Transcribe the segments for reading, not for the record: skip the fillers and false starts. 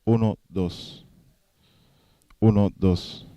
Uno, dos. Uno, dos.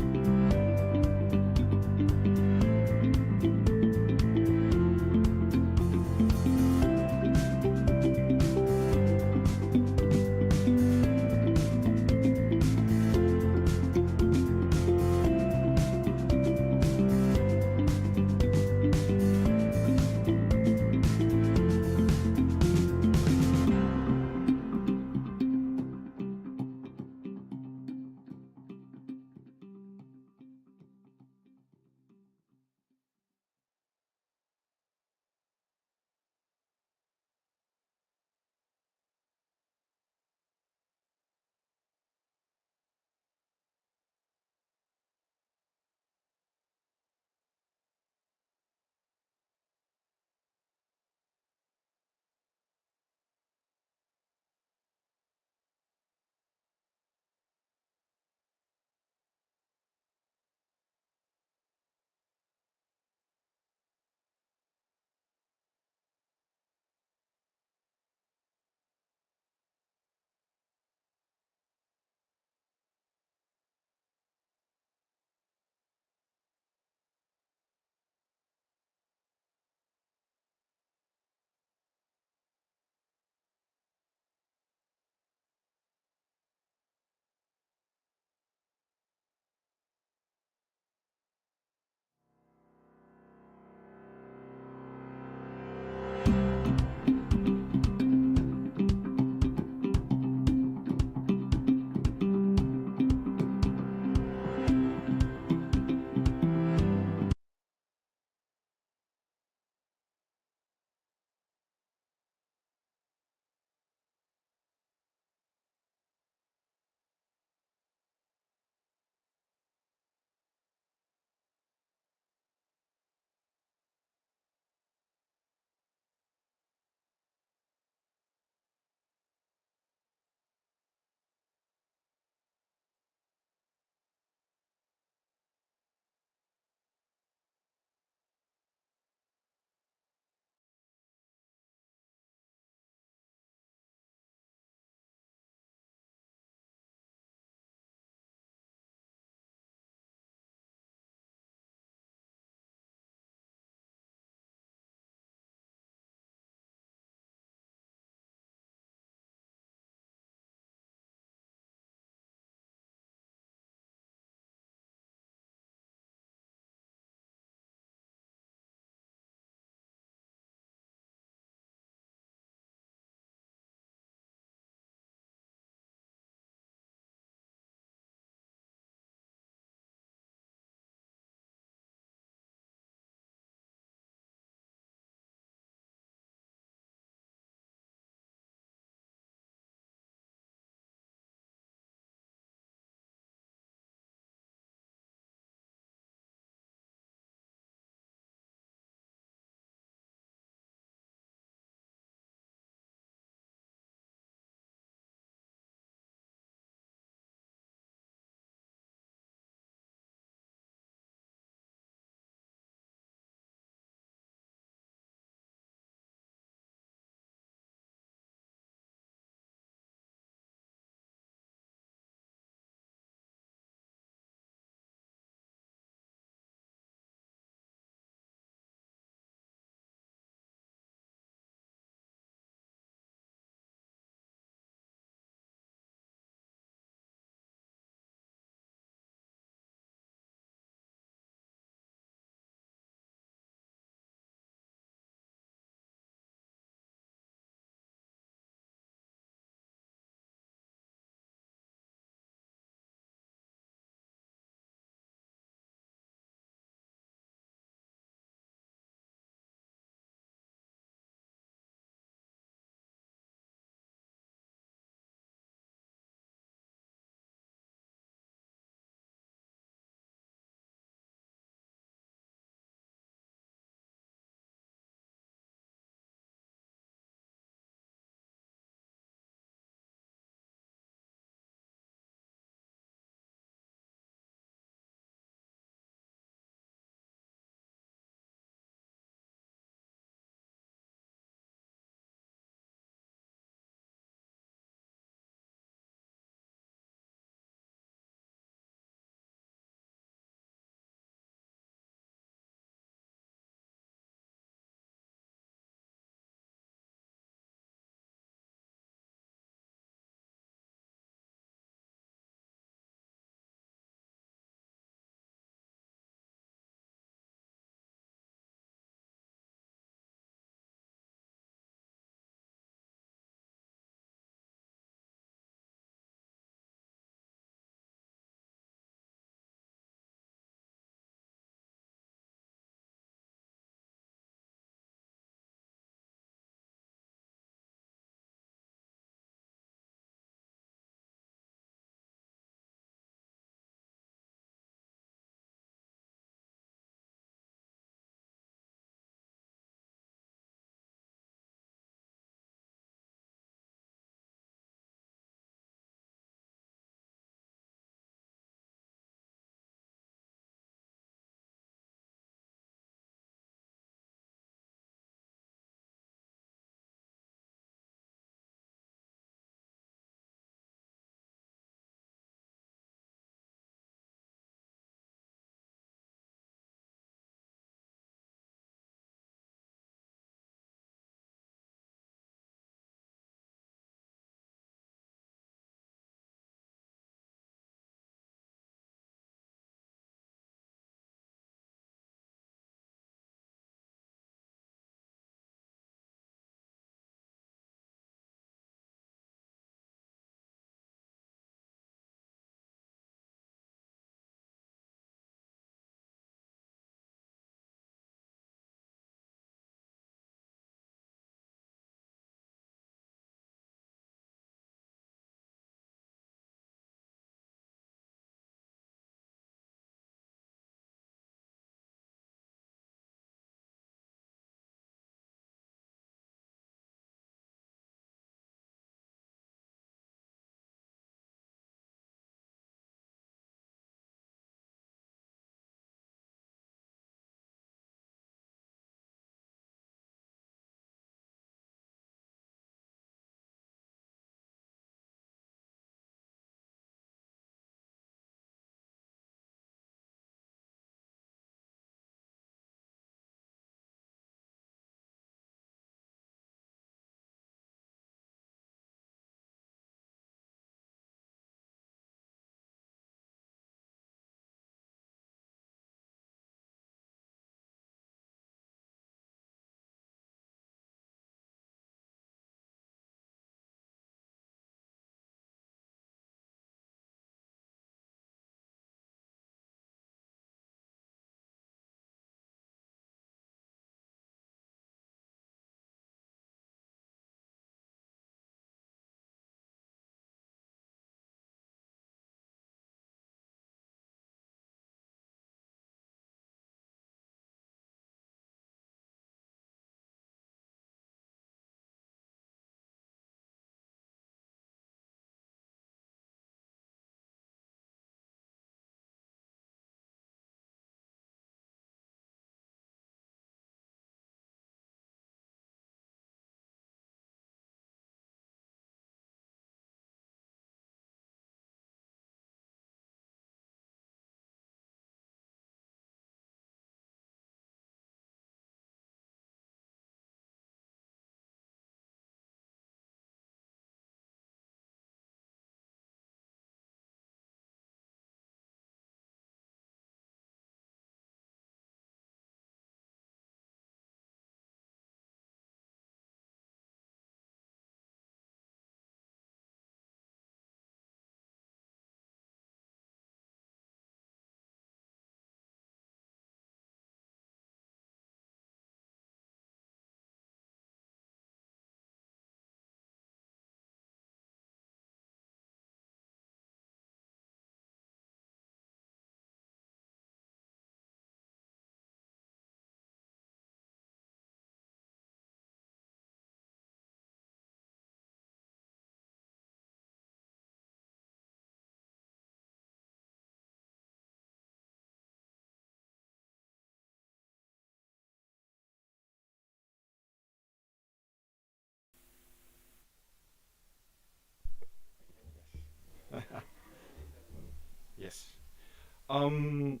Um,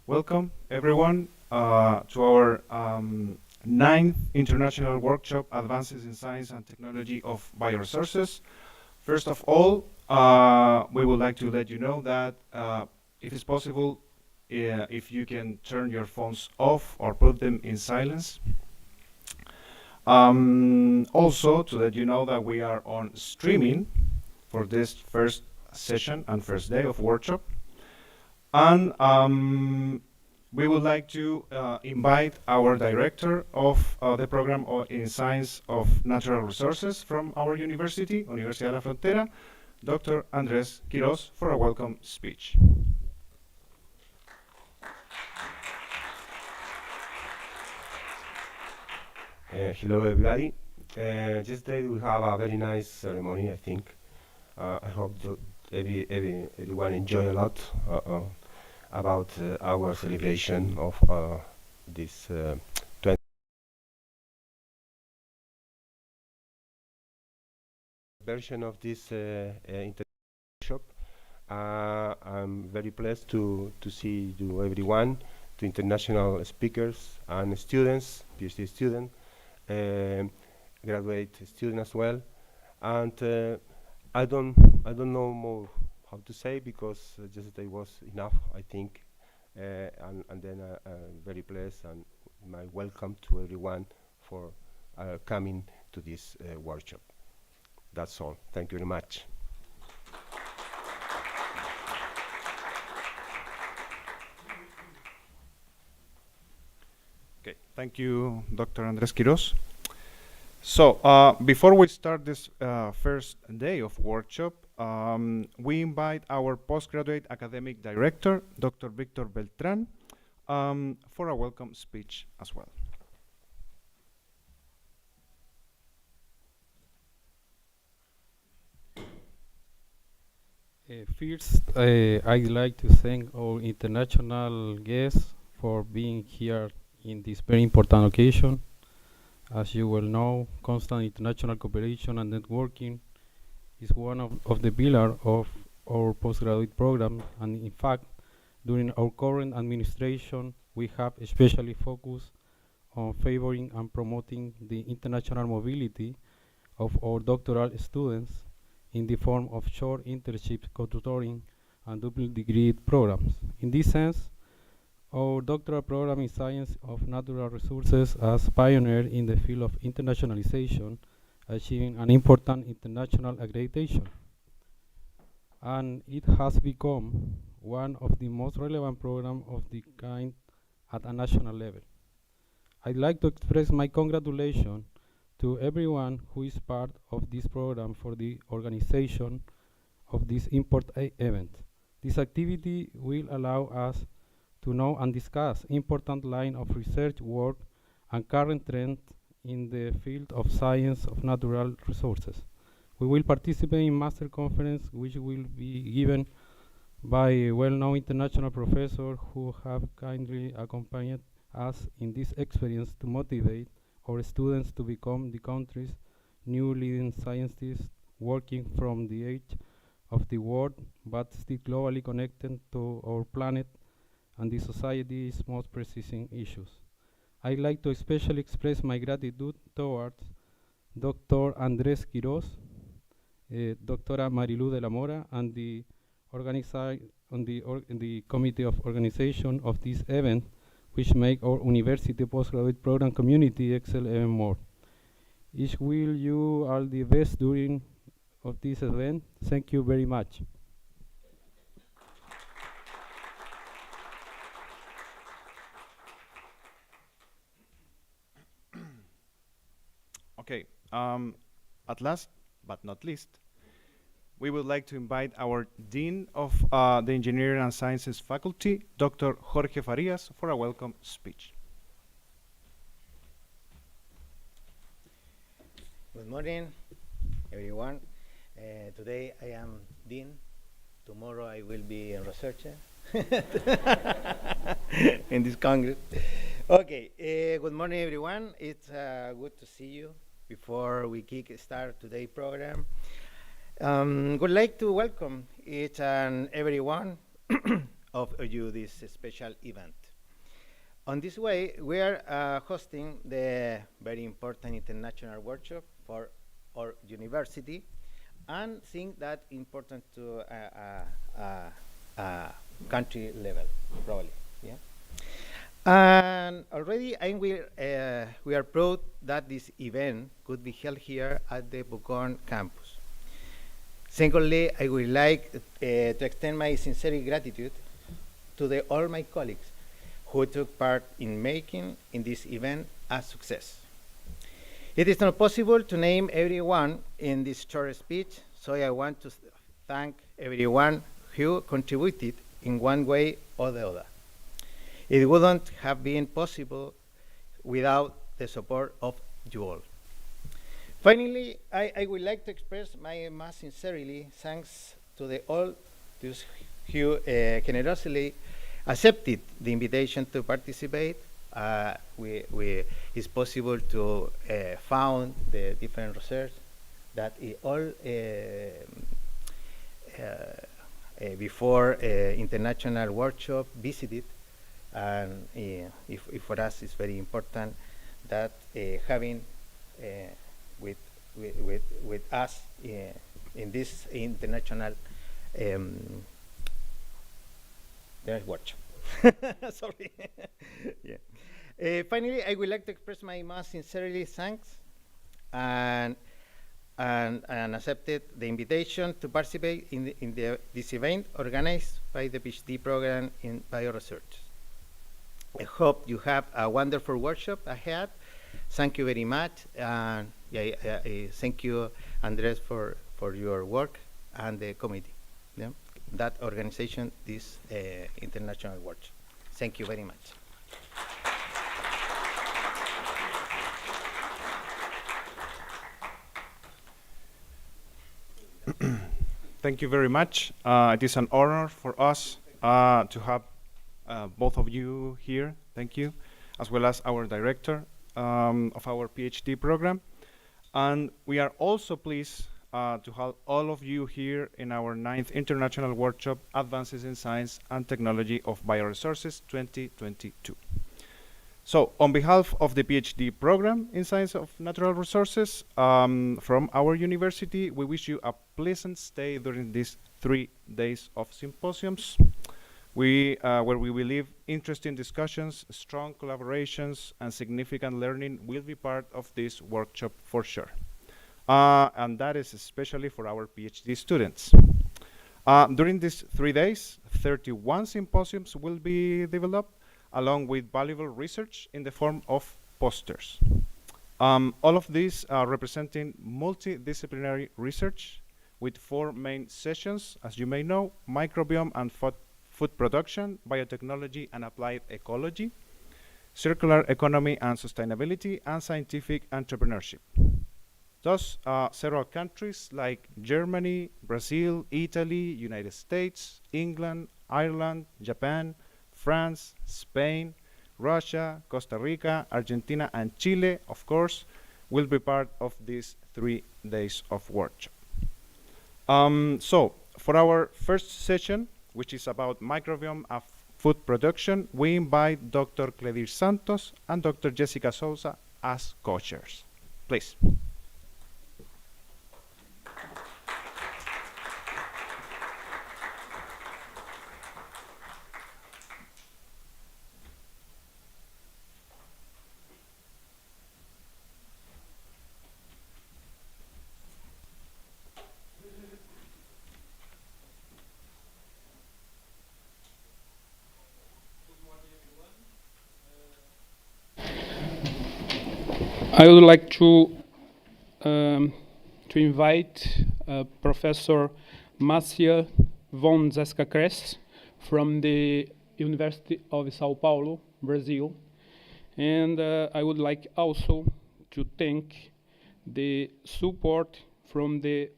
Welcome everyone to our ninth international workshop, Advances in Science and Technology of Bioresources. First of all, we would like to let you know that if it's possible, if you can turn your phones off or put them in silence. Also, to let you know that we are on streaming for this first session and first day of workshop. And we would like to invite our director of the program in Science of Natural Resources from our university, Universidad de la Frontera, Dr. Andrés Quiroz, for a welcome speech. Hello, everybody. Yesterday we have a very nice ceremony, I think. I hope that everyone enjoy a lot about our celebration of this 20th version of this workshop. I'm very pleased to see you everyone, to international speakers and students, PhD students, graduate students as well. And I don't know more how to say because yesterday was enough, I think. And then very pleased and my welcome to everyone for coming to this workshop. That's all. Thank you very much. Okay, thank you, Dr. Andrés Quiroz. So, before we start this first day of workshop, we invite our postgraduate academic director, Dr. Victor Beltran, for a welcome speech as well. First, I'd like to thank our international guests for being here in this very important occasion. As you well know, constant international cooperation and networking is one of the pillars of our postgraduate program, and in fact, during our current administration, we have especially focused on favoring and promoting the international mobility of our doctoral students in the form of short internships, co-tutoring, and double degree programs. In this sense, our doctoral program in Science of Natural Resources has pioneered in the field of internationalization, achieving an important international accreditation. And it has become one of the most relevant programs of the kind at a national level. I'd like to express my congratulations to everyone who is part of this program for the organization of this important event. This activity will allow us to know and discuss important line of research work and current trends in the field of science of natural resources. We will participate in master conference which will be given by well-known international professors who have kindly accompanied us in this experience to motivate our students to become the country's new leading scientists working from the edge of the world but still globally connected to our planet and the society's most pressing issues. I'd like to especially express my gratitude towards Dr. Andrés Quiroz, Dra. Marilu de la Mora, and the the committee of organization of this event, which make our university postgraduate program community excel even more. I will you all the best during of this event. Thank you very much. Okay, at last but not least, we would like to invite our Dean of the Engineering and Sciences faculty, Dr. Jorge Farias, for a welcome speech. Good morning, everyone. Today I am Dean. Tomorrow I will be a researcher in this Congress. Okay, good morning, everyone. It's good to see you before we start today's program. Would like to welcome each and everyone of you this special event. On this way, we are hosting the very important international workshop for our university, and think that important to country level, probably. Yeah. And already we are proud that this event could be held here at the Bucón campus. Secondly, I would like to extend my sincere gratitude to all my colleagues who took part in making in this event a success. It is not possible to name everyone in this short speech, so I want to thank everyone who contributed in one way or the other. It wouldn't have been possible without the support of you all. Finally, I would like to express my most sincerely thanks to all those who generously accepted the invitation to participate. It's possible to found the different research that all before international workshop visited, and if for us it's very important that having with us in this international workshop. Sorry. Yeah. Finally, I would like to express my most sincerely thanks and accepted the invitation to participate in this event organized by the PhD program in Bioresources. I hope you have a wonderful workshop ahead. Thank you very much. And thank you, Andres, for your work and the committee, yeah, that organization this international workshop. Thank you very much. Thank you very much. It is an honor for us to have both of you here. Thank you, as well as our director of our PhD program. And we are also pleased to have all of you here in our 9th International Workshop, Advances in Science and Technology of Bioresources 2022. So, on behalf of the PhD program in Science of Natural Resources from our university, we wish you a pleasant stay during these 3 days of symposiums, where we believe interesting discussions, strong collaborations, and significant learning will be part of this workshop for sure. And that is especially for our PhD students. During these 3 days, 31 symposiums will be developed, along with valuable research in the form of posters. All of these are representing multidisciplinary research with 4 main sessions, as you may know: microbiome and food production, biotechnology and applied ecology, circular economy and sustainability, and scientific entrepreneurship. Thus, several countries like Germany, Brazil, Italy, United States, England, Ireland, Japan, France, Spain, Russia, Costa Rica, Argentina, and Chile, of course, will be part of these 3 days of workshop. So, for our first session, which is about microbiome and food production, we invite Dr. Cledir Santos and Dr. Jessica Souza as co-chairs. Please. I would like to invite Professor Márcia von Zesca-Cres from the University of São Paulo, Brazil. And I would like also to thank the support from the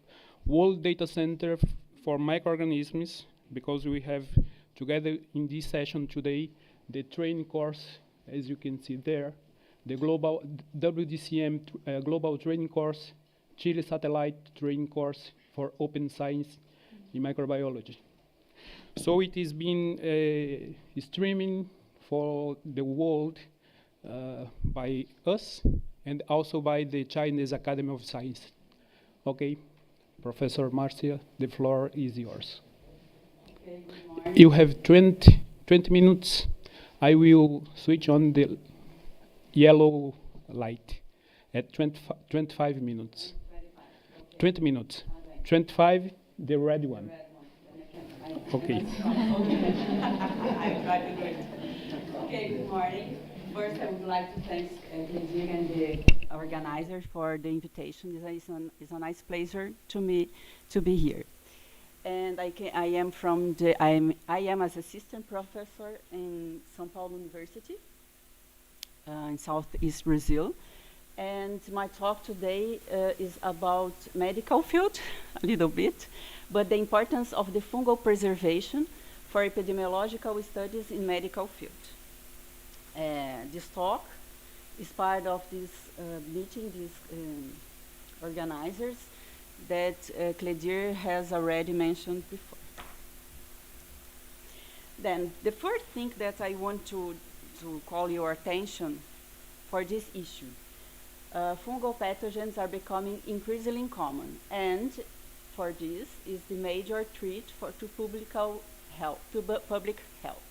World Data Center for Microorganisms, because we have together in this session today the training course, as you can see there, the global WDCM global training course, Chile satellite training course for open science in microbiology. So it is being streaming for the world by us and also by the Chinese Academy of Science. Okay, Professor Marcia, the floor is yours. Okay, good morning. You have 20 minutes. I will switch on the yellow light at 25 minutes. 25, okay. 20 minutes. Okay. 25, the red The one. red one. Then I can- Okay. I try to do it. Okay, good morning. First, I would like to thank Cledir and the organizers for the invitation. It's a nice pleasure to me to be here. And I am as assistant professor in São Paulo University in Southeast Brazil. And my talk today is about medical field, a little bit, but the importance of the fungal preservation for epidemiological studies in medical field. This talk is part of this meeting, these organizers that Cledir has already mentioned before. Then, the first thing that I want to call your attention for this issue. Fungal pathogens are becoming increasingly common, and for this is the major threat to public health.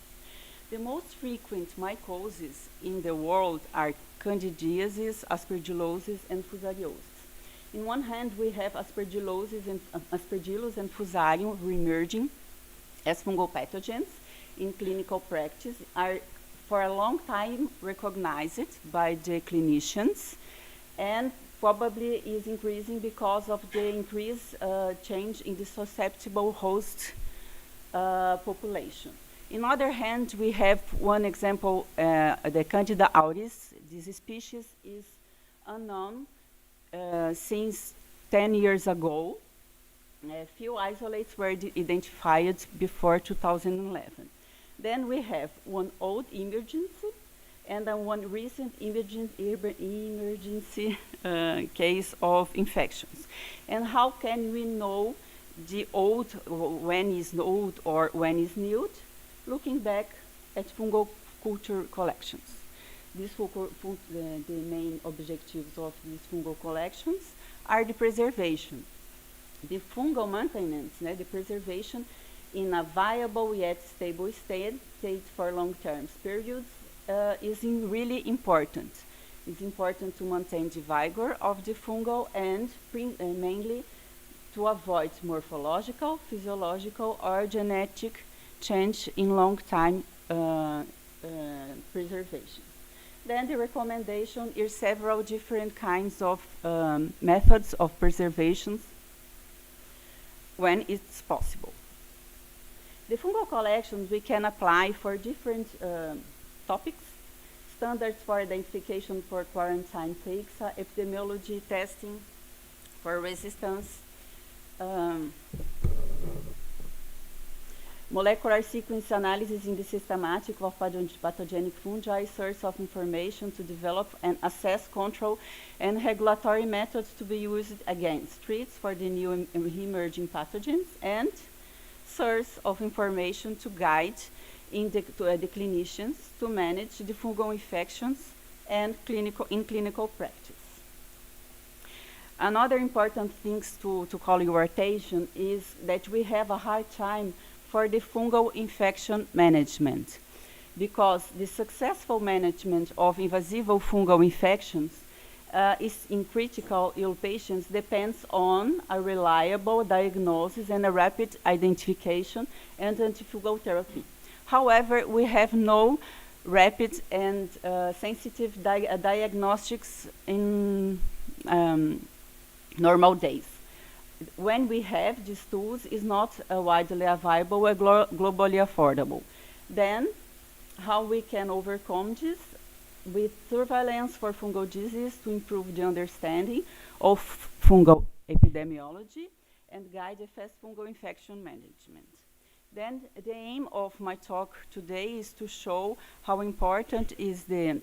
The most frequent mycosis in the world are candidiasis, aspergillosis, and fusariosis. In one hand, we have aspergillus and fusarium reemerging as fungal pathogens in clinical practice, are for a long time recognized by the clinicians, and probably is increasing because of the increased change in the susceptible host population. On the other hand, we have one example, the Candida auris. This species is unknown since 10 years ago. A few isolates were identified before 2011. Then we have one old emergency and one recent emergency case of infections. And how can we know the old, when is old or when is new? Looking back at fungal culture collections. The main objectives of these fungal collections are the preservation, the fungal maintenance, the preservation in a viable yet stable state for long-term periods is really important. It's important to maintain the vigor of the fungal and mainly to avoid morphological, physiological, or genetic change in long-time preservation. Then the recommendation is several different kinds of methods of preservation when it's possible. The fungal collections we can apply for different topics, standards for identification for quarantine takes, epidemiology testing for resistance, molecular sequence analysis in the systematic of pathogenic fungi, source of information to develop and assess control and regulatory methods to be used against threats for the new emerging pathogens, and source of information to guide the clinicians to manage the fungal infections and clinical practice. Another important thing to call your attention is that we have a hard time for the fungal infection management, because the successful management of invasive fungal infections is in critical ill patients depends on a reliable diagnosis and a rapid identification and antifungal therapy. However, we have no rapid and sensitive diagnostics in normal days. When we have these tools, it's not widely available or globally affordable. Then, how we can overcome this? With surveillance for fungal disease to improve the understanding of fungal epidemiology and guide the fast fungal infection management. Then the aim of my talk today is to show how important is the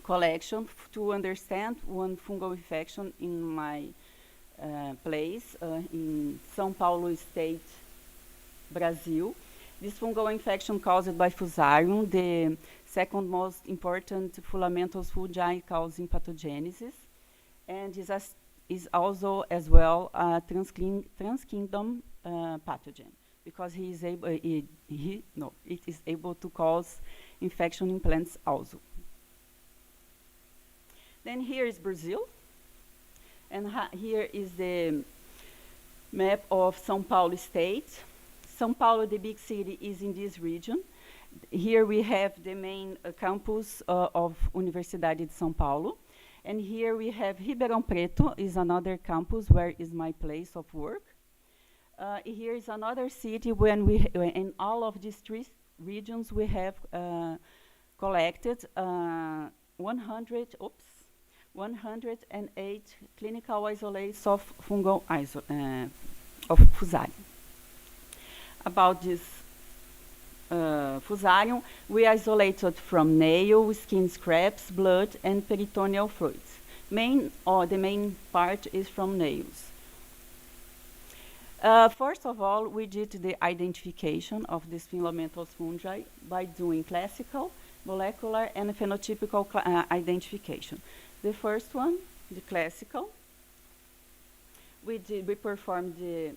collection to understand one fungal infection in my place in São Paulo State, Brazil. This fungal infection caused by Fusarium, the second most important filamentous fungi causing pathogenesis, and is also as well a transkingdom pathogen, because he is able, it is able to cause infection in plants also. Then here is Brazil, and here is the map of São Paulo state. São Paulo, the big city, is in this region. Here we have the main campus of Universidade de São Paulo. And here we have Ribeirão Preto, is another campus where is my place of work. Here is another city when in all of these three regions we have collected 108 clinical isolates of fungal of Fusarium. About this Fusarium, we isolated from nail, skin scraps, blood, and peritoneal fluids. The main part is from nails. First of all, we did the identification of these filamentous fungi by doing classical, molecular, and phenotypical identification. The first one, the classical, we performed the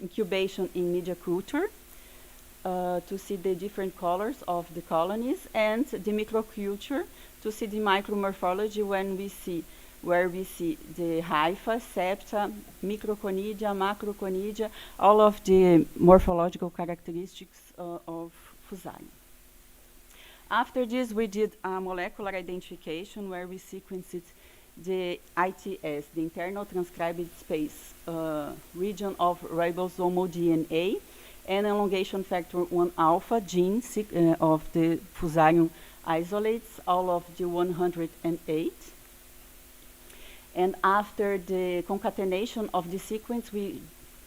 incubation in media culture to see the different colors of the colonies, and the microculture to see the micromorphology where we see the hypha, septa, microconidia, macroconidia, all of the morphological characteristics of Fusarium. After this, we did a molecular identification where we sequenced the ITS, the internal transcribed space region of ribosomal DNA, and elongation factor 1 alpha gene of the Fusarium isolates, all of the 108. And after the concatenation of the sequence, we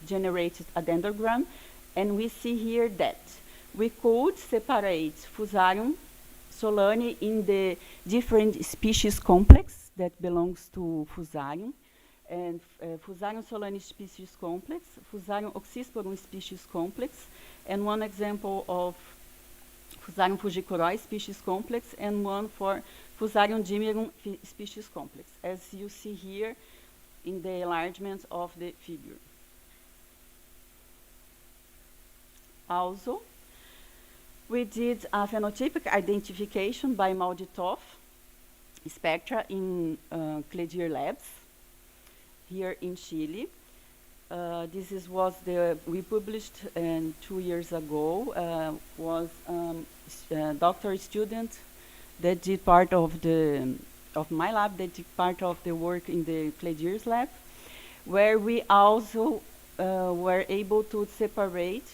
generated a dendrogram, and we see here that we could separate Fusarium solani in the different species complex that belongs to Fusarium, and Fusarium solani species complex, Fusarium oxysporum species complex, and one example of Fusarium fujikuroi species complex, and one for Fusarium dimerum species complex, as you see here in the enlargement of the figure. Also, we did a phenotypic identification by Malditoff spectra in Cledir Labs here in Chile. We published 2 years ago, was a doctoral student that did part of my lab, that did part of the work in the Cledir's lab, where we also were able to separate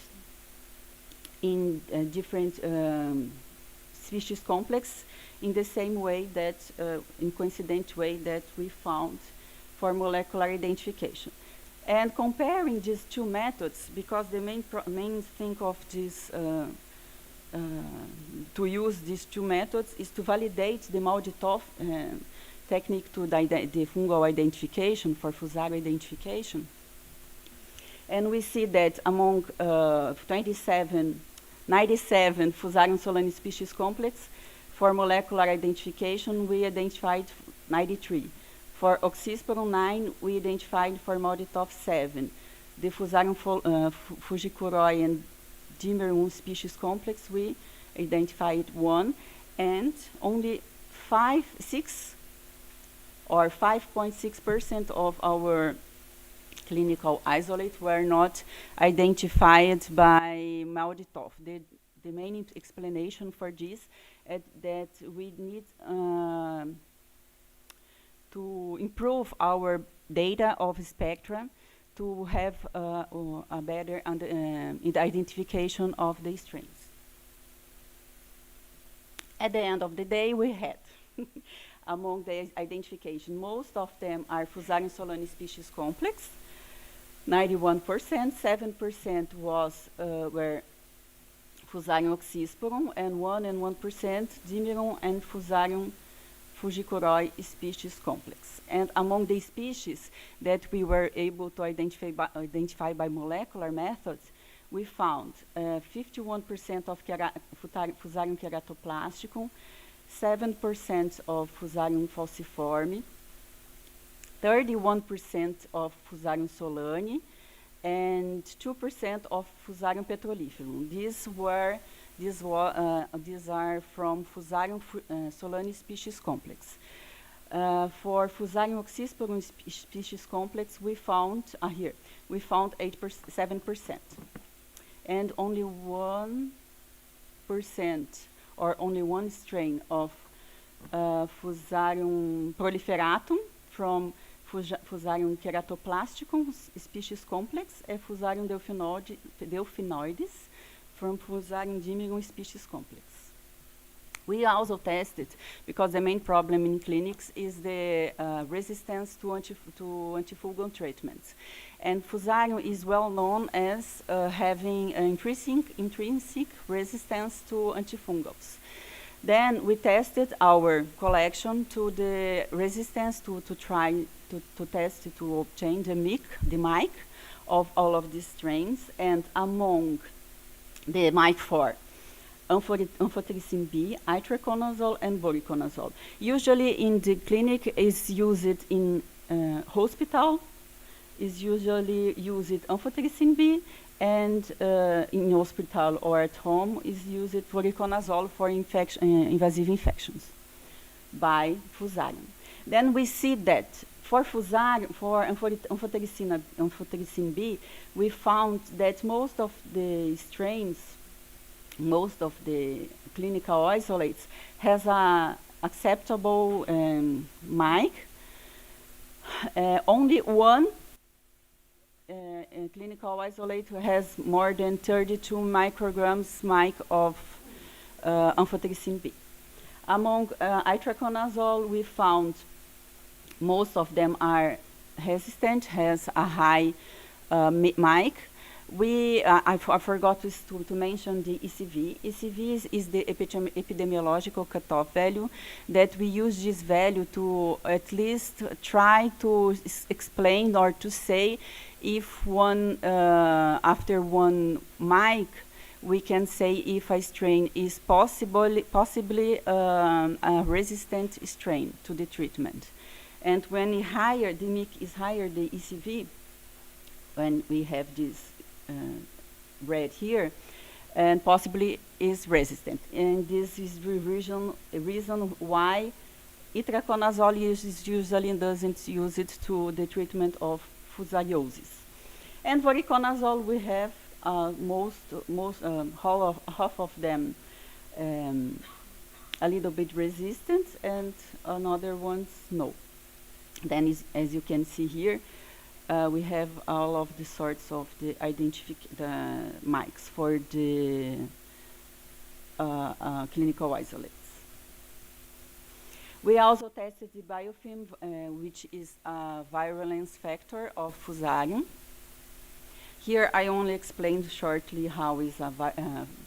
in different species complex in the same way that, in coincident way that we found for molecular identification. And comparing these two methods, because the main thing of this, to use these two methods is to validate the Malditoff technique to the fungal identification, for Fusarium identification. And we see that among 97 Fusarium solani species complex, for molecular identification, we identified 93. For Oxysporum 9, we identified for Malditoff 7. The Fusarium fujikuroi and dimerum species complex, we identified 1, and only 5.6% of our clinical isolates were not identified by Malditoff. The main explanation for this is that we need to improve our data of spectra to have a better identification of the strains. At the end of the day, we had among the identification, most of them are Fusarium solani species complex, 91%, 7% were Fusarium oxysporum, and 1% dimerum and Fusarium fujikuroi species complex. And among the species that we were able to identify by molecular methods, we found 51% of Fusarium keratoplasticum, 7% of Fusarium falciforme, 31% of Fusarium solani, and 2% of Fusarium petroliferum. These are from Fusarium solani species complex. For Fusarium oxysporum species complex, we found here we found 7%, and only 1% or only one strain of Fusarium proliferatum from Fusarium keratoplasticum species complex and Fusarium delphinoides from Fusarium dimerum species complex. We also tested, because the main problem in clinics is the resistance to antifungal treatments. And Fusarium is well known as having an intrinsic resistance to antifungals. Then we tested our collection to the resistance to test to obtain the MIC of all of these strains, and among the MIC for amphotericin B, itraconazole, and voriconazole. Usually in the clinic is used in hospital, is usually used amphotericin B, and in hospital or at home is used voriconazole for invasive infections by Fusarium. Then we see that for Fusarium, for amphotericin B, we found that most of the strains, most of the clinical isolates has a acceptable MIC. Only one clinical isolate has more than 32 micrograms MIC of amphotericin B. Among itraconazole, we found most of them are resistant, has a high MIC. I forgot to mention the ECV. ECV is the epidemiological cutoff value that we use this value to at least try to explain or to say if one, after one MIC, we can say if a strain is possibly a resistant strain to the treatment. And when the MIC is higher, the ECV, when we have this red here, and possibly is resistant. And this is the reason why itraconazole usually doesn't use it to the treatment of fusariosis. And voriconazole, we have half of them a little bit resistant, and another ones no. Then, as you can see here, we have all of the sorts of the MICs for the clinical isolates. We also tested the biofilm, which is a virulence factor of Fusarium. Here I only explained shortly how is a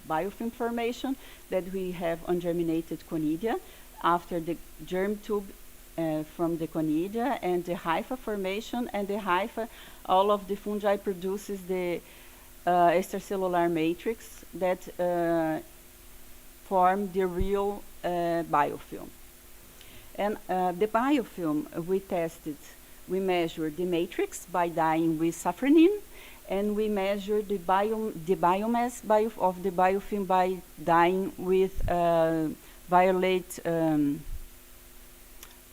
biofilm formation, that we have ungerminated conidia after the germ tube from the conidia, and the hypha formation, and the hypha, all of the fungi produces the extracellular matrix that form the real biofilm. And the biofilm we measured the matrix by dyeing with safranin, and we measured the biomass of the biofilm by dyeing with violet,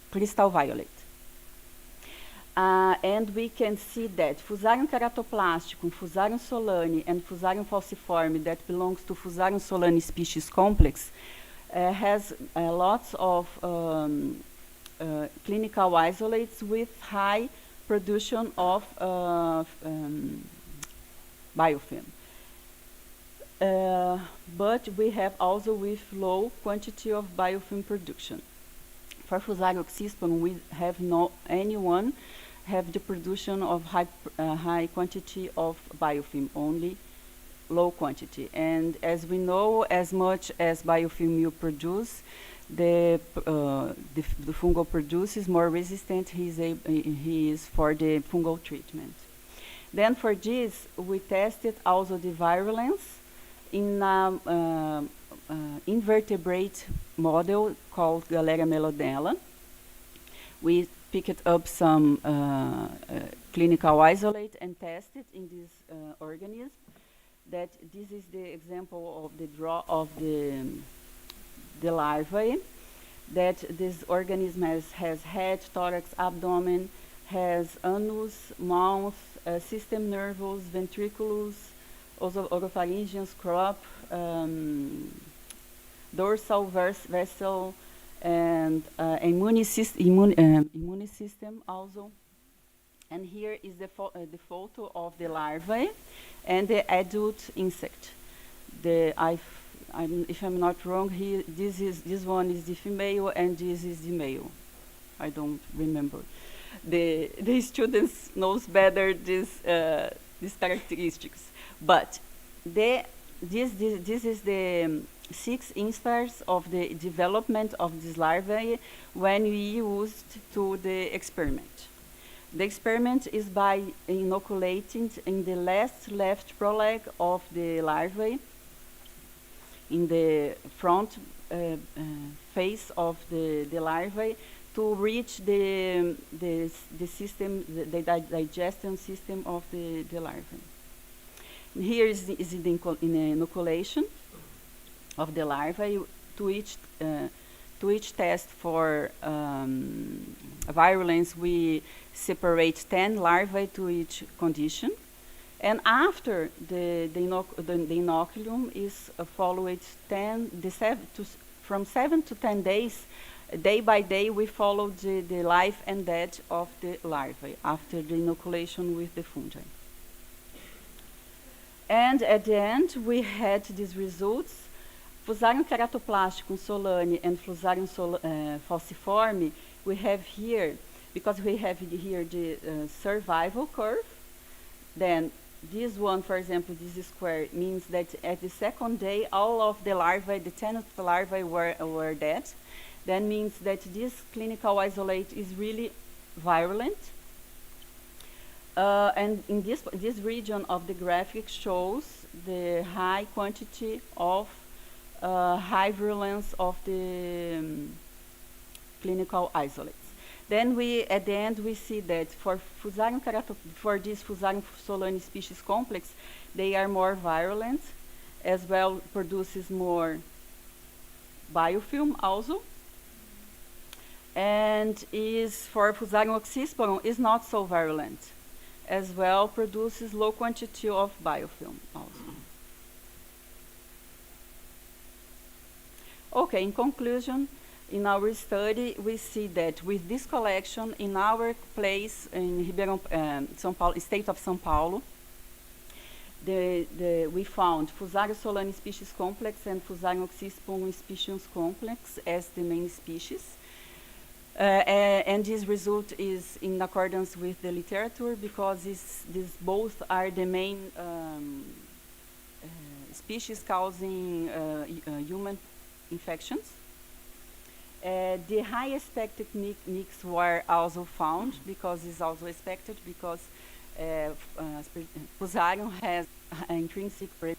crystal violet. And we can see that Fusarium keratoplasticum, Fusarium solani, and Fusarium falciforme, that belongs to Fusarium solani species complex, has lots of clinical isolates with high production of biofilm. But we have also with low quantity of biofilm production. For Fusarium oxysporum, we have no anyone have the production of high quantity of biofilm, only low quantity. And as we know, as much as biofilm you produce, the fungal produces more resistant he is for the fungal treatment. Then for this, we tested also the virulence in invertebrate model called Galera melodella. We picked up some clinical isolate and tested in this organism. That this is the example of the draw of the larvae. That this organism has head, thorax, abdomen, has anus, mouth, system nervous, ventriculus, also oropharyngeal, crop, dorsal vessel, and immune system also. And here is the photo of the larvae and the adult insect. If I'm not wrong, here this one is the female and this is the male. I don't remember. The students knows better these characteristics, but this is the 6 instars of the development of this larvae when we used to the experiment. The experiment is by inoculating in the left proleg of the larvae, in the front face of the larvae, to reach the system, the digestion system of the larvae. Here is the inoculation of the larvae. To each test for virulence, we separate 10 larvae to each condition. And after the inoculum is followed from 7 to 10 days, day by day, we follow the life and death of the larvae after the inoculation with the fungi. And at the end, we had these results. Fusarium keratoplasticum solane and Fusarium falciforme, we have here, because we have here the survival curve. Then this one, for example, this square means that at the second day, all of the larvae, the 10 larvae were dead. That means that this clinical isolate is really virulent. And in this region of the graphic shows the high quantity of high virulence of the clinical isolates. Then at the end we see that for this Fusarium solane species complex, they are more virulent, as well produces more biofilm also. And for Fusarium oxysporum is not so virulent, as well produces low quantity of biofilm also. Okay, in conclusion, in our study, we see that with this collection in our place in Ribeirão, São Paulo, state of São Paulo, we found Fusarium solane species complex and Fusarium oxysporum species complex as the main species. And this result is in accordance with the literature, because these both are the main species causing human infections. The high expected mix were also found, because it's also expected, because Fusarium has intrinsic Fusarium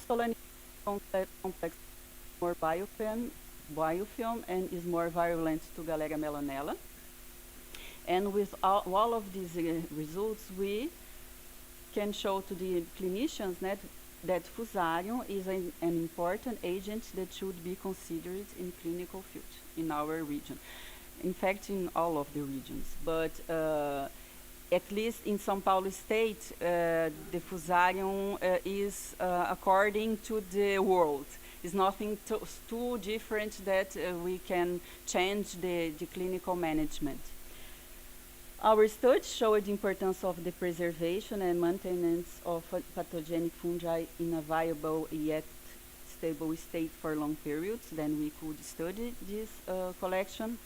solane complex more biofilm and is more virulent to Galera melonella. And with all of these results, we can show to the clinicians that Fusarium is an important agent that should be considered in clinical field in our region. In fact, in all of the regions. But at least in São Paulo state, the Fusarium is according to the world. It's nothing too different that we can change the clinical management. Our study showed the importance of the preservation and maintenance of pathogenic fungi in a viable yet stable state for long periods. Then we could study this collection.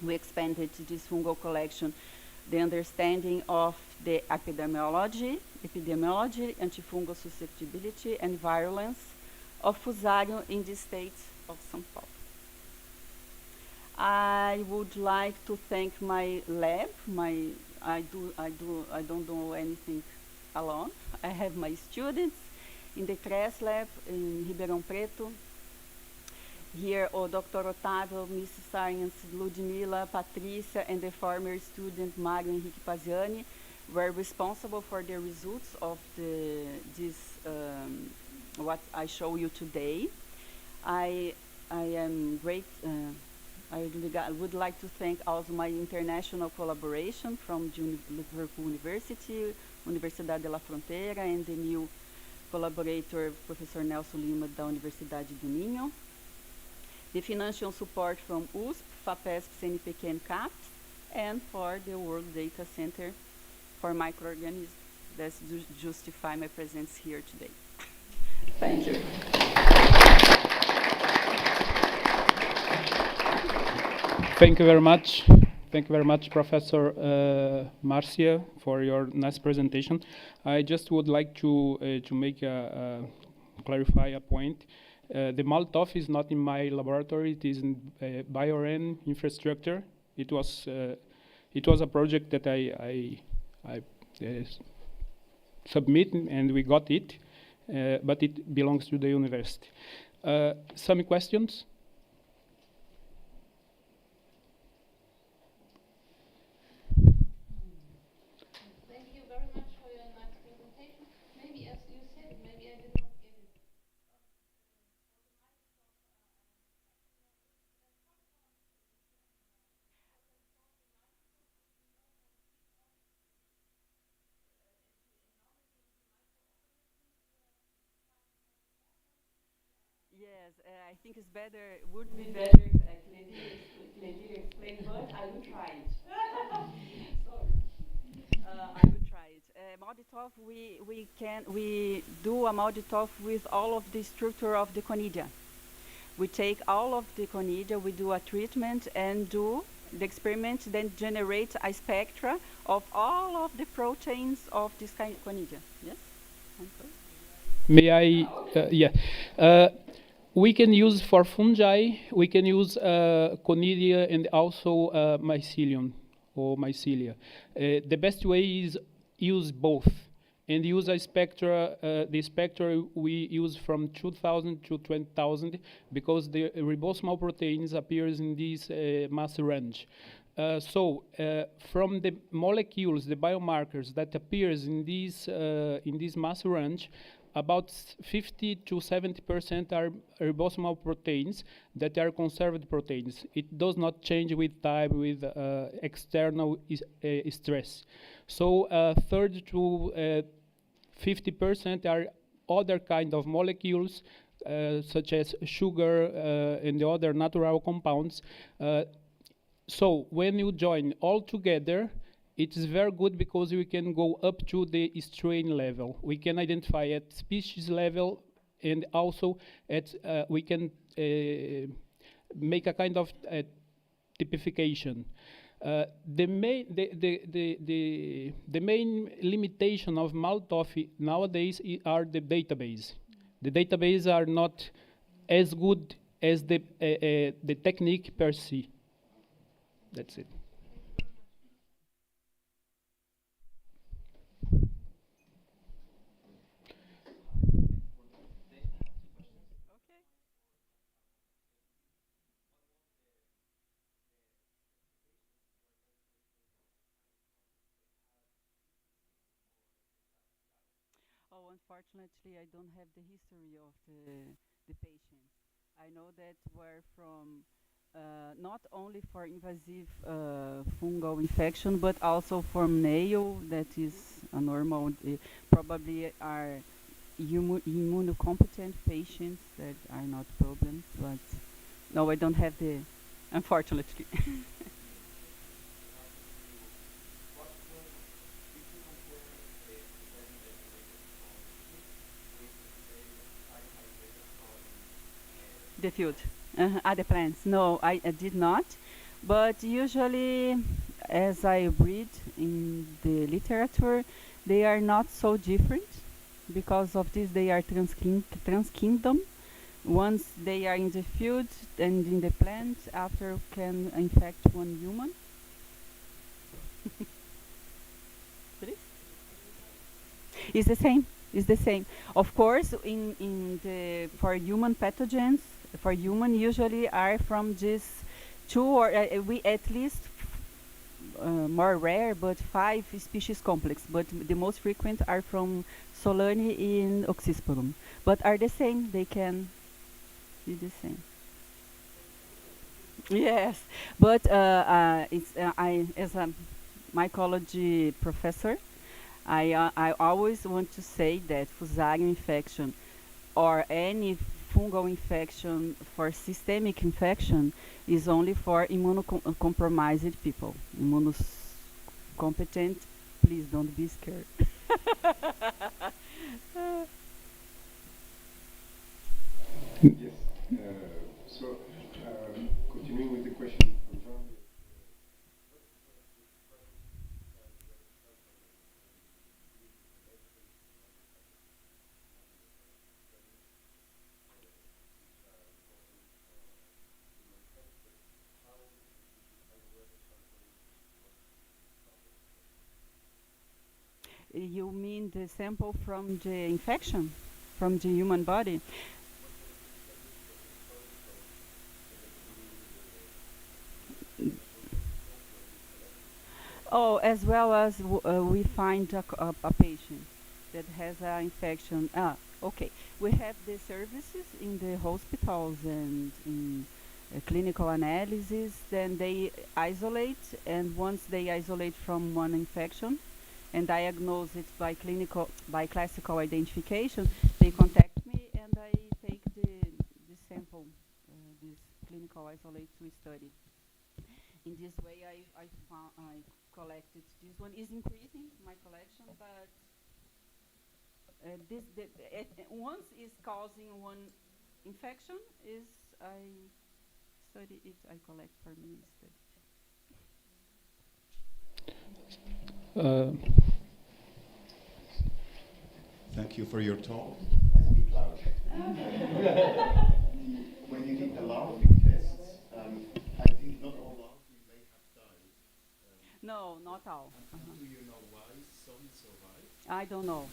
We expanded this fungal collection, the understanding of the epidemiology, antifungal susceptibility, and virulence of Fusarium in the state of São Paulo. I would like to thank my lab. I don't do anything alone. I have my students in the CRES lab in Ribeirão Preto. Here, Dr. Otávio, Miss Science Ludmila, Patrícia, and the former student Mario Henrique Paziani were responsible for the results of what I show you today. I am great. I would like to thank also my international collaboration from Liverpool University, Universidade de la Fronteira, and the new collaborator, Professor Nelson Lima, da Universidade do Minho. The financial support from USP, FAPESP, CNPq, and CAPES, and for the World Data Center for Microorganisms that justify my presence here today. Thank you. Thank you very much. Thank you very much, Professor Marcia, for your nice presentation. I just would like to make clarify a point. The Molotov is not in my laboratory. It is in BioRen infrastructure. It was a project that I submit, and we got it, but it belongs to the university. Some questions? Thank you very much for your nice presentation. Maybe, as you said, maybe I did not get it. Yes, I think it's better, would be better if Cledir explain, but I will try it. Sorry. I will try it. Molotov, we do a Molotov with all of the structure of the conidia. We take all of the conidia, we do a treatment and do the experiment, then generate a spectra of all of the proteins of this kind of conidia. Yes? May I? Yeah. We can use for fungi, we can use conidia and also mycelium or mycelia. The best way is use both and use a spectra. The spectra we use from 2000 to 20,000 because the ribosomal proteins appears in this mass range. From the molecules, the biomarkers that appears in this mass range, about 50 to 70% are ribosomal proteins that are conserved proteins. It does not change with time with external stress. So 30 to 50% are other kind of molecules such as sugar and the other natural compounds. So when you join all together, it is very good because we can go up to the strain level. We can identify at species level, and also at we can make a kind of typification. The main limitation of Molotov nowadays are the database. The database are not as good as the technique per se. That's it. Oh, unfortunately, I don't have the history of the patients. I know that were from not only for invasive fungal infection, but also from nail, that is a normal, probably are immunocompetent patients that are not problems, but no, I don't have the, unfortunately. The field. The plants. No, I did not. But usually, as I read in the literature, they are not so different. Because of this, they are transkingdom. Once they are in the field and in the plant, after can infect one human. Please? It's the same. It's the same. Of course, in the for human pathogens, for human usually are from this two or we at least more rare, but 5 species complex. But the most frequent are from Solani in Oxysporum. But are the same. They can be the same. Yes, but it's I as a mycology professor, I always want to say that Fusarium infection or any fungal infection for systemic infection is only for immunocompromised people. Immunocompetent, please don't be scared. Yes. So, continuing with the question from John. You mean the sample from the infection, from the human body? Oh, as well as we find a patient that has an infection. Okay. We have the services in the hospitals and in clinical analysis. Then they isolate, and once they isolate from one infection and diagnose it by classical identification, they contact me and I take the sample, this clinical isolate to study. In this way, I collected. This one is increasing my collection, but this once is causing one infection is I study it. I collect for me study. Uh, Thank you for your talk. When you did the larvae tests, I think not all larvae may have died. No, not all. Do you know why some survived? I don't know.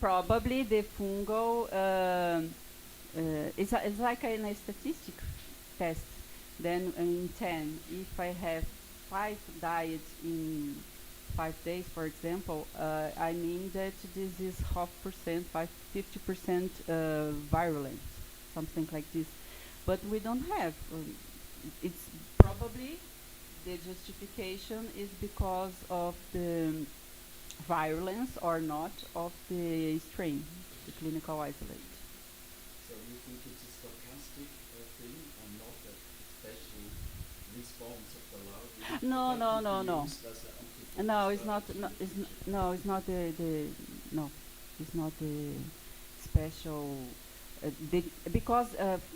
Probably the fungal. It's like a statistic test. Then in 10, if I have 5 died in 5 days, for example, I mean that this is half percent, 50% virulent, something like this. But we don't have. It's probably the justification is because of the virulence or not of the strain, the clinical isolate. So you think it's a stochastic thing and not a special response of the larvae? No, that no, could no, be no. used as a No, it's not. No, no, it's not no, it's not the special. Because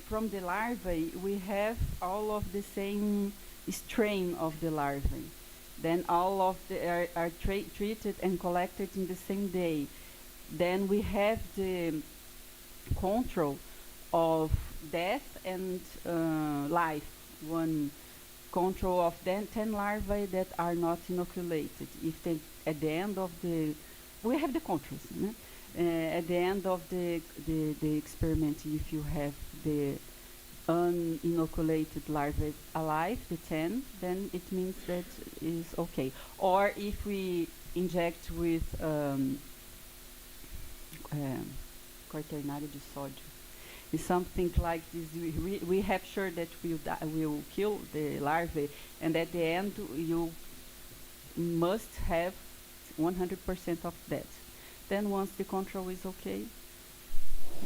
from the larvae we have all of the same strain of the larvae. Then all of the are treated and collected in the same day. Then we have the control of death and life. One control of 10 larvae that are not inoculated. If they, at the end of the, we have the controls. At the end of the experiment, if you have the uninoculated larvae alive, the 10, then it means that is okay. Or if we inject with quaternário de sódio, it's something like this. We have sure that will kill the larvae, and at the end you must have 100% of that. Then once the control is okay,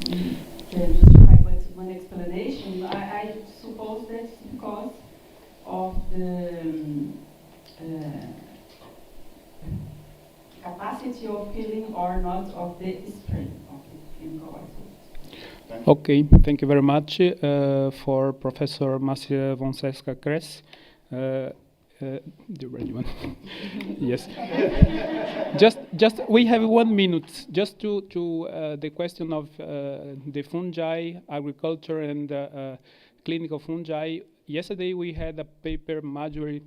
can justify. But one explanation, I suppose that's because of the capacity of killing or not of the strain of the clinical isolate. Okay, thank you very much for Professor Marcia von Seska-Kress. The red one. Yes. Just we have 1 minute. Just to the question of the fungi, agriculture, and clinical fungi. Yesterday we had a paper, Marjorie,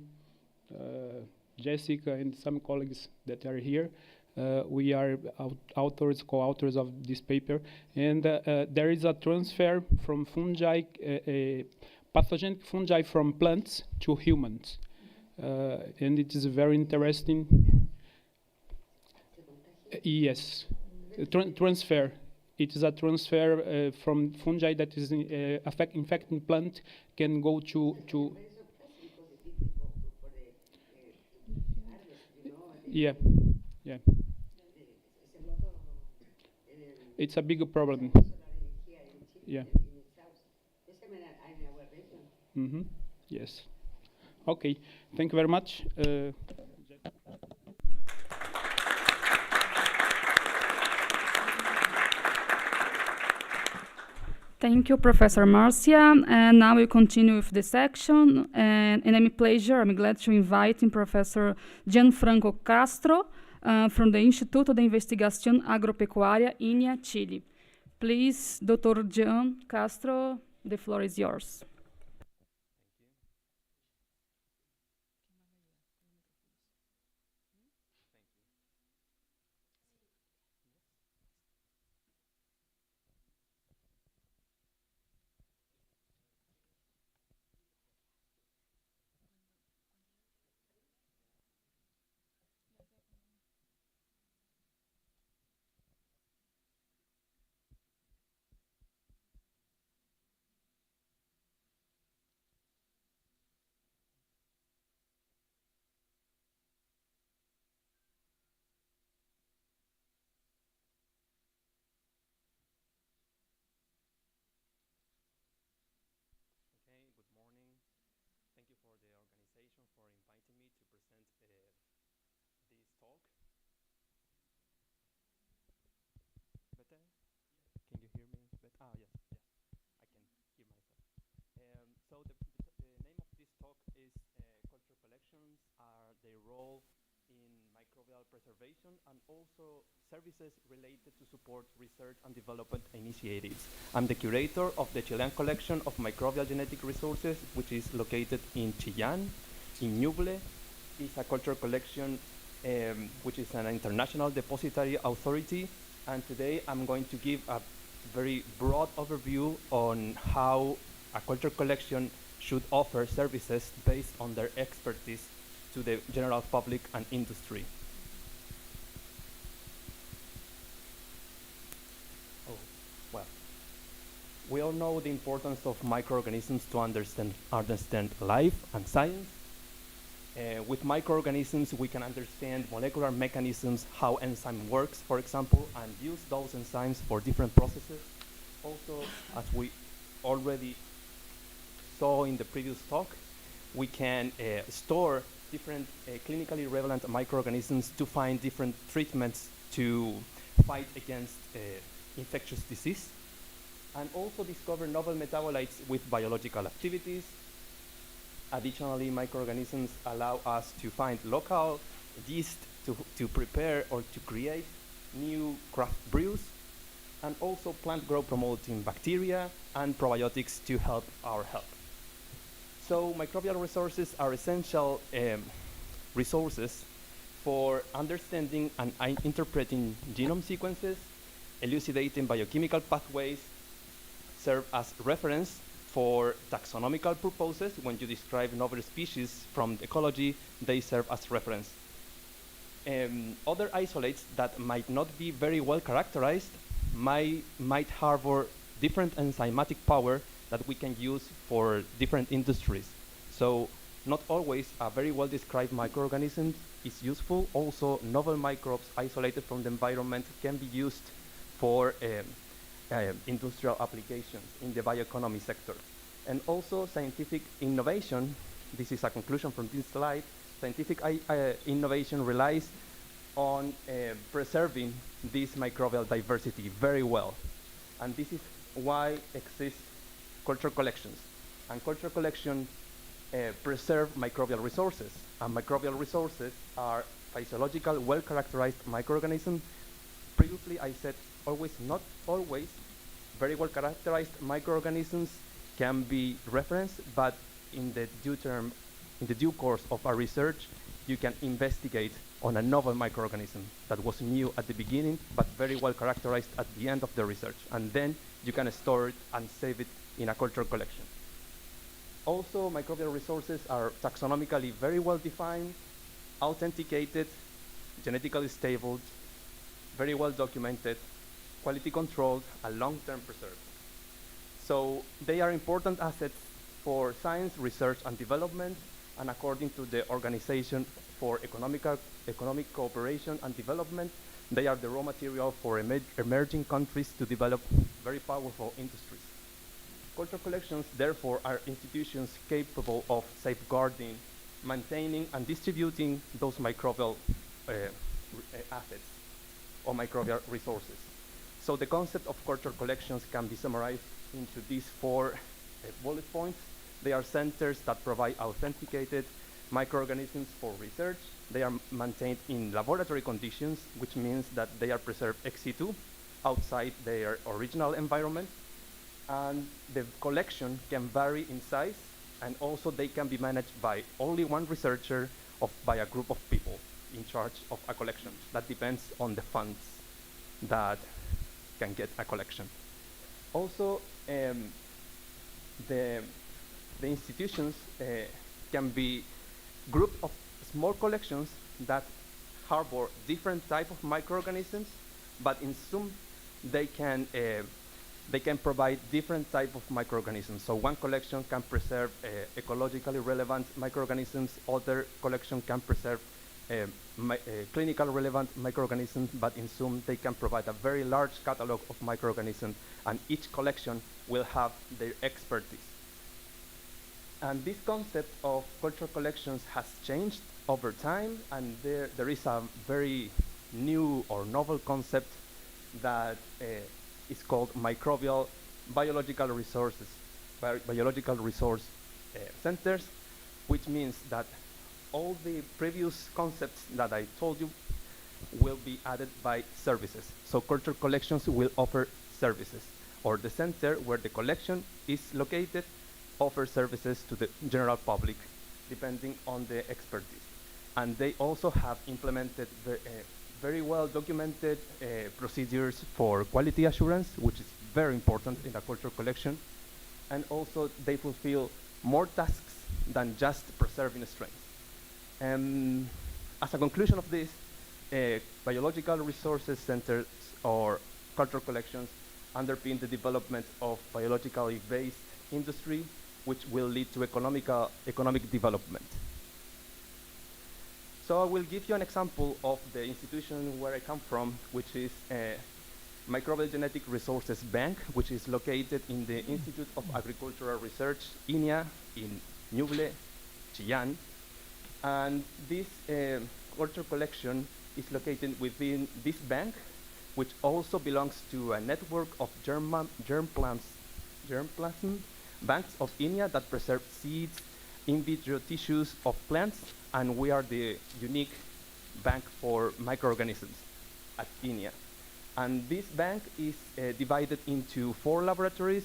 Jessica, and some colleagues that are here. We are authors, co-authors of this paper, and there is a transfer from fungi, pathogenic fungi from plants to humans. And it is very interesting. Yes, transfer. It is a transfer from fungi that is infecting plant can go to. Yeah, yeah. It's a bigger problem. Yeah. Mm-hmm. Yes. Okay. Thank you very much. Thank you, Professor Marcia. And now we continue with the section. And I'm glad to invite Professor Gianfranco Castro from the Instituto de Investigación Agropecuaria, INEA, Chile. Please, Dr. Gian Castro, the floor is yours. Okay, good morning. Thank you for the organization for inviting me to present this talk. Better? Can you hear me? Yes, yes, I can hear myself. So the name of this talk is Culture Collections are their role in microbial preservation and also services related to support research and development initiatives. I'm the curator of the Chilean collection of microbial genetic resources, which is located in Chillán, in Ñuble. It's a culture collection which is an international depository authority. And today I'm going to give a very broad overview on how a culture collection should offer services based on their expertise to the general public and industry. Oh, well, we all know the importance of microorganisms to understand life and science. With microorganisms, we can understand molecular mechanisms, how enzyme works, for example, and use those enzymes for different processes. Also, as we already saw in the previous talk, we can store different clinically relevant microorganisms to find different treatments to fight against infectious disease, and also discover novel metabolites with biological activities. Additionally, microorganisms allow us to find local yeast to prepare or to create new craft brews, and also plant growth promoting bacteria and probiotics to help our health. So microbial resources are essential resources for understanding and interpreting genome sequences, elucidating biochemical pathways, serve as reference for taxonomical purposes. When you describe novel species from ecology, they serve as reference. Other isolates that might not be very well characterized might harbor different enzymatic power that we can use for different industries. So not always a very well described microorganism is useful. Also, novel microbes isolated from the environment can be used for industrial applications in the bioeconomy sector. And also scientific innovation, this is a conclusion from this slide, scientific innovation relies on preserving this microbial diversity very well. And this is why exist culture collections. And culture collection preserve microbial resources. And microbial resources are physiological, well-characterized microorganisms. Previously, I said always, not always, very well-characterized microorganisms can be referenced, but in the due course of our research, you can investigate on a novel microorganism that was new at the beginning, but very well characterized at the end of the research. And then you can store it and save it in a cultural collection. Also, microbial resources are taxonomically very well defined, authenticated, genetically stable, very well documented, quality controlled, and long-term preserved. So they are important assets for science, research, and development, and according to the Organization for Economic Cooperation and Development, they are the raw material for emerging countries to develop very powerful industries. Cultural collections, therefore, are institutions capable of safeguarding, maintaining, and distributing those microbial assets or microbial resources. So the concept of cultural collections can be summarized into these four bullet points. They are centers that provide authenticated microorganisms for research. They are maintained in laboratory conditions, which means that they are preserved ex situ, outside their original environment. And the collection can vary in size, and also they can be managed by only one researcher or by a group of people in charge of a collection. That depends on the funds that can get a collection. Also, the institutions can be group of small collections that harbor different type of microorganisms, but in some they can provide different type of microorganisms. So one collection can preserve ecologically relevant microorganisms, other collection can preserve clinically relevant microorganisms, but in some they can provide a very large catalog of microorganisms, and each collection will have their expertise. And this concept of cultural collections has changed over time, and there is a very new or novel concept that is called microbial biological resources, biological resource centers, which means that all the previous concepts that I told you will be added by services. So cultural collections will offer services, or the center where the collection is located offers services to the general public, depending on the expertise. And they also have implemented very well documented procedures for quality assurance, which is very important in a cultural collection. And also they fulfill more tasks than just preserving strains. As a conclusion of this, biological resources centers or cultural collections underpin the development of biologically based industry, which will lead to economic development. So I will give you an example of the institution where I come from, which is Microbial Genetic Resources Bank, which is located in the Institute of Agricultural Research, INEA, in Ñuble, Chillán. And this culture collection is located within this bank, which also belongs to a network of germplasm banks of INEA that preserve seeds, in vitro tissues of plants, and we are the unique bank for microorganisms at INEA. And this bank is divided into 4 laboratories.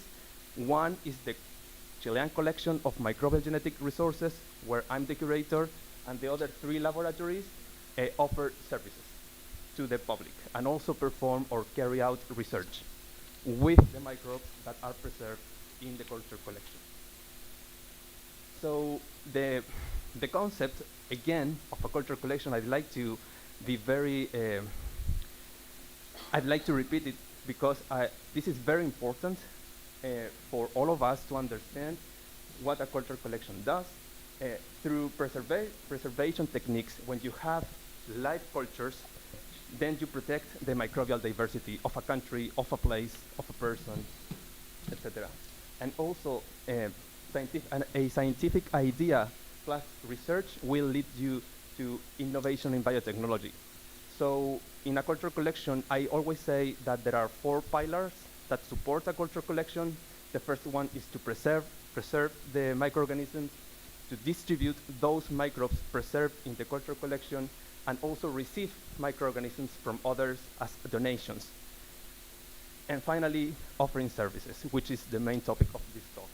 One is the Chilean collection of microbial genetic resources, where I'm the curator, and the other 3 laboratories offer services to the public and also perform or carry out research with the microbes that are preserved in the culture collection. So the concept, again, of a culture collection, I'd like to be very, I'd like to repeat it because this is very important for all of us to understand what a culture collection does. Through preservation techniques, when you have live cultures, then you protect the microbial diversity of a country, of a place, of a person, etc. And also, a scientific idea plus research will lead you to innovation in biotechnology. So in a culture collection, I always say that there are 4 pillars that support a culture collection. The first one is to preserve the microorganisms. to distribute those microbes preserved in the culture collection and also receive microorganisms from others as donations. And finally, offering services, which is the main topic of this talk.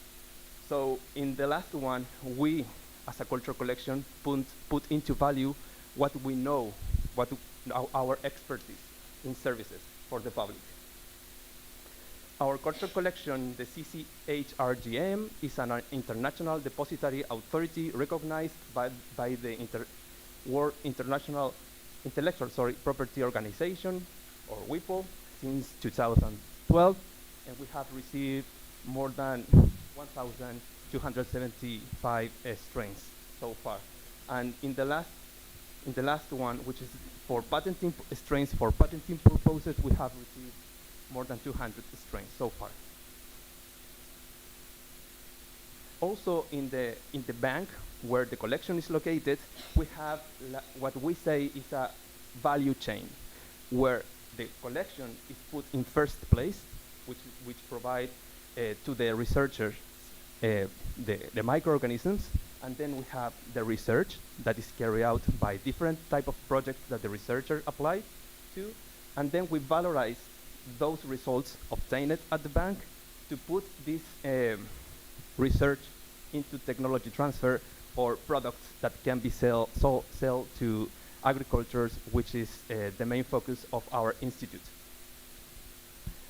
So in the last one, we, as a culture collection, put into value what we know, our expertise in services for the public. Our culture collection, the CCHRGM, is an international depository authority recognized by the World International Intellectual Property Organization, or WIPO, since 2012, and we have received more than 1,275 strains so far. And in the last one, which is for patenting strains for patenting purposes, we have received more than 200 strains so far. Also, in the bank where the collection is located, we have what we say is a value chain, where the collection is put in first place, which provide to the researchers the microorganisms, and then we have the research that is carried out by different type of projects that the researcher applied to, and then we valorize those results obtained at the bank to put this research into technology transfer or products that can be sold to agricultures, which is the main focus of our institute.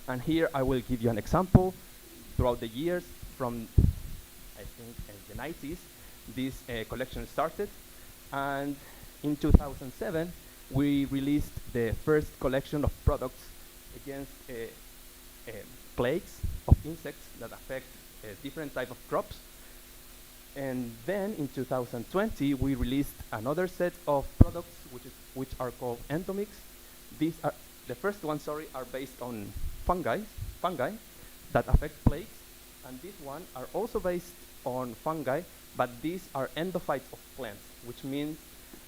And here I will give you an example. Throughout the years, from I think the 90s, this collection started, and in 2007 we released the first collection of products against plagues of insects that affect different type of crops. And then in 2020 we released another set of products which are called endomix. These are the first ones, are based on fungi that affect plagues, and these one are also based on fungi, but these are endophytes of plants, which means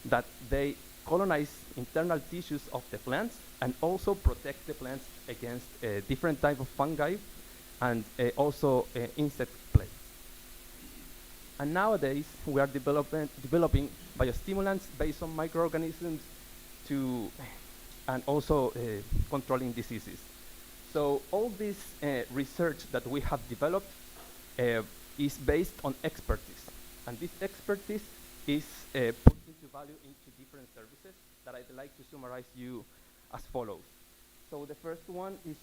that they colonize internal tissues of the plants and also protect the plants against different type of fungi and also insect plagues. And nowadays we are developing biostimulants based on microorganisms and also controlling diseases. So all this research that we have developed is based on expertise, and this expertise is put into value into different services that I'd like to summarize you as follows. So the first one is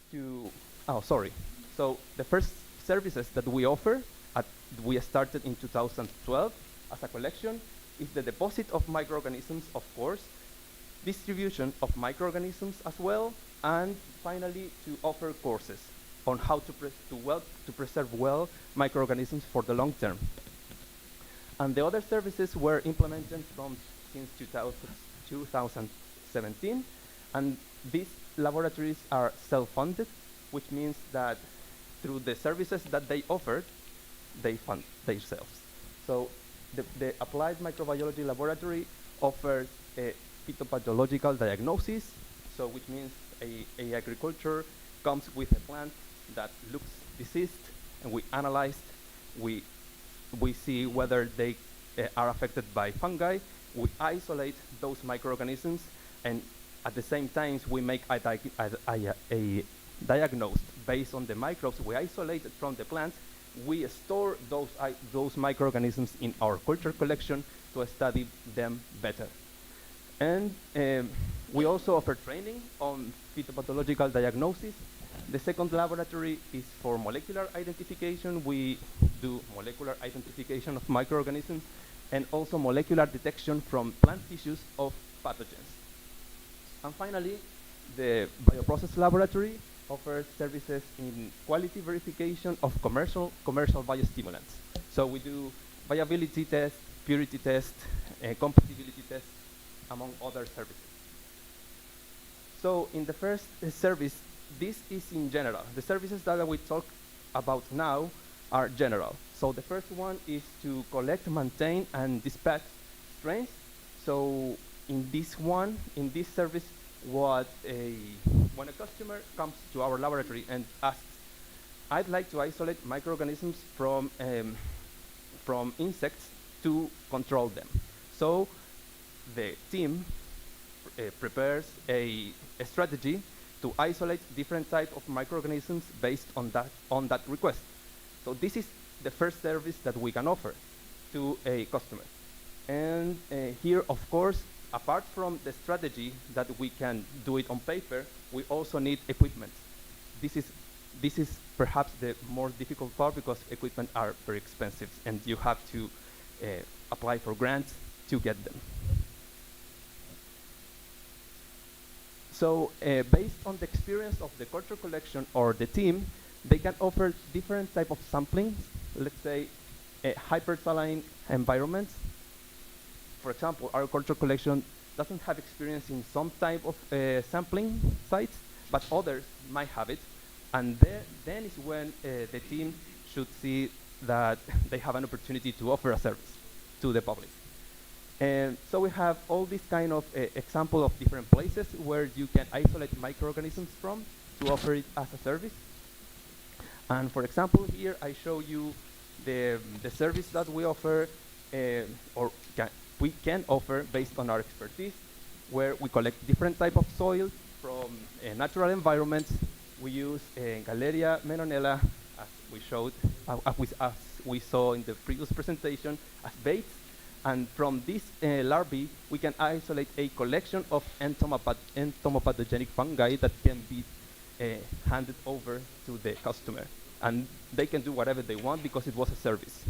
So the first services that we offer, we started in 2012 as a collection, is the deposit of microorganisms, of course, distribution of microorganisms as well, and finally to offer courses on how to preserve well microorganisms for the long term. And the other services were implemented since 2017, and these laboratories are self-funded, which means that through the services that they offered, they fund themselves. So the Applied Microbiology Laboratory offers a phytopathological diagnosis, so which means a agriculture comes with a plant that looks diseased, and we analyze, we see whether they are affected by fungi, we isolate those microorganisms, and at the same time we make a diagnosis based on the microbes we isolated from the plant. We store those microorganisms in our culture collection to study them better. And we also offer training on phytopathological diagnosis. The second laboratory is for molecular identification. We do molecular identification of microorganisms and also molecular detection from plant tissues of pathogens. And finally, the Bioprocess Laboratory offers services in quality verification of commercial biostimulants. So we do viability tests, purity tests, compatibility tests, among other services. So in the first service, this is in general. The services that we talk about now are general. So the first one is to collect, maintain, and dispatch strains. So in this service, when a customer comes to our laboratory and asks, I'd like to isolate microorganisms from insects to control them. So the team prepares a strategy to isolate different types of microorganisms based on that request. So this is the first service that we can offer to a customer. And here, of course, apart from the strategy that we can do it on paper, we also need equipment. This is perhaps the more difficult part because equipment are very expensive and you have to apply for grants to get them. So based on the experience of the culture collection or the team, they can offer different type of samplings, let's say hypersaline environments. For example, our culture collection doesn't have experience in some type of sampling sites, but others might have it. And then is when the team should see that they have an opportunity to offer a service to the public. And so we have all these kind of example of different places where you can isolate microorganisms from to offer it as a service. And for example, here I show you the service that we offer we can offer based on our expertise, where we collect different type of soil from natural environments. We use Galleria Menonella, as we showed, as we saw in the previous presentation, as baits. And from these larvae, we can isolate a collection of entomopathogenic fungi that can be handed over to the customer. And they can do whatever they want because it was a service.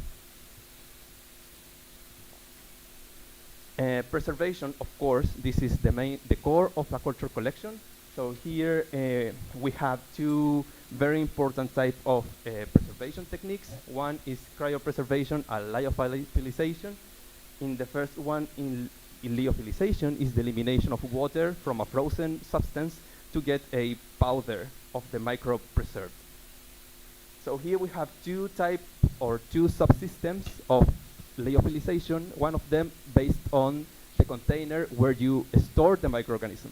Preservation, of course, this is the core of a culture collection. So here we have two very important types of preservation techniques. One is cryopreservation and lyophilization. In the first one, in lyophilization, is the elimination of water from a frozen substance to get a powder of the microbe preserved. So here we have two subsystems of lyophilization, one of them based on the container where you store the microorganism.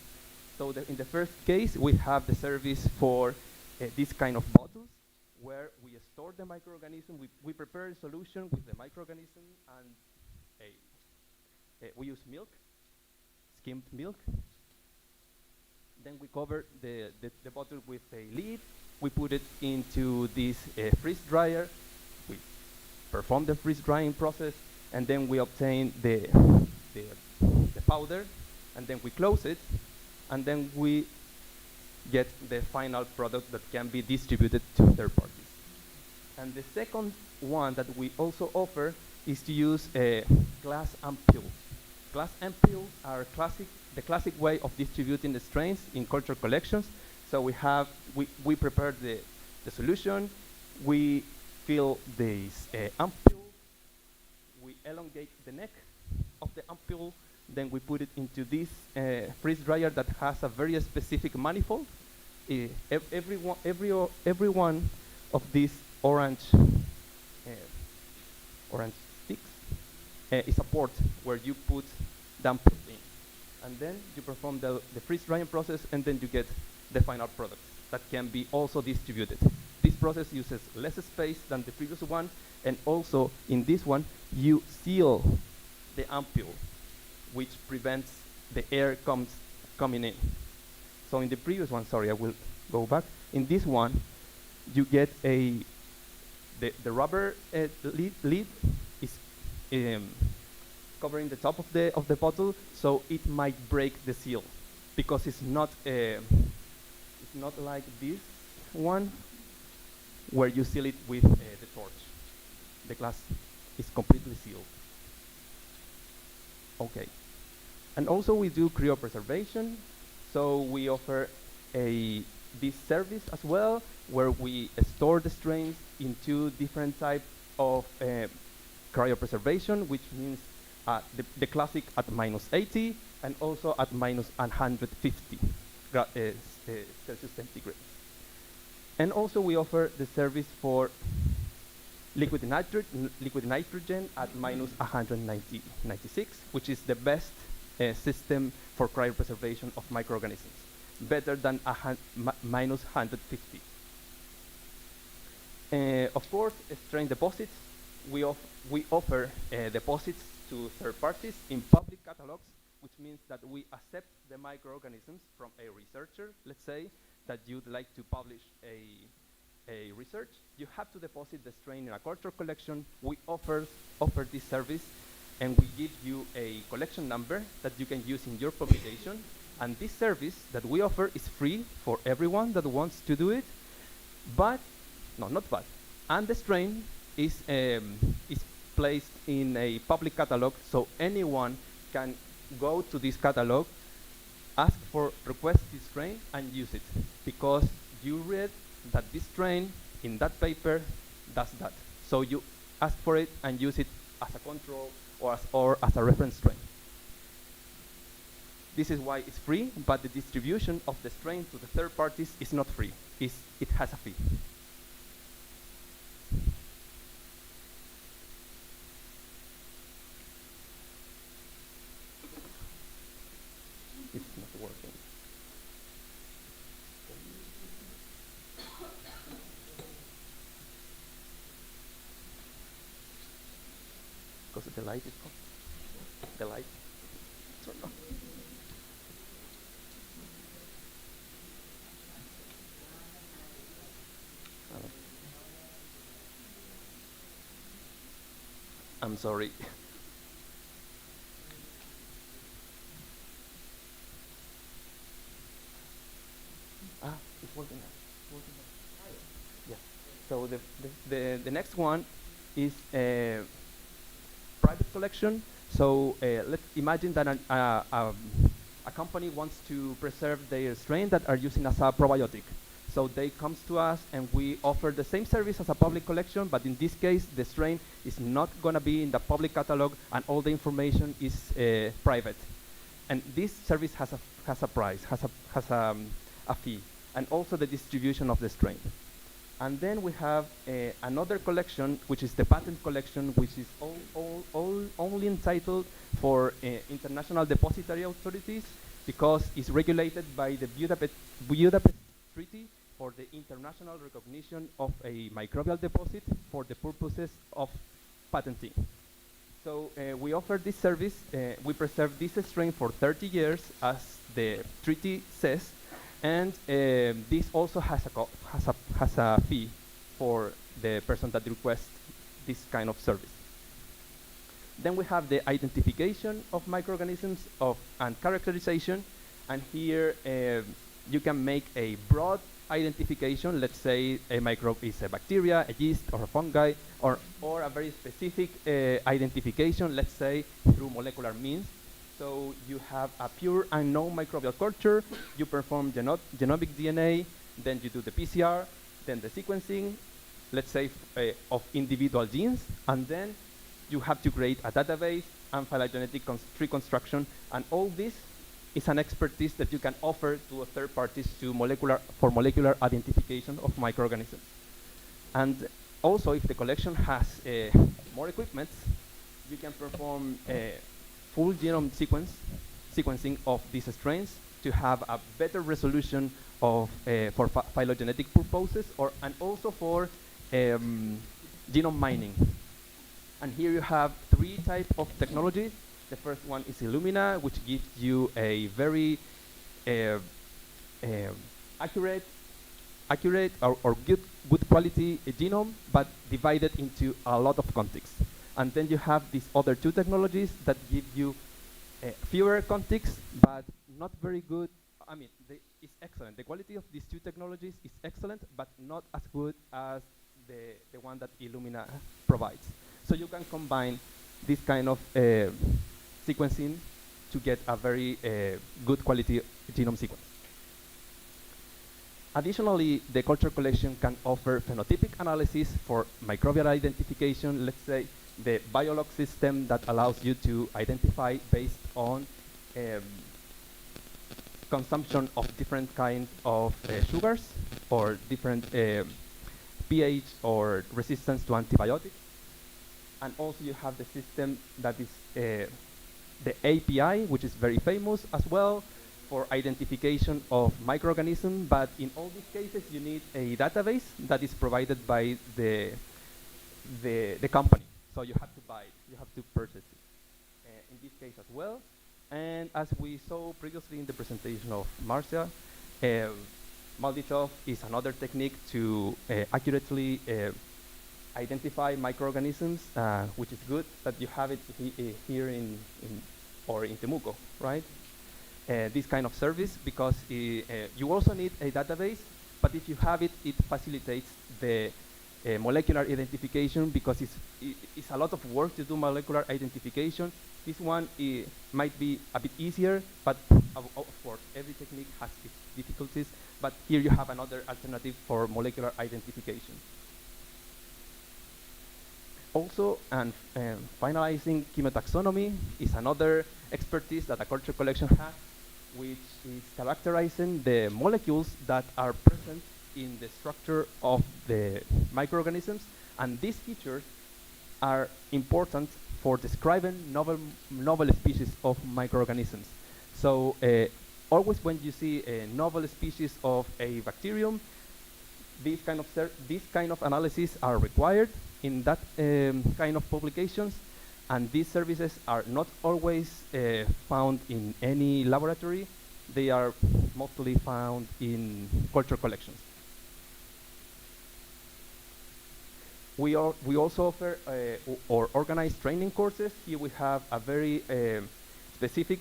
So in the first case, we have the service for this kind of bottles where we store the microorganism. We prepare a solution with the microorganism and we use milk, skimmed milk. Then we cover the bottle with a lid. We put it into this freeze dryer. We perform the freeze drying process, and then we obtain the powder, and then we close it, and then we get the final product that can be distributed to third parties. And the second one that we also offer is to use glass ampules. Glass ampules are the classic way of distributing the strains in culture collections. So we prepare the solution, we fill this ampule, we elongate the neck of the ampule, then we put it into this freeze dryer that has a very specific manifold. Every one of these orange sticks is a port where you put the ampule in. And then you perform the freeze drying process, and then you get the final product that can be also distributed. This process uses less space than the previous one, and also in this one, you seal the ampule, which prevents the air coming in. So in the previous one, sorry, I will go back. In this one, you get the rubber lid is covering the top of the bottle, so it might break the seal because it's not like this one where you seal it with the torch. The glass is completely sealed. Okay. And also we do cryopreservation. So we offer this service as well, where we store the strains in two different types of cryopreservation, which means the classic at -80 and also at -150 Celsius centigrade. And also we offer the service for liquid nitrogen at -196, which is the best system for cryopreservation of microorganisms, better than -150. Of course, strain deposits. we offer deposits to third parties in public catalogs, which means that we accept the microorganisms from a researcher. Let's say that you'd like to publish a research. You have to deposit the strain in a culture collection. We offer this service, and we give you a collection number that you can use in your publication. And this service that we offer is free for everyone that wants to do it. But, no, not but. And the strain is placed in a public catalog, so anyone can go to this catalog, ask for, request this strain, and use it. Because you read that this strain in that paper does that. So you ask for it and use it as a control or as a reference strain. This is why it's free, but the distribution of the strain to the third parties is not free. It has a fee. It's not working. Because the light is off. The light. Turn on. I'm sorry. It's working now. It's working now. Yes. So the next one is private collection. So let's imagine that a company wants to preserve their strain that are using as a probiotic. So they comes to us and we offer the same service as a public collection, but in this case the strain is not going to be in the public catalog and all the information is private. And this service has a price, has a fee, and also the distribution of the strain. And then we have another collection, which is the patent collection, which is only entitled for international depository authorities because it's regulated by the Budapest Treaty for the international recognition of a microbial deposit for the purposes of patenting. So we offer this service. We preserve this strain for 30 years, as the treaty says, and this also has a fee for the person that requests this kind of service. Then we have the identification of microorganisms and characterization, and here you can make a broad identification. Let's say a microbe is a bacteria, a yeast, or a fungi, or a very specific identification, let's say through molecular means. So you have a pure unknown microbial culture, you perform genomic DNA, then you do the PCR, then the sequencing, let's say of individual genes, and then you have to create a database and phylogenetic tree construction, and all this is an expertise that you can offer to third parties for molecular identification of microorganisms. And also, if the collection has more equipment, you can perform full genome sequencing of these strains to have a better resolution of for phylogenetic purposes, and also for genome mining. And here you have 3 types of technologies. The first one is Illumina, which gives you a very accurate or good quality genome, but divided into a lot of contigs. And then you have these other 2 technologies that give you fewer contigs, but not very good. I mean, it's excellent. The quality of these 2 technologies is excellent, but not as good as the one that Illumina provides. So you can combine this kind of sequencing to get a very good quality genome sequence. Additionally, the culture collection can offer phenotypic analysis for microbial identification. Let's say the biolog system that allows you to identify based on consumption of different kinds of sugars or different pH or resistance to antibiotics. And also you have the system that is the API, which is very famous as well for identification of microorganisms, but in all these cases you need a database that is provided by the company. So you have to buy it, you have to purchase it. In this case as well. And as we saw previously in the presentation of Marcia, Malditov is another technique to accurately identify microorganisms, which is good that you have it here in Temuco, right? This kind of service, because you also need a database, but if you have it, it facilitates the molecular identification, because it's a lot of work to do molecular identification. This one might be a bit easier, but of course, every technique has its difficulties, but here you have another alternative for molecular identification. Also, and finalizing, chemotaxonomy is another expertise that a culture collection has, which is characterizing the molecules that are present in the structure of the microorganisms, and these features are important for describing novel species of microorganisms. So always when you see a novel species of a bacterium, these kind of analyses are required in that kind of publications, and these services are not always found in any laboratory. They are mostly found in culture collections. We also offer or organize training courses. Here we have a very specific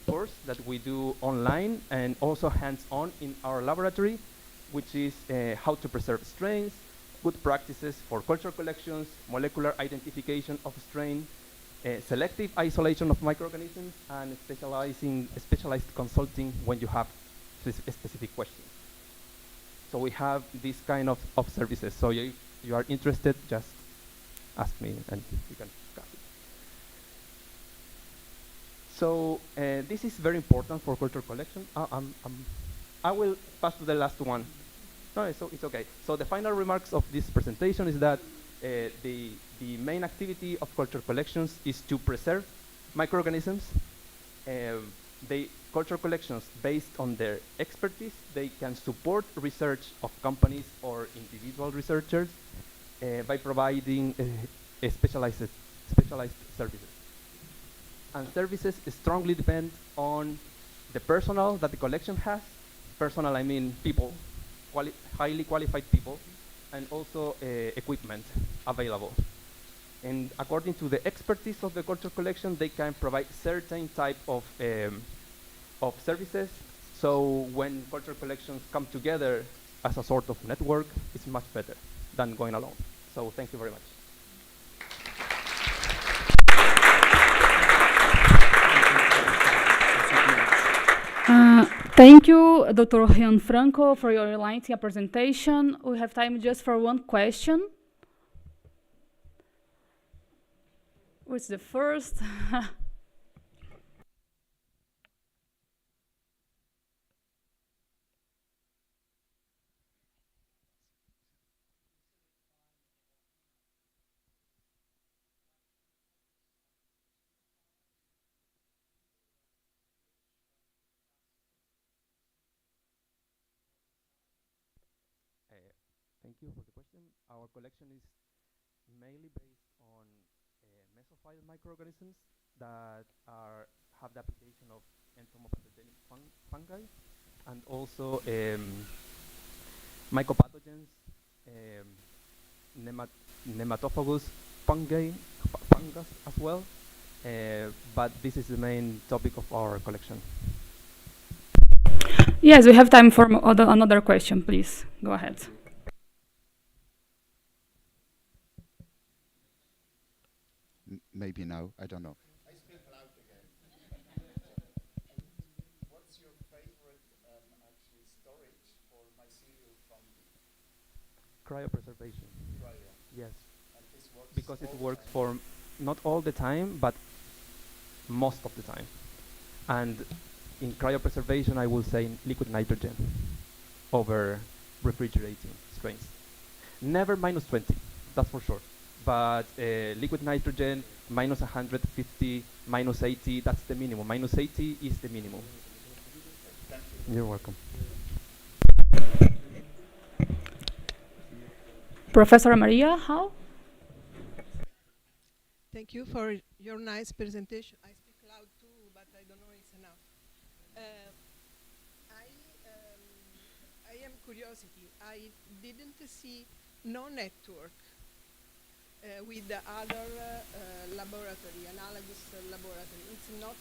course that we do online and also hands-on in our laboratory, which is how to preserve strains, good practices for culture collections, molecular identification of strain, selective isolation of microorganisms, and specialized consulting when you have specific questions. So we have this kind of services. So if you are interested, just ask me and we can discuss it. So this is very important for culture collection. I will pass to the last one. No, so it's okay. So the final remarks of this presentation is that the main activity of culture collections is to preserve microorganisms. Culture collections, based on their expertise, they can support research of companies or individual researchers by providing specialized services. And services strongly depend on the personnel that the collection has. Personnel, I mean people, highly qualified people, and also equipment available. And according to the expertise of the culture collection, they can provide certain type of services. So when culture collections come together as a sort of network, it's much better than going alone. So thank you very much. Thank you, Dr. Gianfranco, for your enlightening presentation. We have time just for one question. What's the first? Thank you for the question. Our collection is mainly based on mesophile microorganisms that have the application of entomopathogenic fungi, and also mycopathogens, nematophagus fungus as well. But this is the main topic of our collection. Yes, we have time for another question, please. Go ahead. Maybe no, I don't know. I speak loud again. What's your favorite actually storage for mycelial fungi? Cryopreservation. Cryo. Yes. And this works because it works for not all the time, but most of the time. And in cryopreservation, I will say liquid nitrogen over refrigerating strains. Never minus 20, that's for sure. But liquid nitrogen, minus 150, minus 80, that's the minimum. Minus 80 is the minimum. Thank you. You're welcome. Professor Maria, how? Thank you for your nice presentation. I speak loud too, but I don't know it's enough. Uh, I am curiosity. I didn't see no network with the other laboratory, analogous laboratory. It's not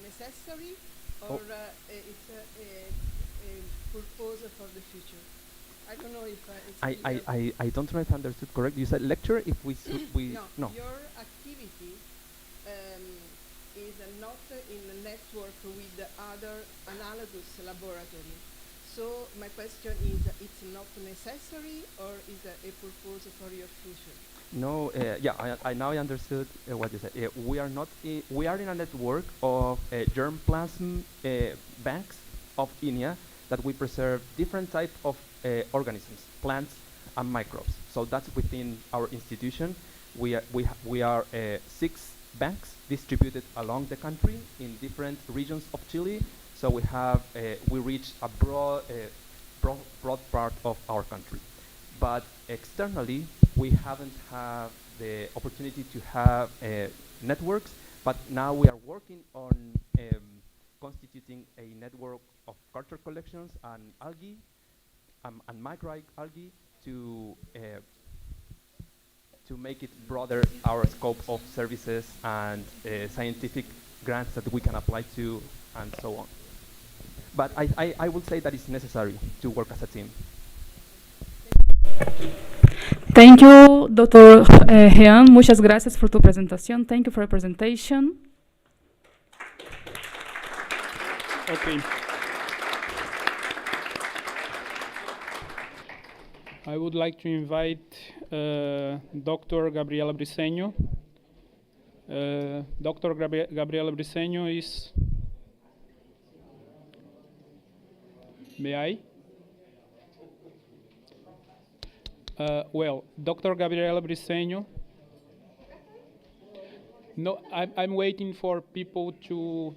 necessary, or it's a purpose for the future. I don't know if it's clear. I don't know if I understood correct. You said lecture if we No, your activity is not in a network with the other analogous laboratory. So my question is, it's not necessary, or is a purpose for your future? No, yeah, I now I understood what you said. We are not we are in a network of germplasm banks of India that we preserve different type of organisms, plants and microbes. So that's within our institution. We are 6 banks distributed along the country in different regions of Chile. So we reach a broad part of our country. But externally, we haven't had the opportunity to have networks, but now we are working on constituting a network of culture collections and algae and microalgae to make it broader our scope of services and scientific grants that we can apply to and so on. But I would say that it's necessary to work as a team. Thank you, Dr. Jean. Muchas gracias por tu presentación. Thank you for your presentation. Okay. I would like to invite Dr. Gabriela Briceño. Dr. Gabriela Briceño is... May I? Well, Dr. Gabriela Briceño. No, I'm waiting for people to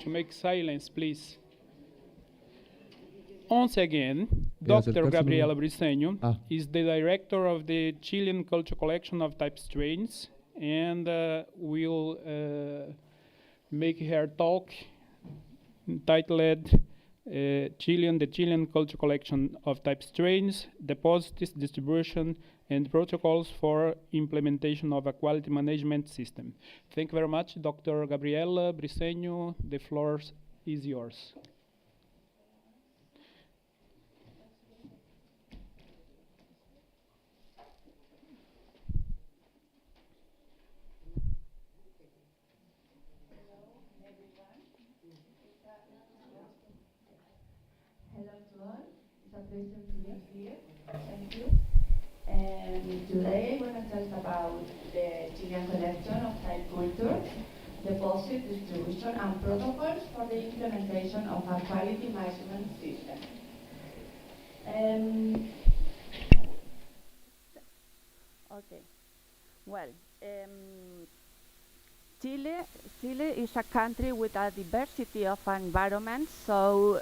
make silence, please. Once again, Dr. Gabriela Briceño is the director of the Chilean Culture Collection of Type Strains, and will make her talk entitled the Chilean Culture Collection of Type Strains, Deposits, Distribution, and Protocols for Implementation of a Quality Management System. Thank you very much, Dr. Gabriela Briceño. The floor is yours. Hello to all. It's a pleasure to be here. Thank you. And today we're going to talk about the Chilean collection of type culture, deposit, distribution, and protocols for the implementation of a quality management system. Okay. Well, Chile is a country with a diversity of environments, so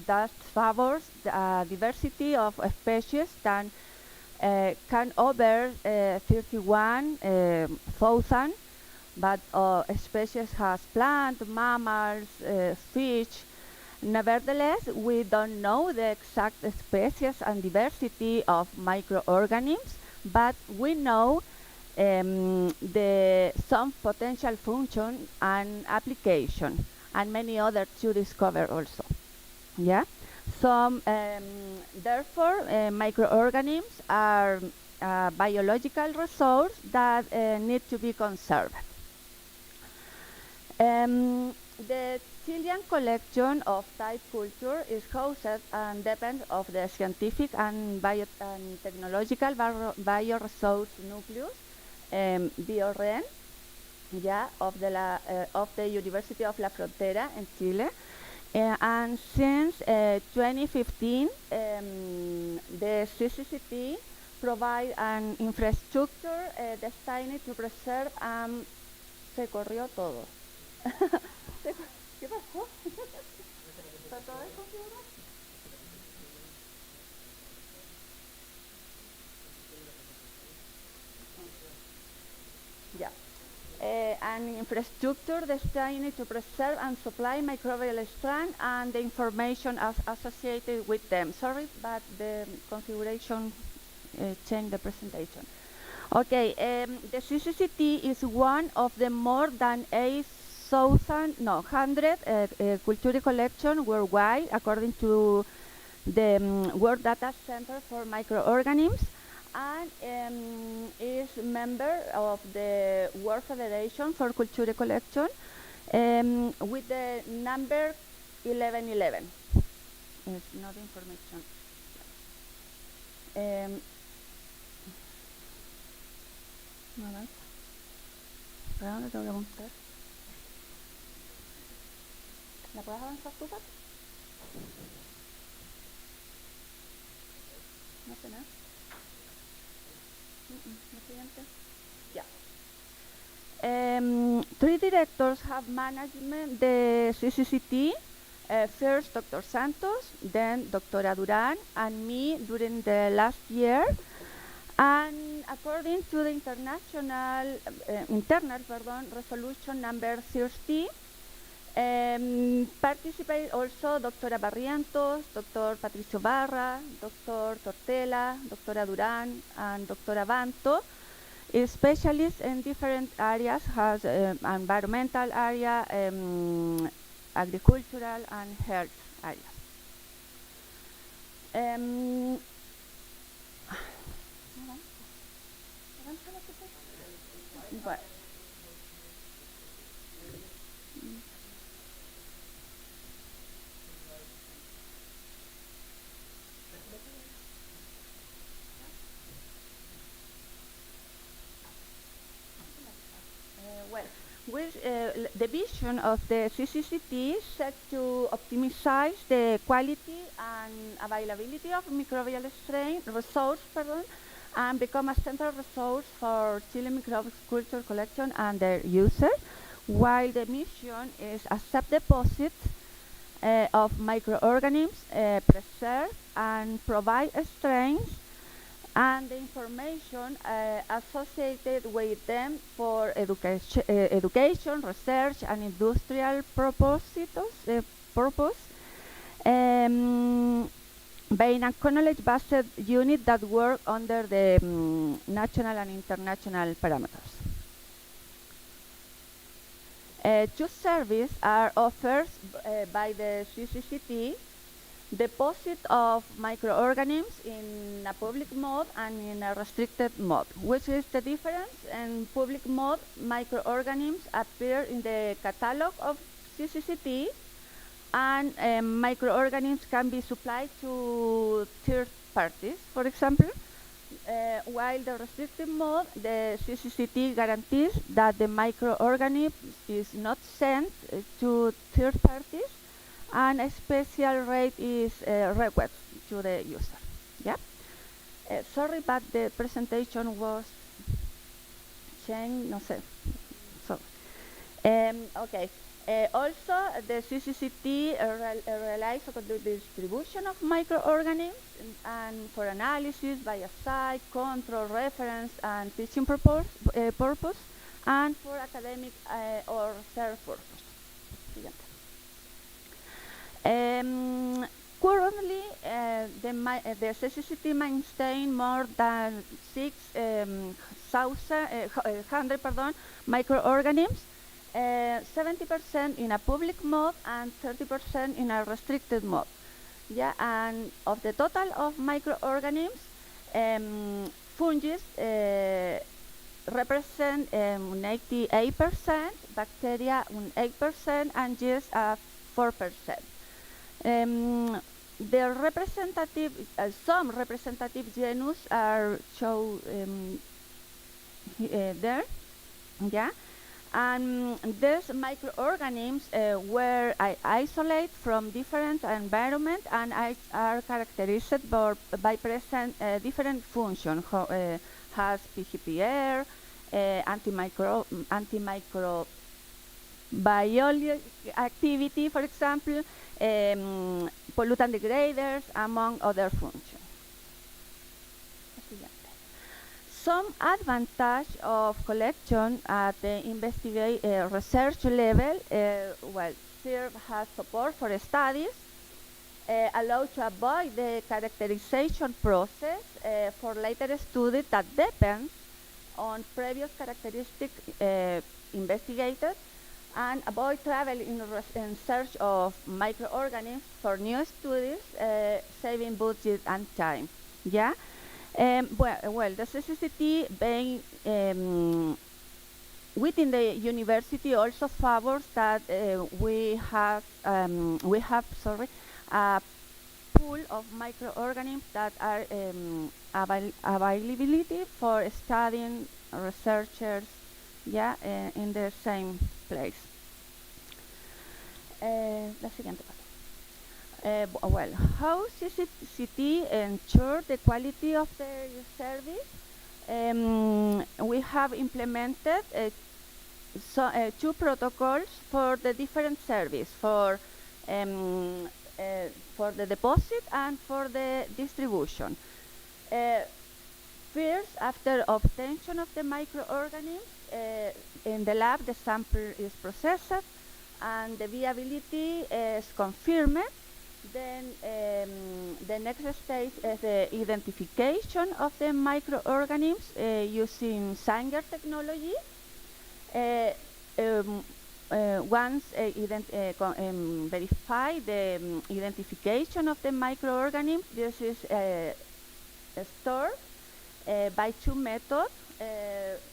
that favors the diversity of species that can over 31,000, but species has plant, mammals, fish. Nevertheless, we don't know the exact species and diversity of microorganisms, but we know some potential function and application, and many others to discover also. Yeah. Therefore, microorganisms are a biological resource that need to be conserved. The Chilean collection of type culture is housed and depends of the scientific and technological bioresource nucleus, Bioren, yeah, of the University of La Frontera in Chile. And since 2015, the CCCP provide an infrastructure destined to preserve se corrió todo. ¿Qué pasó? ¿Está todo desconfigurado? Yeah. an infrastructure destined to preserve and supply microbial strain and the information associated with them. Sorry, but the configuration changed the presentation. Okay, the CCCT is one of the more than 100 cultural collections worldwide, according to the World Data Center for Microorganisms, and is member of the World Federation for Cultural Collection with the number 1111. It's not information. No avanza. ¿Para dónde tengo que apuntar? ¿La puedes avanzar tú, Pat? No sé nada. No siguiente. Yeah. Three directors have management the CCCT. First, Dr. Santos, then Dr. Duran, and me during the last year. And according to the internal resolution number 30, participate also Dr. Barrientos, Dr. Patricio Barra, Dr. Tortella, Dr. Duran, and Dr. Abanto, specialists in different areas, has environmental area, agricultural, and health areas. But the vision of the CCCT is set to optimize the quality and availability of microbial resource, and become a central resource for Chile microbial culture collection and their users, while the mission is accept deposits of microorganisms, preserve and provide strains and the information associated with them for education, research, and industrial purpose, being a knowledge-based unit that work under the national and international parameters. Two services are offered by the CCCT: deposit of microorganisms in a public mode and in a restricted mode. Which is the difference? In public mode, microorganisms appear in the catalog of CCCT, and microorganisms can be supplied to third parties, for example, while the restricted mode, the CCCT guarantees that the microorganism is not sent to third parties, and a special rate is requested to the user. Yeah. Sorry, but the presentation was changed. No sé. So, okay. Also, the CCCT relies on the distribution of microorganisms and for analysis, biocide, control, reference, and teaching purpose, and for academic or research purpose. Currently, the CCCT maintain more than 600 microorganisms, 70% in a public mode and 30% in a restricted mode. Yeah, and of the total of microorganisms, fungi represent 88%, bacteria 8%, and yeast 4%. The representative, some representative genus are shown there, yeah, and these microorganisms were isolated from different environments and are characterized by present different functions, has PGPR, antimicrobial activity, for example, pollutant degraders, among other functions. Some advantage of collection at the research level, well, SIRF has support for studies, allow to avoid the characterization process for later studies that depends on previous characteristics investigated, and avoid travel in search of microorganisms for new studies, saving budget and time. Yeah. Well, the CCCT being within the university also favors that we have a pool of microorganisms that are availability for studying researchers, yeah, in the same place. La siguiente parte. Well, how CCCT ensure the quality of their service? We have implemented two protocols for the different service, for the deposit and for the distribution. First, after obtention of the microorganisms, in the lab the sample is processed and the viability is confirmed. Then the next stage is the identification of the microorganisms using Sanger technology. Once verify the identification of the microorganism, this is stored by two methods,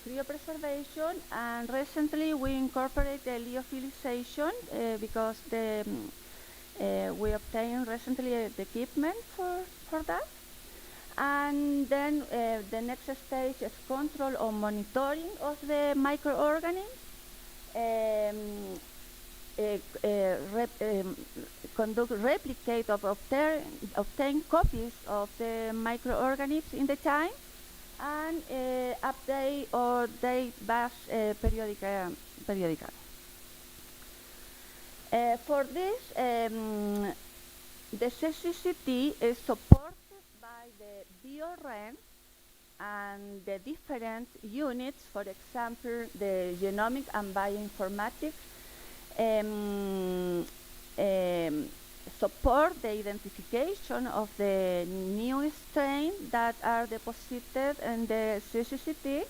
cryopreservation, and recently we incorporate the lyophilization because we obtained recently the equipment for that. And then the next stage is control or monitoring of the microorganisms. Conduct replicate of obtain copies of the microorganisms in the time, and update or date batch periodically. For this, the CCCT is supported by the BioRen and the different units, for example, the genomic and bioinformatics support the identification of the new strain that are deposited in the CCCT,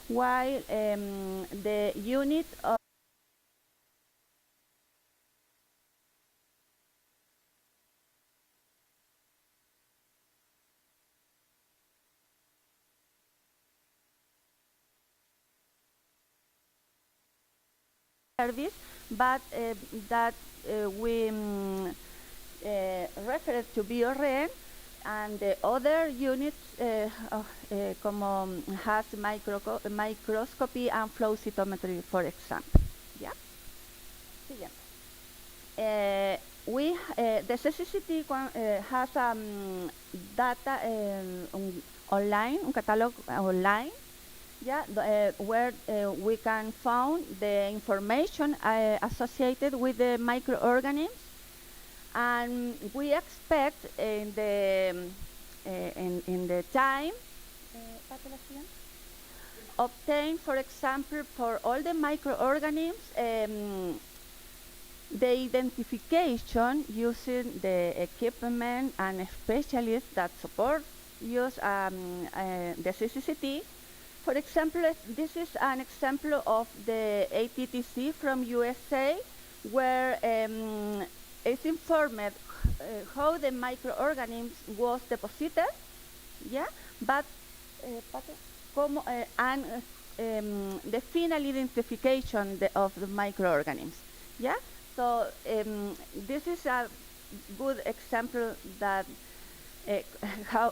while the unit of service, but that we refer to BioRen, and the other units has microscopy and flow cytometry, for example. Yeah. Siguiente. The CCCT has data online, un catálogo online, yeah, where we can find the information associated with the microorganisms, and we expect in the time obtain, for example, for all the microorganisms, the identification using the equipment and specialists that support use the CCCT. For example, this is an example of the ATTC from USA, where it's informed how the microorganism was deposited, yeah, but and the final identification of the microorganisms, yeah. So this is a good example that how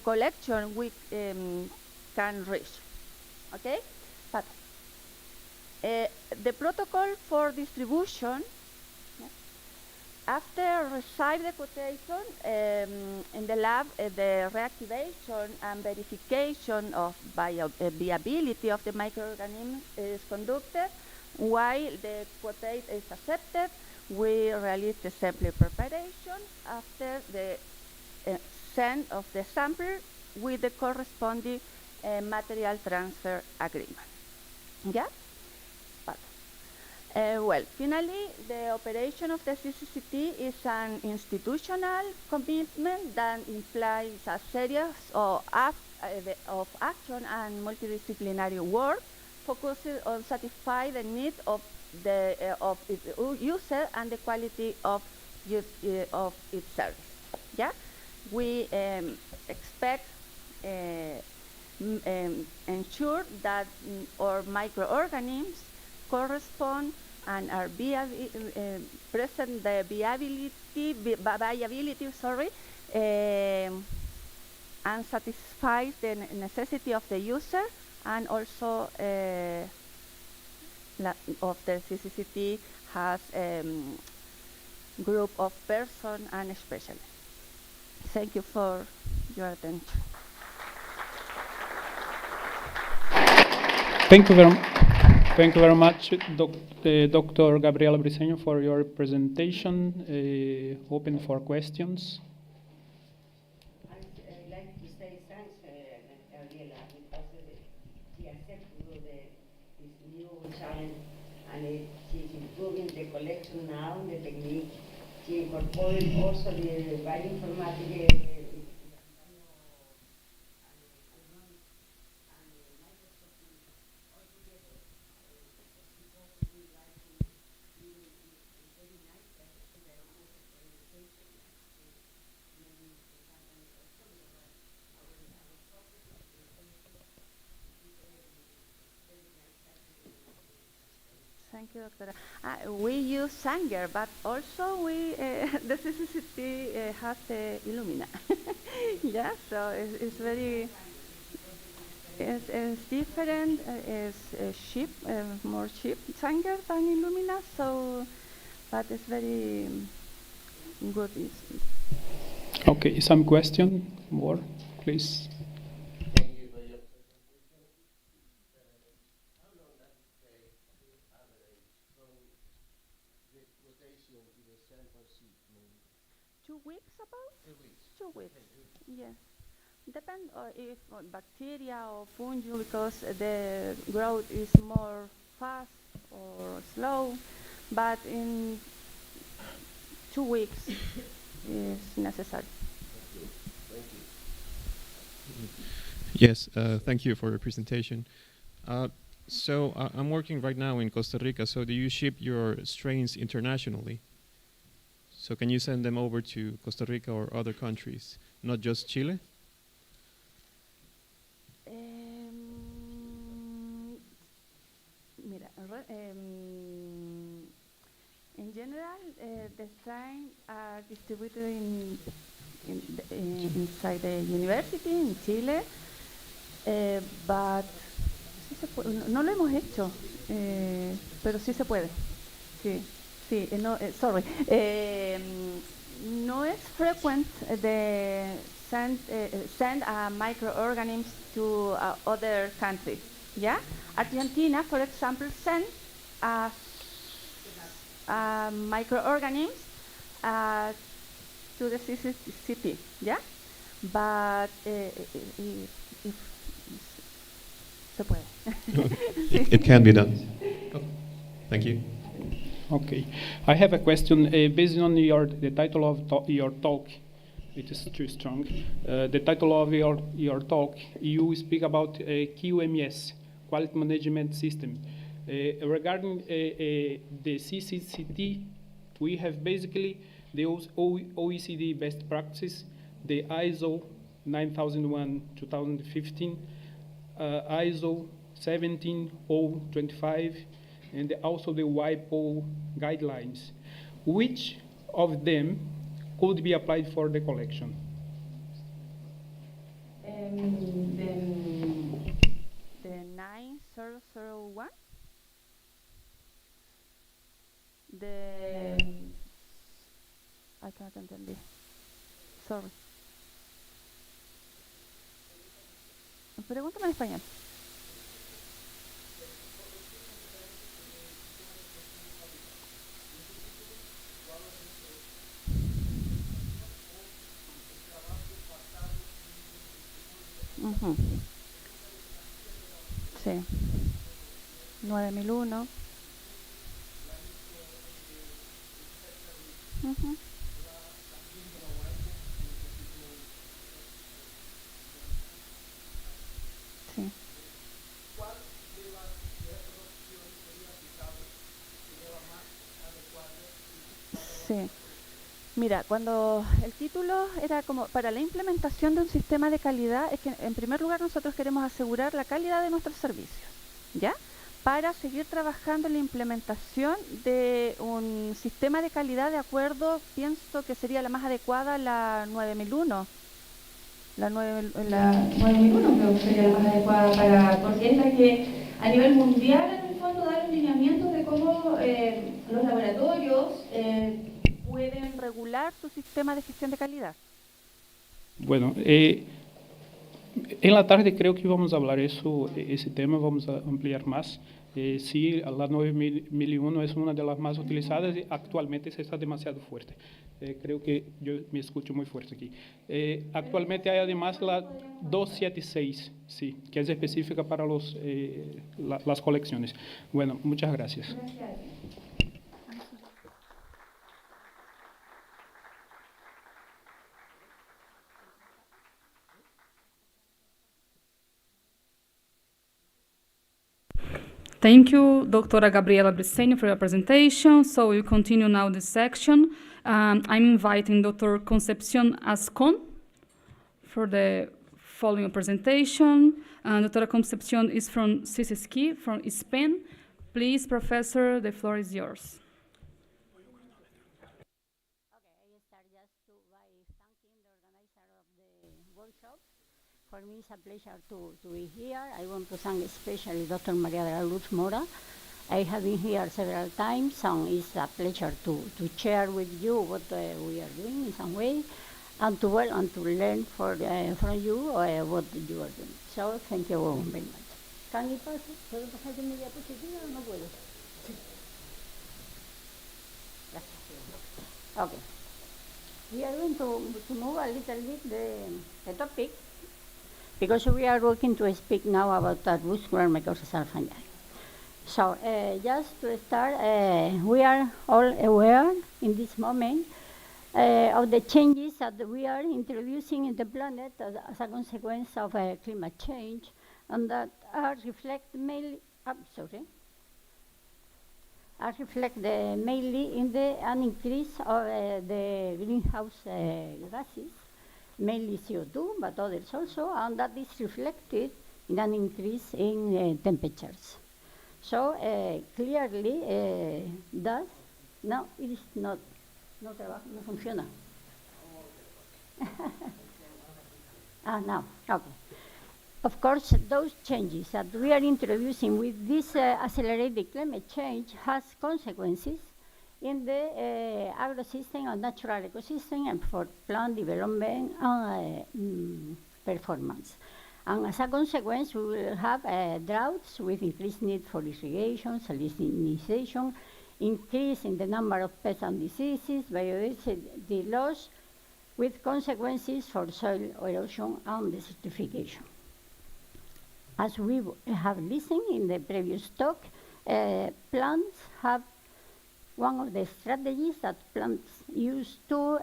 collection we can reach. Okay, but the protocol for distribution, after receive the quotation in the lab, the reactivation and verification of viability of the microorganism is conducted. While the quotate is accepted, we release the sample preparation after the send of the sample with the corresponding material transfer agreement. Yeah? But, well, finally, the operation of the CCCT is an institutional commitment that implies a series of action and multidisciplinary work focused on satisfying the needs of its user and the quality of its service. Yeah, we expect ensure that our microorganisms correspond and are present the viability, and satisfies the necessity of the user and also of the CCCT has group of person and specialists. Thank you for your attention. Thank you very much, Dr. Gabriela Briceño, for your presentation. Open for questions. I'd like to say thanks, Gabriela, because she accepted this new challenge, and she's improving the collection now, the technique. She incorporated also the bioinformatics. Thank you, Doctora. We use Sanger, but also the CCCT has the Illumina. Yeah, so it's very, it's different, it's cheap, more cheap Sanger than Illumina, so, but it's very good. Okay, some question more, please. About 2 weeks. Yes, depend if bacteria or fungi, because the growth is more fast or slow, but in 2 weeks is necessary. Thank you. Yes, thank you for your presentation. So I'm working right now in Costa Rica. So do you ship your strains internationally? So can you send them over to Costa Rica or other countries, not just Chile? In general, the strains are distributed inside the university in Chile, but no lo hemos hecho, pero sí se puede. Sí. Sí, no, sorry. No es frequent the send microorganisms to other countries. Yeah, Argentina, for example, sent microorganisms to the CCCT. Yeah, but if se puede. It can be done. Oh, thank you. Okay, I have a question based on the title of your talk. It is too strong. The title of your talk, you speak about QMS, Quality Management System. Regarding the CCCT, we have basically the OECD best practice, the ISO 9001:2015, ISO 17025, and also the WIPO guidelines. Which of them could be applied for the collection? The 9001? I can't entender. Sorry. Pregúntame en español. Sí. 9001. Ujú. Sí. Sí. Mira, cuando el título era como para la implementación de un sistema de calidad, es que en primer lugar nosotros queremos asegurar la calidad de nuestros servicios, ¿ya? Para seguir trabajando en la implementación de un sistema de calidad de acuerdo, pienso que sería la más adecuada la 9001. La 9001 creo que sería la más adecuada porque es la que a nivel mundial en el fondo da los lineamientos de cómo los laboratorios pueden regular su sistema de gestión de calidad. Bueno, en la tarde creo que vamos a hablar ese tema, vamos a ampliar más. Sí, la 9001 es una de las más utilizadas y actualmente se está demasiado fuerte. Creo que yo me escucho muy fuerte aquí. Actualmente hay además la 276, sí, que es específica para las colecciones. Bueno, muchas gracias. Gracias. Thank you, Dra. Gabriela Brissenio, for your presentation. So we'll continue now this section. I'm inviting Dr. Concepcion Ascon for the following presentation. Dra. Concepcion is from CCSKI, from Spain. Please, Professor, the floor is yours. For me, it's a pleasure to be here. I want to thank especially Dr. Maria de la Luz Mora. I have been here several times, and it's a pleasure to share with you what we are doing in some way, and to learn from you what you are doing. So, thank you very much. Can you pass? ¿Puedo pasar de mi diapositiva o no puedo? Sí. Gracias. Okay. We are going to move a little bit the topic, because we are working to speak now about arbuscular mycorrhizal fungi. So just to start, we are all aware in this moment of the changes that we are introducing in the planet as a consequence of climate change, and that are reflected mainly in an increase of the greenhouse gases, mainly CO2, but others also, and that is reflected in an increase in temperatures. So clearly, thus, no, it is not, no funciona. Now, okay. Of course, those changes that we are introducing with this accelerated climate change has consequences in the agrosystem and natural ecosystem and for plant development and performance. And as a consequence, we will have droughts with increased need for irrigation, salinization, increase in the number of pests and diseases, biodiversity loss, with consequences for soil erosion and desertification. As we have listened in the previous talk, plants have one of the strategies that plants use to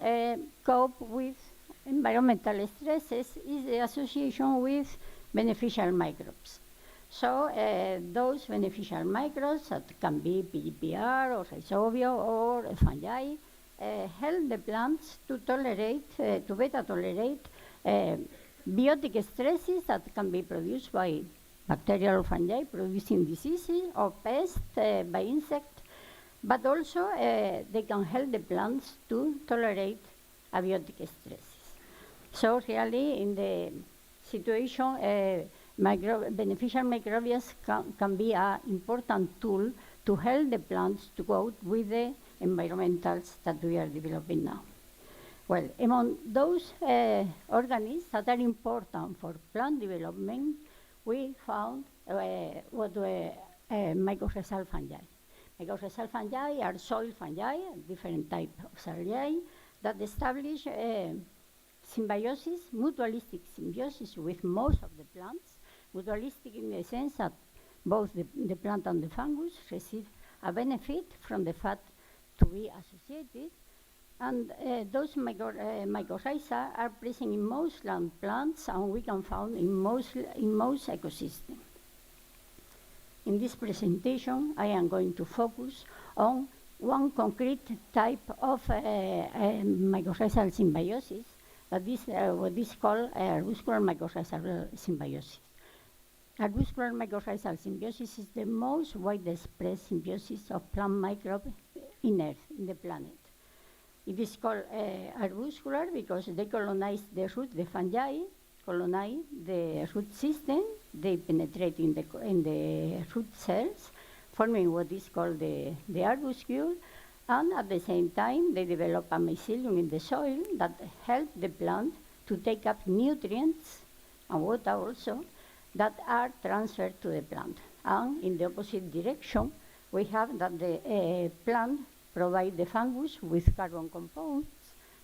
cope with environmental stresses is the association with beneficial microbes. So those beneficial microbes that can be PGPR or rhizobia or fungi help the plants to better tolerate biotic stresses that can be produced by bacterial fungi producing diseases or pests by insects, but also they can help the plants to tolerate abiotic stresses. So really in the situation, beneficial microbials can be an important tool to help the plants to cope with the environmentals that we are developing now. Well, among those organisms that are important for plant development, we found mycorrhizal fungi. Mycorrhizal fungi are soil fungi, different types of fungi, that establish symbiosis, mutualistic symbiosis with most of the plants, mutualistic in the sense that both the plant and the fungus receive a benefit from the fact to be associated. And those mycorrhiza are present in most land plants, and we can find in most ecosystems. In this presentation, I am going to focus on one concrete type of mycorrhizal symbiosis, that is what is called arbuscular mycorrhizal symbiosis. Arbuscular mycorrhizal symbiosis is the most widespread symbiosis of plant microbes in Earth, in the planet. It is called arbuscular because they colonize the root, the fungi colonize the root system, they penetrate in the root cells, forming what is called the arbuscule, and at the same time they develop a mycelium in the soil that help the plant to take up nutrients and water also that are transferred to the plant. And in the opposite direction, we have that the plant provide the fungus with carbon compounds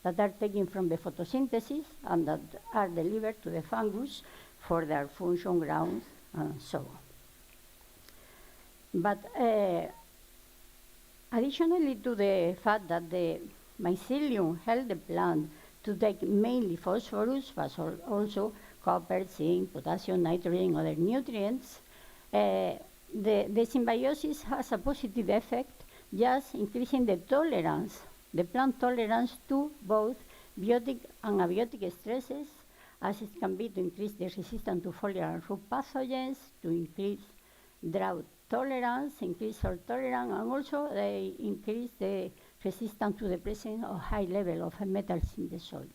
that are taken from the photosynthesis and that are delivered to the fungus for their function grounds and so on. But additionally to the fact that the mycelium help the plant to take mainly phosphorus, but also copper, zinc, potassium, nitrogen, other nutrients, the symbiosis has a positive effect, just increasing the tolerance, the plant tolerance to both biotic and abiotic stresses, as it can be to increase the resistance to foliar and root pathogens, to increase drought tolerance, increase soil tolerance, and also they increase the resistance to the presence of high level of metals in the soil.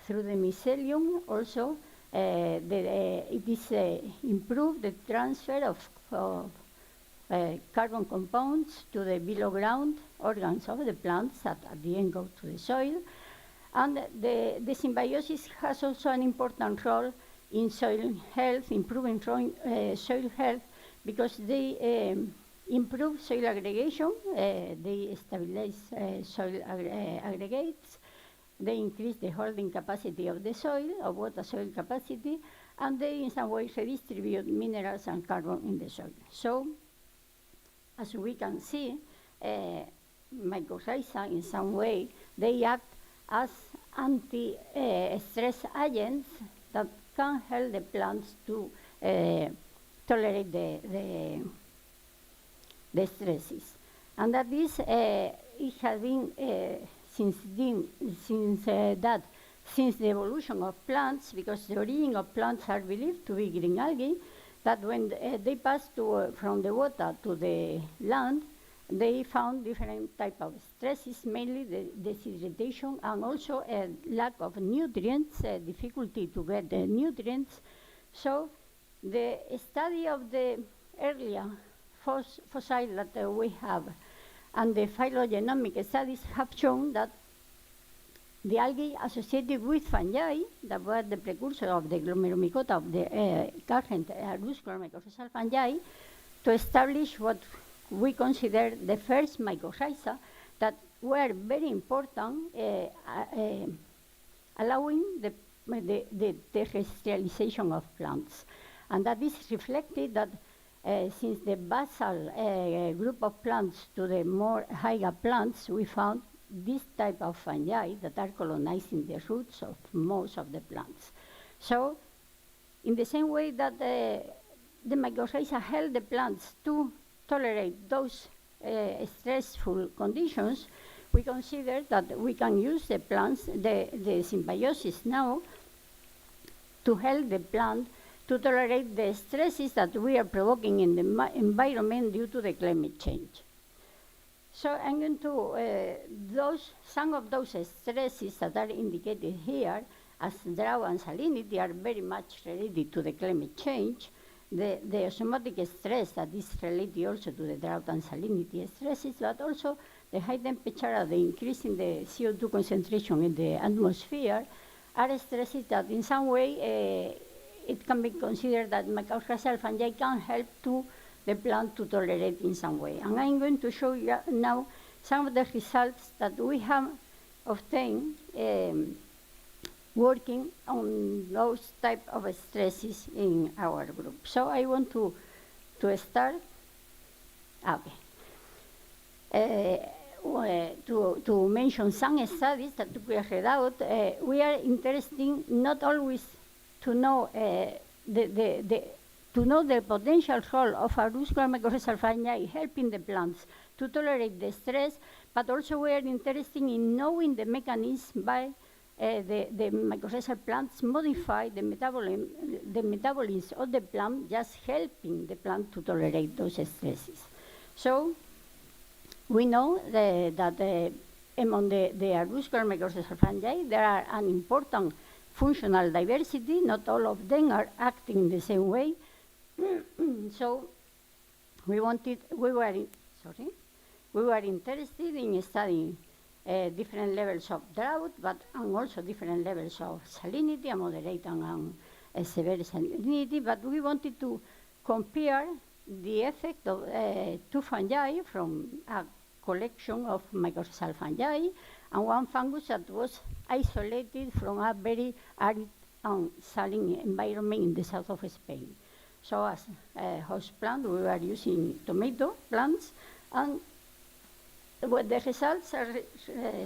Through the mycelium also, it is improved the transfer of carbon compounds to the below ground organs of the plants that at the end go to the soil. And the symbiosis has also an important role in soil health, improving soil health, because they improve soil aggregation, they stabilize soil aggregates, they increase the holding capacity of the soil, of water soil capacity, and they in some way redistribute minerals and carbon in the soil. So, as we can see, mycorrhiza in some way, they act as anti-stress agents that can help the plants to tolerate the stresses. And that is, it has been since the evolution of plants, because the origin of plants are believed to be green algae, that when they pass from the water to the land, they found different type of stresses, mainly the deshydratation and also a lack of nutrients, difficulty to get the nutrients. So the study of the earlier fossil that we have and the phylogenomic studies have shown that the algae associated with fungi, that were the precursor of the glomeromycota of the current arbuscular mycorrhizal fungi, to establish what we consider the first mycorrhiza that were very important, allowing the terrestrialization of plants. And that is reflected that since the basal group of plants to the more higher plants, we found this type of fungi that are colonizing the roots of most of the plants. So, in the same way that the mycorrhiza help the plants to tolerate those stressful conditions, we consider that we can use the plants, the symbiosis now, to help the plant to tolerate the stresses that we are provoking in the environment due to the climate change. So I'm going to, some of those stresses that are indicated here as drought and salinity are very much related to the climate change. The osmotic stress that is related also to the drought and salinity stresses, but also the high temperature and the increase in the CO2 concentration in the atmosphere are stresses that in some way it can be considered that mycorrhizal fungi can help to the plant to tolerate in some way. And I'm going to show you now some of the results that we have obtained working on those type of stresses in our group. So I want to start. Okay. To mention some studies that we have read out, we are interested not always to know the potential role of arbuscular mycorrhizal fungi helping the plants to tolerate the stress, but also we are interested in knowing the mechanism by the mycorrhizal plants modify the metabolism of the plant, just helping the plant to tolerate those stresses. So we know that among the arbuscular mycorrhizal fungi, there are an important functional diversity. Not all of them are acting the same way. So we were interested in studying different levels of drought, and also different levels of salinity, a moderate and severe salinity. But we wanted to compare the effect of two fungi from a collection of mycorrhizal fungi and one fungus that was isolated from a very arid and saline environment in the south of Spain. So as a host plant, we were using tomato plants, and what the results are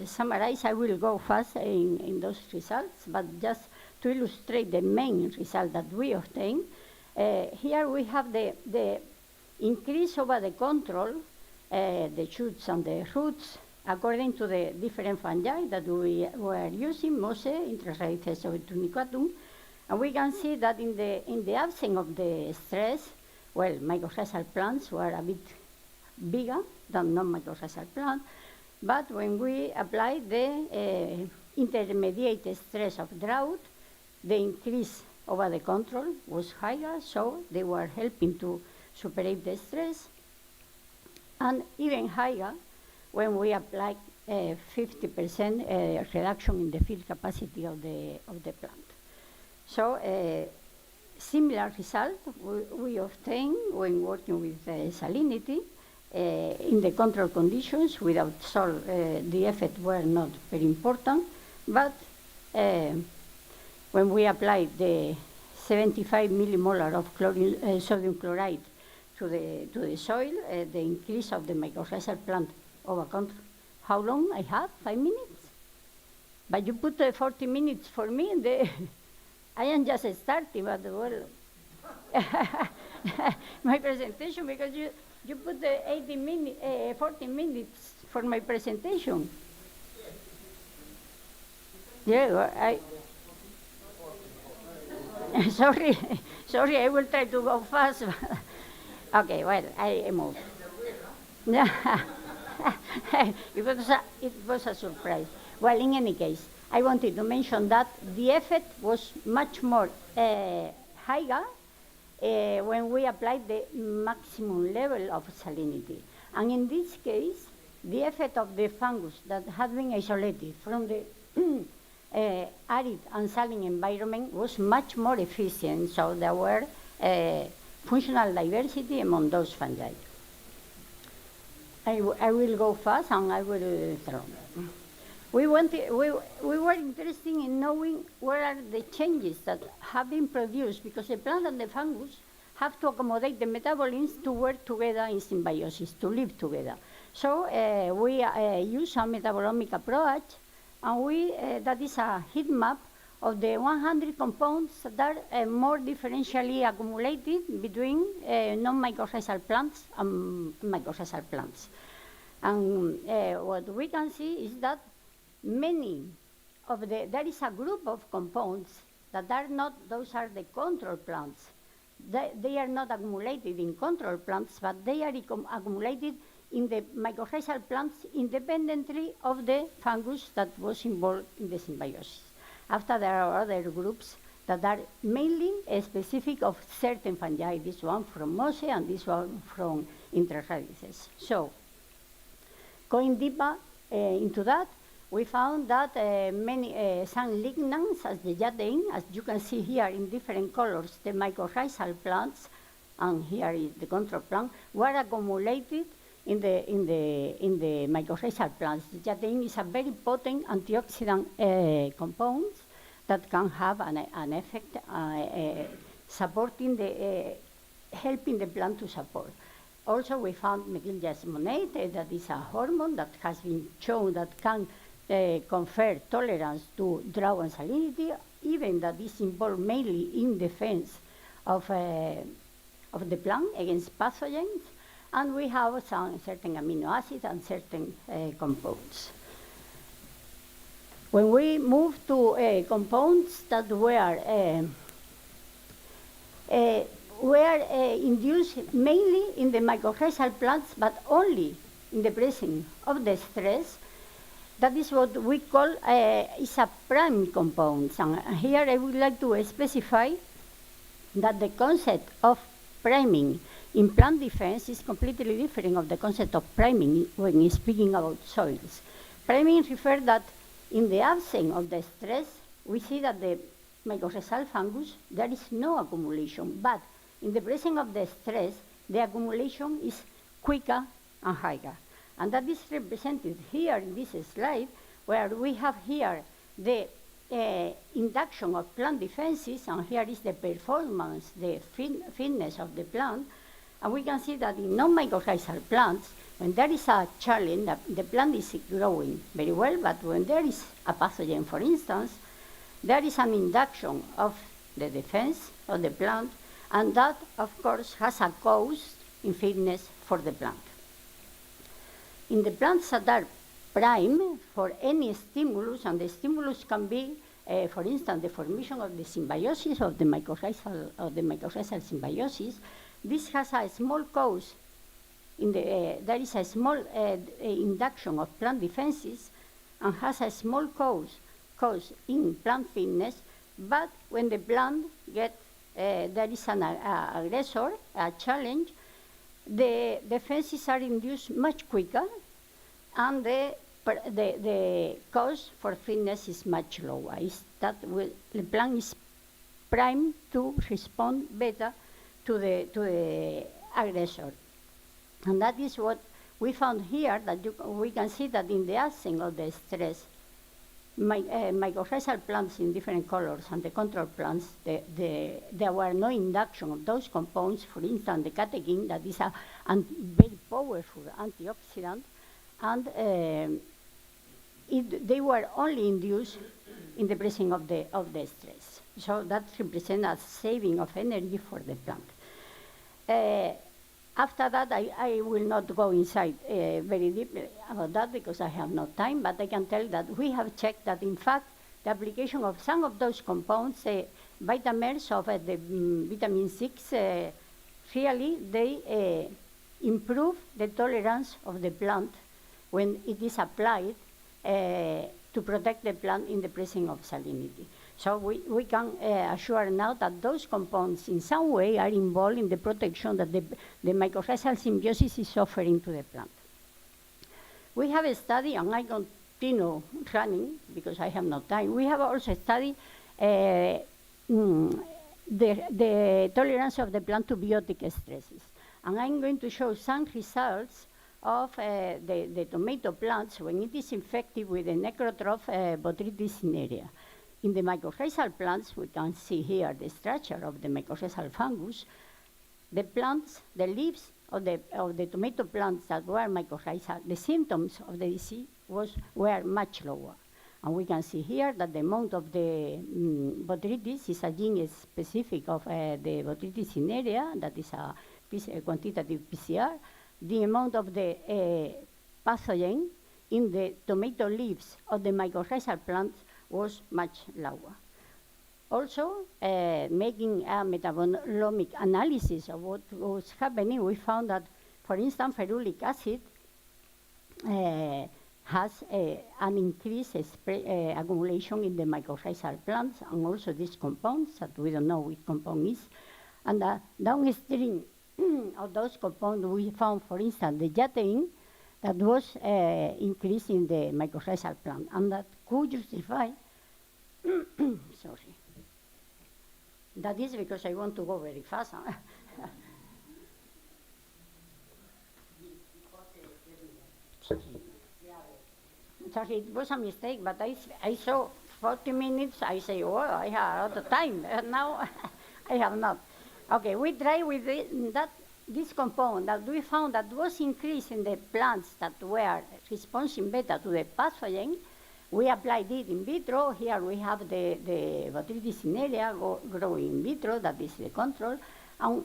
summarized. I will go fast in those results, but just to illustrate the main result that we obtained, here we have the increase over the control, the shoots and the roots, according to the different fungi that we were using, Mose, Intraradices tunicatum. And we can see that in the absence of the stress, well, mycorrhizal plants were a bit bigger than non-mycorrhizal plants, but when we apply the intermediate stress of drought, the increase over the control was higher, so they were helping to superate the stress, and even higher when we apply 50% reduction in the field capacity of the plant. So similar result we obtain when working with salinity in the control conditions. Without salt, the effect were not very important, but when we apply the 75 millimolar of sodium chloride to the soil, the increase of the mycorrhizal plant over control. How long I have? 5 minutes? But you put 40 minutes for me, and I am just starting, but well, my presentation, because you put 40 minutes for my presentation. Yeah, sorry, I will try to go fast. Okay, well, I move. It was a surprise. Well, in any case, I wanted to mention that the effect was much more higher when we applied the maximum level of salinity. And in this case, the effect of the fungus that had been isolated from the arid and saline environment was much more efficient, so there were functional diversity among those fungi. I will go fast and I will throw. We were interested in knowing what are the changes that have been produced, because the plant and the fungus have to accommodate the metabolisms to work together in symbiosis, to live together. So we use a metabolomic approach, and that is a heat map of the 100 compounds that are more differentially accumulated between non-mycorrhizal plants and mycorrhizal plants. And what we can see is that there is a group of compounds that are not, those are the control plants. They are not accumulated in control plants, but they are accumulated in the mycorrhizal plants independently of the fungus that was involved in the symbiosis. After, there are other groups that are mainly specific of certain fungi, this one from Mose and this one from Intraradices. So, going deeper into that, we found that some lignans, as the jatine, as you can see here in different colors, the mycorrhizal plants, and here is the control plant, were accumulated in the mycorrhizal plants. The jatine is a very potent antioxidant compound that can have an effect supporting helping the plant to support. Also, we found methylgesmonate, that is a hormone that has been shown that can confer tolerance to drought and salinity, even that is involved mainly in defense of the plant against pathogens. And we have some certain amino acids and certain compounds. When we move to compounds that were induced mainly in the mycorrhizal plants, but only in the presence of the stress, that is what we call is a prime compounds. And here I would like to specify that the concept of priming in plant defense is completely different of the concept of priming when speaking about soils. Priming refers that in the absence of the stress, we see that the mycorrhizal fungus, there is no accumulation, but in the presence of the stress, the accumulation is quicker and higher. And that is represented here in this slide, where we have here the induction of plant defenses, and here is the performance, the fitness of the plant. And we can see that in non-mycorrhizal plants, when there is a challenge, the plant is growing very well, but when there is a pathogen, for instance, there is an induction of the defense of the plant, and that, of course, has a cost in fitness for the plant. In the plants that are prime for any stimulus, and the stimulus can be, for instance, the formation of the symbiosis of the mycorrhizal symbiosis, this has a small cause. There is a small induction of plant defenses and has a small cause in plant fitness, but when the plant gets, there is an aggressor, a challenge, the defenses are induced much quicker, and the cause for fitness is much lower. The plant is primed to respond better to the aggressor. And that is what we found here, that we can see that in the absence of the stress, mycorrhizal plants in different colors and the control plants, there were no induction of those compounds. For instance, the catechin, that is a very powerful antioxidant, and they were only induced in the presence of the stress. So that represents a saving of energy for the plant. After that, I will not go inside very deeply about that because I have no time, but I can tell that we have checked that, in fact, the application of some of those compounds, vitamins of the vitamin 6, really they improve the tolerance of the plant when it is applied to protect the plant in the presence of salinity. So we can assure now that those compounds in some way are involved in the protection that the mycorrhizal symbiosis is offering to the plant. We have a study, and I continue running because I have no time. We have also studied the tolerance of the plant to biotic stresses. And I'm going to show some results of the tomato plants when it is infected with the necrotroph Botrytis cinerea. In the mycorrhizal plants, we can see here the structure of the mycorrhizal fungus. The plants, the leaves of the tomato plants that were mycorrhizal, the symptoms of the disease were much lower. And we can see here that the amount of the Botrytis is a gene specific of the Botrytis cinerea, that is a quantitative PCR. The amount of the pathogen in the tomato leaves of the mycorrhizal plants was much lower. Also, making a metabolomic analysis of what was happening, we found that, for instance, ferulic acid has an increased accumulation in the mycorrhizal plants, and also these compounds that we don't know which compound is. And downstream of those compounds, we found, for instance, the jatein that was increased in the mycorrhizal plant, and that could justify, sorry, that is because I want to go very fast. Huh? Sorry, it was a mistake, but I saw 40 minutes, I say, well, I have a lot of time. Now I have not. Okay, we try with this compound that we found that was increased in the plants that were responding better to the pathogen. We applied it in vitro. Here we have the Botrytis cinerea growing in vitro, that is the control. And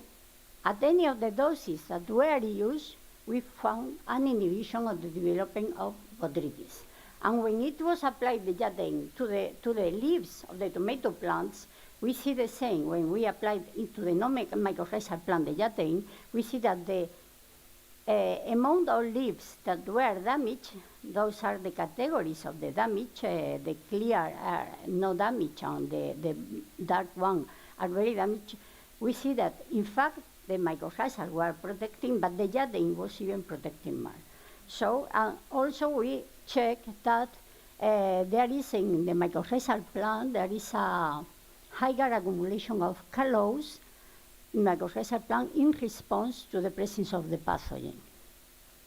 at any of the doses that were used, we found an inhibition of the development of botrytis. And when it was applied, the jatane, to the leaves of the tomato plants, we see the same. When we applied it to the non-mycorrhizal plant, the jatane, we see that the amount of leaves that were damaged, those are the categories of the damage. The clear are no damage, and the dark one are very damaged. We see that, in fact, the mycorrhizal were protecting, but the jatane was even protecting more. So also we check that there is in the mycorrhizal plant, there is a higher accumulation of callose in mycorrhizal plant in response to the presence of the pathogen.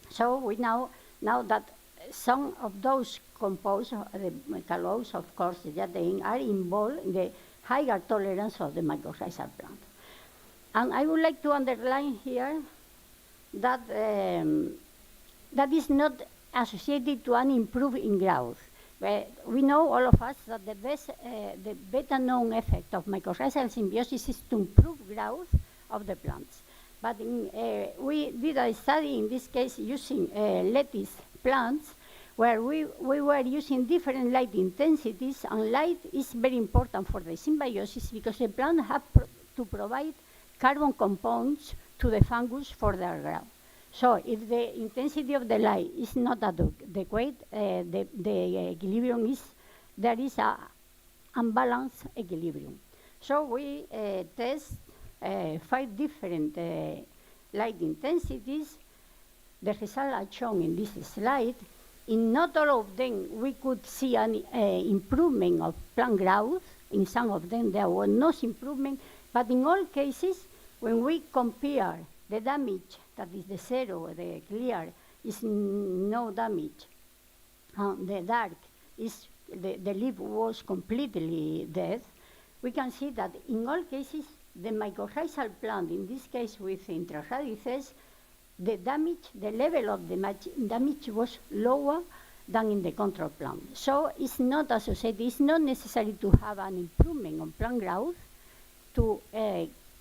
So we now that some of those composed, the callose, of course, the jatane, are involved in the higher tolerance of the mycorrhizal plant. And I would like to underline here that that is not associated to an improvement in growth. We know, all of us, that the better known effect of mycorrhizal symbiosis is to improve growth of the plants. But we did a study, in this case, using lettuce plants, where we were using different light intensities, and light is very important for the symbiosis because the plant have to provide carbon compounds to the fungus for their growth. So if the intensity of the light is not adequate, the equilibrium is, there is a unbalanced equilibrium. So we test 5 different light intensities. The results are shown in this slide. In not all of them we could see an improvement of plant growth. In some of them there was no improvement, but in all cases, when we compare the damage, that is the zero, the clear, is no damage. The dark is the leaf was completely dead. We can see that in all cases, the mycorrhizal plant, in this case with intraradices, the level of the damage was lower than in the control plant. So it's not associated, it's not necessary to have an improvement on plant growth to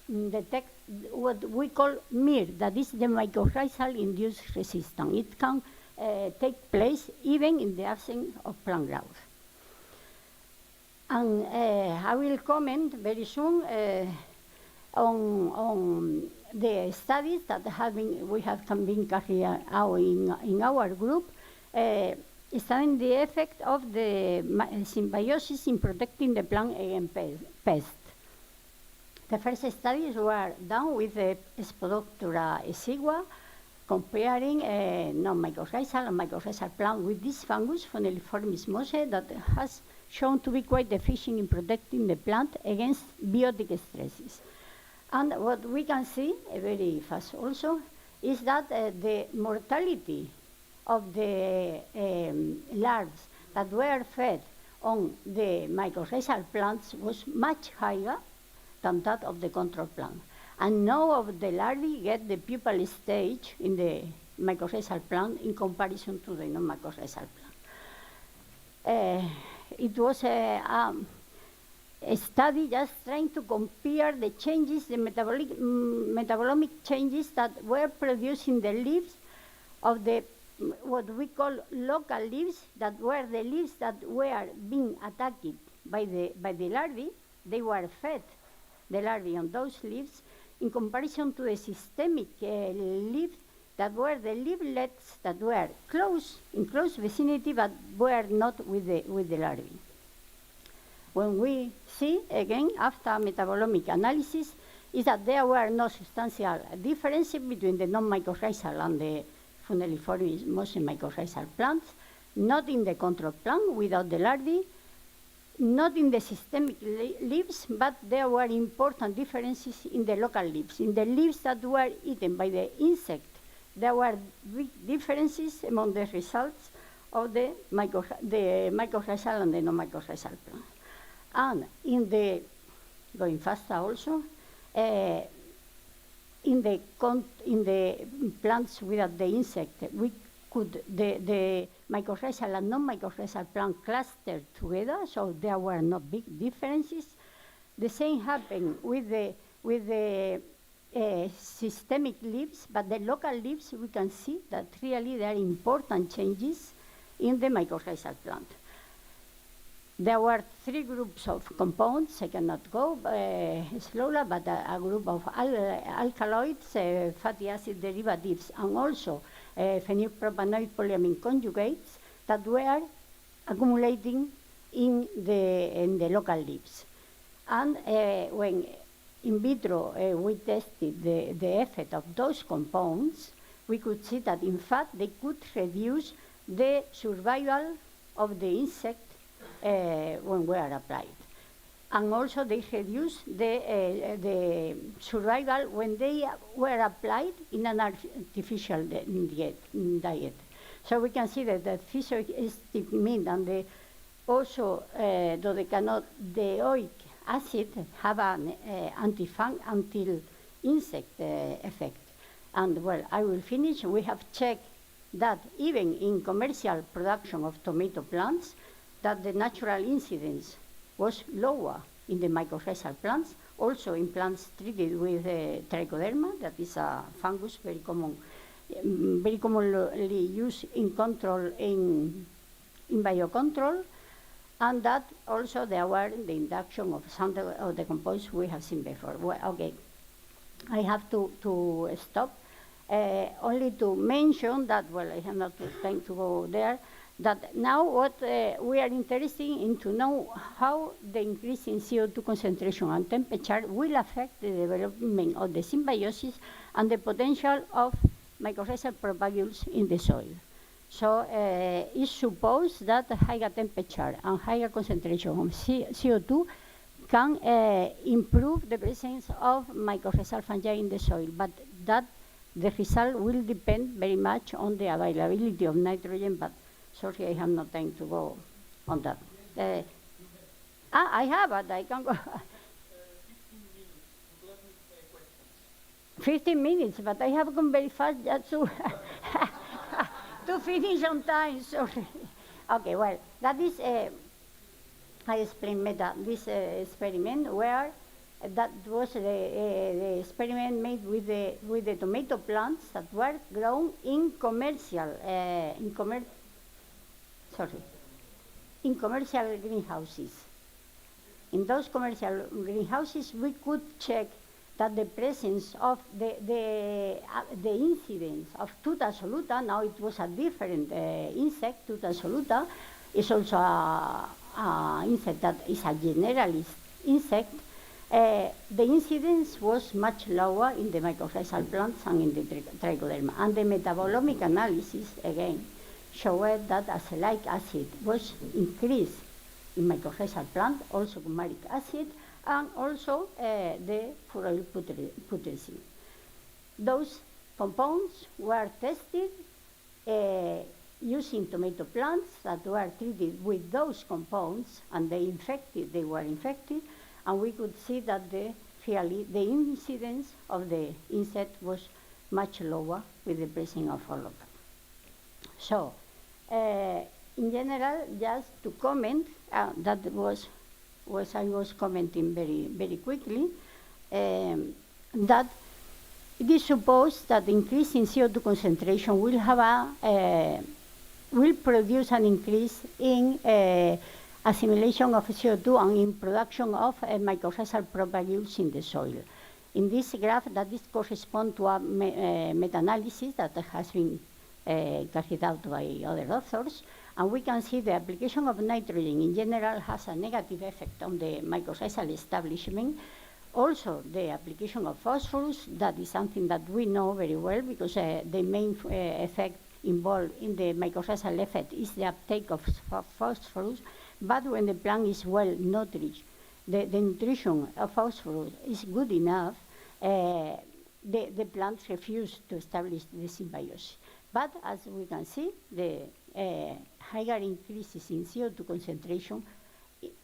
detect what we call MIR, that is the mycorrhizal induced resistance. It can take place even in the absence of plant growth. And I will comment very soon on the studies that we have been carried out in our group, studying the effect of the symbiosis in protecting the plant against pests. The first studies were done with the Spodoptera exigua, comparing non-mycorrhizal and mycorrhizal plant with this fungus, Phoneliformis mosche, that has shown to be quite efficient in protecting the plant against biotic stresses. And what we can see, very fast also, is that the mortality of the larvae that were fed on the mycorrhizal plants was much higher than that of the control plant. And none of the larvae get the pupal stage in the mycorrhizal plant in comparison to the non-mycorrhizal plant. It was a study just trying to compare the changes, the metabolomic changes that were produced in the leaves of the what we call local leaves, that were the leaves that were being attacked by the larvae. They were fed, the larvae, on those leaves, in comparison to the systemic leaves that were the leaflets that were in close vicinity but were not with the larvae. When we see, again, after metabolomic analysis, is that there were no substantial differences between the non-mycorrhizal and the Phoneliformis mosche mycorrhizal plants, not in the control plant without the larvae, not in the systemic leaves, but there were important differences in the local leaves. In the leaves that were eaten by the insect, there were big differences among the results of the mycorrhizal and the non-mycorrhizal plant. And in the, going faster also, in the plants without the insect, we could, the mycorrhizal and non-mycorrhizal plant clustered together, so there were no big differences. The same happened with the systemic leaves, but the local leaves, we can see that really there are important changes in the mycorrhizal plant. There were 3 groups of compounds. I cannot go slowly, but a group of alkaloids, fatty acid derivatives, and also phenylpropanoid polyamine conjugates that were accumulating in the local leaves. And when in vitro we tested the effect of those compounds, we could see that in fact they could reduce the survival of the insect when we are applied. And also they reduce the survival when they were applied in an artificial diet. So we can see that the physohistamine and the also dodecanoic acid have an anti-insect effect. And well, I will finish. We have checked that even in commercial production of tomato plants, that the natural incidence was lower in the mycorrhizal plants, also in plants treated with trichoderma, that is a fungus very commonly used in control in biocontrol, and that also there were the induction of some of the compounds we have seen before. Well, okay, I have to stop. Only to mention that, well, I have not time to go there, that now what we are interested in to know how the increase in CO2 concentration and temperature will affect the development of the symbiosis and the potential of mycorrhizal propagules in the soil. So it's supposed that higher temperature and higher concentration of CO2 can improve the presence of mycorrhizal fungi in the soil, but that the result will depend very much on the availability of nitrogen, but sorry, I have no time to go on that. I have, but I can go. 15 minutes, but I have gone very fast just to, to finish on time, sorry. Okay, well, that is, I explained this experiment where that was the experiment made with the tomato plants that were grown in commercial greenhouses. In those commercial greenhouses, we could check that the presence of the incidence of Tuta soluta, now it was a different insect, Tuta soluta, is also an insect that is a generalist insect. The incidence was much lower in the mycorrhizal plants and in the trichoderma. And the metabolomic analysis, again, showed that azelaic acid was increased in mycorrhizal plant, also fumaric acid, and also the furoyl putrescine. Those compounds were tested using tomato plants that were treated with those compounds, and they were infected, and we could see that the incidence of the insect was much lower with the presence of all of them. So, in general, just to comment, that was I was commenting very, very quickly, that it is supposed that the increase in CO2 concentration will have will produce an increase in assimilation of CO2 and in production of mycorrhizal propagules in the soil. In this graph, that is correspond to a meta-analysis that has been carried out by other authors, and we can see the application of nitrogen in general has a negative effect on the mycorrhizal establishment. Also, the application of phosphorus, that is something that we know very well because the main effect involved in the mycorrhizal effect is the uptake of phosphorus, but when the plant is well nourished, the nutrition of phosphorus is good enough, the plants refuse to establish the symbiosis. But as we can see, the higher increases in CO2 concentration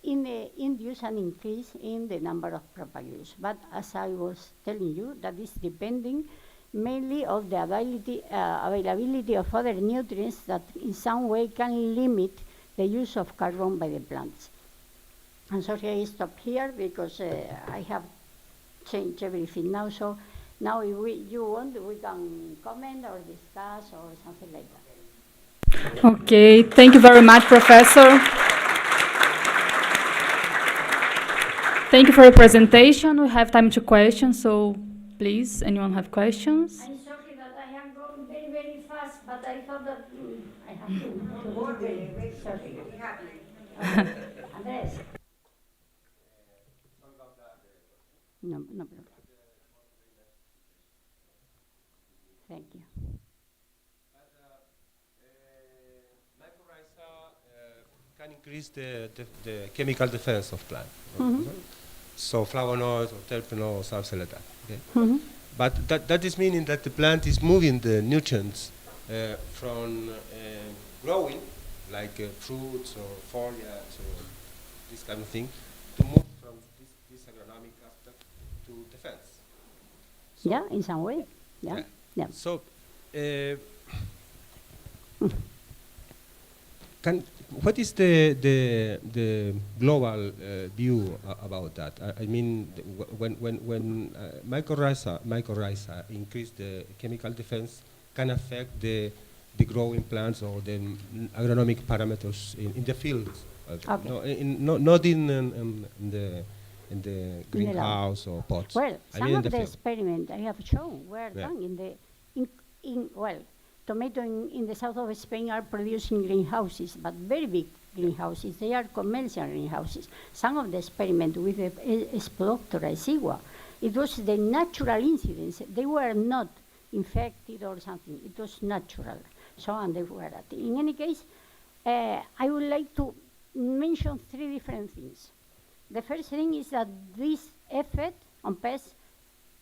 induce an increase in the number of propagules. But as I was telling you, that is depending mainly on the availability of other nutrients that in some way can limit the use of carbon by the plants. I'm sorry I stop here because I have changed everything now. So now if you want, we can comment or discuss or something like that. Okay, thank you very much, Professor. Thank you for your presentation. We have time to questions, so please, anyone have questions? I'm sorry that I am going very, very fast, but I thought that I have to go very sorry. Okay. Andres. No problem. Thank you. Can increase the chemical defense of plant. Mm-hmm. So flavonoids or terpenoids, something like that. Okay? Mm-hmm. But that is meaning that the plant is moving the nutrients from growing, like fruits or foliage or this kind of thing, to move from this agronomic aspect to defense. So Yeah, in some way. Yeah. Yeah. So, what is the global view about that? I mean, when mycorrhiza increase the chemical defense, can affect the growing plants or the agronomic parameters in the fields. Okay. Not in the greenhouse or pots. Well, I some mean in of the the field. experiments I have shown were Yeah. done tomato in the south of Spain are producing greenhouses, but very big greenhouses. They are commercial greenhouses. Some of the experiments with the Speloptora sigua, it was the natural incidence. They were not infected or something. It was natural. So, and they were at. In any case, I would like to mention three different things. The first thing is that this effect on pests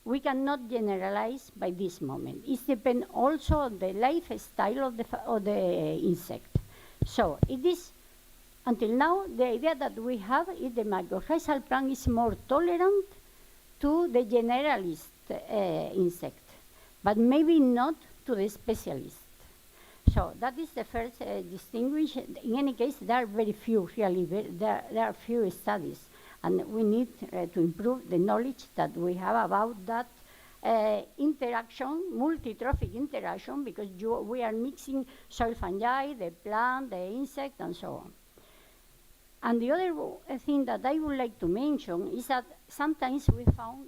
we cannot generalize by this moment. It depends also on the lifestyle of the insect. So it is, until now, the idea that we have is the mycorrhizal plant is more tolerant to the generalist insect, but maybe not to the specialist. So that is the first distinguish. In any case, there are very few, really, there are few studies. And we need to improve the knowledge that we have about that interaction, multi-trophic interaction, because we are mixing soil fungi, the plant, the insect, and so on. And the other thing that I would like to mention is that sometimes we found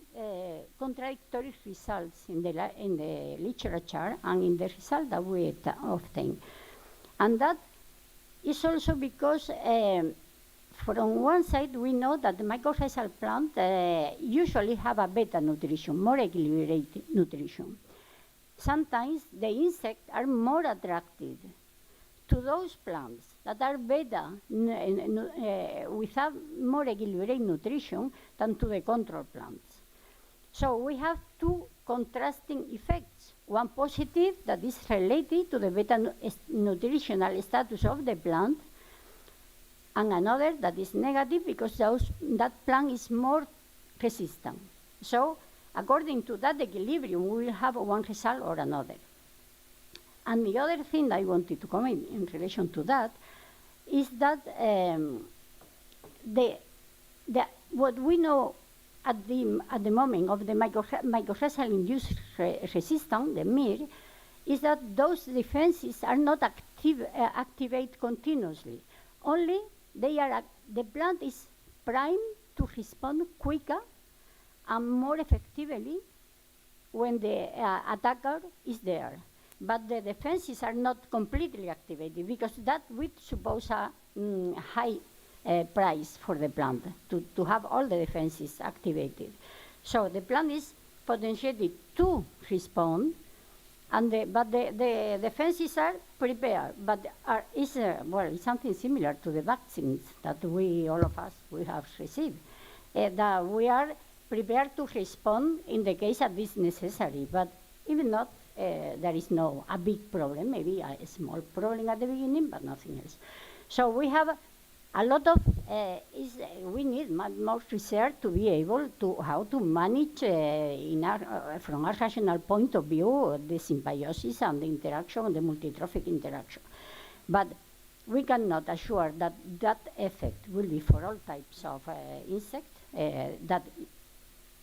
contradictory results in the literature and in the result that we obtain. And that is also because from one side, we know that the mycorrhizal plant usually have a beta nutrition, more equilibrated nutrition. Sometimes the insects are more attracted to those plants that are beta, without more equilibrated nutrition than to the control plants. So we have two contrasting effects. One positive that is related to the beta nutritional status of the plant, and another that is negative because that plant is more resistant. So according to that equilibrium, we will have one result or another. And the other thing I wanted to comment in relation to that is that what we know at the moment of the mycorrhizal-induced resistance, the MIR, is that those defenses are not activated continuously. Only the plant is primed to respond quicker and more effectively when the attacker is there. But the defenses are not completely activated because that would suppose a high price for the plant to have all the defenses activated. So the plant is potentiated to respond, but the defenses are prepared, but it's something similar to the vaccines that all of us have received. That we are prepared to respond in the case that is necessary, but even not, there is no a big problem, maybe a small problem at the beginning, but nothing else. So we have a lot of, we need more research to be able to how to manage from a rational point of view the symbiosis and the interaction, the multitrophic interaction. But we cannot assure that that effect will be for all types of insects, that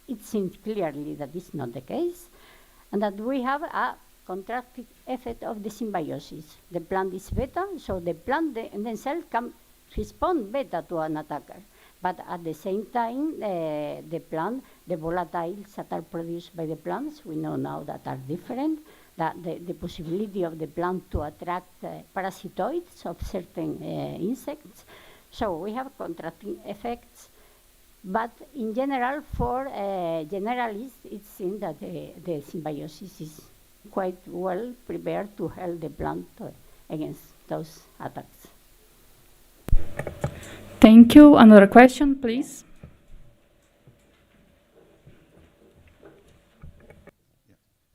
it seems clearly that is not the case, and that we have a contractive effect of the symbiosis. The plant is beta, so the plant themselves can respond beta to an attacker. But at the same time, the volatiles that are produced by the plants, we know now that are different, that the possibility of the plant to attract parasitoids of certain insects. So we have contracting effects. But in general, for generalists, it seems that the symbiosis is quite well prepared to help the plant against those attacks. Thank you. Another question, please.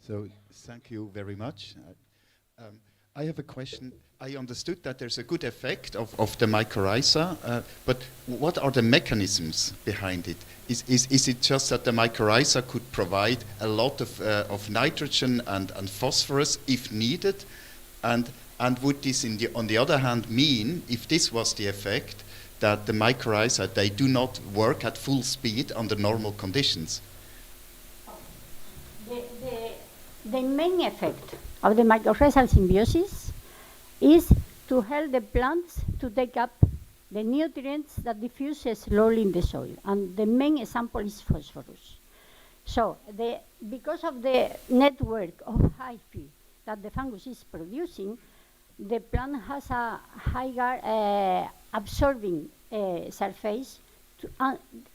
So thank you very much. I have a question. I understood that there's a good effect of the mycorrhiza, but what are the mechanisms behind it? Is it just that the mycorrhiza could provide a lot of nitrogen and phosphorus if needed? And would this, on the other hand, mean, if this was the effect, that the mycorrhiza, they do not work at full speed under normal conditions? The main effect of the mycorrhizal symbiosis is to help the plants to take up the nutrients that diffuse slowly in the soil. And the main example is phosphorus. So because of the network of hyphae that the fungus is producing, the plant has a higher absorbing surface.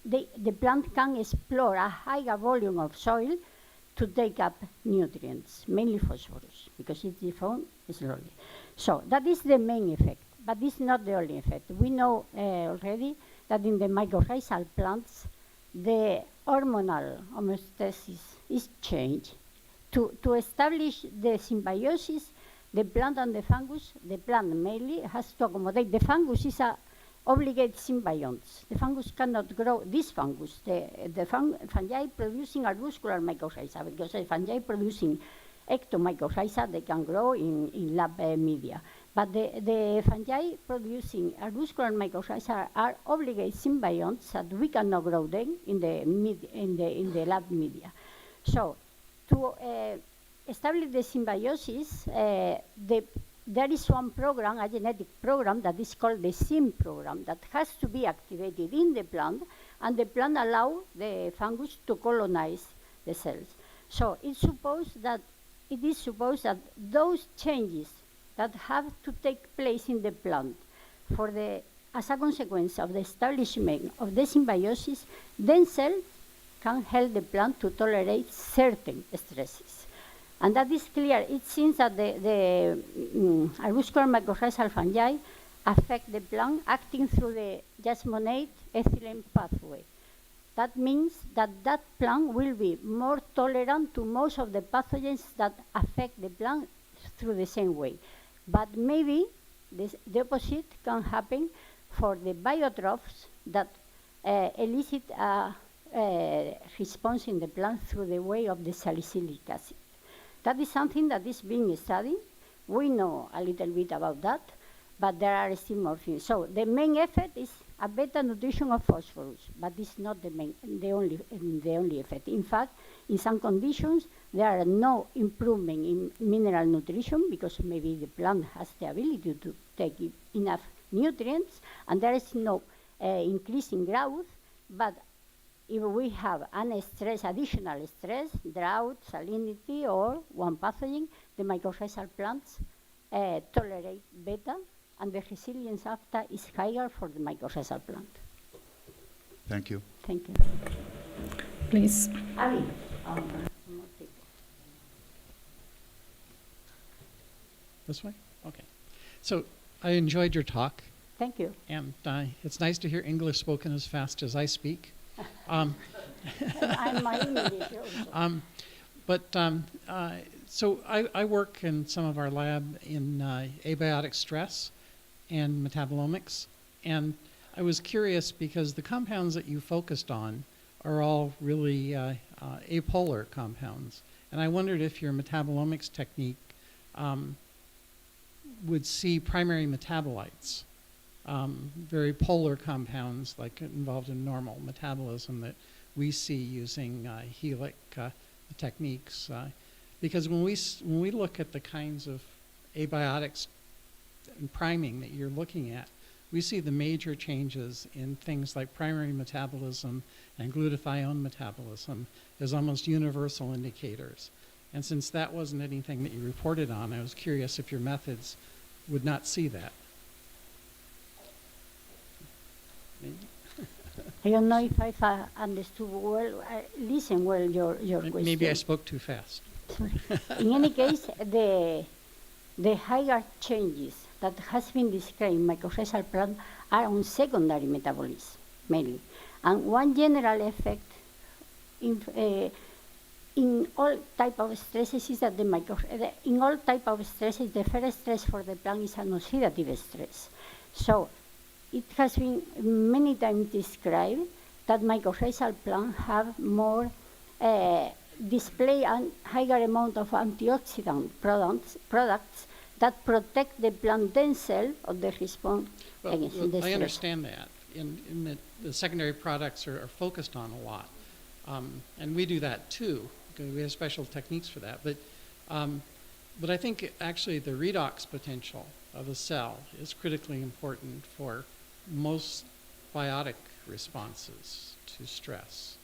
The plant can explore a higher volume of soil to take up nutrients, mainly phosphorus, because it's diffused slowly. So that is the main effect, but this is not the only effect. We know already that in the mycorrhizal plants, the hormonal homeostasis is changed. To establish the symbiosis, the plant and the fungus, the plant mainly has to accommodate. The fungus is a obligate symbionts. The fungus cannot grow, this fungus, the fungi producing arbuscular mycorrhiza, because the fungi producing ectomycorrhiza, they can grow in lab media. But the fungi producing arbuscular mycorrhiza are obligate symbionts that we cannot grow them in the lab media. So to establish the symbiosis, there is one program, a genetic program, that is called the SYM program, that has to be activated in the plant, and the plant allows the fungus to colonize the cells. So it is supposed that those changes that have to take place in the plant as a consequence of the establishment of the symbiosis, then cells can help the plant to tolerate certain stresses. And that is clear. It seems that the arbuscular mycorrhizal fungi affect the plant acting through the jasmonate ethylene pathway. That means that that plant will be more tolerant to most of the pathogens that affect the plant through the same way. But maybe the opposite can happen for the biotrophs that elicit a response in the plant through the way of the salicylic acid. That is something that is being studied. We know a little bit about that, but there are still more things. So the main effect is a better nutrition of phosphorus, but it's not the only effect. In fact, in some conditions, there are no improvement in mineral nutrition because maybe the plant has the ability to take enough nutrients, and there is no increase in growth, but if we have additional stress, drought, salinity, or one pathogen, the mycorrhizal plants tolerate better, and the resilience after is higher for the mycorrhizal plant. Thank you. Thank you. Please. Ali. This way? Okay. So I enjoyed your talk. Thank you. And it's nice to hear English spoken as fast as I speak. I'm my English also. But So I work in some of our lab in abiotic stress and metabolomics, and I was curious because the compounds that you focused on are all really apolar compounds, and I wondered if your metabolomics technique would see primary metabolites, very polar compounds like involved in normal metabolism that we see using helic techniques. Because when we look at the kinds of abiotics and priming that you're looking at, we see the major changes in things like primary metabolism and glutathione metabolism as almost universal indicators. And since that wasn't anything that you reported on, I was curious if your methods would not see that. I don't know if I've understood well, listen well your question. Maybe I spoke too fast. In any case, the higher changes that has been described in mycorrhizal plant are on secondary metabolism, mainly. And one general effect in all type of stresses is that in all type of stresses, the first stress for the plant is an oxidative stress. So it has been many times described that mycorrhizal plants have more display a higher amount of antioxidant products that protect the plant themselves of the response against the stress. I understand that, in that the secondary products are focused on a lot. And we do that too, because we have special techniques for that. But I think actually the redox potential of a cell is critically important for most biotic responses to stress.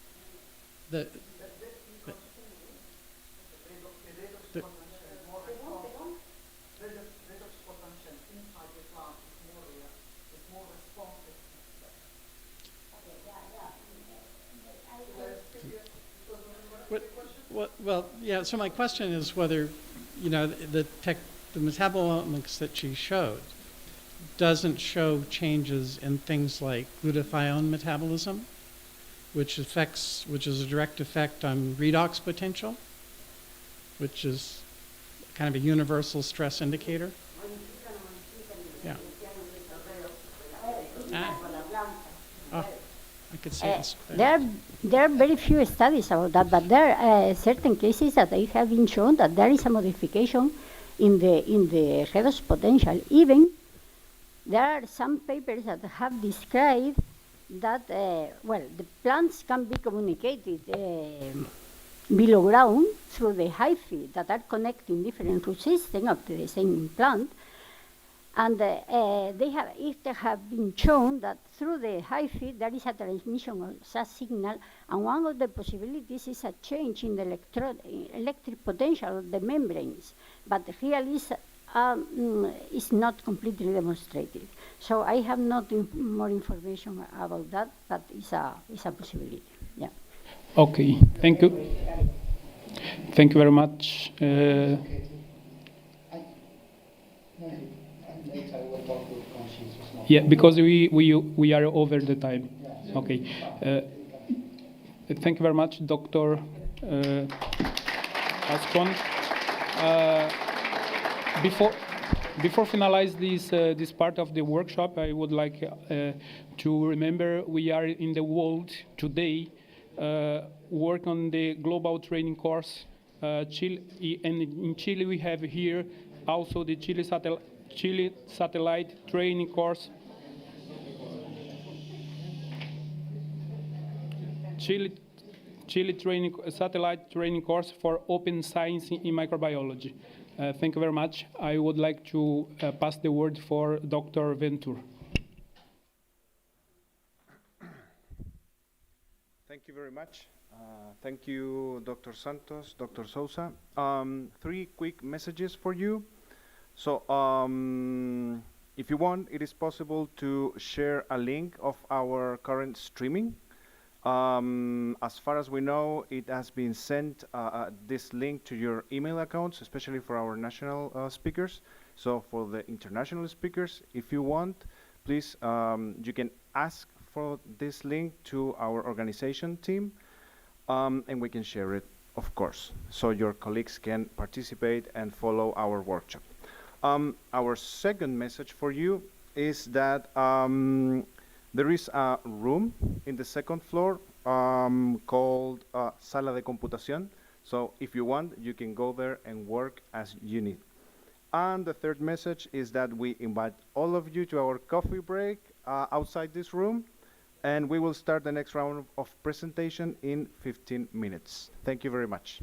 Well, yeah, so my question is whether, you know, the metabolomics that she showed doesn't show changes in things like glutathione metabolism, which is a direct effect on redox potential, which is kind of a universal stress indicator. Yeah. I could say this. There are very few studies about that, but there are certain cases that they have been shown that there is a modification in the redox potential. Even there are some papers that have described that well, the plants can be communicated below ground through the hyphae that are connecting different root systems of the same plant. And it have been shown that through the hyphae there is a transmission of such signal, and one of the possibilities is a change in the electric potential of the membranes, but really is not completely demonstrated. So I have not more information about that, but it's a possibility. Yeah. Okay, thank you. Thank you very much. Yeah, because we are over the time. Okay. Thank you very much, Dr. Ascon. Before finalize this part of the workshop, I would like to remember we are in the world today work on the global training course. Chile, and in Chile we have here also the Chile satellite training course. Chile satellite training course for open science in microbiology. Thank you very much. I would like to pass the word for Dr. Ventur. Thank you very much. Thank you, Dr. Santos, Dr. Sousa. 3 quick messages for you. So, if you want, it is possible to share a link of our current streaming. As far as we know, it has been sent, this link to your email accounts, especially for our national speakers. So for the international speakers, if you want, please, you can ask for this link to our organization team, and we can share it of course, so your colleagues can participate and follow our workshop. Our second message for you is that there is a room in the second floor called Sala de Computación. So if you want, you can go there and work as you need. And the third message is that we invite all of you to our coffee break outside this room, and we will start the next round of presentation in 15 minutes. Thank you very much.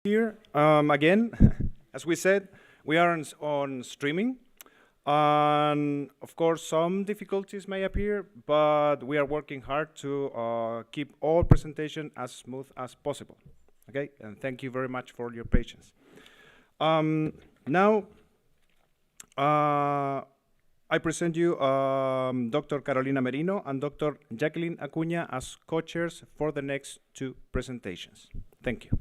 Here, again, as we said, we are on streaming. And of course, some difficulties may appear, but we are working hard to keep all presentation as smooth as possible. Okay, and thank you very much for your patience. Now, I present you Dr. Carolina Merino and Dr. Jacqueline Acuña as co-chairs for the next two presentations. Thank you.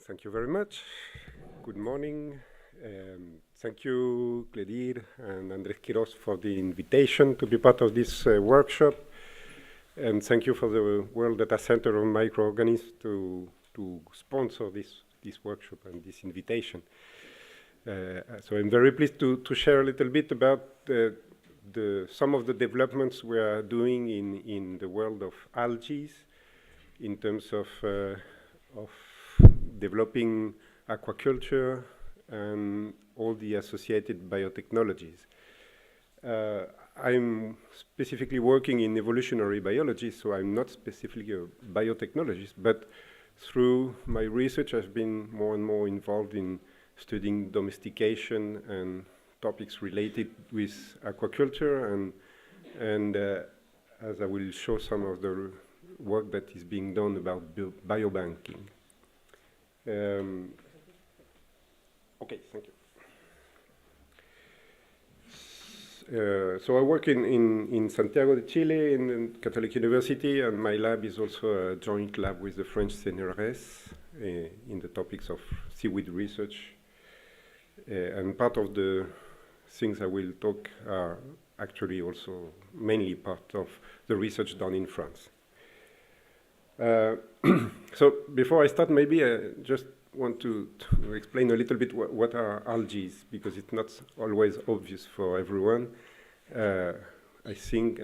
Thank you very much. Good morning. Thank you, Cledir and Andrés Quiroz, for the invitation to be part of this workshop. And thank you for the World Data Center on Microorganisms to sponsor this workshop and this invitation. So I'm very pleased to share a little bit about some of the developments we are doing in the world of algae in terms of developing aquaculture and all the associated biotechnologies. I'm specifically working in evolutionary biology, so I'm not specifically a biotechnologist, but through my research I've been more and more involved in studying domestication and topics related with aquaculture and as I will show some of the work that is being done about biobanking. Okay, thank you. So I work in Santiago de Chile in Catholic University, and my lab is also a joint lab with the French CNRS in the topics of seaweed research. And part of the things I will talk are actually also mainly part of the research done in France. So before I start, maybe I just want to explain a little bit what are algae, because it's not always obvious for everyone. I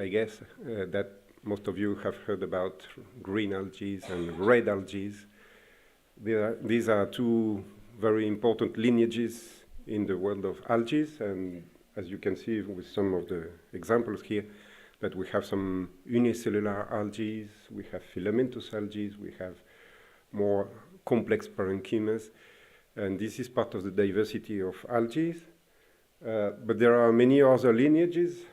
guess that most of you have heard about green algae and red algae. These are two very important lineages in the world of algae, and as you can see with some of the examples here, that we have some unicellular algae, we have filamentous algae, we have more complex parenchymas, and this is part of the diversity of algae. But there are many other lineages.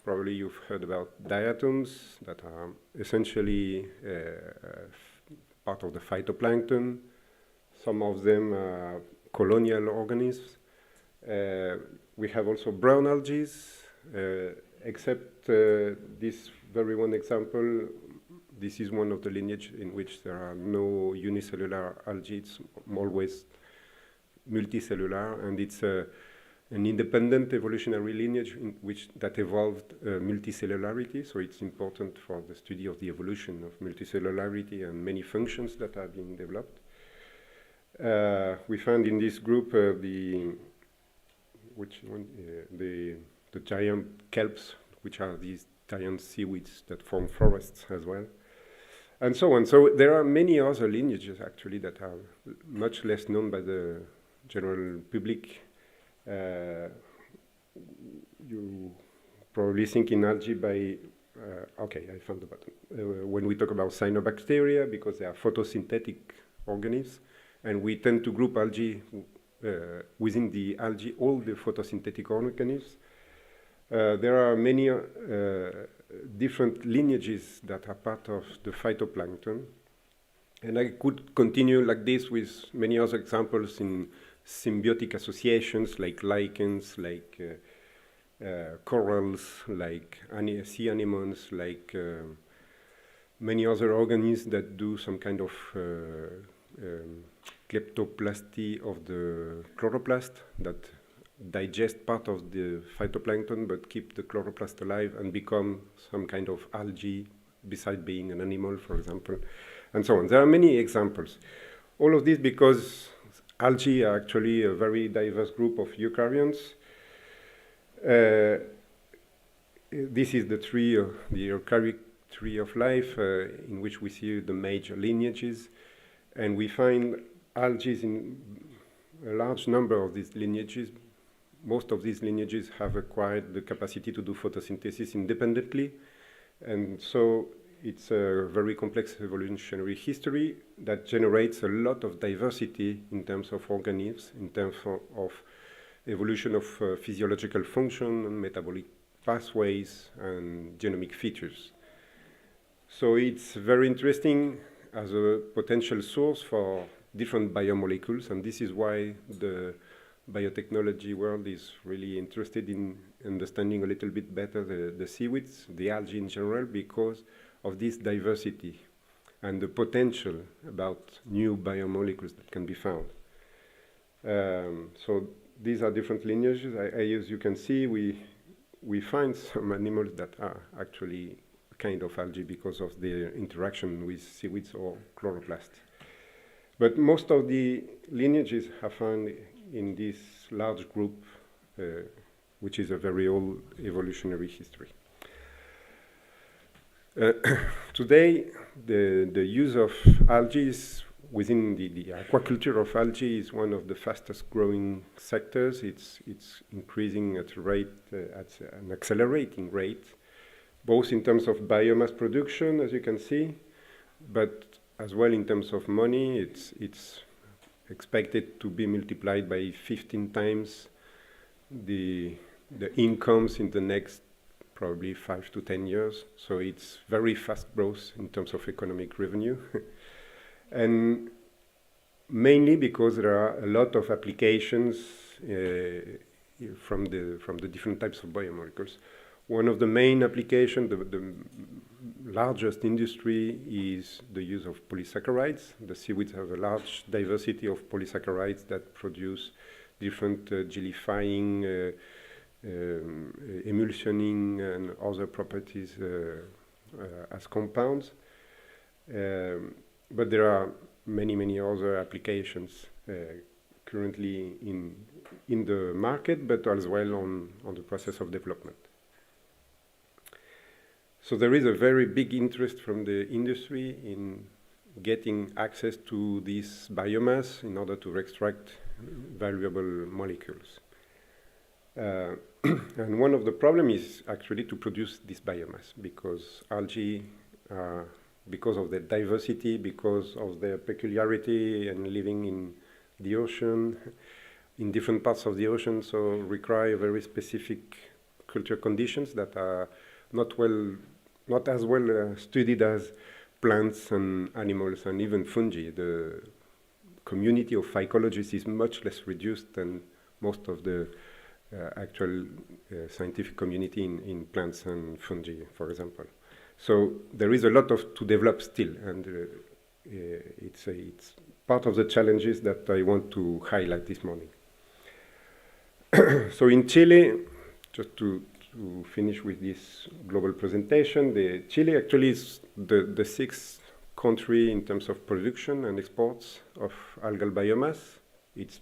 Probably you've heard about diatoms that are essentially part of the phytoplankton. Some of them are colonial organisms. We have also brown algae, except this very one example. This is one of the lineage in which there are no unicellular algae. It's always multicellular, and it's an independent evolutionary lineage in which that evolved multicellularity. So it's important for the study of the evolution of multicellularity and many functions that are being developed. We found in this group the giant kelps, which are these giant seaweeds that form forests as well, and so on. So there are many other lineages actually that are much less known by the general public. You probably think in algae by, okay, I found the button. When we talk about cyanobacteria, because they are photosynthetic organisms, and we tend to group algae within the algae, all the photosynthetic organisms. There are many different lineages that are part of the phytoplankton. And I could continue like this with many other examples in symbiotic associations like lichens, like corals, like sea anemones, like many other organisms that do some kind of kleptoplasty of the chloroplast that digest part of the phytoplankton but keep the chloroplast alive and become some kind of algae beside being an animal, for example, and so on. There are many examples. All of this because algae are actually a very diverse group of eukaryotes. This is the tree, the eukaryotic tree of life, in which we see the major lineages, and we find algae in a large number of these lineages. Most of these lineages have acquired the capacity to do photosynthesis independently, and so it's a very complex evolutionary history that generates a lot of diversity in terms of organisms, in terms of evolution of physiological function, metabolic pathways, and genomic features. So it's very interesting as a potential source for different biomolecules, and this is why the biotechnology world is really interested in understanding a little bit better the seaweeds, the algae in general, because of this diversity and the potential about new biomolecules that can be found. So these are different lineages. As you can see, we find some animals that are actually a kind of algae because of their interaction with seaweeds or chloroplasts. But most of the lineages are found in this large group, which is a very old evolutionary history. Today, the use of algae within the aquaculture of algae is one of the fastest growing sectors. It's increasing at a rate, at an accelerating rate, both in terms of biomass production, as you can see, but as well in terms of money. It's expected to be multiplied by 15 times the incomes in the next probably 5 to 10 years. So it's very fast growth in terms of economic revenue. And mainly because there are a lot of applications from the different types of biomolecules. One of the main applications, the largest industry, is the use of polysaccharides. The seaweeds have a large diversity of polysaccharides that produce different gelifying, emulsioning, and other properties as compounds. But there are many other applications currently in the market, but as well on the process of development. So there is a very big interest from the industry in getting access to this biomass in order to extract valuable molecules. And one of the problems is actually to produce this biomass, because algae, because of their diversity, because of their peculiarity and living in the ocean, in different parts of the ocean, so require very specific culture conditions that are not as well studied as plants and animals and even fungi. The community of phycologists is much less reduced than most of the actual scientific community in plants and fungi, for example. So there is a lot to develop still, and it's part of the challenges that I want to highlight this morning. So in Chile, just to finish with this global presentation, Chile actually is the sixth country in terms of production and exports of algal biomass. It's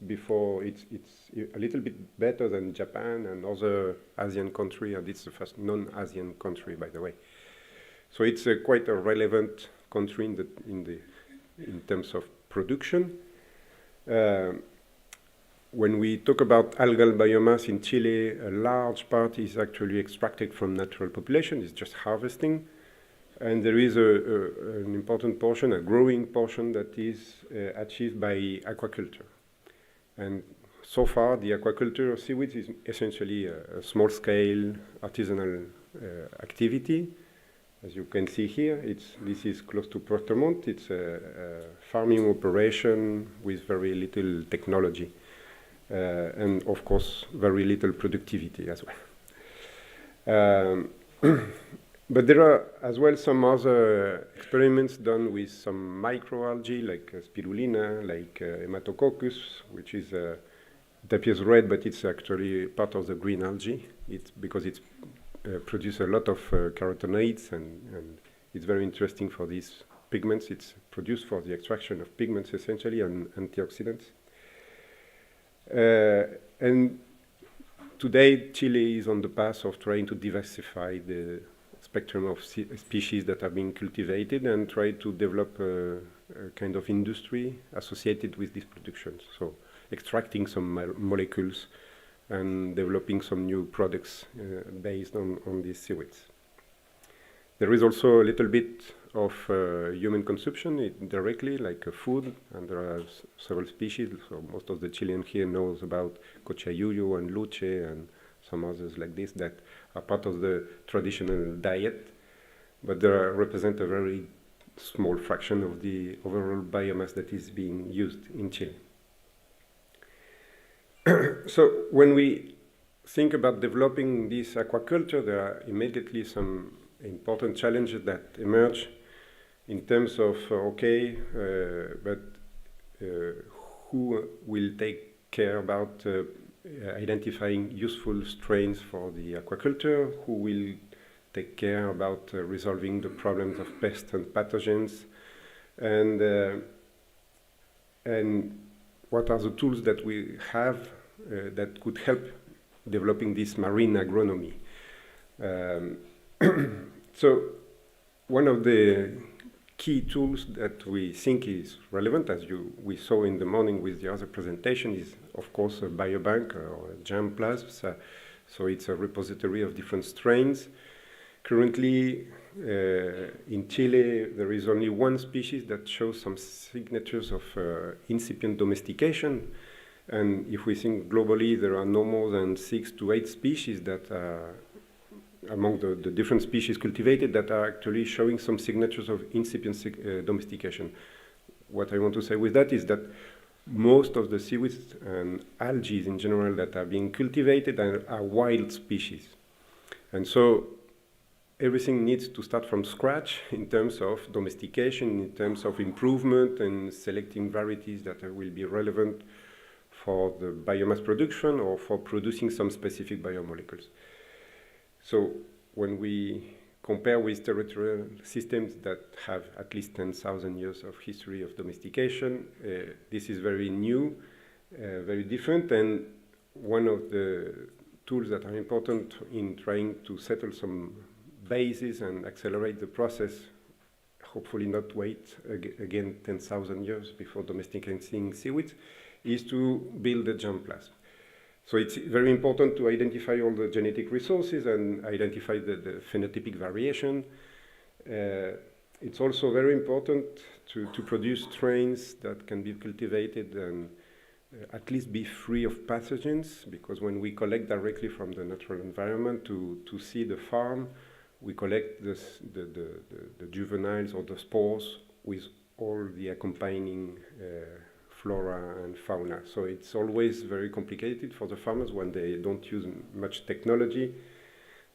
a little bit better than Japan and other Asian countries, and it's the first non-Asian country, by the way. So it's quite a relevant country in terms of production. When we talk about algal biomass in Chile, a large part is actually extracted from natural population. It's just harvesting. And there is an important portion, a growing portion, that is achieved by aquaculture. And so far, the aquaculture of seaweeds is essentially a small-scale artisanal activity. As you can see here, this is close to Puerto Montt. It's a farming operation with very little technology. And of course, very little productivity as well. But there are as well some other experiments done with some microalgae, like spirulina, like hematococcus, which is it appears red, but it's actually part of the green algae. It's because it produces a lot of carotenoids, and it's very interesting for these pigments. It's produced for the extraction of pigments, essentially, and antioxidants. And today, Chile is on the path of trying to diversify the spectrum of species that are being cultivated and try to develop a kind of industry associated with these productions. So extracting some molecules and developing some new products based on these seaweeds. There is also a little bit of human consumption directly, like food, and there are several species. So most of the Chilean here knows about cochayuyo and luche and some others like this that are part of the traditional diet, but they represent a very small fraction of the overall biomass that is being used in Chile. So when we think about developing this aquaculture, there are immediately some important challenges that emerge in terms of, who will take care about identifying useful strains for the aquaculture, who will take care about resolving the problems of pests and pathogens, and what are the tools that we have that could help developing this marine agronomy. So one of the key tools that we think is relevant, as we saw in the morning with the other presentation, is of course a biobank or a germplasm. So it's a repository of different strains. Currently, in Chile, there is only one species that shows some signatures of incipient domestication. And if we think globally, there are no more than 6 to 8 species that are among the different species cultivated that are actually showing some signatures of incipient domestication. What I want to say with that is that most of the seaweeds and algae in general that are being cultivated are wild species. And so everything needs to start from scratch in terms of domestication, in terms of improvement and selecting varieties that will be relevant for the biomass production or for producing some specific biomolecules. So when we compare with territorial systems that have at least 10,000 years of history of domestication, this is very new, very different, and one of the tools that are important in trying to settle some bases and accelerate the process, hopefully not wait again 10,000 years before domesticating seaweeds, is to build a germplasm. So it's very important to identify all the genetic resources and identify the phenotypic variation. It's also very important to produce strains that can be cultivated and at least be free of pathogens, because when we collect directly from the natural environment to see the farm, we collect the juveniles or the spores with all the accompanying flora and fauna. So it's always very complicated for the farmers when they don't use much technology.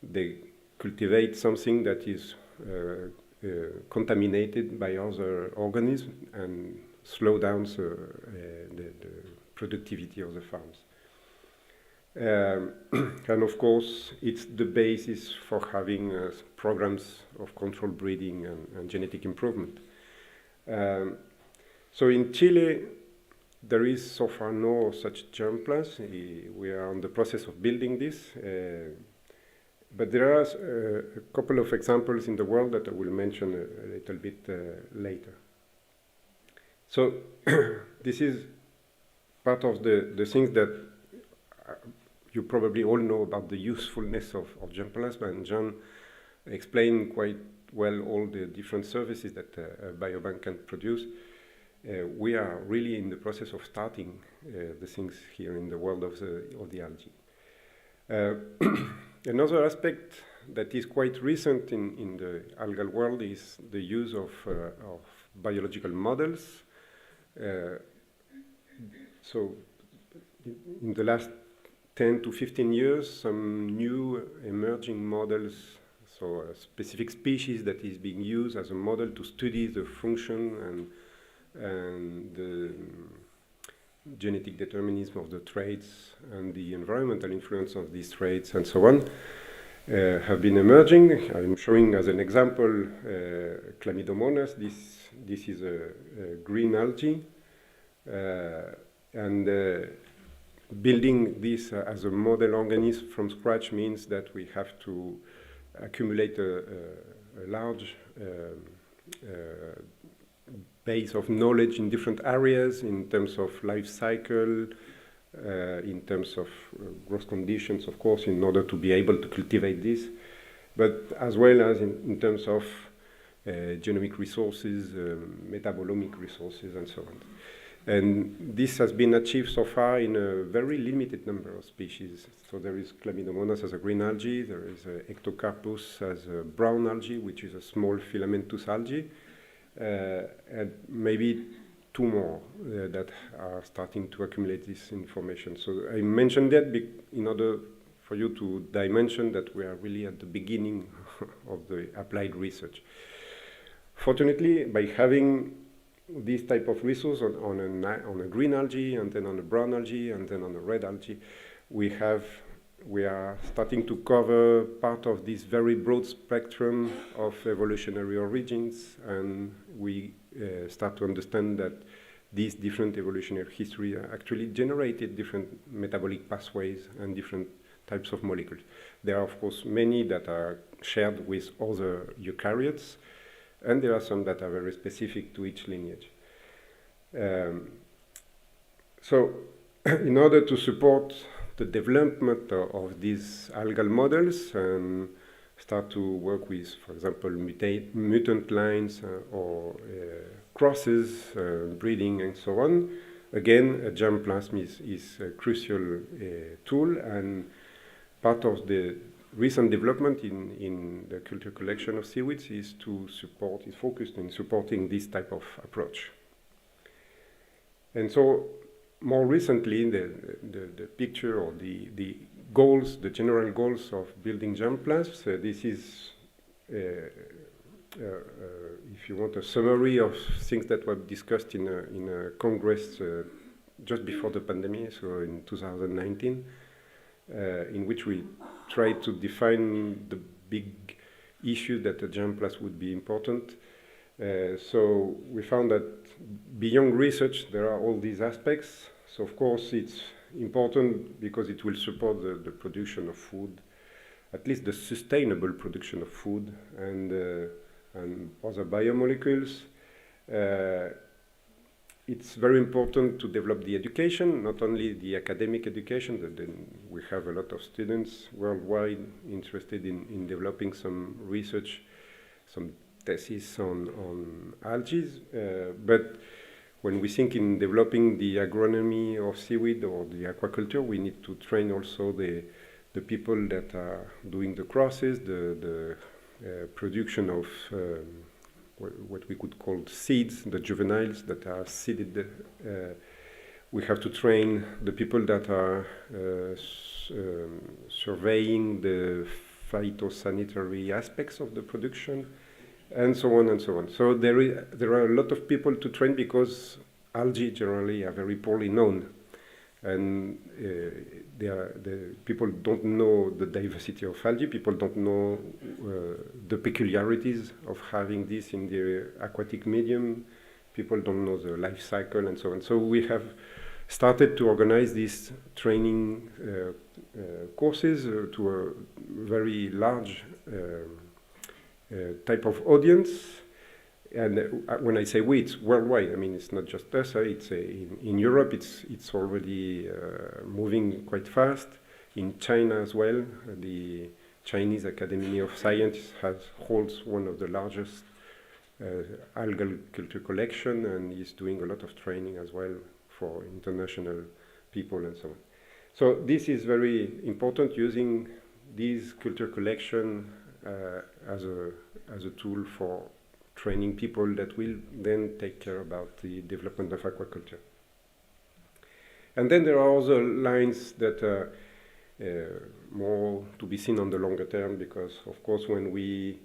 They cultivate something that is contaminated by other organisms and slow down the productivity of the farms. And of course, it's the basis for having programs of controlled breeding and genetic improvement. So in Chile, there is so far no such germplasm. We are on the process of building this. But there are a couple of examples in the world that I will mention a little bit later. So this is part of the things that you probably all know about the usefulness of germplasm, and John explained quite well all the different services that a biobank can produce. We are really in the process of starting the things here in the world of the algae. Another aspect that is quite recent in the algal world is the use of biological models. So in the last 10 to 15 years, some new emerging models, so a specific species that is being used as a model to study the function and genetic determinism of the traits and the environmental influence of these traits and so on have been emerging. I'm showing as an example Chlamydomonas. This is a green algae. And building this as a model organism from scratch means that we have to accumulate a large base of knowledge in different areas in terms of life cycle, in terms of growth conditions, of course, in order to be able to cultivate this, but as well as in terms of genomic resources, metabolomic resources, and so on. And this has been achieved so far in a very limited number of species. So there is Chlamydomonas as a green algae, there is Ectocarpus as a brown algae, which is a small filamentous algae, and maybe two more that are starting to accumulate this information. So I mentioned that in order for you to dimension that we are really at the beginning of the applied research. Fortunately, by having this type of resource on a green algae, and then on a brown algae, and then on a red algae, we are starting to cover part of this very broad spectrum of evolutionary origins, and we start to understand that these different evolutionary history actually generated different metabolic pathways and different types of molecules. There are, of course, many that are shared with other eukaryotes, and there are some that are very specific to each lineage. So in order to support the development of these algal models and start to work with, for example, mutant lines or crosses, breeding, and so on, again, a germplasm is a crucial tool, and part of the recent development in the culture collection of seaweeds is focused in supporting this type of approach. And so, more recently, the picture or the goals, the general goals of building germplasms, this is, if you want, a summary of things that were discussed in a congress just before the pandemic, so in 2019. In which we tried to define the big issue that a germplasm would be important. So we found that beyond research, there are all these aspects. So of course, it's important because it will support the production of food, at least the sustainable production of food and other biomolecules. It's very important to develop the education, not only the academic education, that then we have a lot of students worldwide interested in developing some research, some thesis on algae, but when we think in developing the agronomy of seaweed or the aquaculture, we need to train also the people that are doing the crosses, the production of what we could call seeds, the juveniles that are seeded. We have to train the people that are surveying the phytosanitary aspects of the production, and so on and so on. So there are a lot of people to train because algae generally are very poorly known. And the people don't know the diversity of algae, people don't know the peculiarities of having this in the aquatic medium, people don't know the life cycle and so on. So we have started to organize these training courses to a very large type of audience. And when I say we, it's worldwide. I mean, it's not just us. It's in Europe. It's already moving quite fast. In China as well, the Chinese Academy of Science holds one of the largest algal culture collection and is doing a lot of training as well for international people and so on. So this is very important, using these culture collection as a tool for training people that will then take care about the development of aquaculture. And then there are other lines that are more to be seen on the longer term, because of course when we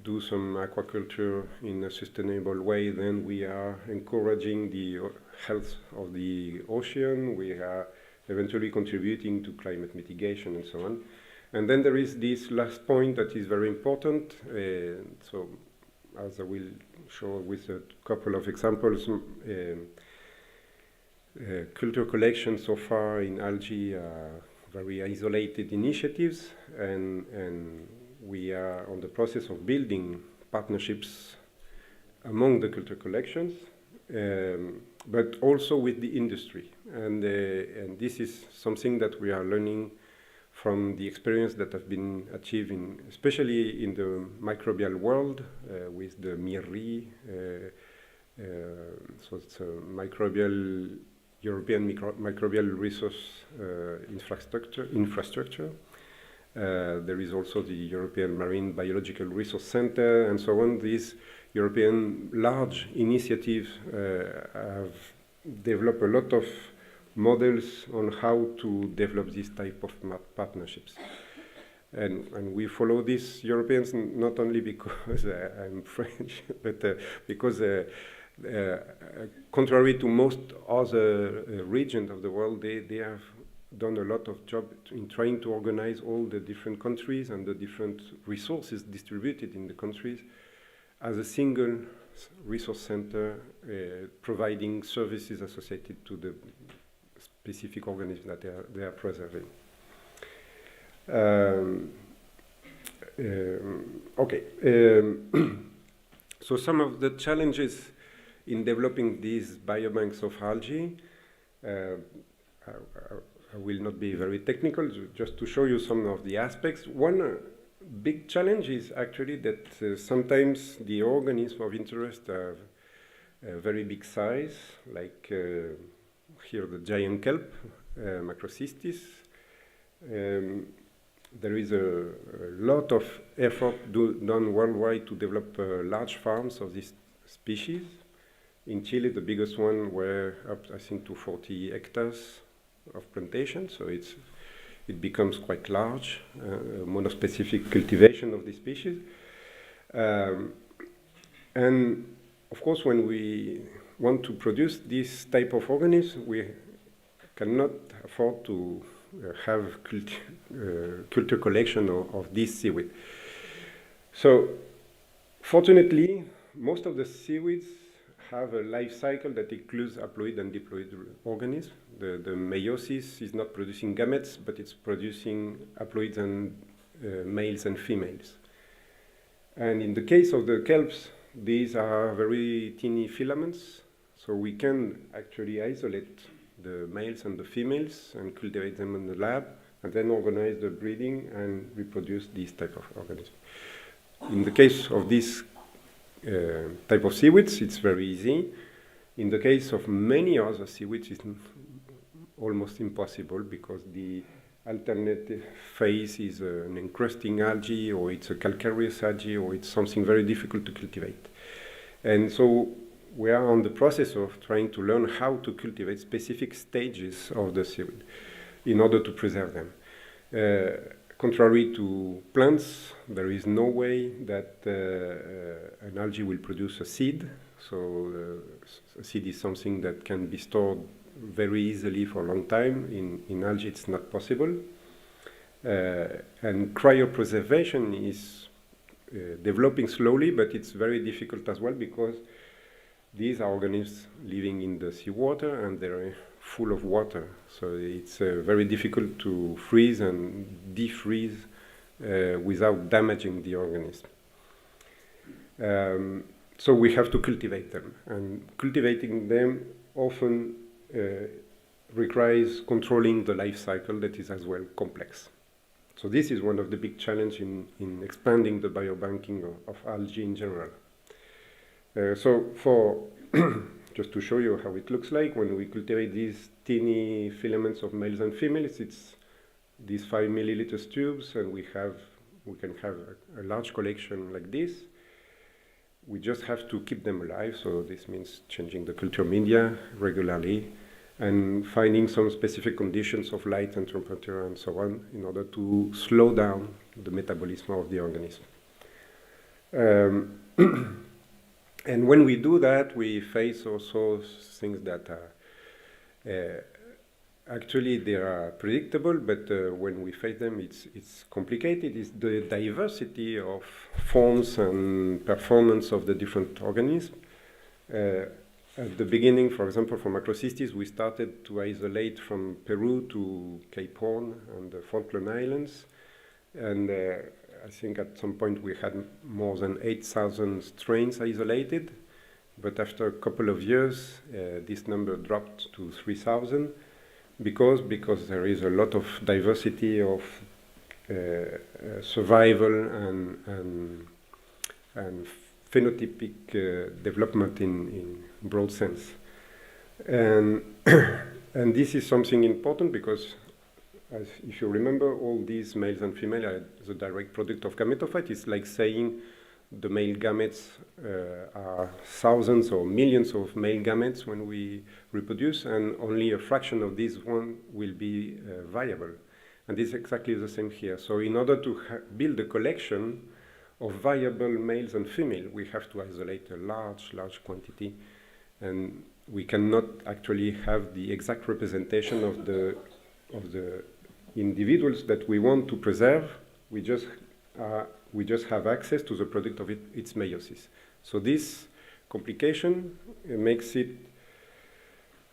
do some aquaculture in a sustainable way, then we are encouraging the health of the ocean. We are eventually contributing to climate mitigation and so on. And then there is this last point that is very important. So as I will show with a couple of examples, culture collection so far in algae are very isolated initiatives, and we are on the process of building partnerships among the culture collections, but also with the industry. And this is something that we are learning from the experience that have been achieved, especially in the microbial world, with the MIRI, so it's a European microbial resource infrastructure. There is also the European Marine Biological Resource Center and so on. These European large initiatives have developed a lot of models on how to develop this type of partnerships. And we follow these Europeans not only because I'm French, but because contrary to most other regions of the world, they have done a lot of job in trying to organize all the different countries and the different resources distributed in the countries as a single resource center, providing services associated to the specific organisms that they are preserving. So some of the challenges in developing these biobanks of algae, I will not be very technical, just to show you some of the aspects. One big challenge is actually that sometimes the organisms of interest have a very big size, like here the giant kelp, Macrocystis. There is a lot of effort done worldwide to develop large farms of this species. In Chile, the biggest one were up, I think, to 40 hectares of plantation, so it becomes quite large, monospecific cultivation of the species. And of course, when we want to produce this type of organism, we cannot afford to have culture collection of this seaweed. So fortunately, most of the seaweeds have a life cycle that includes haploid and diploid organisms. The meiosis is not producing gametes, but it's producing haploids and males and females. And in the case of the kelps, these are very teeny filaments, so we can actually isolate the males and the females and cultivate them in the lab, and then organize the breeding and reproduce these type of organisms. In the case of this type of seaweeds, it's very easy. In the case of many other seaweeds, it's almost impossible because the alternative phase is an encrusting algae, or it's a calcareous algae, or it's something very difficult to cultivate. And so we are on the process of trying to learn how to cultivate specific stages of the seaweed in order to preserve them. Contrary to plants, there is no way that an algae will produce a seed. So a seed is something that can be stored very easily for a long time. In algae, it's not possible. And cryopreservation is developing slowly, but it's very difficult as well because these are organisms living in the seawater and they're full of water. So it's very difficult to freeze and defreeze without damaging the organism. So we have to cultivate them. And cultivating them often requires controlling the life cycle that is as well complex. So this is one of the big challenges in expanding the biobanking of algae in general. So for just to show you how it looks like when we cultivate these teeny filaments of males and females, it's these 5 milliliters tubes, and we can have a large collection like this. We just have to keep them alive, so this means changing the culture media regularly and finding some specific conditions of light and temperature and so on in order to slow down the metabolism of the organism. Um, and when we do that, we face also things that are actually they are predictable, but when we face them, it's complicated. It's the diversity of forms and performance of the different organisms. At the beginning, for example, for macrocystis, we started to isolate from Peru to Cape Horn and the Falkland Islands. And I think at some point we had more than 8,000 strains isolated. But after a couple of years, this number dropped to 3,000 because there is a lot of diversity of survival and phenotypic development in broad sense. And, and this is something important because, as if you remember, all these males and females are the direct product of gametophyte. It's like saying the male gametes are thousands or millions of male gametes when we reproduce, and only a fraction of these one will be viable. And this is exactly the same here. So in order to build a collection of viable males and females, we have to isolate a large quantity, and we cannot actually have the exact representation of the individuals that we want to preserve. We just have access to the product of its meiosis. So this complication makes it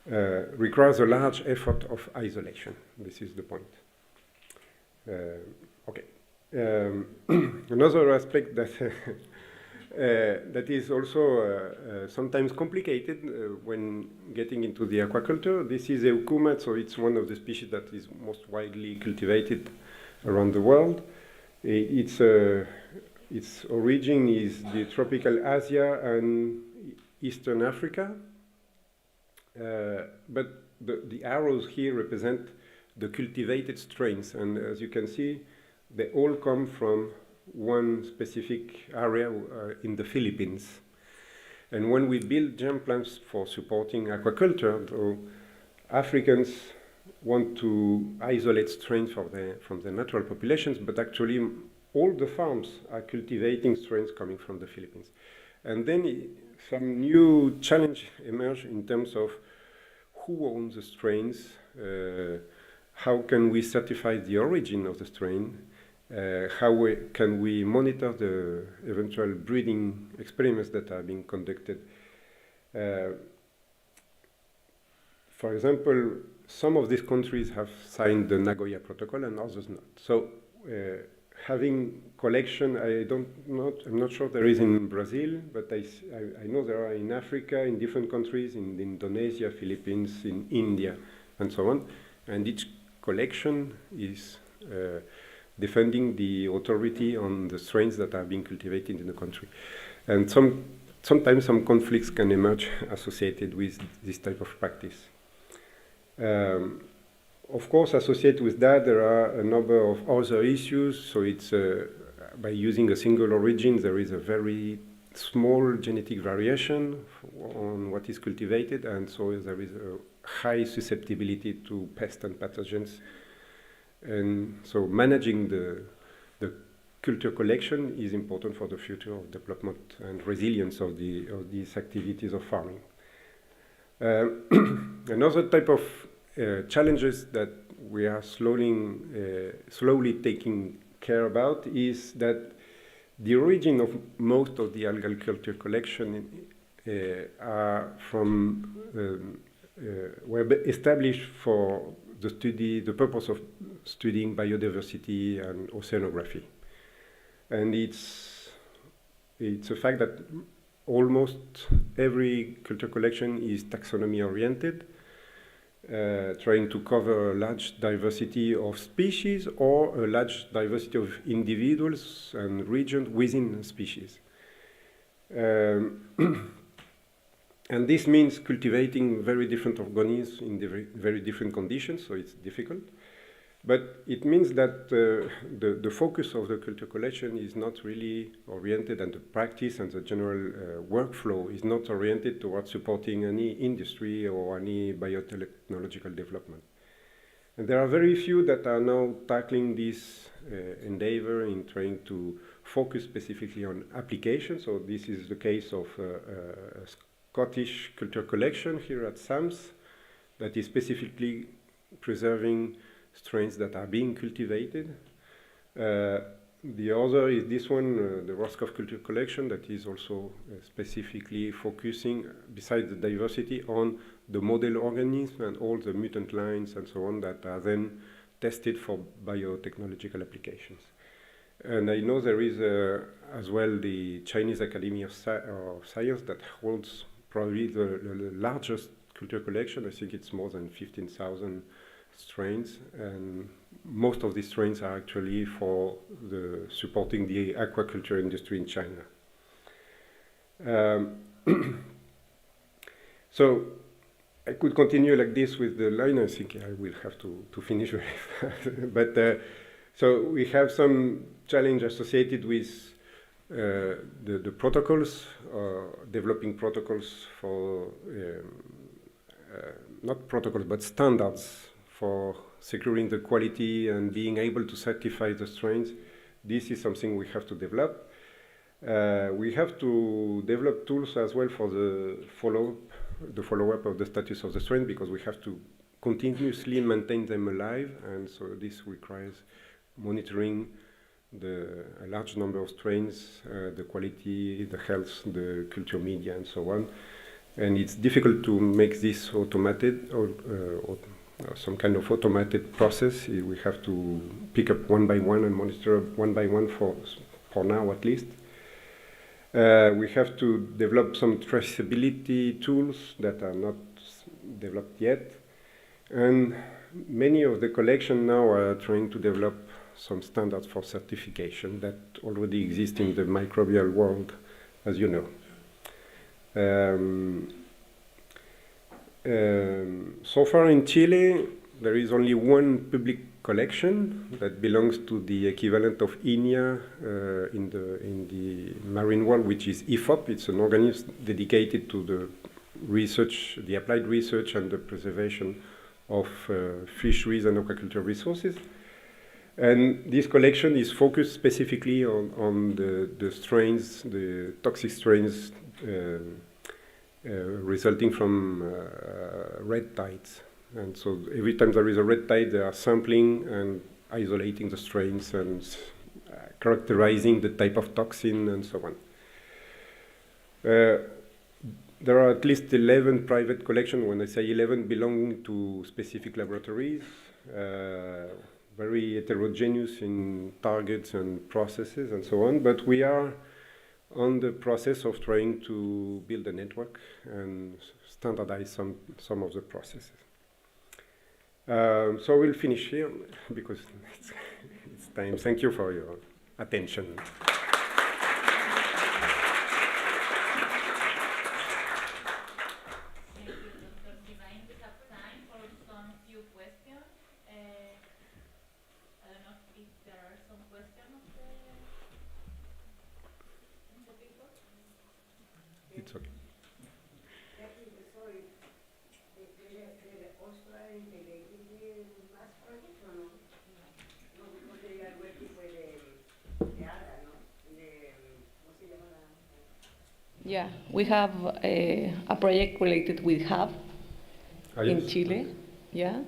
requires a large effort of isolation. This is the point. Okay. Another aspect that that is also sometimes complicated when getting into the aquaculture. This is Eucuma, so it's one of the species that is most widely cultivated around the world. Its origin is the tropical Asia and Eastern Africa. But the arrows here represent the cultivated strains, and as you can see, they all come from one specific area in the Philippines. And when we build germ plants for supporting aquaculture, though, Africans want to isolate strains from the natural populations, but actually all the farms are cultivating strains coming from the Philippines. And then some new challenge emerge in terms of who owns the strains, how can we certify the origin of the strain, how can we monitor the eventual breeding experiments that are being conducted. For example, some of these countries have signed the Nagoya Protocol and others not. So having collection, I'm not sure there is in Brazil, but I know there are in Africa, in different countries, in Indonesia, Philippines, in India, and so on. And each collection is defending the authority on the strains that are being cultivated in the country. And sometimes some conflicts can emerge associated with this type of practice. Of course, associated with that, there are a number of other issues. So it's by using a single origin, there is a very small genetic variation on what is cultivated, and so there is a high susceptibility to pests and pathogens. And so managing the culture collection is important for the future of development and resilience of these activities of farming. Another type of challenges that we are slowly taking care about is that the origin of most of the algal culture collection were established for the purpose of studying biodiversity and oceanography. And it's a fact that almost every culture collection is taxonomy oriented, trying to cover a large diversity of species or a large diversity of individuals and regions within a species. And this means cultivating very different organisms in very different conditions, so it's difficult. But it means that the focus of the culture collection is not really oriented, and the practice and the general workflow is not oriented towards supporting any industry or any biotechnological development. And there are very few that are now tackling this endeavor in trying to focus specifically on applications. So this is the case of a Scottish culture collection here at SAMS that is specifically preserving strains that are being cultivated. The other is this one, the Roscoff Culture Collection, that is also specifically focusing, besides the diversity, on the model organisms and all the mutant lines and so on that are then tested for biotechnological applications. And I know there is as well the Chinese Academy of Science that holds probably the largest culture collection. I think it's more than 15,000 strains, and most of these strains are actually for supporting the aquaculture industry in China. So I could continue like this with the line. I think I will have to finish very fast. But so we have some challenge associated with the protocols, developing protocols for not protocols but standards for securing the quality and being able to certify the strains. This is something we have to develop. We have to develop tools as well for the follow-up of the status of the strain, because we have to continuously maintain them alive, and so this requires monitoring a large number of strains, the quality, the health, the culture media, and so on. And it's difficult to make this automated or some kind of automated process. We have to pick up one by one and monitor one by one for now at least. We have to develop some traceability tools that are not developed yet. And many of the collection now are trying to develop some standards for certification that already exist in the microbial world, as you know. So far in Chile, there is only one public collection that belongs to the equivalent of INIA in the marine world, which is IFOP. It's an organism dedicated to the research, the applied research and the preservation of fisheries and aquaculture resources. And this collection is focused specifically on the strains, the toxic strains resulting from red tides. And so every time there is a red tide, they are sampling and isolating the strains and characterizing the type of toxin and so on. There are at least 11 private collections. When I say 11, belonging to specific laboratories, very heterogeneous in targets and processes and so on. But we are on the process of trying to build a network and standardize some of the processes. So we'll finish here because it's time. Thank you for your attention. It's okay. Sorry, they also are integrated in mass projects or no? No, because they are working with the ALA, no? ¿Cómo se llama la? Yeah, we have a project related with HAB in Chile, yeah,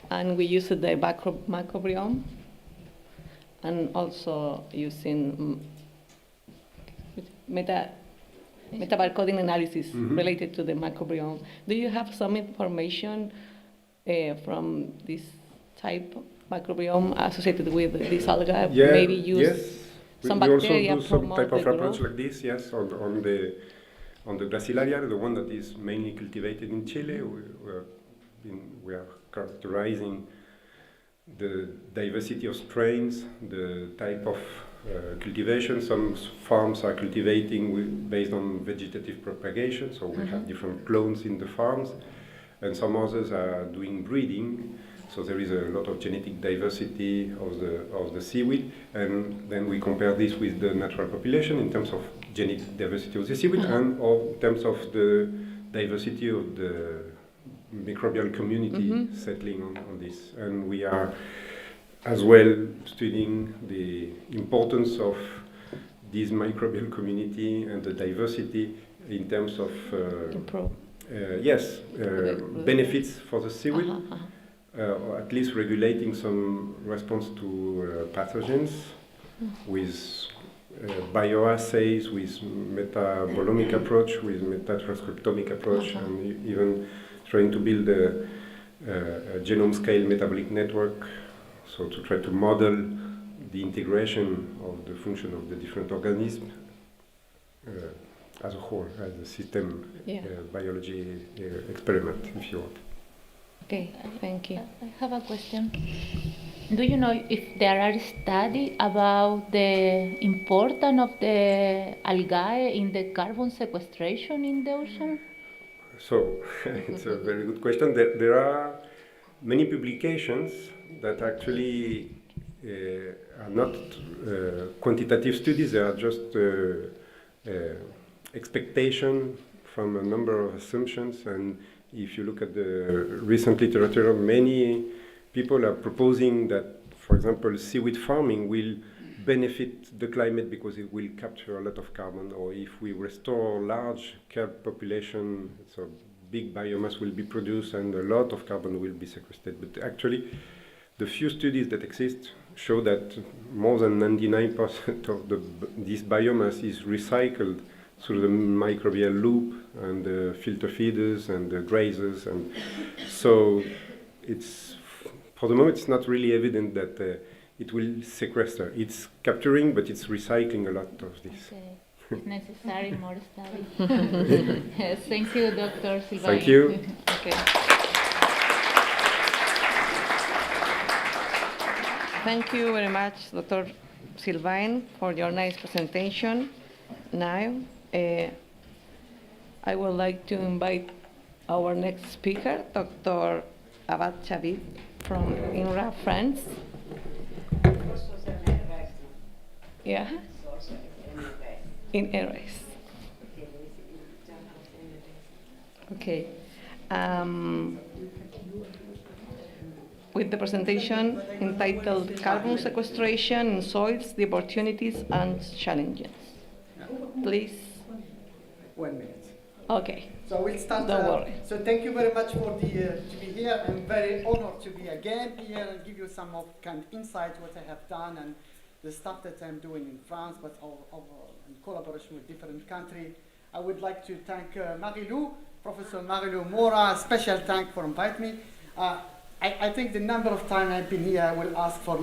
and we use the microbiome and also using metabarcoding analysis related to the microbiome. Do you have some information from this type of microbiome associated with this alga? Yeah, maybe use some bacteria we also do some type of the approach growth? like this, yes, on the Gracilaria, the one that is mainly cultivated in Chile. We are characterizing the diversity of strains, the type of cultivation. Some farms are cultivating based on vegetative propagation, so we have different clones in the farms, and some others are doing breeding. So there is a lot of genetic diversity of the seaweed, and then we compare this with the natural population in terms of genetic diversity of the seaweed and in terms of the diversity of the microbial community settling on this. And we are as well studying the importance of this microbial community and the diversity in terms of benefits for the seaweed, or at least regulating some response to pathogens with bioassays, with metabolomic approach, with metatranscriptomic approach, and even trying to build a genome scale metabolic network, so to try to model the integration of the function of the different organisms as a whole, as a system biology experiment, if you want. Okay, thank you. I have a question. Do you know if there are studies about the importance of the algae in the carbon sequestration in the ocean? So, it's a very good question. There are many publications that actually are not quantitative studies, they are just expectation from a number of assumptions. And if you look at the recent literature, many people are proposing that, for example, seaweed farming will benefit the climate because it will capture a lot of carbon, or if we restore large carp population, so big biomass will be produced and a lot of carbon will be sequestered. But actually, the few studies that exist show that more than 99% of this biomass is recycled through the microbial loop and the filter feeders and the grazers, and so it's, for the moment, it's not really evident that it will sequester. It's capturing, but it's recycling a lot of this. Okay. It's necessary more study. Yes, thank you, Dr. Sylvain. Thank you. Okay. Thank you very much, Dr. Sylvain, for your nice presentation. Now, I would like to invite our next speaker, Dr. Abad Chavid from INRA, France. Yeah, in areas. Okay. With the presentation entitled Carbon Sequestration in Soils, the Opportunities and Challenges. Please. 1 minute. Okay. So we'll start. Don't worry. So thank you very much for to be here. I'm very honored to be again here and give you some of kind of insight what I have done and the stuff that I'm doing in France, but in collaboration with different countries. I would like to thank Marilou, Professor Marilou Mora, a special thank for inviting me. I think the number of times I've been here, I will ask for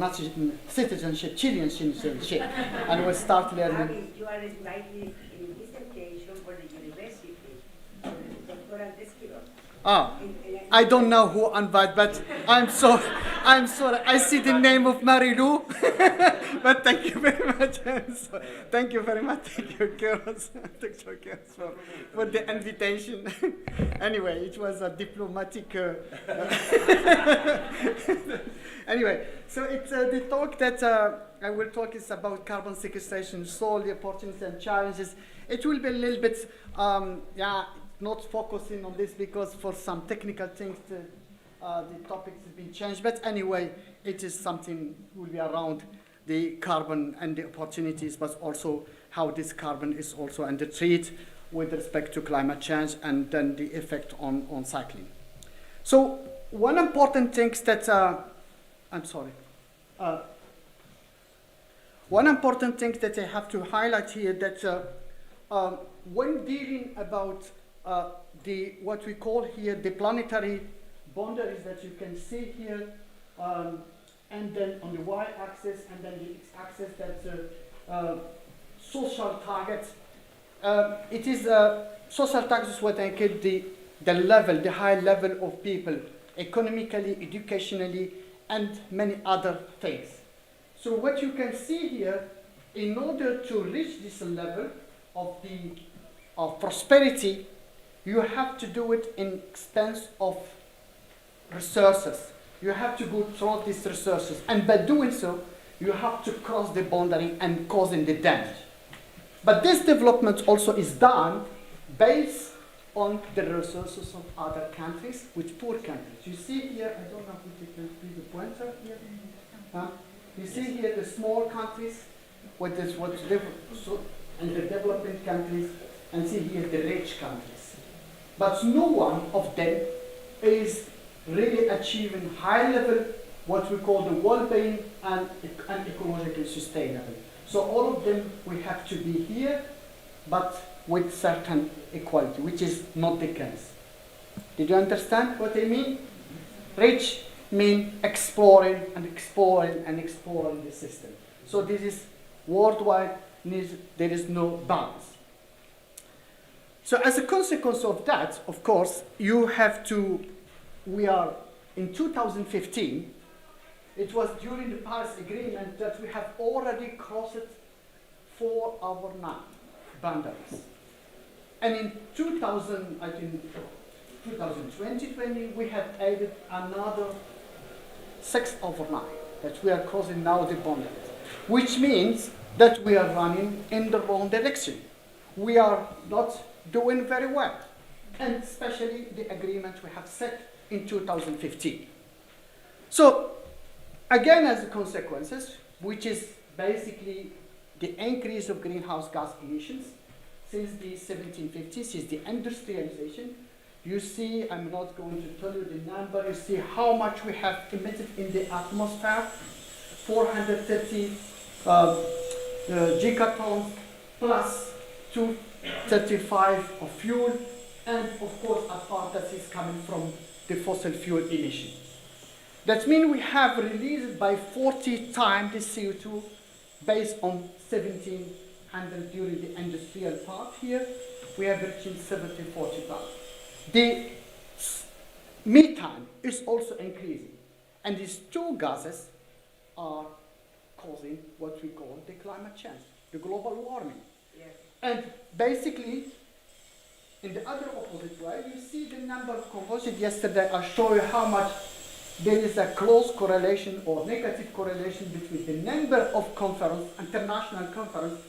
citizenship, Chilean citizenship, and we'll start learning. You are invited in this occasion for the university, for the doctoral scheme. I don't know who invited, but I'm sorry. I see the name of Marilou, but thank you very much. Thank you very much. Thank you, girls. Dr. Girls, for the invitation. Anyway, it was a diplomatic. Anyway, so it's the talk that I will talk is about carbon sequestration, soil, the opportunities and challenges. It will be a little bit, not focusing on this because for some technical things the topics have been changed, but anyway it is something will be around the carbon and the opportunities, but also how this carbon is also under threat with respect to climate change and then the effect on cycling. So one important thing that one important thing that I have to highlight here that when dealing about what we call here the planetary boundaries that you can see here, and then on the y-axis and then the x-axis that's social targets. It is social targets is what I call the high level of people, economically, educationally, and many other things. So what you can see here, in order to reach this level of prosperity, you have to do it in expense of resources. You have to go through these resources, and by doing so, you have to cross the boundary and causing the damage. But this development also is done based on the resources of other countries, with poor countries. You see here, I don't know if you can see the pointer here. You see here the small countries what is in the developing countries, and see here the rich countries. But no one of them is really achieving high level, what we call the well-being and ecologically sustainable. So all of them, we have to be here, but with certain equality, which is not the case. Did you understand what I mean? Rich mean exploring and exploring and exploring the system. So this is worldwide, there is no balance. So as a consequence of that, of course, you have to, we are in 2015, it was during the Paris Agreement that we have already crossed 4 of our 9 boundaries. And in 2020, we have added another 6 over 9 that we are crossing now the boundaries, which means that we are running in the wrong direction. We are not doing very well, and especially the agreement we have set in 2015. So, again, as a consequences, which is basically the increase of greenhouse gas emissions since the 1750s, since the industrialization. You see, I'm not going to tell you the number, you see how much we have emitted in the atmosphere, 430 gigatons plus 235 of fuel, and of course a part that is coming from the fossil fuel emission. That means we have released by 40 times the CO2 based on 1700 during the industrial part here. We have reaching 40 times. The methane is also increasing, and these two gases are causing what we call the climate change, the global warming. Yes. And basically, in the other opposite way, you see the number of combustion. Yesterday I showed you how much there is a close correlation or negative correlation between the number of conferences, international conferences,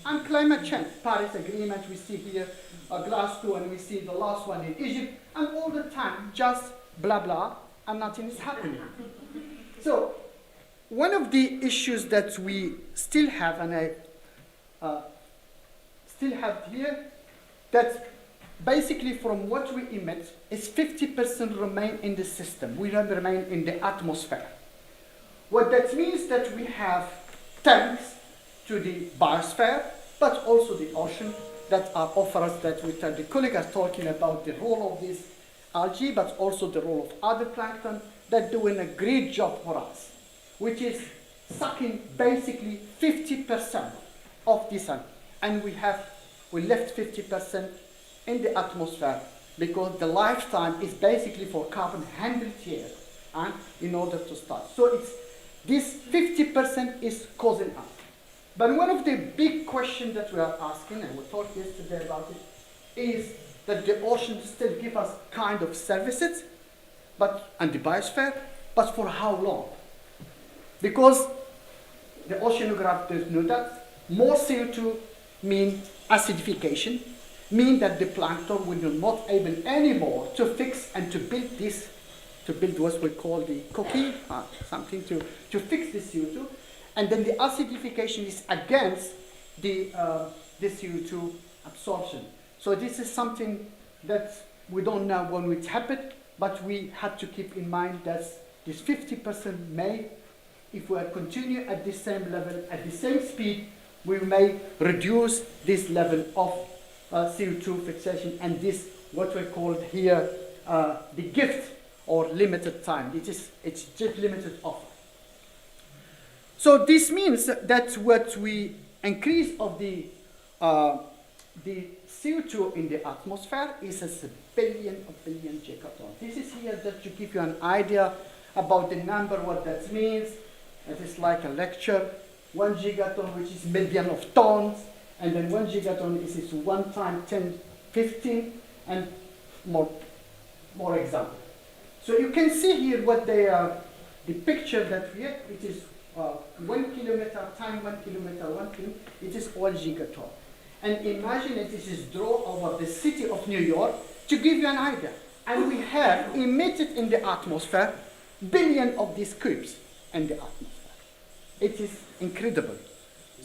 and climate change. Paris Agreement, we see here Glasgow, and we see the last one in Egypt, and all the time just blah blah, and nothing is happening. So one of the issues that we still have, and I still have here, that basically from what we emit is 50% remain in the system. We don't remain in the atmosphere. What that means that we have tanks to the biosphere, but also the ocean that are offers that the colleagues are talking about the role of this algae, but also the role of other plankton that doing a great job for us, which is sucking basically 50% of this, and we left 50% in the atmosphere because the lifetime is basically for carbon 100 years, and in order to start. So it's this 50% is causing us. But one of the big questions that we are asking, and we talked yesterday about it, is that the ocean still give us kind of services, and the biosphere, but for how long? Because the oceanographers know that more CO2 mean acidification, mean that the plankton will not able anymore to fix and to build what we call the coquille, something to fix the CO2, and then the acidification is against the CO2 absorption. So this is something that we don't know when it happened, but we have to keep in mind that this 50% may, if we continue at the same level, at the same speed, we may reduce this level of CO2 fixation, and this what we call here the gift or limited time. It's just limited offer. So this means that what we increase of the CO2 in the atmosphere is a billion gigatons. This is here that to give you an idea about the number, what that means. It is like a lecture. 1 gigaton, which is million of tons, and then 1 gigaton is 1 times 10, 15, and more example. So you can see here what they are, the picture that we have, it is 1 kilometer times 1 kilometer, 1 kilometer, it is 1 gigaton. And imagine that this is drawn over the city of New York to give you an idea. And we have emitted in the atmosphere billion of these cubes in the atmosphere. It is incredible.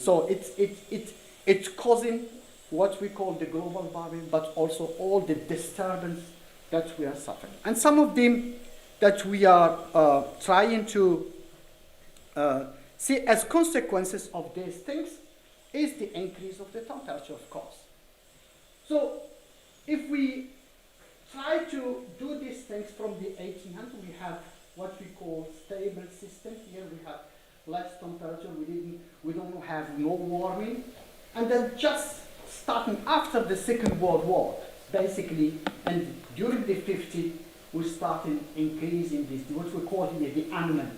So it's causing what we call the global warming, but also all the disturbance that we are suffering. And some of them that we are trying to see as consequences of these things is the increase of the temperature, of course. So if we try to do these things from the 1800s, we have what we call stable system. Here we have less temperature, we don't have no warming. And then just starting after the Second World War, basically, and during the 50s, we started increasing this, what we call here the anomaly.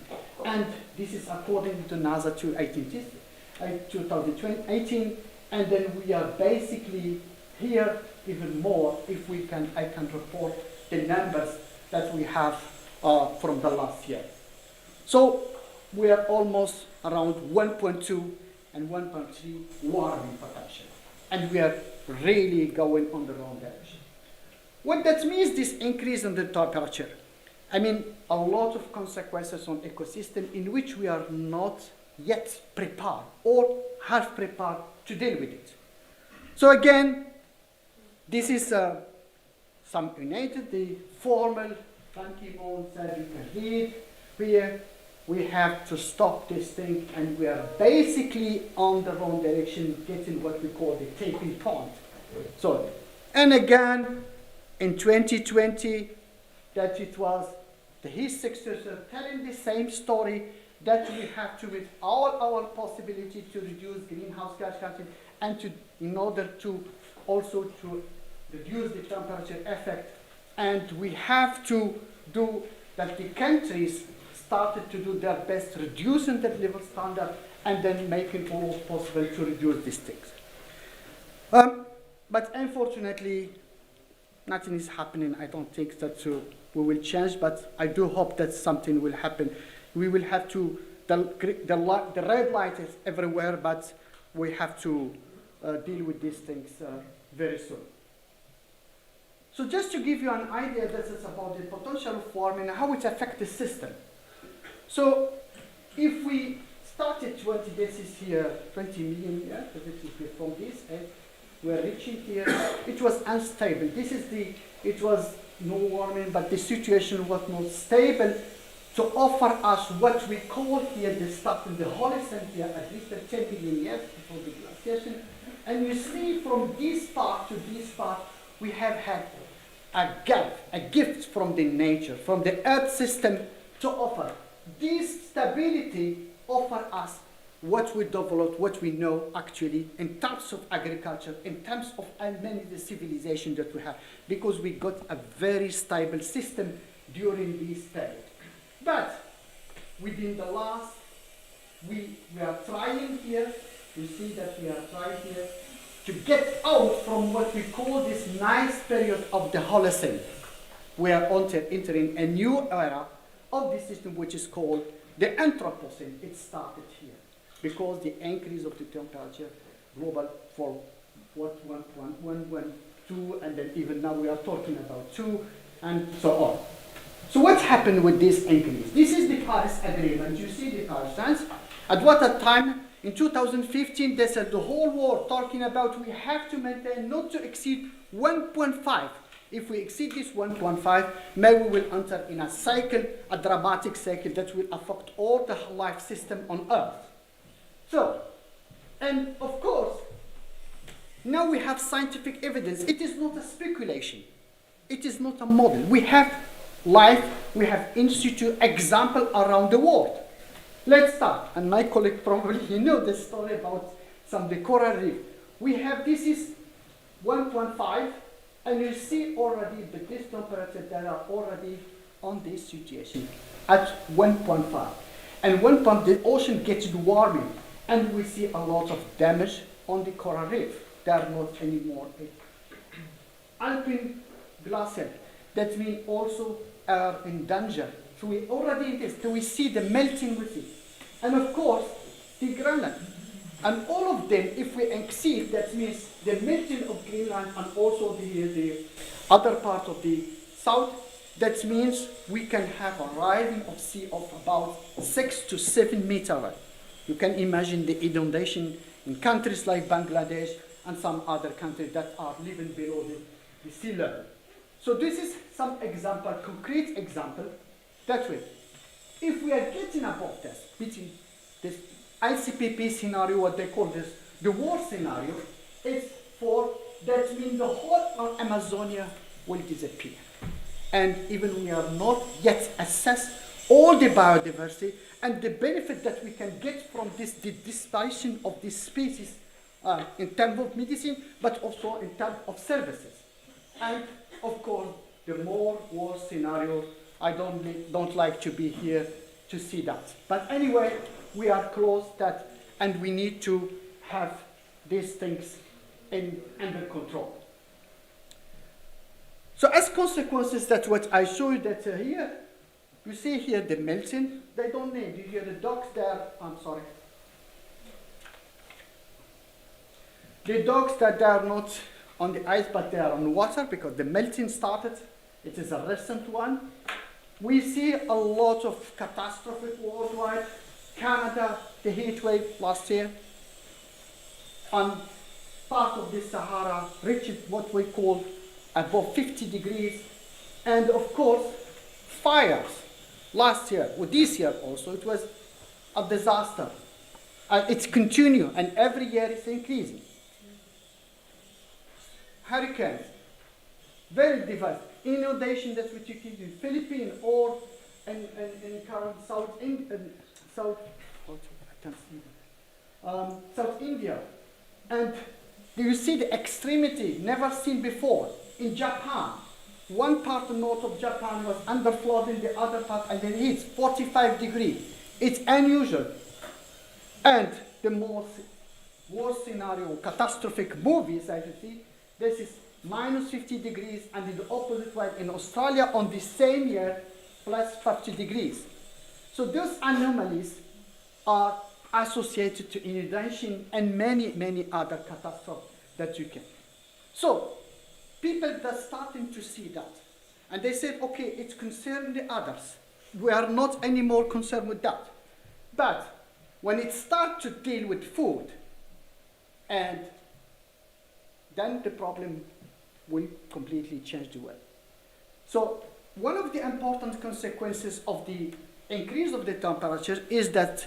And this is according to NASA 2018, and then we are basically here even more if I can report the numbers that we have from the last year. So we are almost around 1.2 and 1.3 warming potential, and we are really going on the wrong direction. What that means, this increase in the temperature, I mean, a lot of consequences on ecosystem in which we are not yet prepared or half prepared to deal with it. So again, this is some United, the formal Ban Ki-moon said you can read here. We have to stop this thing, and we are basically on the wrong direction, getting what we call the tipping point. So, and again, in 2020, that it was the his successor telling the same story that we have to, with all our possibility to reduce greenhouse gas emissions and to, in order to also to reduce the temperature effect, and we have to do that. The countries started to do their best, reducing the living standard, and then making all possible to reduce these things. But unfortunately, nothing is happening. I don't think that we will change, but I do hope that something will happen. We will have to, the red light is everywhere, but we have to deal with these things very soon. So just to give you an idea, this is about the potential of warming and how it affects the system. So if we started 20, this is here 20 million years, from this, we're reaching here, it was unstable. This is it was no warming, but the situation was not stable to offer us what we call here the start in the Holocene here, at least 10 million years before the glaciation. And you see from this part to this part, we have had a gift from the nature, from the Earth system to offer. This stability offer us what we developed, what we know actually in terms of agriculture, in terms of many of the civilization that we have, because we got a very stable system during this period. But within the last, we are trying here, you see that we are trying here to get out from what we call this nice period of the Holocene. We are entering a new era of the system which is called the Anthropocene. It started here because the increase of the temperature global for what 1.1, 2, and then even now we are talking about 2, and so on. So what happened with this increase? This is the Paris Agreement. You see the Paris stance. At what a time, in 2015, they said the whole world talking about we have to maintain not to exceed 1.5. If we exceed this 1.5, maybe we will enter in a cycle, a dramatic cycle that will affect all the life system on Earth. So, and of course, now we have scientific evidence. It is not a speculation. It is not a model. We have life, we have institute example around the world. Let's start, and my colleague probably you know the story about some the coral reef. We have, this is 1.5, and you see already that this temperature that are already on this situation at 1.5. And 1 point, the ocean gets warming, and we see a lot of damage on the coral reef. They are not anymore. Alpine glacier, that means also are in danger. So we already in this, so we see the melting with it. And of course, the Greenland. And all of them, if we exceed, that means the melting of Greenland and also the other part of the south, that means we can have a rising of sea of about 6 to 7 meters. You can imagine the inundation in countries like Bangladesh and some other countries that are living below the sea level. So this is some example, concrete example, that way. If we are getting above this, between this ICPP scenario, what they call this, the war scenario, it's for, that means the whole Amazonia will disappear. And even we are not yet assessed all the biodiversity and the benefit that we can get from this, the dispersion of this species in terms of medicine, but also in terms of services. And of course, the more war scenario, I don't like to be here to see that. But anyway, we are close that, and we need to have these things under control. So as consequences, that's what I show you that here, you see here the melting, they don't name, you hear the dogs there, I'm sorry. The dogs that they are not on the ice, but they are on water because the melting started. It is a recent one. We see a lot of catastrophes worldwide. Canada, the heat wave last year. On part of the Sahara reached what we call above 50 degrees. And of course, fires last year, or this year also, it was a disaster. It's continuing, and every year it's increasing. Hurricanes, very diverse. Inundation that we took in the Philippines or in current South India. And do you see the extremity never seen before? In Japan, one part north of Japan was under flooding, the other part, and then it's 45 degrees. It's unusual. And the more worst scenario, catastrophic movies, as you see, this is minus 50 degrees, and in the opposite way in Australia on the same year, plus 50 degrees. So those anomalies are associated to inundation and many, many other catastrophes that you can. So people are starting to see that. And they said, okay, it's concerning the others. We are not anymore concerned with that. But when it starts to deal with food, and then the problem will completely change the world. So one of the important consequences of the increase of the temperature is that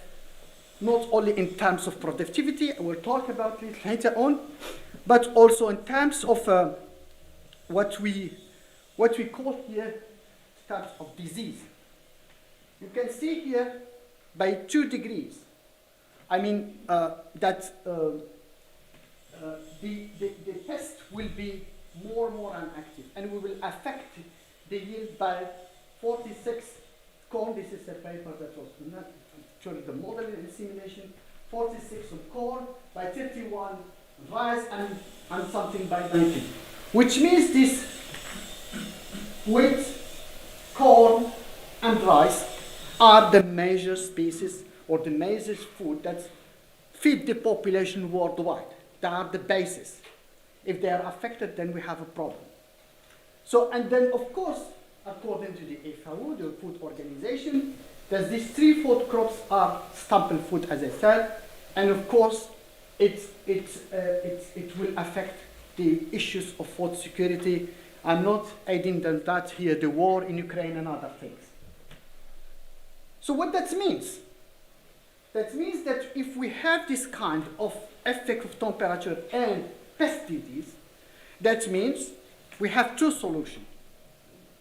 not only in terms of productivity, we'll talk about it later on, but also in terms of what we call here types of disease. You can see here by 2 degrees, I mean that the pest will be more and more inactive, and we will affect the yield by 46 corn. This is a paper that was not showing the model and simulation. 46 of corn, by 31 rice, and something by 19. Which means this wheat, corn, and rice are the major species or the major food that feed the population worldwide. They are the basis. If they are affected, then we have a problem. So, and then of course, according to the FAO, the Food Organization, that these 3 food crops are staple food, as I said, and of course, it will affect the issues of food security. I'm not adding that here, the war in Ukraine and other things. So what that means? That means that if we have this kind of effect of temperature and pest disease, that means we have 2 solutions.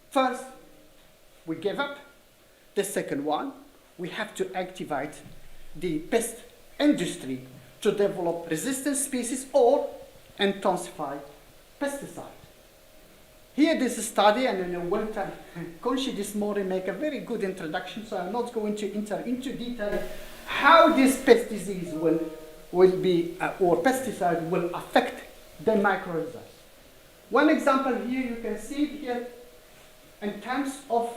First, we give up. The second one, we have to activate the pest industry to develop resistant species or intensify pesticide. Here this study, and in Walter Conchi this morning make a very good introduction, so I'm not going to enter into detail how this pest disease will be, or pesticide will affect the microorganisms. One example here, you can see here in terms of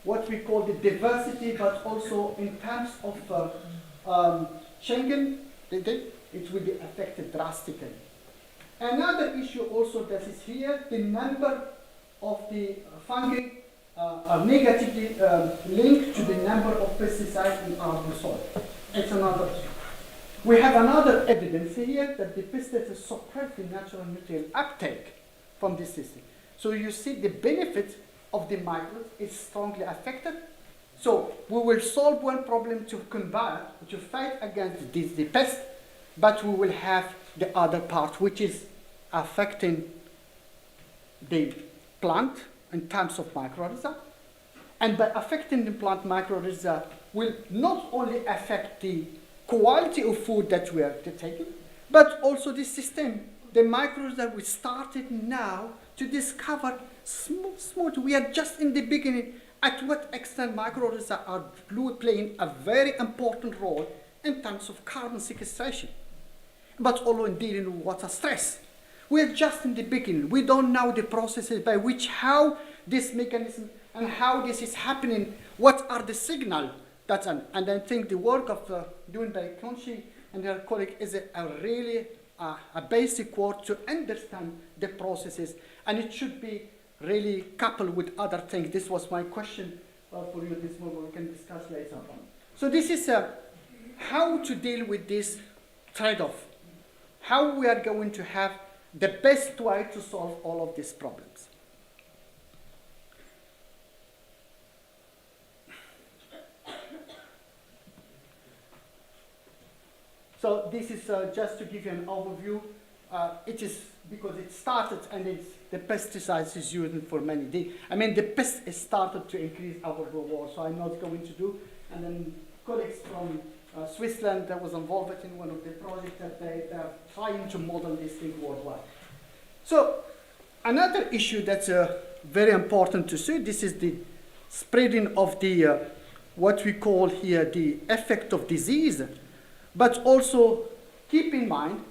what we call the diversity, but also in terms of Schengen, it will be affected drastically. Another issue also that is here, the number of the fungi are negatively linked to the number of pesticides in our soil. It's another issue. We have another evidence here that the pesticides suppress the natural nutrient uptake from this system. So you see the benefit of the microbes is strongly affected. So we will solve one problem to combat, to fight against the pest, but we will have the other part which is affecting the plant in terms of mycorrhiza. And by affecting the plant mycorrhiza will not only affect the quality of food that we are taking, but also the system. The mycorrhiza we started now to discover smooth. We are just in the beginning at what extent mycorrhiza are playing a very important role in terms of carbon sequestration, but also in dealing with water stress. We are just in the beginning. We don't know the processes by which how this mechanism and how this is happening, what are the signals that's and I think the work of doing by Conchi and her colleague is a really a basic work to understand the processes, and it should be really coupled with other things. This was my question for you this morning. We can discuss later on. So this is how to deal with this trade-off, how we are going to have the best way to solve all of these problems. So this is just to give you an overview. It is because it started and the pesticides is used for many days. I mean, the pest has started to increase our reward, so I'm not going to do. And then colleagues from Switzerland that was involved in one of the projects that they are trying to model this thing worldwide. So another issue that's very important to see, this is the spreading of the, what we call here the effect of disease. But also keep in mind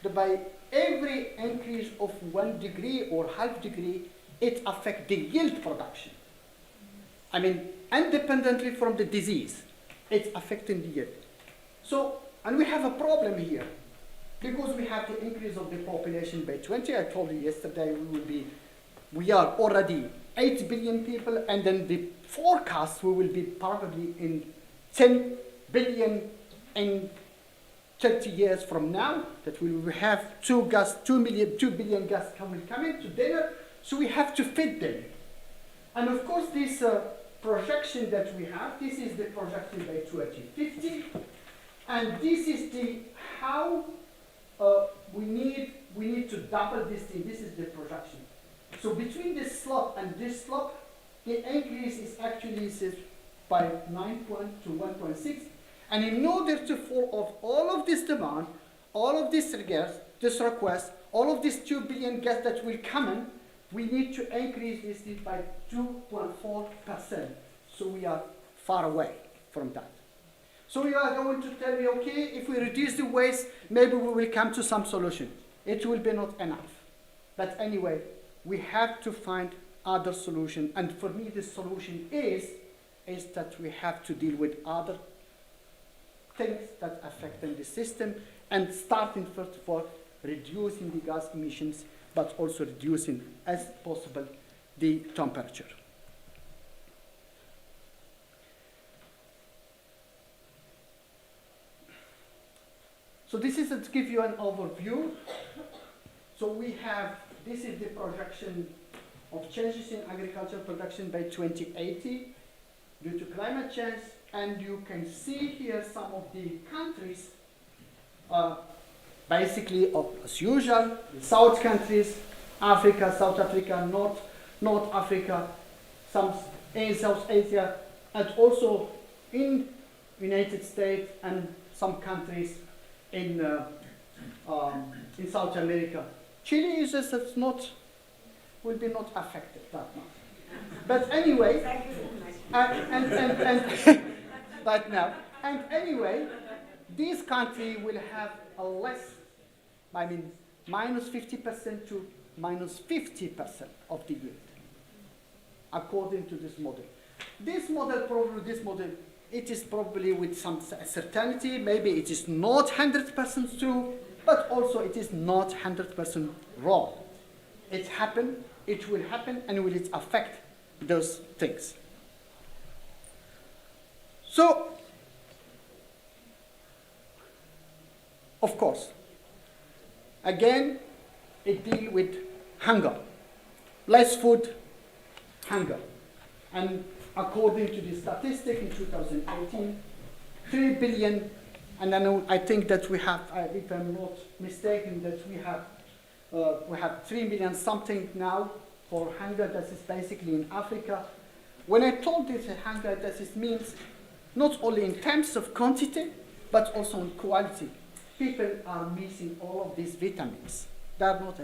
that by every increase of 1 degree or half degree, it affects the yield production. I mean, independently from the disease, it's affecting the yield. So, and we have a problem here because we have the increase of the population by 20. I told you yesterday we are already 8 billion people, and then the forecast we will be probably in 10 billion in 30 years from now, that we will have 2 billion gas coming to dinner, so we have to feed them. And of course this projection that we have, this is the projection by 2050, and this is the how we need to double this thing. This is the projection. So between this slope and this slope, the increase is actually by 9 to 1.6. And in order to fall off all of this demand, all of this request, all of this 2 billion gas that will come in, we need to increase this by 2.4%. So we are far away from that. So you are going to tell me, okay, if we reduce the waste, maybe we will come to some solution. It will be not enough. But anyway, we have to find other solution. And for me, the solution is that we have to deal with other things that affect the system, and starting first of all reducing the gas emissions, but also reducing as possible the temperature. So this is to give you an overview. So we have, this is the projection of changes in agricultural production by 2080 due to climate change. And you can see here some of the countries, basically as usual, the South countries, Africa, South Africa, North Africa, some in South Asia, and also in United States and some countries in South America. Chile is just will be not affected that much. But anyway, and right now. And anyway, this country will have a less, I mean, minus 50% to minus 50% of the yield, according to this model. This model, it is probably with some certainty, maybe it is not 100% true, but also it is not 100% wrong. It happened, it will happen, and will it affect those things. So, of course, again, it deals with hunger. Less food, hunger. And according to the statistic in 2018, 3 billion, and I think that we have, if I'm not mistaken, that we have 3 million something now for hunger. That is basically in Africa. When I told this hunger, that means not only in terms of quantity, but also in quality. People are missing all of these vitamins. They are not.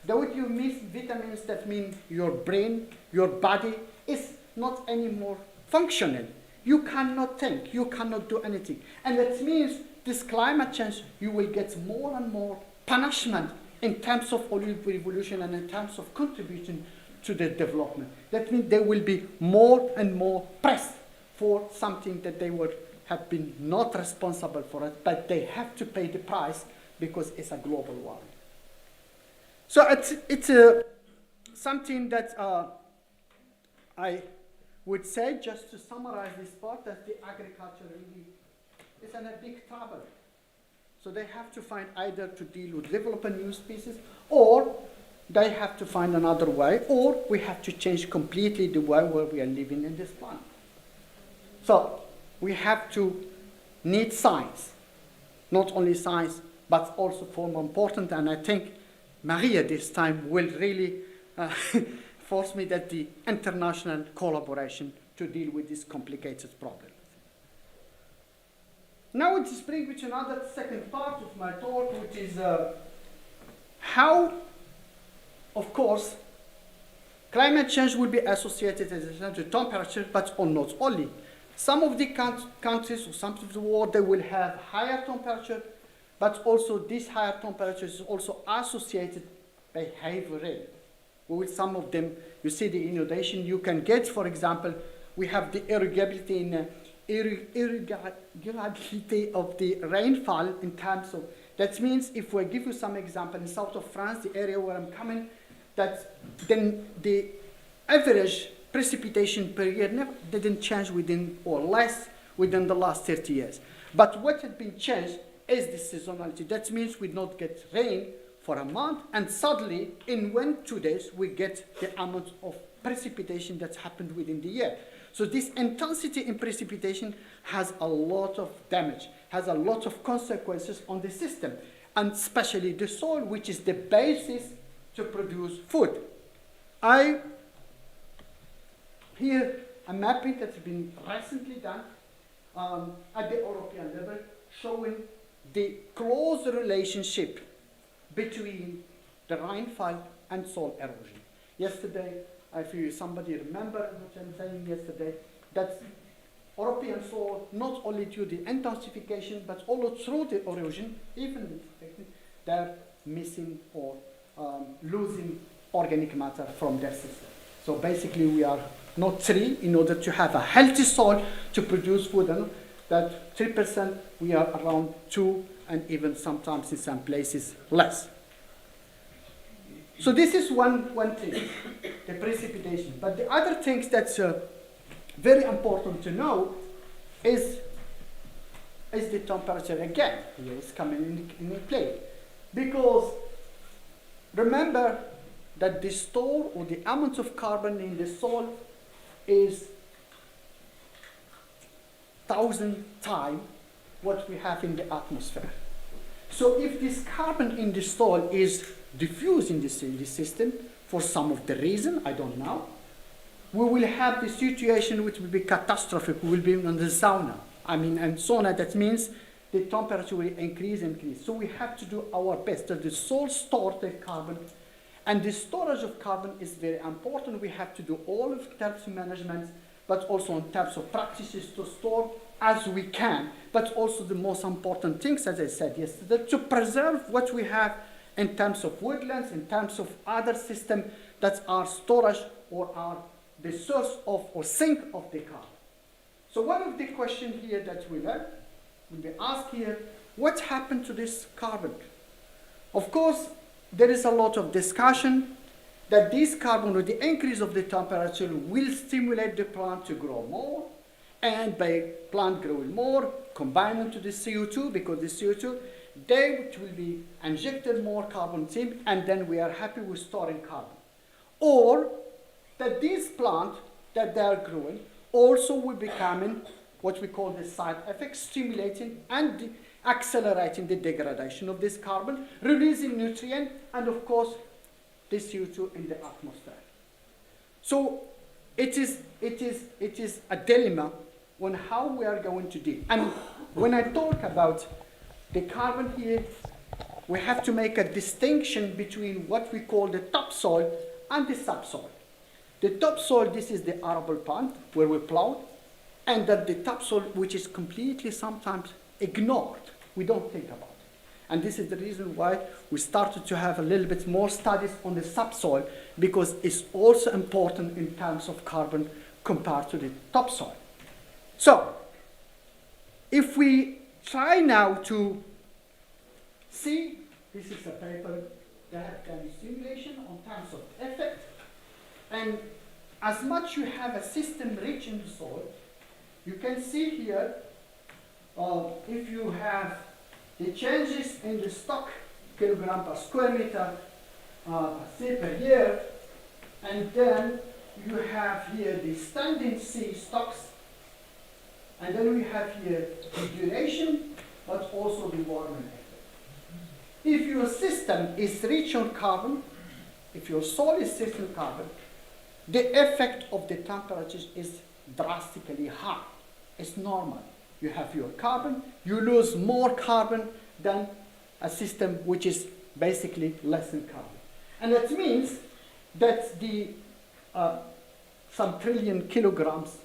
Though you miss vitamins, that means your brain, your body is not anymore functional. You cannot think, you cannot do anything. And that means this climate change, you will get more and more punishment in terms of revolution and in terms of contribution to the development. That means they will be more and more pressed for something that they have been not responsible for it, but they have to pay the price because it's a global warming. So it's something that I would say, just to summarize this part, that the agriculture really is in a big trouble. So they have to find either to deal with developing new species, or they have to find another way, or we have to change completely the way where we are living in this planet. So we have to need science, not only science, but also form important, and I think Maria this time will really force me that the international collaboration to deal with this complicated problem. Now it brings me to another second part of my talk, which is how, of course, climate change will be associated, as I said, to temperature, but not only. Some of the countries or some of the world, they will have higher temperature, but also this higher temperature is also associated by heavy rain. With some of them, you see the inundation you can get. For example, we have the irrigability of the rainfall in terms of, that means if we give you some example, in south of France, the area where I'm coming, that then the average precipitation per year didn't change within or less within the last 30 years. But what had been changed is the seasonality. That means we not get rain for a month, and suddenly in 1-2 days we get the amount of precipitation that's happened within the year. So this intensity in precipitation has a lot of damage, has a lot of consequences on the system, and especially the soil, which is the basis to produce food. Here a mapping that's been recently done at the European level, showing the close relationship between the rainfall and soil erosion. Yesterday, if somebody remember what I'm saying yesterday, that European soil, not only due to the intensification, but also through the erosion, even they're missing or losing organic matter from their system. So basically we are not 3 in order to have a healthy soil to produce food, and that 3%, we are around 2, and even sometimes in some places less. So this is one thing, the precipitation. But the other things that's very important to know is the temperature again. Here is coming in play. Because remember that the store or the amount of carbon in the soil is 1,000 times what we have in the atmosphere. So if this carbon in the soil is diffused in the system for some of the reason, I don't know, we will have the situation which will be catastrophic. We will be on the sauna. And sauna, that means the temperature will increase. So we have to do our best that the soil store the carbon, and the storage of carbon is very important. We have to do all of types of management, but also in terms of practices to store as we can, but also the most important things, as I said yesterday, to preserve what we have in terms of woodlands, in terms of other systems that are storage or are the source of or sink of the carbon. So one of the questions here that will be asked here, what happened to this carbon? Of course, there is a lot of discussion that this carbon, with the increase of the temperature, will stimulate the plant to grow more, and by plant growing more, combined to the CO2, because the CO2 they will be injected more carbon in, and then we are happy with storing carbon. Or that these plants that they are growing also will becoming what we call the side effect, stimulating and accelerating the degradation of this carbon, releasing nutrient, and of course the CO2 in the atmosphere. So it is a dilemma on how we are going to deal. And when I talk about the carbon here, we have to make a distinction between what we call the topsoil and the subsoil. The topsoil, this is the arable plant where we plow, and that the topsoil which is completely sometimes ignored. We don't think about it. And this is the reason why we started to have a little bit more studies on the subsoil, because it's also important in terms of carbon compared to the topsoil. So, if we try now to see, this is a paper that have done simulation on terms of effect, and as much you have a system rich in the soil, you can see here, if you have the changes in the stock kilogram per square meter per year, and then you have here the standing sea stocks, and then we have here the duration, but also the warming effect. If your system is rich on carbon, if your soil is rich on carbon, the effect of the temperatures is drastically high. It's normal. You have your carbon, you lose more carbon than a system which is basically less than carbon. And that means that the some trillion kilograms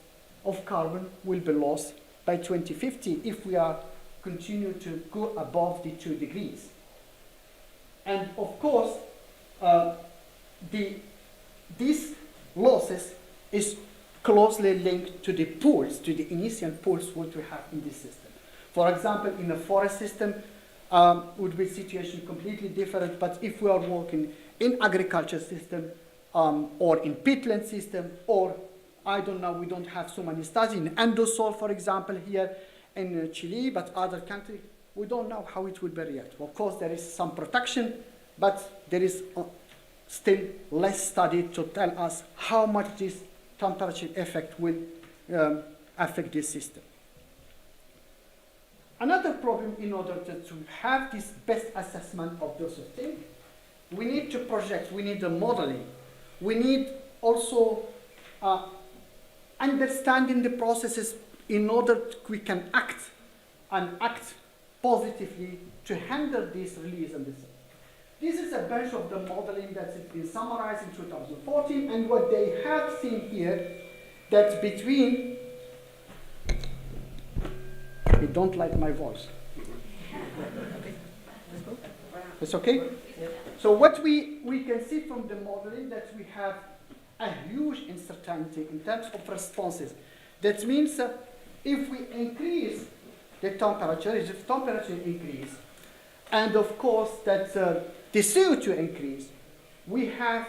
of carbon will be lost by 2050 if we are continue to go above the 2 degrees. And of course, these losses is closely linked to the pools, to the initial pools which we have in this system. For example, in a forest system, would be situation completely different, but if we are working in agriculture system, or in peatland system, or I don't know, we don't have so many studies in endosol, for example, here in Chile, but other countries, we don't know how it will be react. Of course, there is some protection, but there is still less study to tell us how much this temperature effect will affect this system. Another problem, in order to have this best assessment of those things, we need to project, we need the modeling, we need also understanding the processes in order we can act and act positively to handle this release and this. This is a bunch of the modeling that has been summarized in 2014, and what they have seen here, that between, you don't like my voice. It's okay? So what we can see from the modeling that we have a huge uncertainty in terms of responses. That means if we increase the temperature, if temperature increase, and of course that the CO2 increase, we have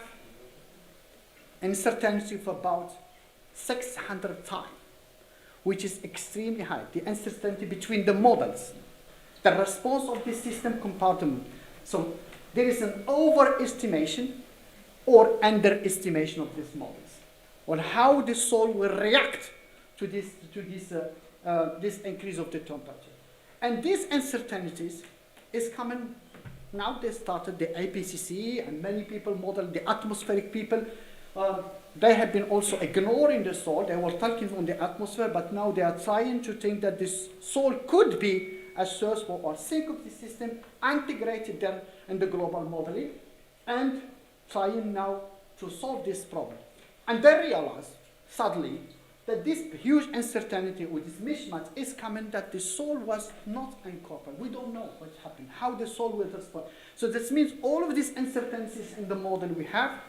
uncertainty of about 600 times, which is extremely high. The uncertainty between the models, the response of the system compared to. So there is an overestimation or underestimation of these models on how the soil will react to this increase of the temperature. And these uncertainties is coming. Now they started the IPCC, and many people model the atmospheric people. They have been also ignoring the soil. They were talking on the atmosphere, but now they are trying to think that this soil could be a source for our sink of the system, integrated them in the global modeling, and trying now to solve this problem. And they realize, suddenly, that this huge uncertainty with this mismatch is coming, that the soil was not incorporated. We don't know what happened, how the soil will respond. So this means all of these uncertainties in the model we have,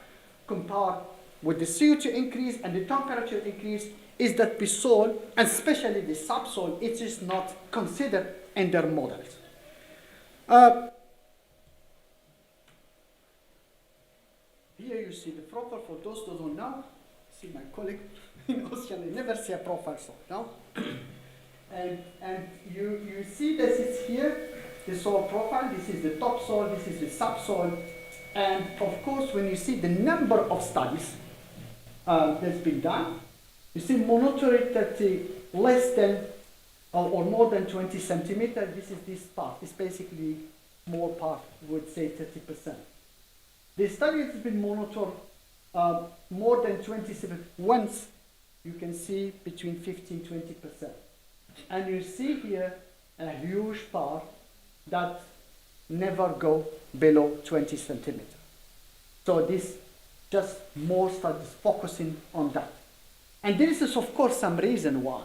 compared with the CO2 increase and the temperature increase, is that the soil, and especially the subsoil, it is not considered in their models. Here you see the profile for those who don't know. See my colleague in Ocean, they never see a profile, so no? And you see this is here, the soil profile. This is the topsoil, this is the subsoil. And of course, when you see the number of studies that's been done, you see monitored that less than or more than 20 centimeters, this is this part. It's basically small part, would say 30%. The study has been monitored more than 27, once you can see between 15 20%. And you see here a huge part that never go below 20 centimeters. So this just more studies focusing on that. And there is of course some reason why.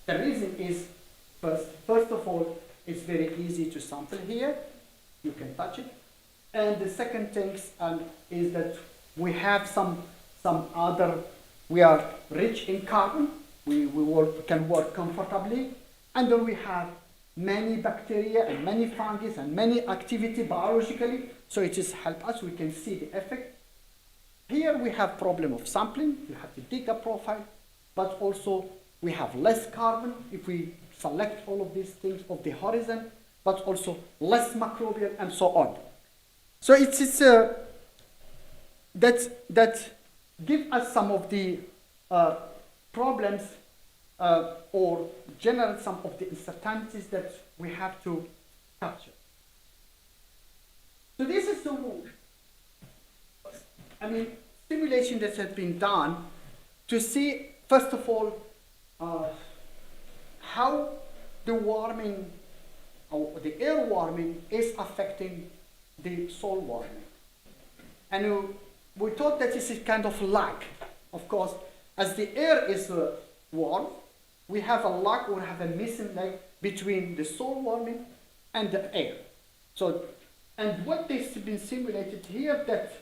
The reason is, first of all, it's very easy to sample here. You can touch it. And the second thing is that we have some other, we are rich in carbon. We can work comfortably. And then we have many bacteria and many fungi and many activity biologically. So it just help us, we can see the effect. Here we have problem of sampling. You have to dig a profile, but also we have less carbon if we select all of these things of the horizon, but also less microbial and so on. So it's that give us some of the problems or generate some of the uncertainties that we have to capture. So this is the simulation that has been done to see, first of all, how the warming or the air warming is affecting the soil warming. And we thought that this is kind of lag. Of course, as the air is warm, we have a lag or have a missing lag between the soil warming and the air. So, and what has been simulated here, that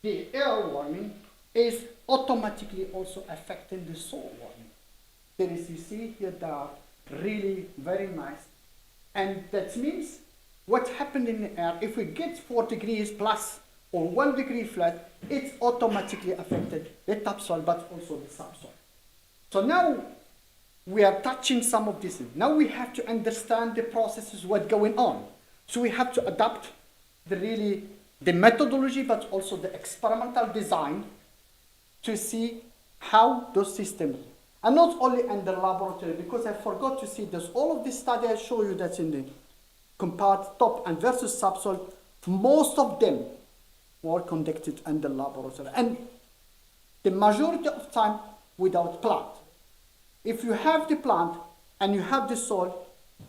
the air warming is automatically also affecting the soil warming. Then as you see here, they are really very nice. And that means what happened in the air, if we get 4 degrees plus or 1 degree flat, it's automatically affected the topsoil, but also the subsoil. So now we are touching some of this. Now we have to understand the processes, what's going on. So we have to adapt the methodology, but also the experimental design to see how those systems, and not only in the laboratory, because I forgot to see this, all of this study I show you that's in the compared top and versus subsoil, most of them were conducted in the laboratory. And the majority of time without plant. If you have the plant and you have the soil,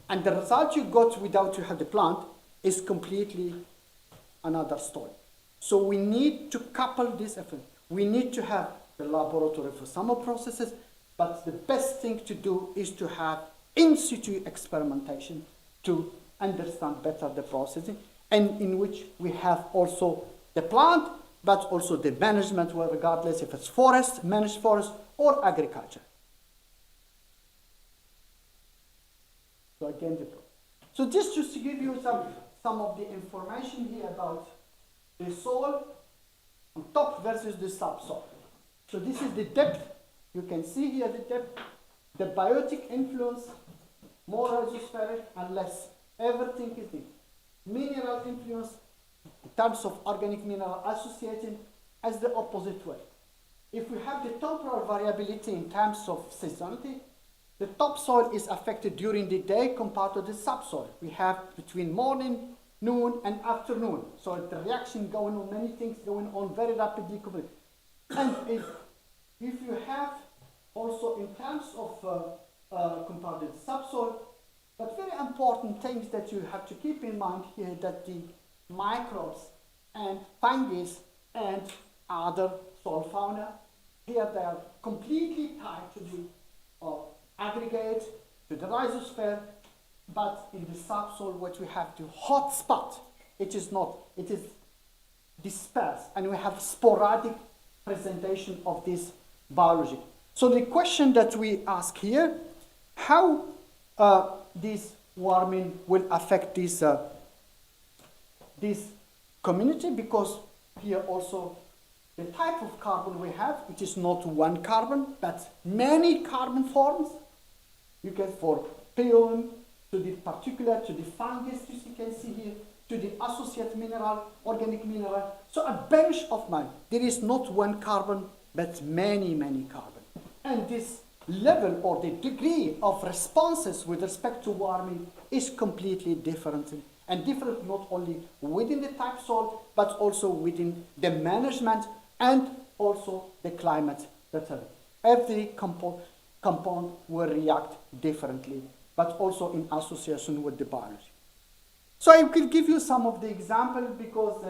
and the result you got without you have the plant is completely another story. So we need to couple this effort. We need to have the laboratory for some processes, but the best thing to do is to have in situ experimentation to understand better the processing, and in which we have also the plant, but also the management, regardless if it's forest, managed forest, or agriculture. So again, so just to give you some of the information here about the soil on top versus the subsoil. So this is the depth. You can see here the depth, the biotic influence, more rhizospheric and less. Everything is in. Mineral influence in terms of organic mineral associated as the opposite way. If we have the temporal variability in terms of seasonality, the topsoil is affected during the day compared to the subsoil. We have between morning, noon, and afternoon. So the reaction going on, many things going on very rapidly. And if you have also in terms of compared to the subsoil, but very important things that you have to keep in mind here, that the microbes and fungi and other soil fauna, here they are completely tied to the aggregate, to the rhizosphere, but in the subsoil, what we have the hot spot, it is not, it is dispersed, and we have sporadic presentation of this biology. So the question that we ask here, how this warming will affect this community, because here also the type of carbon we have, it is not one carbon, but many carbon forms. You get for pion, to the particulate, to the fungus, as you can see here, to the associate mineral, organic mineral. So a bench of mine. There is not one carbon, but many, many carbon. And this level or the degree of responses with respect to warming is completely different. And different not only within the type soil, but also within the management and also the climate pattern. Every compound will react differently, but also in association with the biology. So I will give you some of the examples because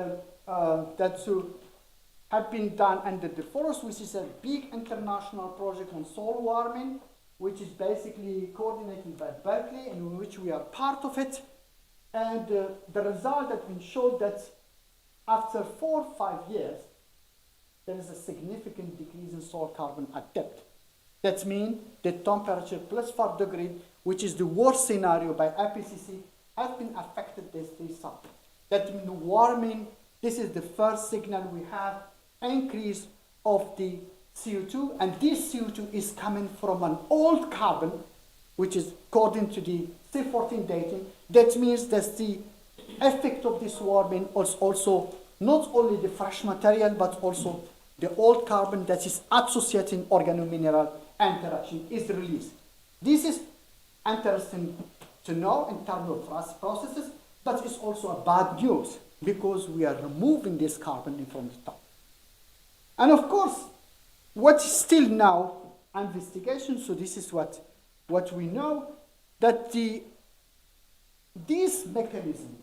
that have been done under the forest, which is a big international project on soil warming, which is basically coordinated by Berkeley, and in which we are part of it. And the result has been showed that after 4 or 5 years, there is a significant decrease in soil carbon at depth. That means the temperature plus 5 degrees, which is the worst scenario by IPCC, has been affected this summer. That means warming, this is the first signal we have, increase of the CO2, and this CO2 is coming from an old carbon, which is according to the C14 dating. That means that the effect of this warming is also not only the fresh material, but also the old carbon that is associating organomineral interaction is released. This is interesting to know in terms of processes, but it's also a bad news because we are removing this carbon from the top. And of course, what is still now investigation, so this is what we know, that this mechanism,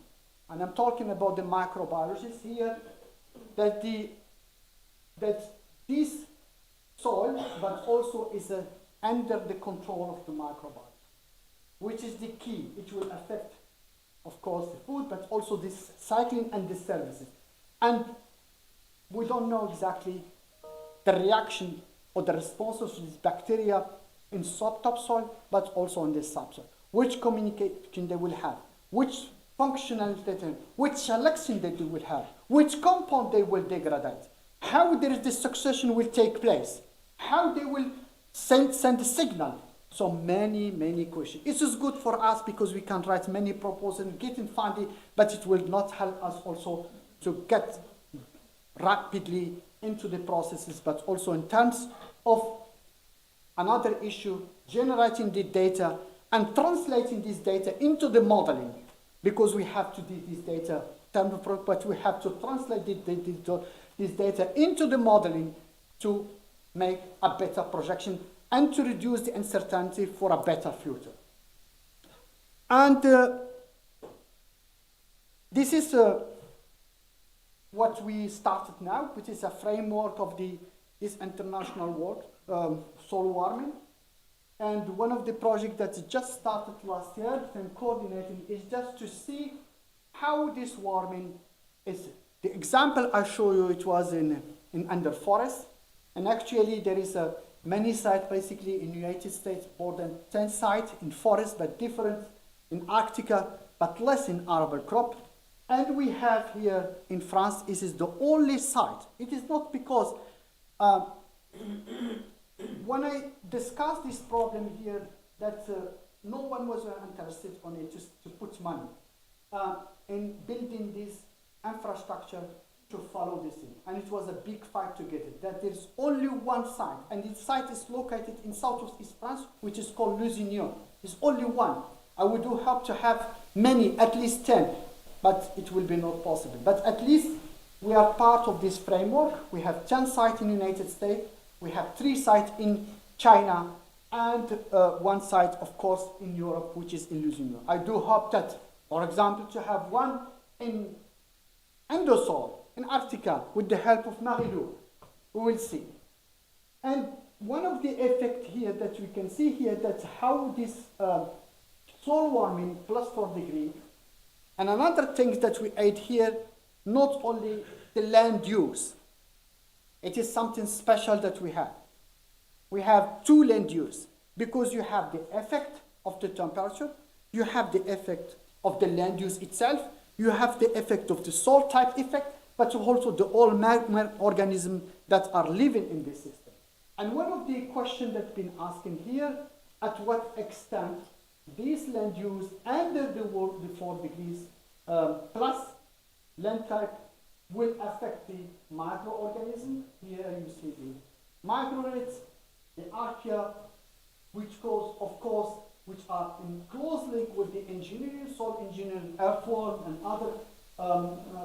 and I'm talking about the microbiologists here, that this soil, but also is under the control of the microbiome, which is the key. It will affect, of course, the food, but also this cycling and the services. And we don't know exactly the reaction or the responses to this bacteria in topsoil, but also on the subsoil. Which communication they will have, which functionality, which selection they will have, which compound they will degrade, how the succession will take place, how they will send a signal. So many, many questions. It is good for us because we can write many proposals, getting funding, but it will not help us also to get rapidly into the processes, but also in terms of another issue, generating the data and translating this data into the modeling, because we have to do this data, but we have to translate this data into the modeling to make a better projection and to reduce the uncertainty for a better future. And this is what we started now, which is a framework of this international work, soil warming. And one of the projects that just started last year and coordinating is just to see how this warming is. The example I show you, it was in under forest. And actually there is many sites basically in the United States, more than 10 sites in forest, but different in Arctica, but less in arable crop. And we have here in France, this is the only site. It is not because when I discussed this problem here, that no one was interested on it to put money in building this infrastructure to follow this thing. And it was a big fight to get it. That there's only one site, and this site is located in southeast France, which is called Lusignan. There's only one. I would do hope to have many, at least 10, but it will be not possible. But at least we are part of this framework. We have 10 sites in the United States. We have 3 sites in China, and 1 site, of course, in Europe, which is in Lusignan. I do hope that, for example, to have one in Endosol, in Arctica, with the help of Marilou. We will see. And one of the effects here that we can see here, that's how this soil warming plus 4 degrees. And another thing that we add here, not only the land use. It is something special that we have. We have 2 land use, because you have the effect of the temperature, you have the effect of the land use itself, you have the effect of the soil type effect, but also the all organisms that are living in this system. And one of the questions that's been asking here, at what extent this land use under the 4 degrees plus land type will affect the microorganism. Here you see the microrhizae, the archaea, which cause, of course, which are in close link with the engineering, soil engineering, earthworm, and other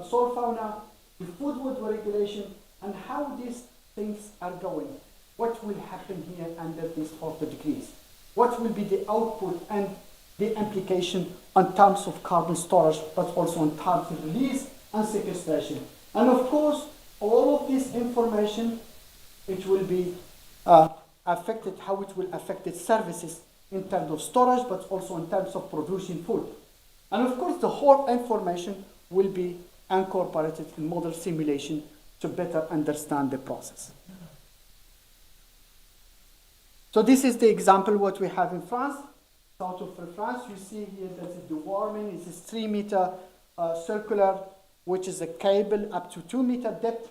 soil fauna, the food web regulation, and how these things are going. What will happen here under these 40 degrees? What will be the output and the implication on terms of carbon storage, but also on terms of release and sequestration? And of course, all of this information, it will be affected, how it will affect its services in terms of storage, but also in terms of producing food. And of course, the whole information will be incorporated in model simulation to better understand the process. So this is the example what we have in France. South of France, you see here that the warming is a 3 meter circular, which is a cable up to 2 meter depth,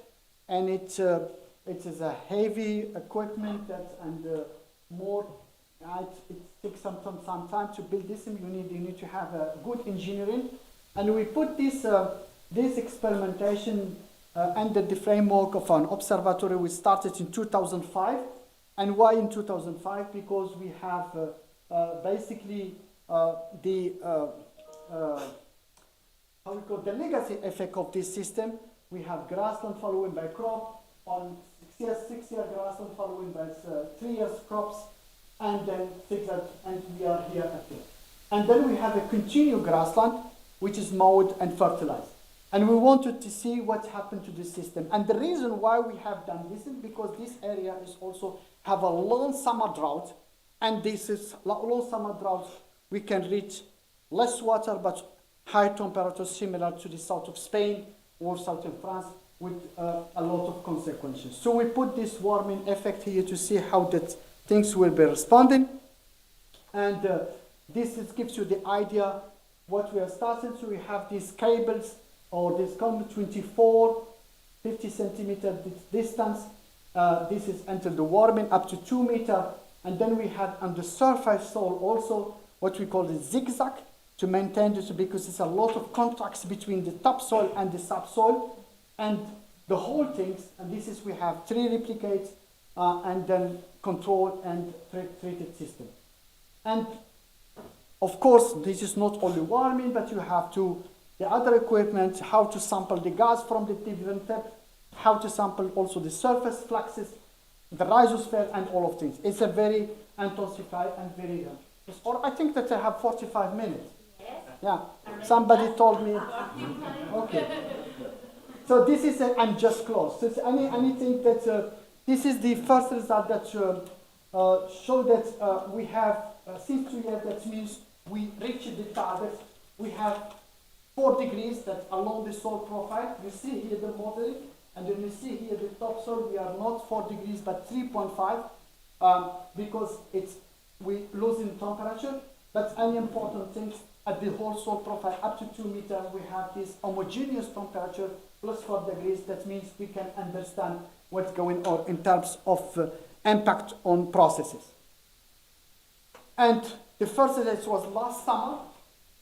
and it is a heavy equipment and more. It takes some time to build this, and you need to have a good engineering. And we put this experimentation under the framework of an observatory. We started in 2005. And why in 2005? Because we have basically the the legacy effect of this system. We have grassland following by crop, on 6 year grassland following by 3 years crops, and then 6 years, and we are here at this. And then we have a continued grassland, which is mowed and fertilized. And we wanted to see what happened to this system. And the reason why we have done this is because this area is also have a long summer drought, and this is long summer drought. We can reach less water, but high temperatures similar to the south of Spain or south of France with a lot of consequences. So we put this warming effect here to see how that things will be responding. And this gives you the idea what we are starting. So we have these cables, or this come 24, 50 centimeter distance. This is until the warming up to 2 meter. And then we have on the surface soil also what we call the zigzag to maintain this, because there's a lot of contacts between the topsoil and the subsoil. And the whole things, and this is we have 3 replicates and then control and treated system. And of course, this is not only warming, but you have to, the other equipment, how to sample the gas from the different depth, how to sample also the surface fluxes, the rhizosphere, and all of things. It's a very intensified and very, or I think that I have 45 minutes. Yes. Yeah, somebody told me. Okay. So this is, I'm just close. So anything that, this is the first result that show that we have, since 2 years, that means we reached the target. We have 4 degrees that along the soil profile. You see here the modeling, and then you see here the topsoil. We are not 4 degrees, but 3.5, because we losing temperature. But any important things at the whole soil profile up to 2 meters, we have this homogeneous temperature plus 4 degrees. That means we can understand what's going on in terms of impact on processes. And the first test was last summer.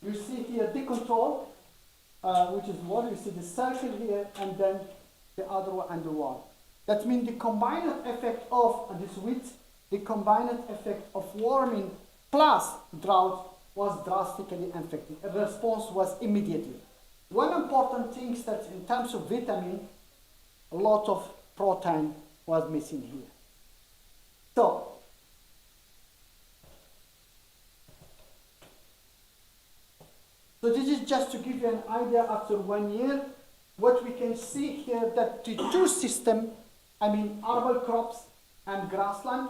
You see here the control, which is what you see the circle here, and then the other one and the one. That means the combined effect of this width, the combined effect of warming plus drought was drastically affected. The response was immediately. One important thing is that in terms of vitamin, a lot of protein was missing here. So, this is just to give you an idea after 1 year. What we can see here that the two systems, I mean arable crops and grassland,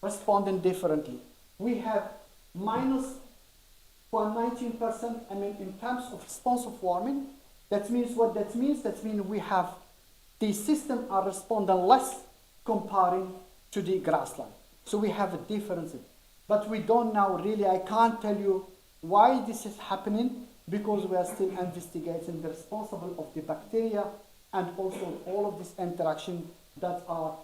responding differently. We have minus 19%, I mean in terms of response of warming. That means what that means? That means we have the system are responding less comparing to the grassland. So we have a difference. But we don't now really, I can't tell you why this is happening, because we are still investigating the responsible of the bacteria and also all of this interaction that are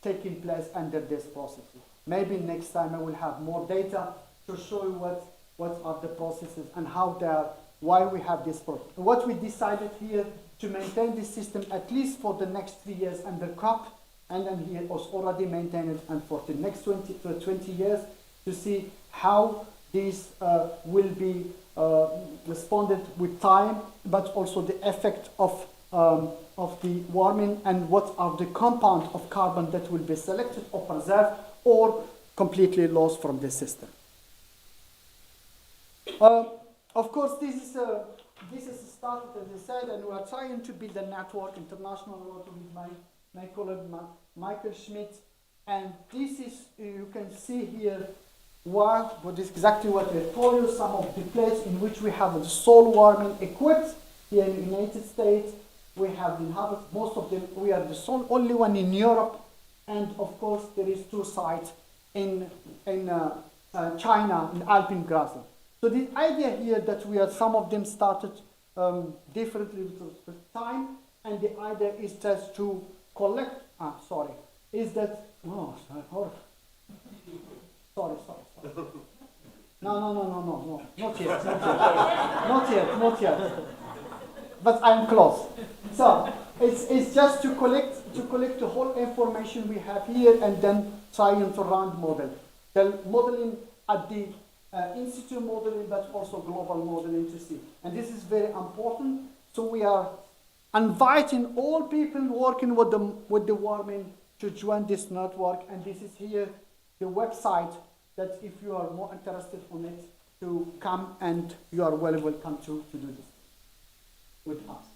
taking place under this process. Maybe next time I will have more data to show you what are the processes and how they are, why we have this problem. What we decided here to maintain this system at least for the next 3 years under COP, and then he was already maintained and for the next 20 years to see how these will be responded with time, but also the effect of the warming and what are the compounds of carbon that will be selected or preserved or completely lost from the system. Of course, this is started, as I said, and we are trying to build a network, international network with my colleague Michael Schmidt. And this is, you can see here, what is exactly what I told you, some of the places in which we have the soil warming equipped here in the United States. We have been having most of them, we are the only one in Europe. And of course, there is 2 sites in China, in Alpine grassland. So the idea here that we are, some of them started differently with time, and the idea is just to collect, is that, oh, sorry. No, not yet. But I'm close. So it's just to collect the whole information we have here and then trying to run model. The modeling at the institute modeling, but also global modeling to see. And this is very important. So we are inviting all people working with the warming to join this network. And this is here the website that if you are more interested on it, to come, and you are well welcome to do this with us.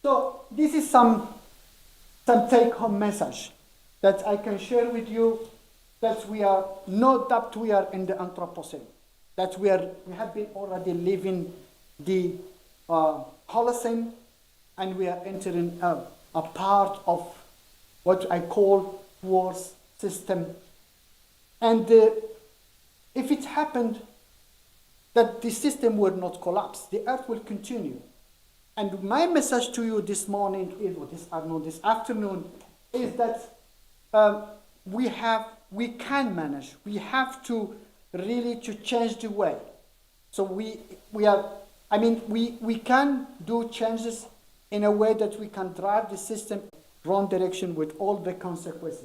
So this is some take-home message that I can share with you, that we are, no doubt we are in the Anthropocene, that we have been already living the Holocene, and we are entering a part of what I call wars system. And if it happened that the system will not collapse, the Earth will continue. And my message to you this morning is, or this afternoon, is that we can manage. We have to really to change the way. So we can do changes in a way that we can drive the system wrong direction with all the consequences.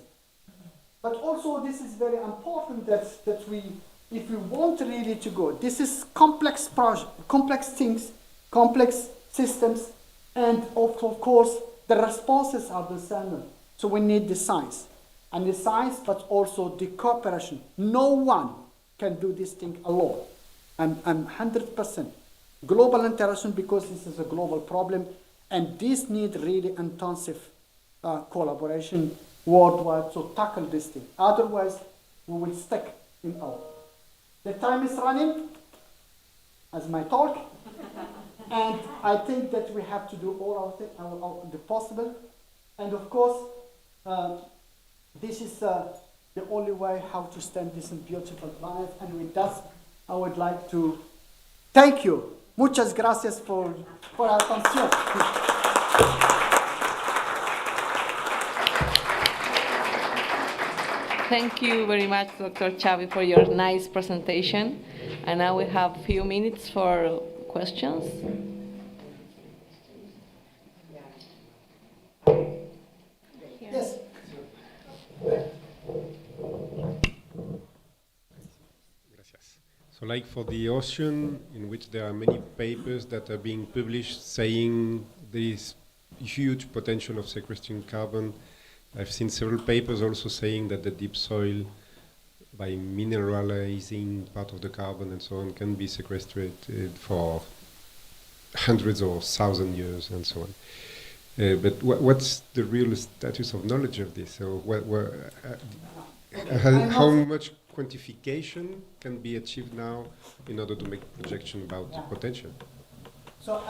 But also this is very important that we, if we want really to go, this is complex project, complex things, complex systems, and of course the responses are the same. So we need the science. And the science, but also the cooperation. No one can do this thing alone. I'm 100%. Global interaction, because this is a global problem, and this needs really intensive collaboration worldwide to tackle this thing. Otherwise, we will stick in our. The time is running, as my talk, and I think that we have to do all of the possible. And of course, this is the only way how to stand this beautiful planet. And with that, I would like to thank you. Muchas gracias por atención. Thank you very much, Dr. Xavi, for your nice presentation. And now we have a few minutes for questions. Yes. So like for the ocean, in which there are many papers that are being published saying there is huge potential of sequestering carbon. I've seen several papers also saying that the deep soil, by mineralizing part of the carbon and so on, can be sequestered for hundreds or 1,000 years and so on. But what's the real status of knowledge of this? So how much quantification can be achieved now in order to make a projection about the potential? So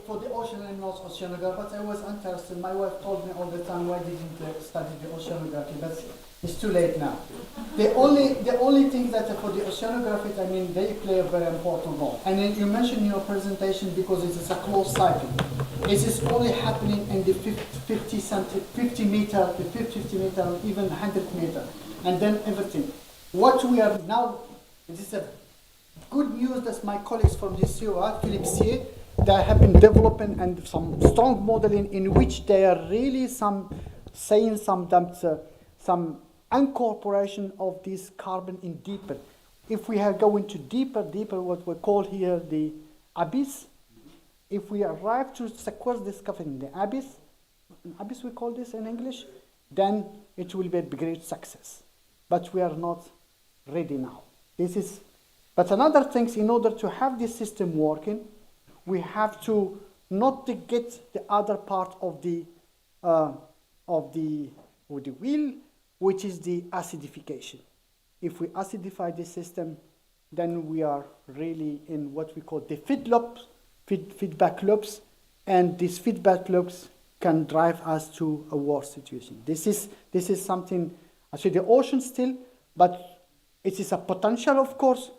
for the ocean, I'm not oceanographer, but I was interested. My wife told me all the time, why didn't you study the oceanography? But it's too late now. The only thing that for the oceanography, I mean, they play a very important role. And then you mentioned in your presentation, because it is a closed cycle. It is only happening in the 50 meter, even 100 meter, and then everything. what we are now, this is a good news that my colleagues from the COR, Philippe Sier, they have been developing and some strong modeling in which they are really saying some incorporation of this carbon in deeper. If we go into deeper, what we call here the abyss, if we arrive to sequence this stuff in the abyss we call this in English, then it will be a great success. But we are not ready now. But another thing, in order to have this system working, we have to not to get the other part of the wheel, which is the acidification. If we acidify the system, then we are really in what we call the feedback loops, and these feedback loops can drive us to a worse situation. This is something, actually the ocean still, but it is a potential, of course,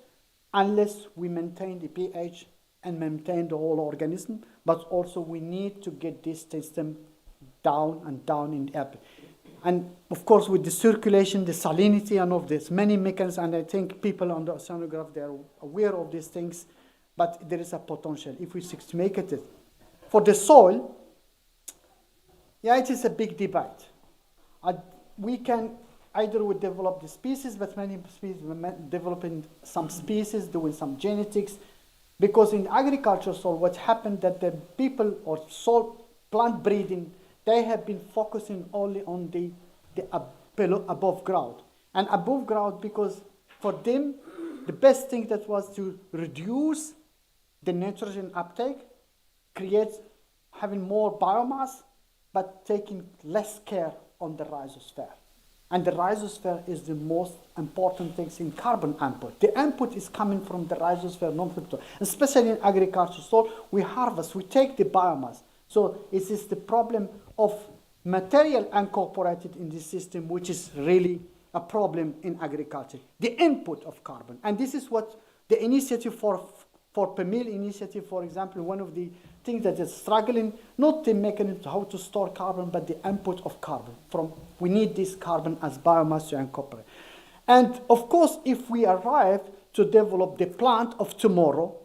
unless we maintain the pH and maintain the whole organism, but also we need to get this system down and down in the air. And of course, with the circulation, the salinity, and of this, many mechanisms, and I think people on the oceanograph, they are aware of these things, but there is a potential if we seek to make it. For the soil, yeah, it is a big debate. We can either develop the species, but many species developing some species, doing some genetics, because in agriculture soil, what happened that the people or soil plant breeding, they have been focusing only on the above ground. And above ground, because for them, the best thing that was to reduce the nitrogen uptake, having more biomass, but taking less care on the rhizosphere. And the rhizosphere is the most important thing in carbon input. The input is coming from the rhizosphere, especially in agriculture. So we harvest, we take the biomass. So it is the problem of material incorporated in this system, which is really a problem in agriculture. The input of carbon. And this is what the initiative for PEMIL initiative, for example, one of the things that is struggling, not the mechanism how to store carbon, but the input of carbon. We need this carbon as biomass to incorporate. And of course, if we arrive to develop the plant of tomorrow,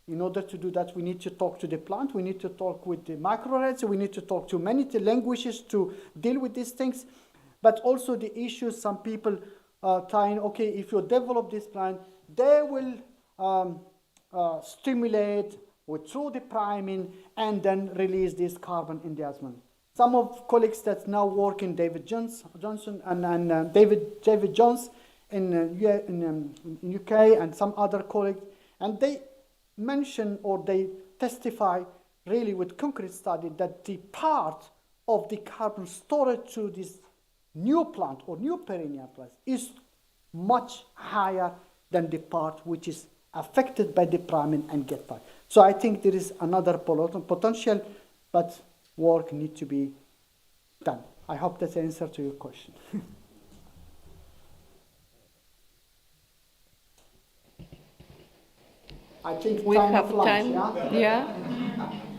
in order to do that, we need to talk to the plant, we need to talk with the microarrays, we need to talk to many languages to deal with these things, but also the issues some people are trying, okay, if you develop this plant, they will stimulate through the priming and then release this carbon in the atmosphere. Some of colleagues that now work in David Johnson and David Jones in UK and some other colleagues, and they mention or they testify really with concrete study that the part of the carbon storage to this new plant or new perennial plant is much higher than the part which is affected by the priming and get fired. So I think there is another potential, but work needs to be done. I hope that's the answer to your question. I think we time have of lunch, time. Yeah.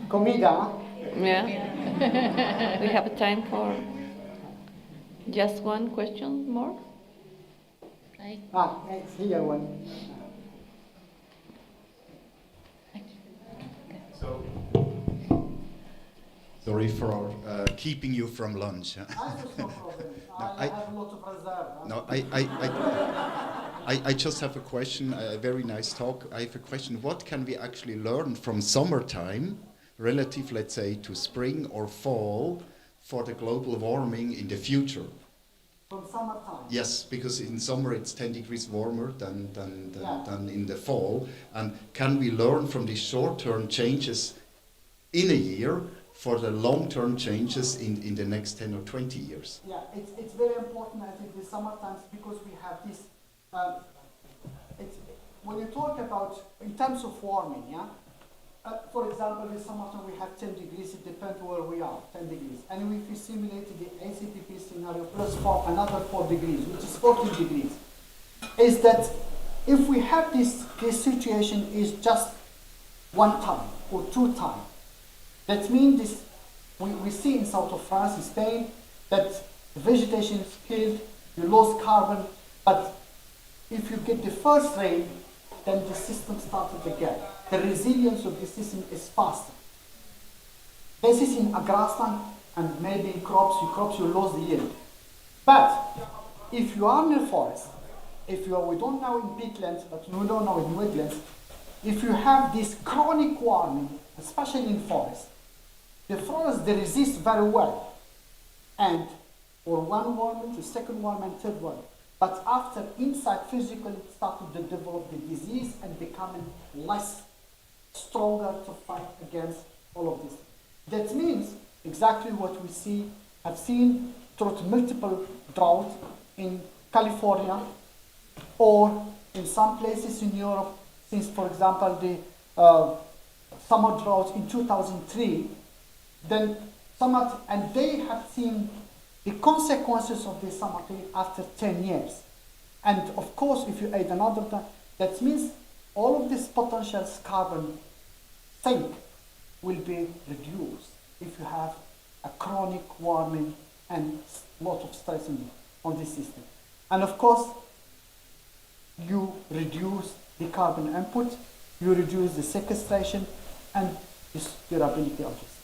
Comida. Yeah. We have time for just one question more. It's here one. So, sorry for keeping you from lunch. No problem. I have a lot of reserve. No, I just have a question, a very nice talk. I have a question, what can we actually learn from summertime, relative, let's say, to spring or fall, for the global warming in the future? From summertime? Yes, because in summer it's 10 degrees warmer than in the fall. And can we learn from these short-term changes in a year for the long-term changes in the next 10 or 20 years? Yeah, it's very important, I think, the summertime, because we have this, when you talk about, in terms of warming, for example, in summertime we have 10 degrees, it depends where we are, 10 degrees. And if we simulated the ACTP scenario plus another 4 degrees, which is 14 degrees, is that if we have this situation is just one time or 2 times, that means we see in south of France, in Spain, that the vegetation is killed, you lose carbon, but if you get the first rain, then the system started again. The resilience of the system is faster. This is in a grassland and maybe in crops you lose the yield. But if you are in a forest, we don't know in peatlands, but we don't know in woodlands, if you have this chronic warming, especially in forests, the forest they resist very well. And for one warming, the second warming, and third warming. But after inside physically started to develop the disease and becoming less stronger to fight against all of this. That means exactly what we have seen through multiple droughts in California or in some places in Europe, since, for example, the summer drought in 2003, then and they have seen the consequences of the summer after 10 years. And of course, if you add another, that means all of this potential carbon sink will be reduced if you have a chronic warming and a lot of stress on the system. And of course, you reduce the carbon input, you reduce the sequestration and the durability of this.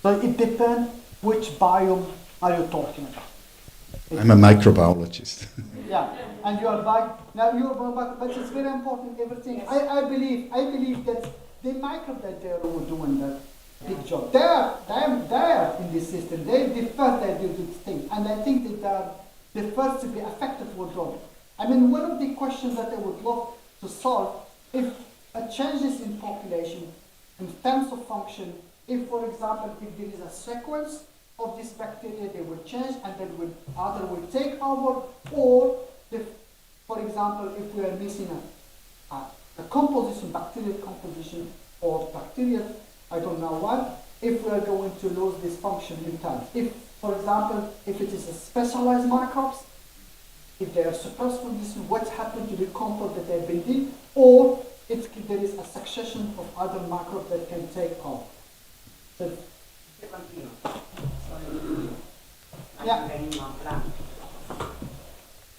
So it depends which biome are you talking about. I'm a microbiologist. Yeah, and you are back. Now you are back, but it's very important. Everything. I believe that the microbes that they are doing that big job. They are in this system. They're the first that do this thing, and I think that they are the first to be affected with it. I mean, one of the questions that I would love to solve, if a changes in population, in terms of function, if, for example, if there is a sequence of this bacteria, they will change and then either will take over, or if, for example, if we are missing a composition, bacterial composition, or bacteria, I don't know what, if we are going to lose this function in time. If, for example, if it is a specialized microbes, if they are suppressed from this, what happened to the compost that they've been in, or if there is a succession of other microbes that can take over. So, yeah.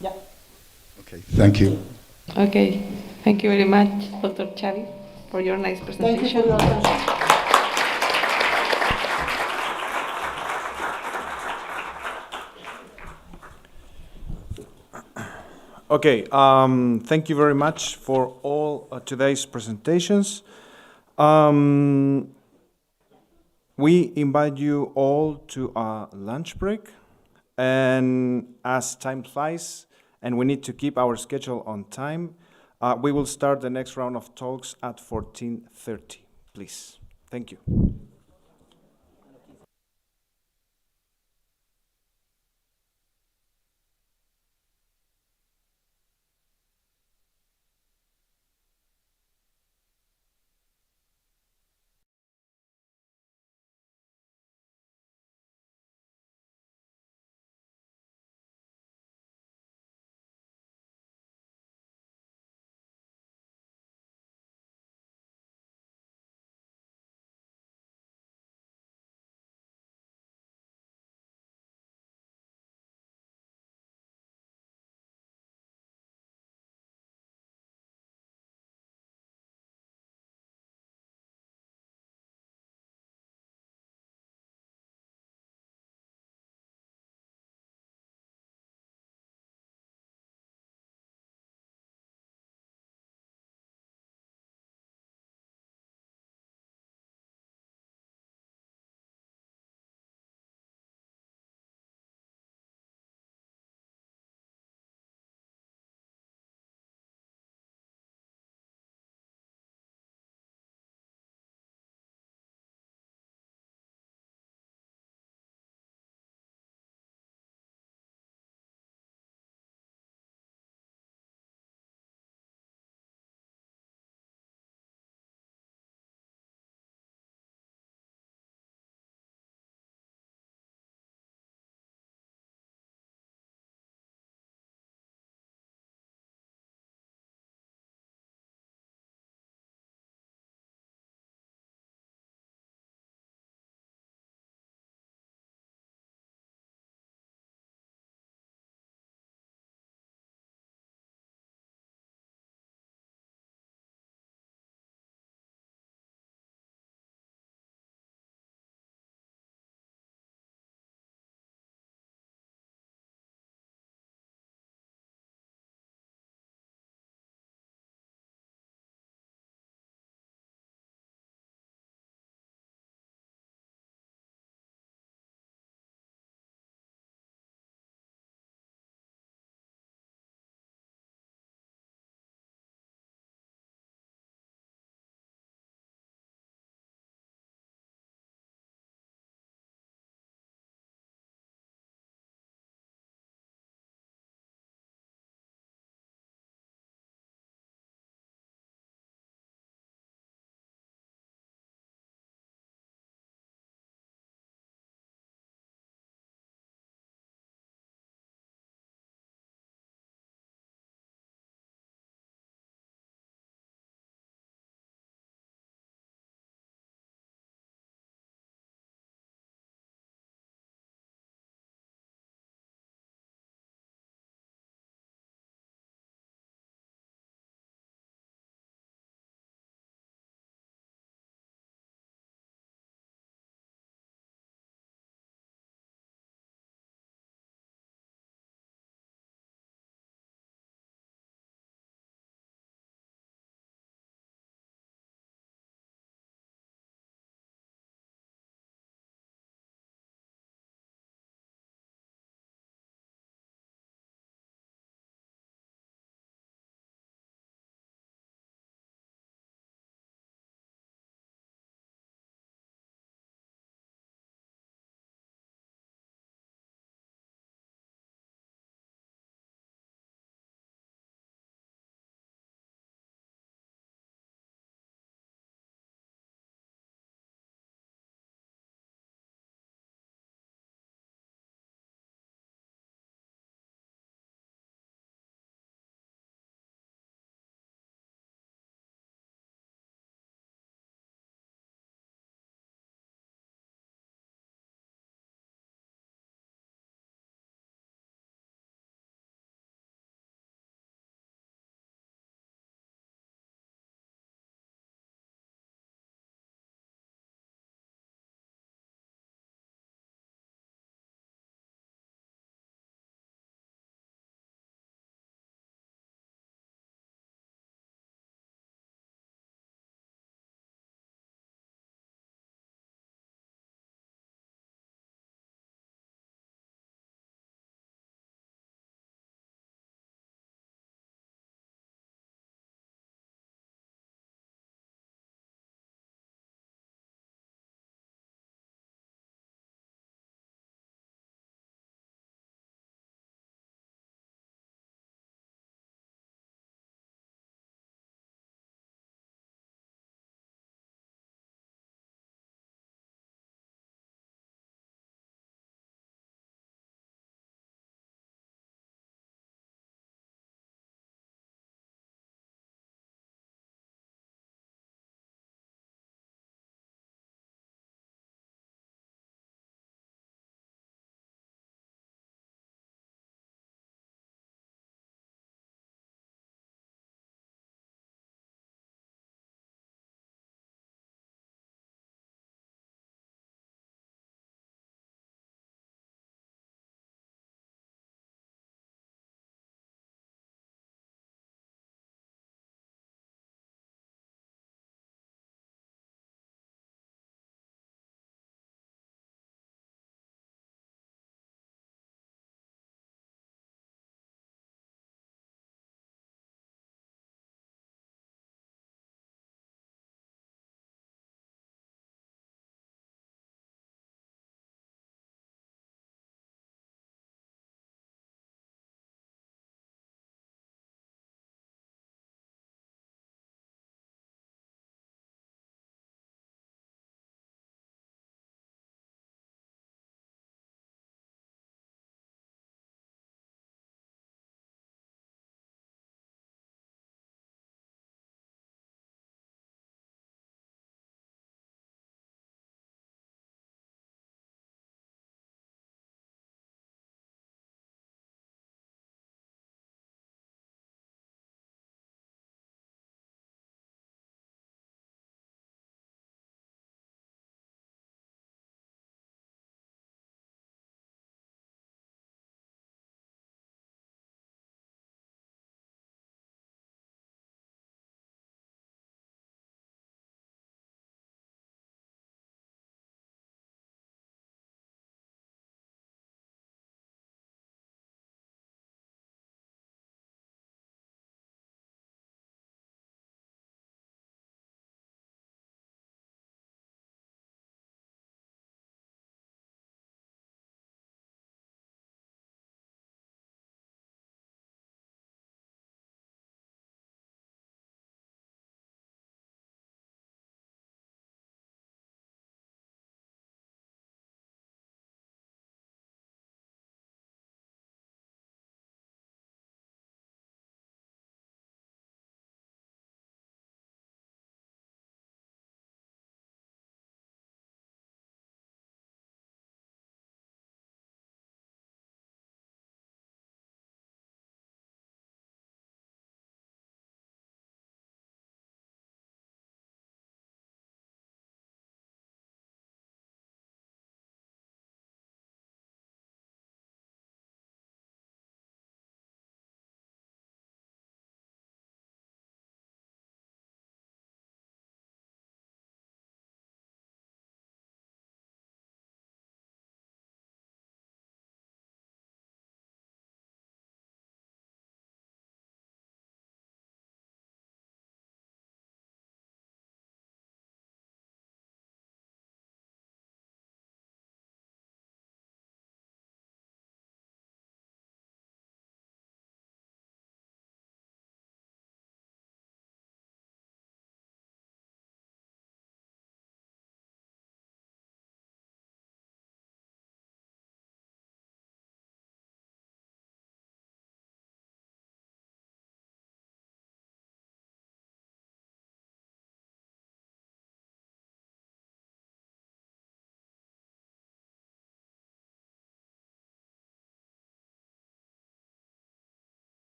Yeah. Okay, thank you. Okay, thank you very much, Dr. Xavi, for your nice presentation. Thank you for your attention. Okay, thank you very much for all today's presentations. We invite you all to a lunch break, and as time flies and we need to keep our schedule on time, we will start the next round of talks at 14:30, please. Thank you.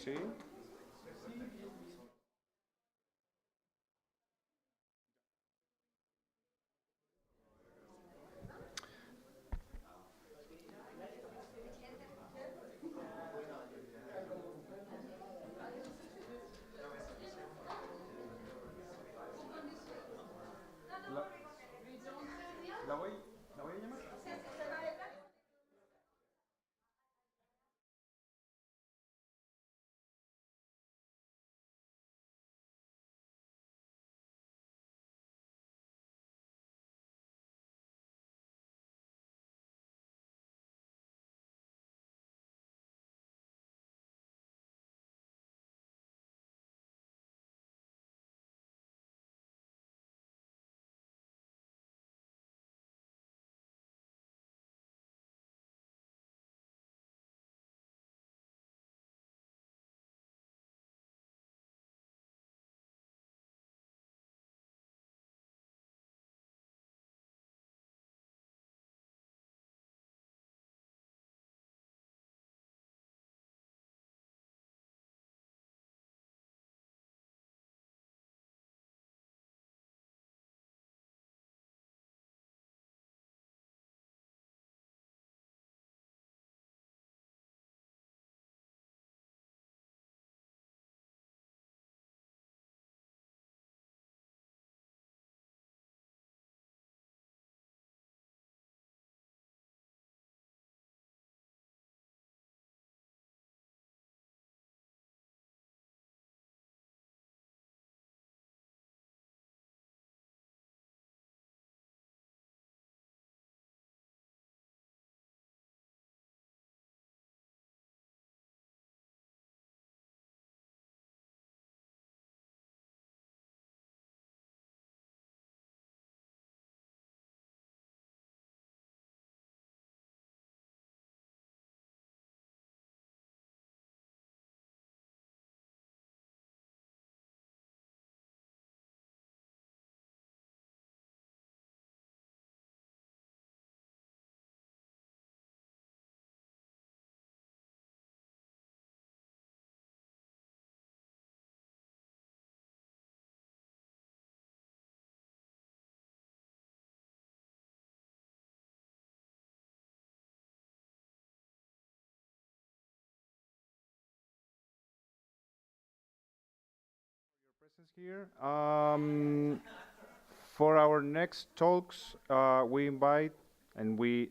Sí. ¿La voy a llamar? Presence here. For our next talks, we invite and we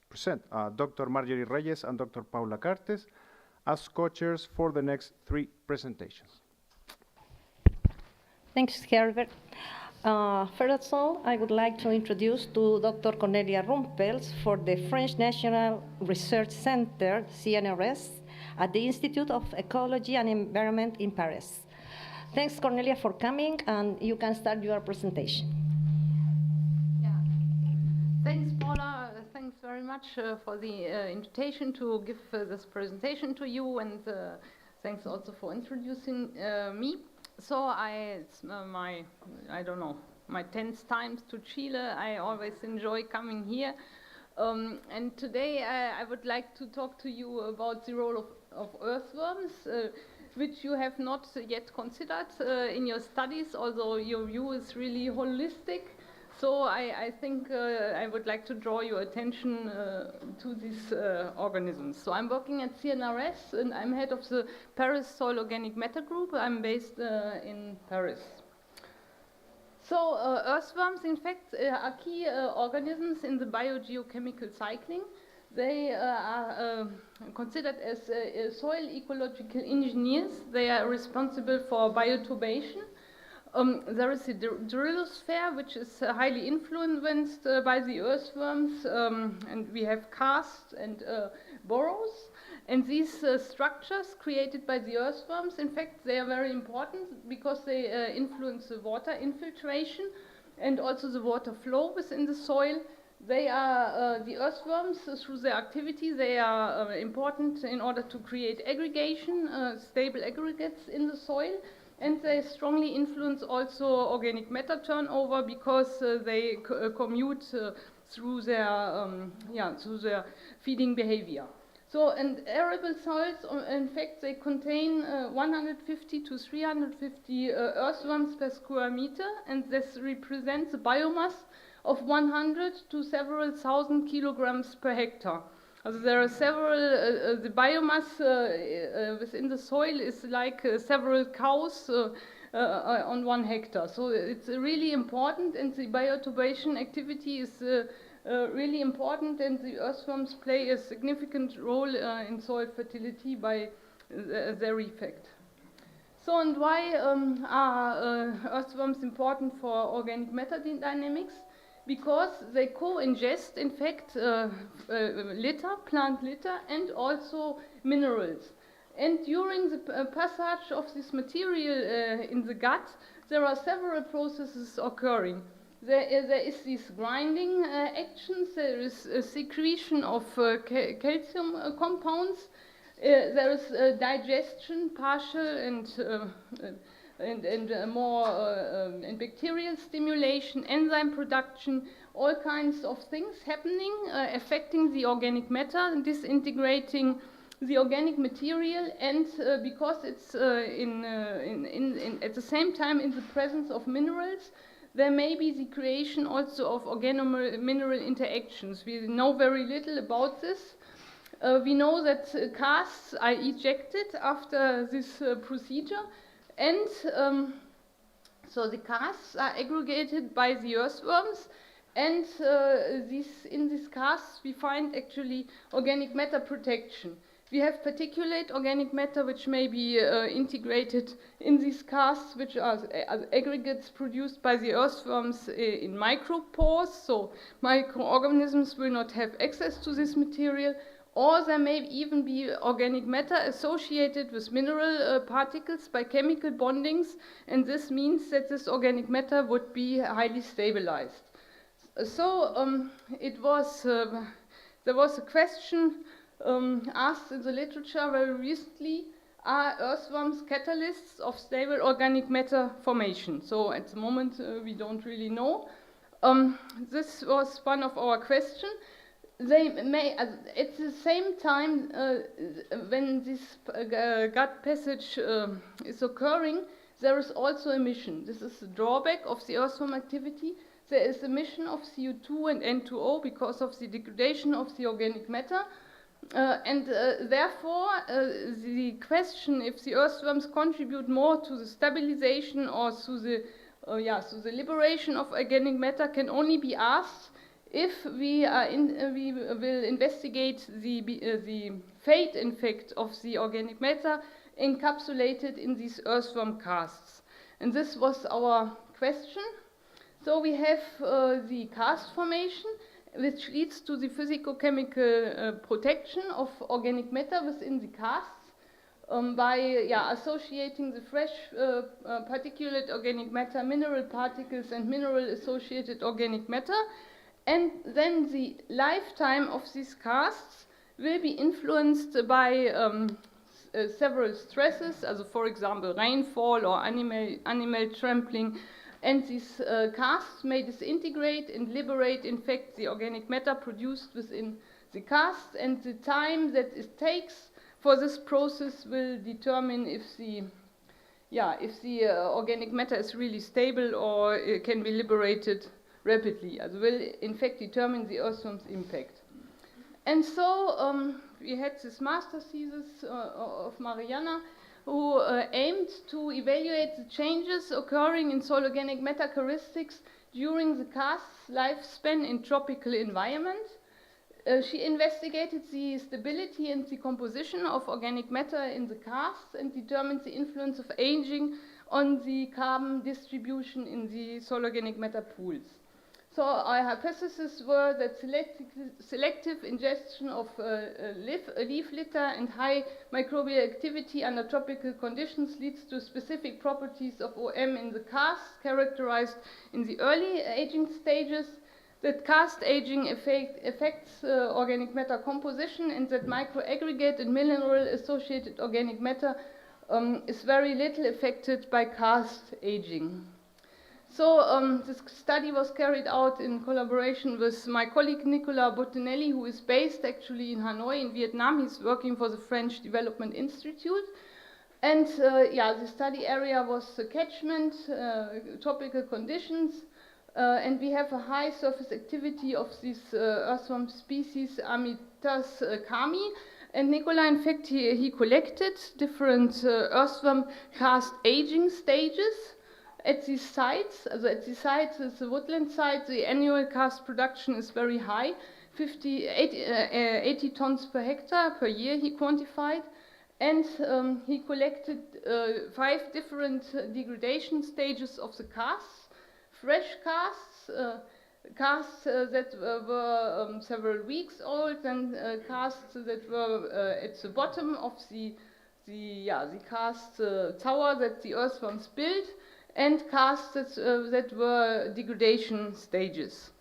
present Dr. Marjorie Reyes and Dr. Paula Cartes as co-chairs for the next 3 presentations. Thanks, Herbert. First of all, I would like to introduce to Dr. Cornelia Rumpels for the French National Research Center, CNRS, at the Institute of Ecology and Environment in Paris. Thanks, Cornelia, for coming, and you can start your presentation. Yeah. Thanks, Paula. Thanks very much for the invitation to give this presentation to you, and thanks also for introducing me. So it's my 10th time to Chile. I always enjoy coming here. And today I would like to talk to you about the role of earthworms, which you have not yet considered in your studies, although your view is really holistic. So I think I would like to draw your attention to these organisms. So I'm working at CNRS, and I'm head of the Paris Soil Organic Matter Group. I'm based in Paris. So earthworms, in fact, are key organisms in the biogeochemical cycling. They are considered as soil ecological engineers. They are responsible for bioturbation. There is a drillosphere, which is highly influenced by the earthworms, and we have karst and burrows. And these structures created by the earthworms, in fact, they are very important because they influence the water infiltration and also the water flow within the soil. They are, the earthworms, through their activity, they are important in order to create aggregation, stable aggregates in the soil. And they strongly influence also organic matter turnover because they commute through their feeding behavior. So, and arable soils, in fact, they contain 150 to 350 earthworms per square meter, and this represents a biomass of 100 to several thousand kilograms per hectare. So there are several, the biomass within the soil is like several cows on 1 hectare. So it's really important, and the bioturbation activity is really important, and the earthworms play a significant role in soil fertility by their effect. So, and why are earthworms important for organic matter dynamics? Because they co-ingest, in fact, litter, plant litter, and also minerals. And during the passage of this material in the gut, there are several processes occurring. There is this grinding actions, there is a secretion of calcium compounds, there is digestion, partial and more and bacterial stimulation, enzyme production, all kinds of things happening, affecting the organic matter and disintegrating the organic material, and because it's at the same time in the presence of minerals, there may be the creation also of organo-mineral interactions. We know very little about this. We know that casts are ejected after this procedure, and so the casts are aggregated by the earthworms, and in these casts we find actually organic matter protection. We have particulate organic matter which may be integrated in these casts, which are aggregates produced by the earthworms in micropores, so microorganisms will not have access to this material, or there may even be organic matter associated with mineral particles by chemical bondings, and this means that this organic matter would be highly stabilized. So there was a question asked in the literature very recently: are earthworms catalysts of stable organic matter formation? So at the moment we don't really know. This was one of our questions. They may, at the same time, when this gut passage is occurring, there is also emission. This is the drawback of the earthworm activity. There is emission of CO2 and N2O because of the degradation of the organic matter. Therefore, the question if the earthworms contribute more to the stabilization or to the liberation of organic matter can only be asked if we will investigate the fate, in fact, of the organic matter encapsulated in these earthworm casts. And this was our question. So we have the cast formation, which leads to the physicochemical protection of organic matter within the casts by associating the fresh particulate organic matter, mineral particles, and mineral-associated organic matter. And then the lifetime of these casts will be influenced by several stresses, as for example rainfall or animal trampling, and these casts may disintegrate and liberate, in fact, the organic matter produced within the cast, and the time that it takes for this process will determine if the organic matter is really stable or it can be liberated rapidly, as will in fact determine the earthworm's impact. And so we had this master thesis of Mariana, who aimed to evaluate the changes occurring in soil organic matter characteristics during the cast's lifespan in tropical environments. She investigated the stability and the composition of organic matter in the casts and determined the influence of aging on the carbon distribution in the soil organic matter pools. So our hypotheses were that selective ingestion of leaf litter and high microbial activity under tropical conditions leads to specific properties of OM in the casts characterized in the early aging stages, that cast aging affects organic matter composition, and that microaggregate and mineral-associated organic matter is very little affected by cast aging. So this study was carried out in collaboration with my colleague Nicolas Bottinelli, who is based actually in Hanoi in Vietnam. He's working for the French Development Institute. And yeah, the study area was the catchment, tropical conditions, and we have a high surface activity of this earthworm species, Amitas kami. And Nicola, in fact, he collected different earthworm cast aging stages at these sites. So at these sites, the woodland site, the annual cast production is very high, 80 tons per hectare per year, he quantified. And he collected 5 different degradation stages of the casts, fresh casts, casts that were several weeks old, and casts that were at the bottom of the cast tower that the earthworms built, and casts that were degradation stages.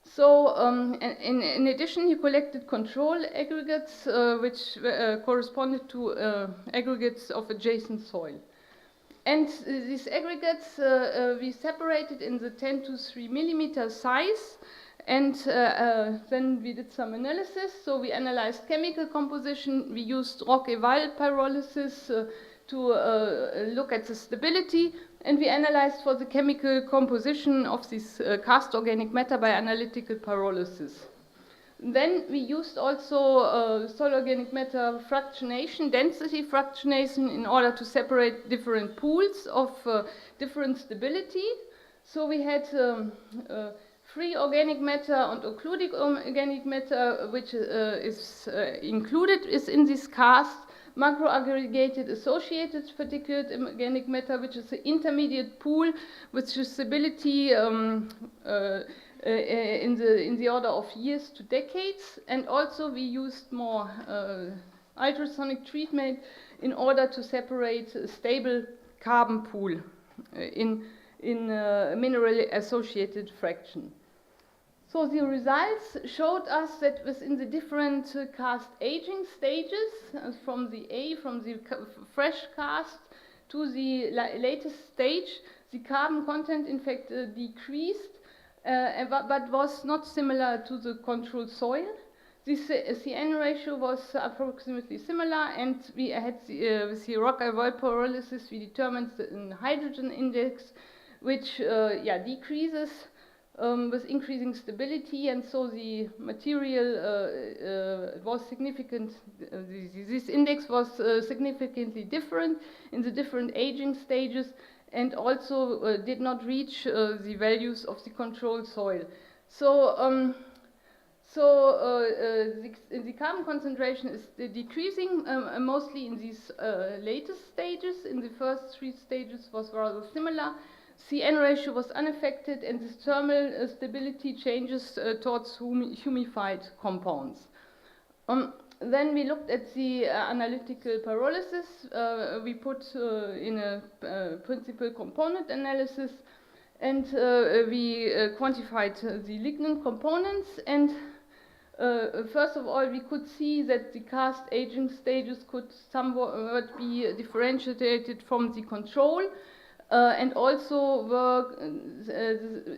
So in addition, he collected control aggregates which corresponded to aggregates of adjacent soil. And these aggregates we separated in the 10 to 3 millimeter size, and then we did some analysis. So we analyzed chemical composition, we used rock eval pyrolysis to look at the stability, and we analyzed for the chemical composition of this cast organic matter by analytical pyrolysis. Then we used also soil organic matter fractionation, density fractionation, in order to separate different pools of different stability. So we had free organic matter and occluded organic matter, which is included in this cast, macroaggregated associated particulate organic matter, which is the intermediate pool with stability in the order of years to decades. And also we used more ultrasonic treatment in order to separate a stable carbon pool in mineral associated fraction. So the results showed us that within the different cast aging stages, from the fresh cast to the latest stage, the carbon content in fact decreased, but was not similar to the control soil. The CN ratio was approximately similar, and we had with the rock eval pyrolysis we determined the hydrogen index, which decreases with increasing stability, and so the material was significant. This index was significantly different in the different aging stages, and also did not reach the values of the control soil. So the carbon concentration is decreasing mostly in these latest stages. In the first 3 stages was rather similar. CN ratio was unaffected, and the thermal stability changes towards humified compounds. Then we looked at the analytical pyrolysis. We put in a principal component analysis, and we quantified the lignin components. And first of all, we could see that the cast aging stages could somewhat be differentiated from the control. And also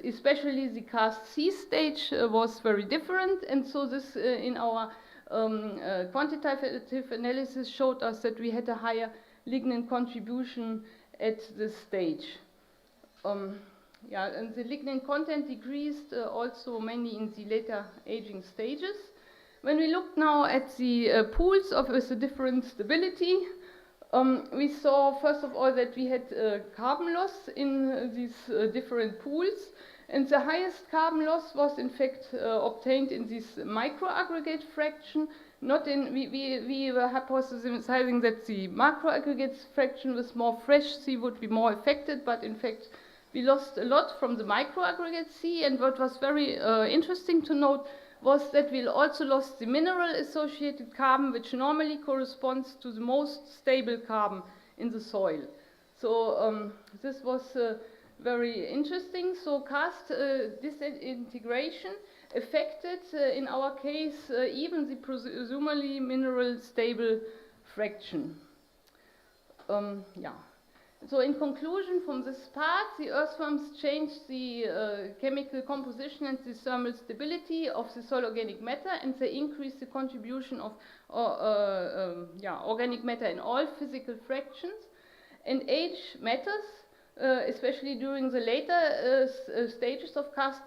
especially the cast C stage was very different, and so this in our quantitative analysis showed us that we had a higher lignin contribution at this stage. And the lignin content decreased also mainly in the later aging stages. When we look now at the pools with a different stability, we saw first of all that we had carbon loss in these different pools, and the highest carbon loss was in fact obtained in this microaggregate fraction. Not in we were hypothesizing that the macroaggregate fraction with more fresh C would be more affected, but in fact we lost a lot from the microaggregate C. And what was very interesting to note was that we also lost the mineral associated carbon, which normally corresponds to the most stable carbon in the soil. So this was very interesting. So cast disintegration affected, in our case, even the presumably mineral stable fraction. So in conclusion from this part, the earthworms changed the chemical composition and the thermal stability of the soil organic matter, and they increased the contribution of organic matter in all physical fractions. And age matters, especially during the later stages of karst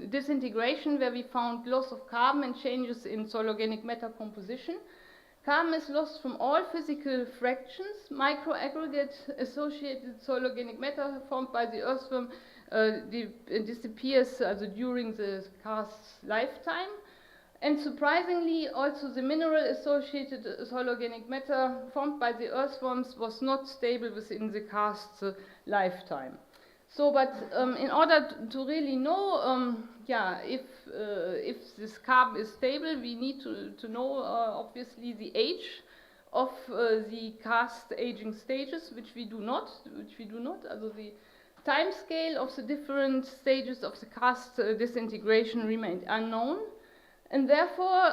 disintegration, where we found loss of carbon and changes in soil organic matter composition. Carbon is lost from all physical fractions. Microaggregate associated soil organic matter formed by the earthworm disappears during the karst's lifetime. And surprisingly, also the mineral associated soil organic matter formed by the earthworms was not stable within the karst's lifetime. So, but in order to really know, if this carbon is stable, we need to know obviously the age of the karst aging stages, which we do not. Also, the time scale of the different stages of the karst disintegration remained unknown. And therefore,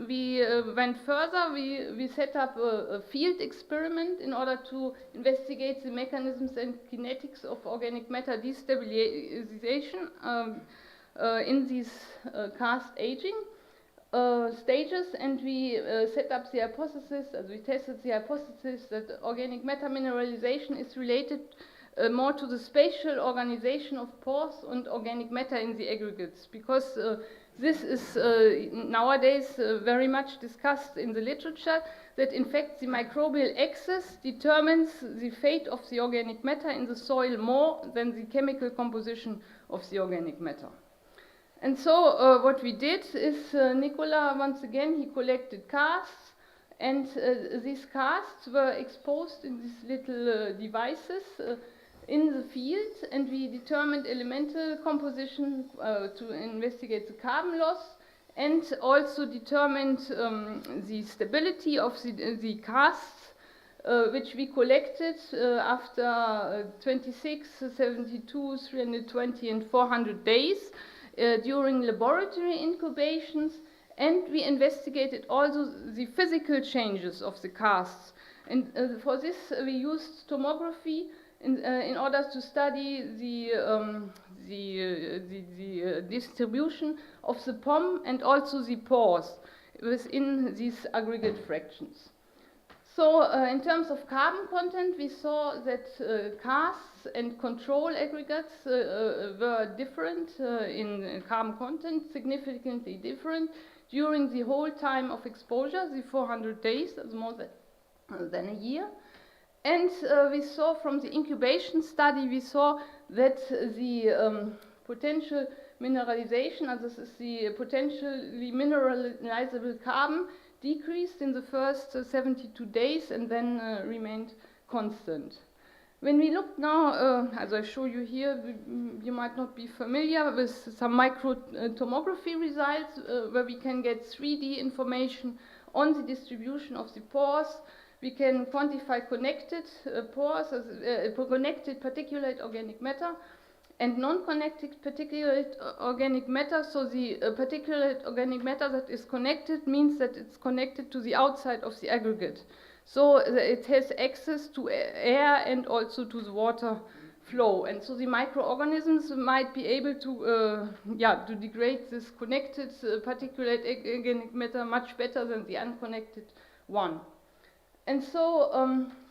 we went further. We set up a field experiment in order to investigate the mechanisms and kinetics of organic matter destabilization in these karst aging stages. And we set up the hypothesis, as we tested the hypothesis that organic matter mineralization is related more to the spatial organization of pores and organic matter in the aggregates, because this is nowadays very much discussed in the literature, that in fact the microbial axis determines the fate of the organic matter in the soil more than the chemical composition of the organic matter. And so what we did is, Nicola, once again, he collected karsts, and these karsts were exposed in these little devices in the field, and we determined elemental composition to investigate the carbon loss, and also determined the stability of the karsts, which we collected after 26, 72, 320 and 400 days during laboratory incubations, and we investigated also the physical changes of the karsts. And for this we used tomography in order to study the distribution of the POM and also the pores within these aggregate fractions. So in terms of carbon content, we saw that karsts and control aggregates were different in carbon content, significantly different during the whole time of exposure, the 400 days, that's more than a year. And we saw from the incubation study, we saw that the potential mineralization, and this is the potentially mineralizable carbon, decreased in the first 72 days and then remained constant. When we look now, as I show you here, you might not be familiar with some microtomography results where we can get 3D information on the distribution of the pores. We can quantify connected pores, connected particulate organic matter, and non-connected particulate organic matter. So the particulate organic matter that is connected means that it's connected to the outside of the aggregate. So it has access to air and also to the water flow. And so the microorganisms might be able to degrade this connected particulate organic matter much better than the unconnected one. And so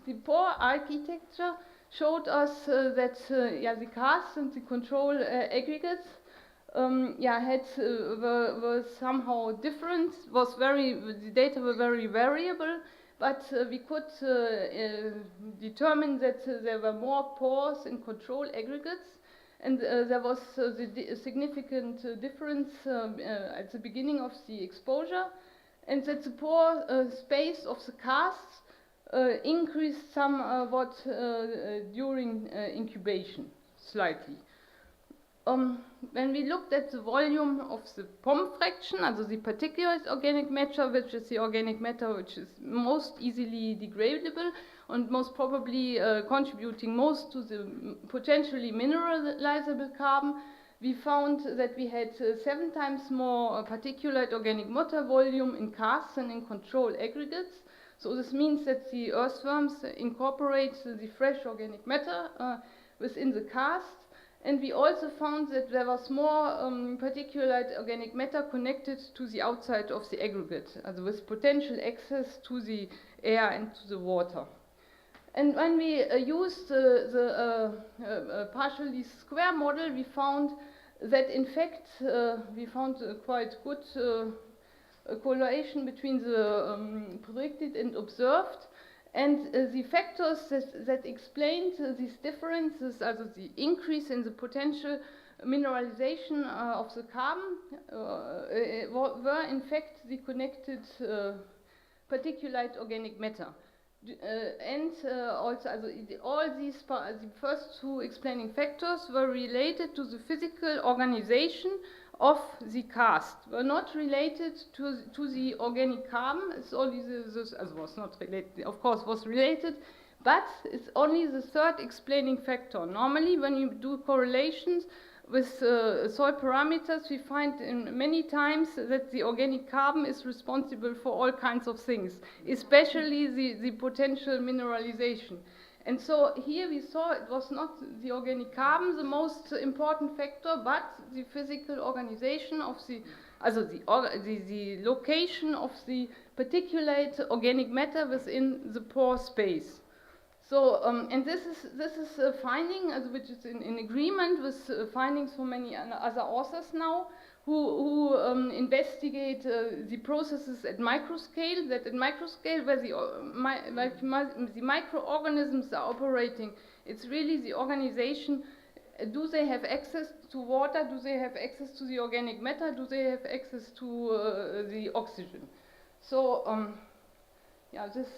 the pore architecture showed us that the karst and the control aggregates were somehow different. The data were very variable, but we could determine that there were more pores in control aggregates, and there was a significant difference at the beginning of the exposure, and that the pore space of the karsts increased somewhat during incubation, slightly. When we looked at the volume of the POM fraction, also the particulate organic matter, which is the organic matter which is most easily degradable and most probably contributing most to the potentially mineralizable carbon, we found that we had 7 times more particulate organic matter volume in karsts than in control aggregates. So this means that the earthworms incorporate the fresh organic matter within the cast. And we also found that there was more particulate organic matter connected to the outside of the aggregate, with potential access to the air and to the water. And when we used the partially square model, we found that in fact we found a quite good correlation between the predicted and observed. And the factors that explained these differences, also the increase in the potential mineralization of the carbon, were in fact the connected particulate organic matter. Also, all these the first two explaining factors were related to the physical organization of the cast, were not related to the organic carbon. It's only was not related, of course, was related, but it's only the third explaining factor. Normally, when you do correlations with soil parameters, we find in many times that the organic carbon is responsible for all kinds of things, especially the potential mineralization. And so here we saw it was not the organic carbon the most important factor, but the physical organization of the location of the particulate organic matter within the pore space. So, and this is a finding which is in agreement with findings from many other authors now, who investigate the processes at microscale. That at microscale, where the microorganisms are operating, it's really the organization. Do they have access to water? Do they have access to the organic matter? Do they have access to the oxygen? So. Yeah, this,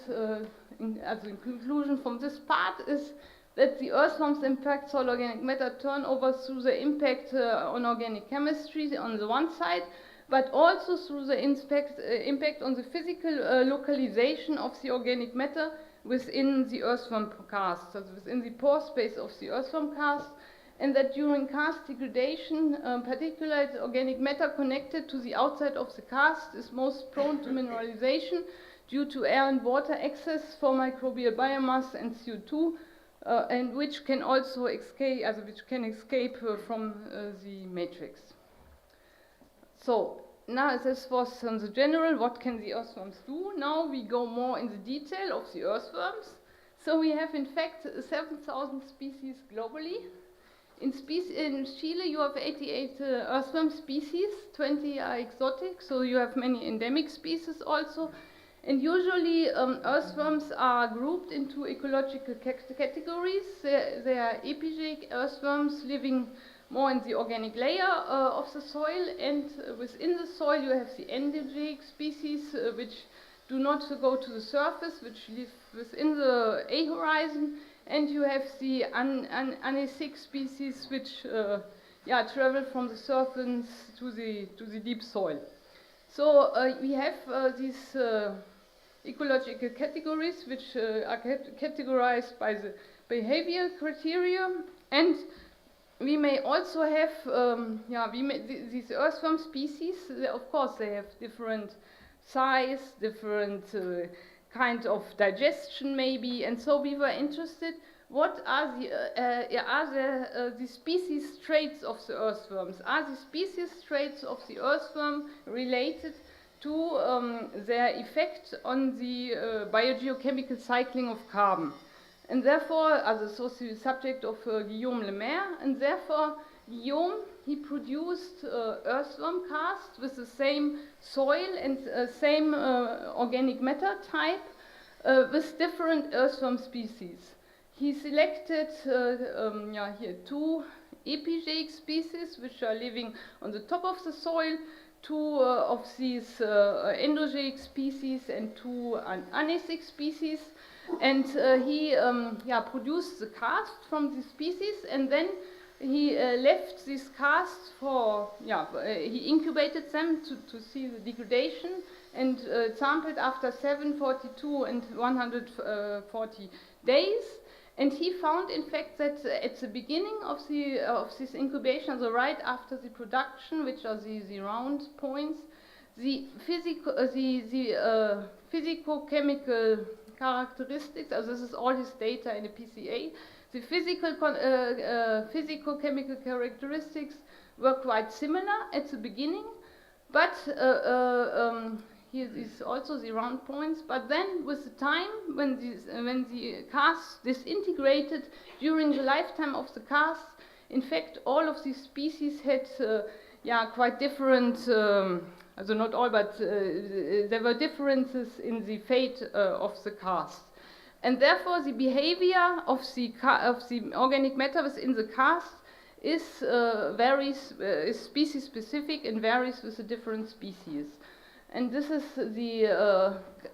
in conclusion from this part is that the earthworms impact soil organic matter turnover through the impact on organic chemistry on the one side, but also through the impact on the physical localization of the organic matter within the earthworm cast, so within the pore space of the earthworm cast, and that during cast degradation, particulate organic matter connected to the outside of the cast is most prone to mineralization due to air and water access for microbial biomass and CO2, and which can also escape, from the matrix. So now this was the general, what can the earthworms do? Now we go more in the detail of the earthworms. So we have in fact 7,000 species globally. In Chile you have 88 earthworm species, 20 are exotic, so you have many endemic species also. And usually earthworms are grouped into ecological categories. They are epigeic earthworms living more in the organic layer of the soil, and within the soil you have the endogeic species which do not go to the surface, which live within the A horizon, and you have the anesic species which travel from the surface to the deep soil. So we have these ecological categories which are categorized by the behavioral criteria, and we may also have these earthworm species. Of course, they have different size, different kind of digestion, maybe, and so we were interested. What are the species traits of the earthworms? Are the species traits of the earthworm related to their effect on the biogeochemical cycling of carbon? And therefore, as a subject of Guillaume Lemaire, and therefore Guillaume, he produced earthworm cast with the same soil and same organic matter type with different earthworm species. He selected here 2 epigeic species which are living on the top of the soil, 2 of these endogeic species, and 2 anesic species. And he produced the cast from these species, and then he left these casts for, he incubated them to see the degradation, and sampled after 7, 42, and 140 days. And he found, in fact, that at the beginning of this incubation, so right after the production, which are the round points, the physicochemical characteristics, this is all his data in a PCA, the physicochemical characteristics were quite similar at the beginning, but here is also the round points. But then, with the time, when the casts disintegrated during the lifetime of the casts, in fact, all of these species had quite different. Also not all, but there were differences in the fate of the cast. And therefore, the behavior of the organic matter within the cast is species specific and varies with the different species. And this is the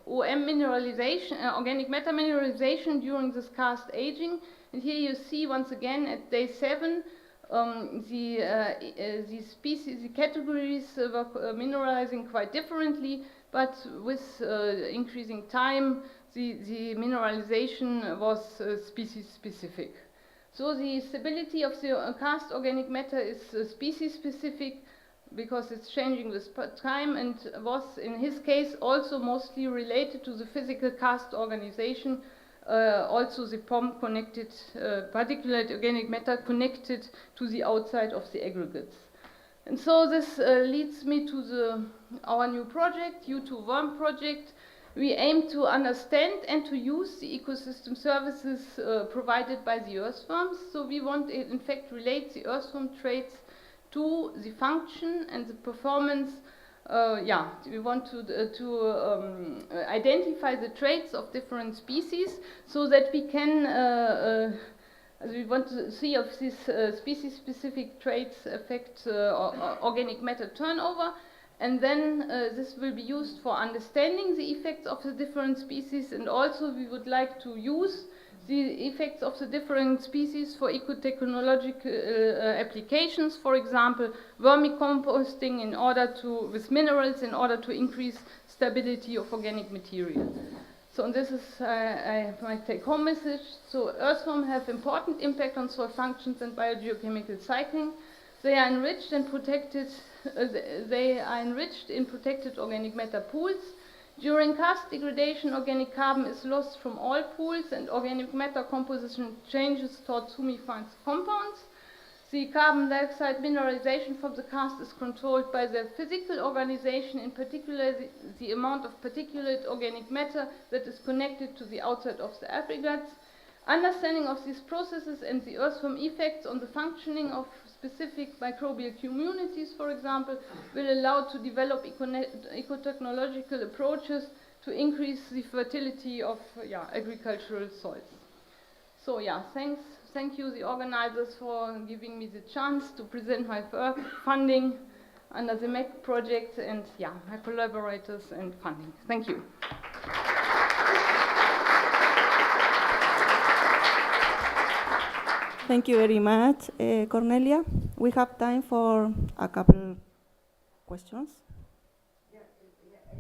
OM mineralization, organic matter mineralization during this cast aging. And here you see once again at day 7 the species, the categories were mineralizing quite differently, but with increasing time, the mineralization was species specific. So the stability of the cast organic matter is species specific because it's changing with time, and was in his case also mostly related to the physical cast organization. Also the POM connected, particulate organic matter connected to the outside of the aggregates. And so this leads me to our new project, U2 Worm project. We aim to understand and to use the ecosystem services provided by the earthworms. So we want to, in fact, relate the earthworm traits to the function and the performance. We want to identify the traits of different species so that we can, we want to see if these species-specific traits affect organic matter turnover, and then this will be used for understanding the effects of the different species, and also we would like to use the effects of the different species for ecotechnological applications, for example, vermicomposting with minerals in order to increase stability of organic material. So and this is my take-home message. So earthworms have important impact on soil functions and biogeochemical cycling. They are enriched and protected. They are enriched in protected organic matter pools. During cast degradation, organic carbon is lost from all pools and organic matter composition changes towards humified compounds. The carbon dioxide mineralization from the cast is controlled by the physical organization, in particular the amount of particulate organic matter that is connected to the outside of the aggregates. Understanding of these processes and the earthworm effects on the functioning of specific microbial communities, for example, will allow to develop ecotechnological approaches to increase the fertility of agricultural soils. So thank you the organizers for giving me the chance to present my funding under the MEC project, and my collaborators and funding. Thank you. Thank you very much, Cornelia. We have time for a couple questions. I'd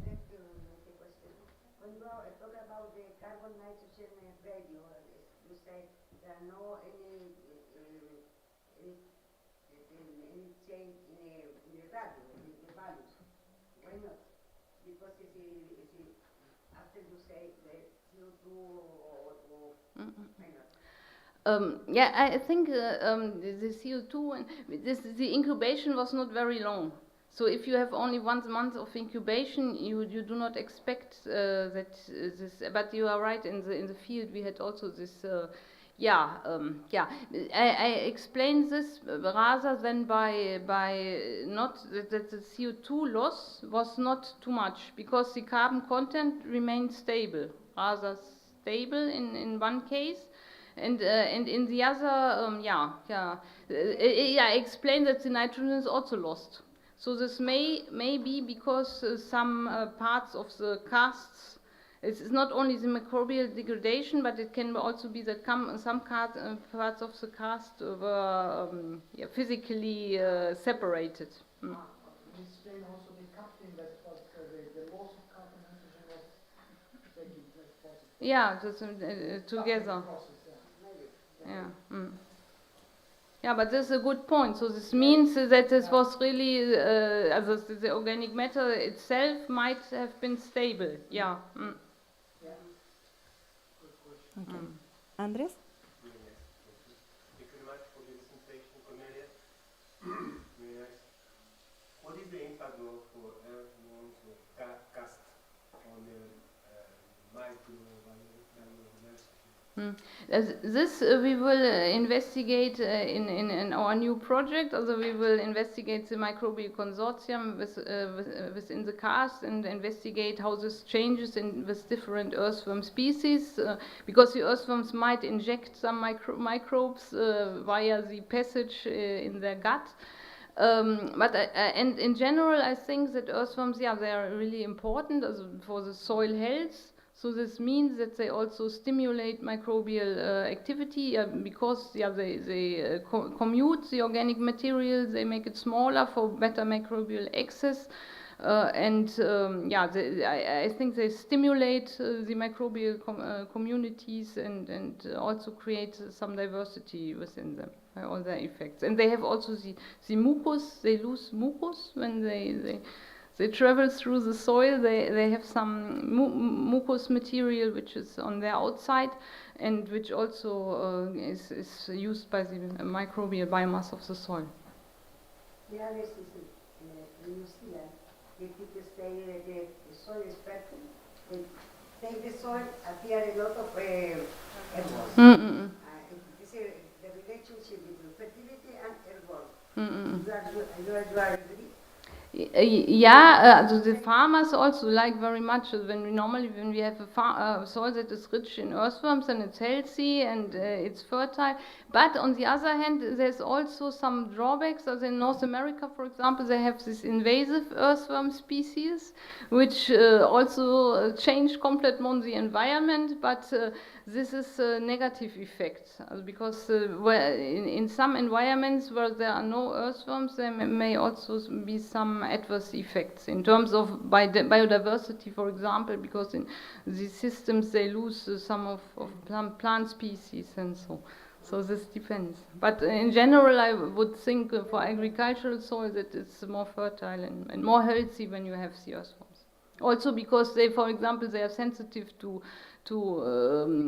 like to make a question. When you talk about the carbon nitrogen ratio, you say there are no any change in the value, in the values. Why not? Because after you say the CO2 or why not? I think the CO2 and the incubation was not very long. So if you have only 1 month of incubation, you do not expect that this. But you are right. In the field, we had also this. I explained this rather than by not that the CO2 loss was not too much, because the carbon content remained stable, rather stable in one case. And in the other, I explained that the nitrogen is also lost. So this may be because some parts of the casts, it's not only the microbial degradation, but it can also be that some parts of the cast were physically separated. Explain also the coupling that was the loss of carbon nitrogen was taking place possible. Yeah, just together. Process, Yeah. Mm. Yeah, but this is a good point. So this means that this was really, the organic matter itself might have been stable. Yeah. Mm. Okay. Andres? Thank you very much for the presentation, Cornelia. May I ask, what is the impact of earthworms or cast on the microbiodiversity? This we will investigate in our new project. Also, we will investigate the microbial consortium within the cast and investigate how this changes with different earthworm species, because the earthworms might inject some microbes via the passage in their gut. And in general, I think that earthworms, yeah, they are really important for the soil health. So this means that they also stimulate microbial activity because they commute the organic material, they make it smaller for better microbial access. I think they stimulate the microbial communities and also create some diversity within them by all their effects. And they have also the mucus, they lose mucus when they travel through the soil. They have some mucus material which is on their outside and which also is used by the microbial biomass of the soil. Yeah, this is in New Zealand. The people say that the soil is fertile. They take the soil, appear a lot of earthworms. This is the relationship between fertility and earthworms. You agree? Yeah, the farmers also like very much when we have a soil that is rich in earthworms and it's healthy and it's fertile. But on the other hand, there's also some drawbacks. As in North America, for example, they have this invasive earthworm species, which also change completely the environment. But this is a negative effect because in some environments where there are no earthworms, there may also be some adverse effects in terms of biodiversity, for example, because in these systems they lose some of plant species and so. So this depends. But in general, I would think for agricultural soil that it's more fertile and more healthy when you have the earthworms. Also because they, for example, they are sensitive to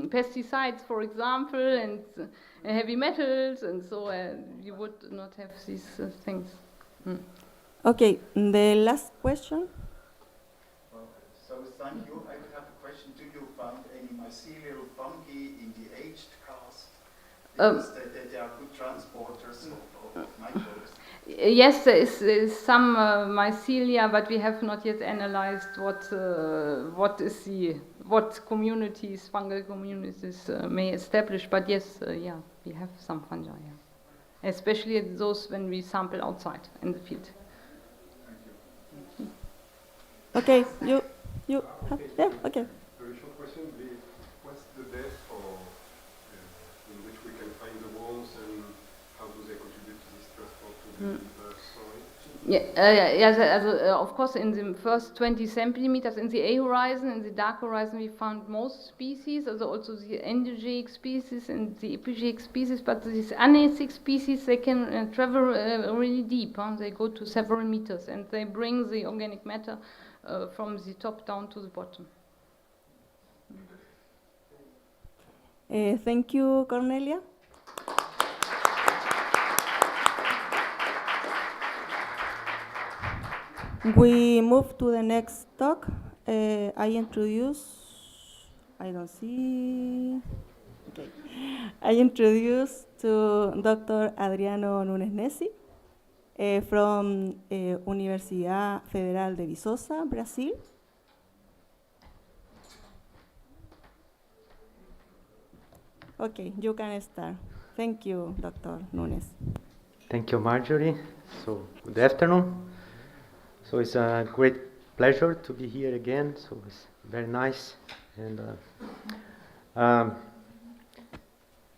pesticides, for example, and heavy metals, and so you would not have these things. Okay, the last question. So thank you. I would have a question. Do you find any mycelial fungi in the aged cast? Because they are good transporters of microbes. Yes, there is some mycelia, but we have not yet analyzed what communities, fungal communities may establish. But yes, we have some fungi, especially those when we sample outside in the field. Okay, you yeah, okay. Very short question. What's the depth in which we can find the worms and how do they contribute to this transport to the soil? Of course, in the first 20 centimeters in the A horizon, in the dark horizon, we found most species, also the endogeic species and the epigeic species. But these anasic species, they can travel really deep. They go to several meters, and they bring the organic matter from the top down to the bottom. Thank you, Cornelia. We move to the next talk. I introduce to Dr. Adriano Nunes Nessi from Universidad Federal de Viçosa, Brazil. Okay, you can start. Thank you, Dr. Nunes. Thank you, Marjorie. So, good afternoon. So it's a great pleasure to be here again. So it's very nice. And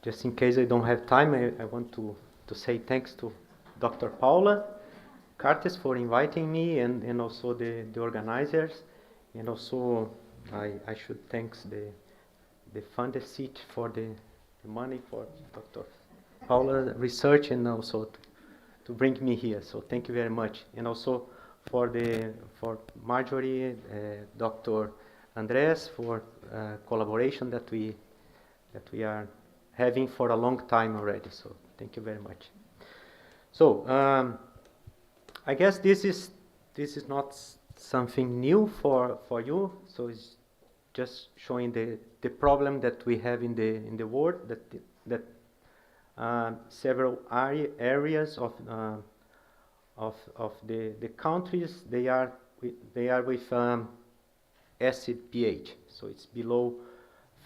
just in case I don't have time, I want to say thanks to Dr. Paula Cartes for inviting me and also the organizers. And also I should thank the funded seat for the money for Dr. Paula research and also to bring me here. So thank you very much. And also for Marjorie, Dr. Andres for collaboration that we are having for a long time already. So thank you very much. So I guess this is not something new for you. So it's just showing the problem that we have in the world, that several areas of the countries, they are with acid pH, so it's below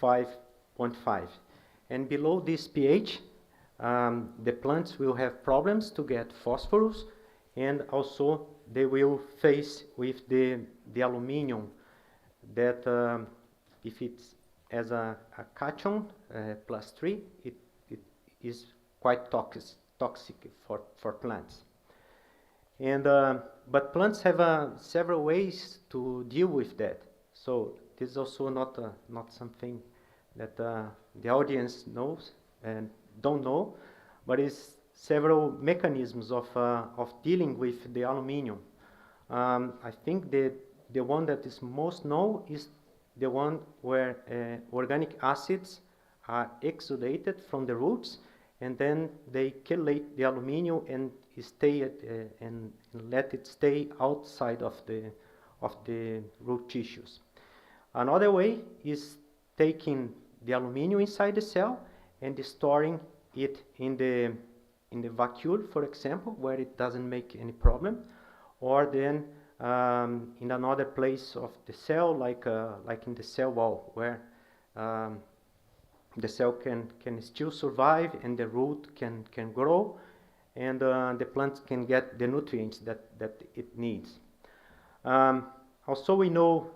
5.5, and below this pH the plants will have problems to get phosphorus, and also they will face with the aluminium that if it's as a cation +3, it is quite toxic for plants. And but plants have several ways to deal with that. So this is also not something that the audience knows and don't know, but it's several mechanisms of dealing with the aluminium. I think the one that is most known is the one where organic acids are exudated from the roots, and then they chelate the aluminium and stay and let it stay outside of the root tissues. Another way is taking the aluminium inside the cell and storing it in the vacuole, for example, where it doesn't make any problem, or then in another place of the cell, like in the cell wall, where the cell can still survive and the root can grow, and the plant can get the nutrients that it needs. Also, we know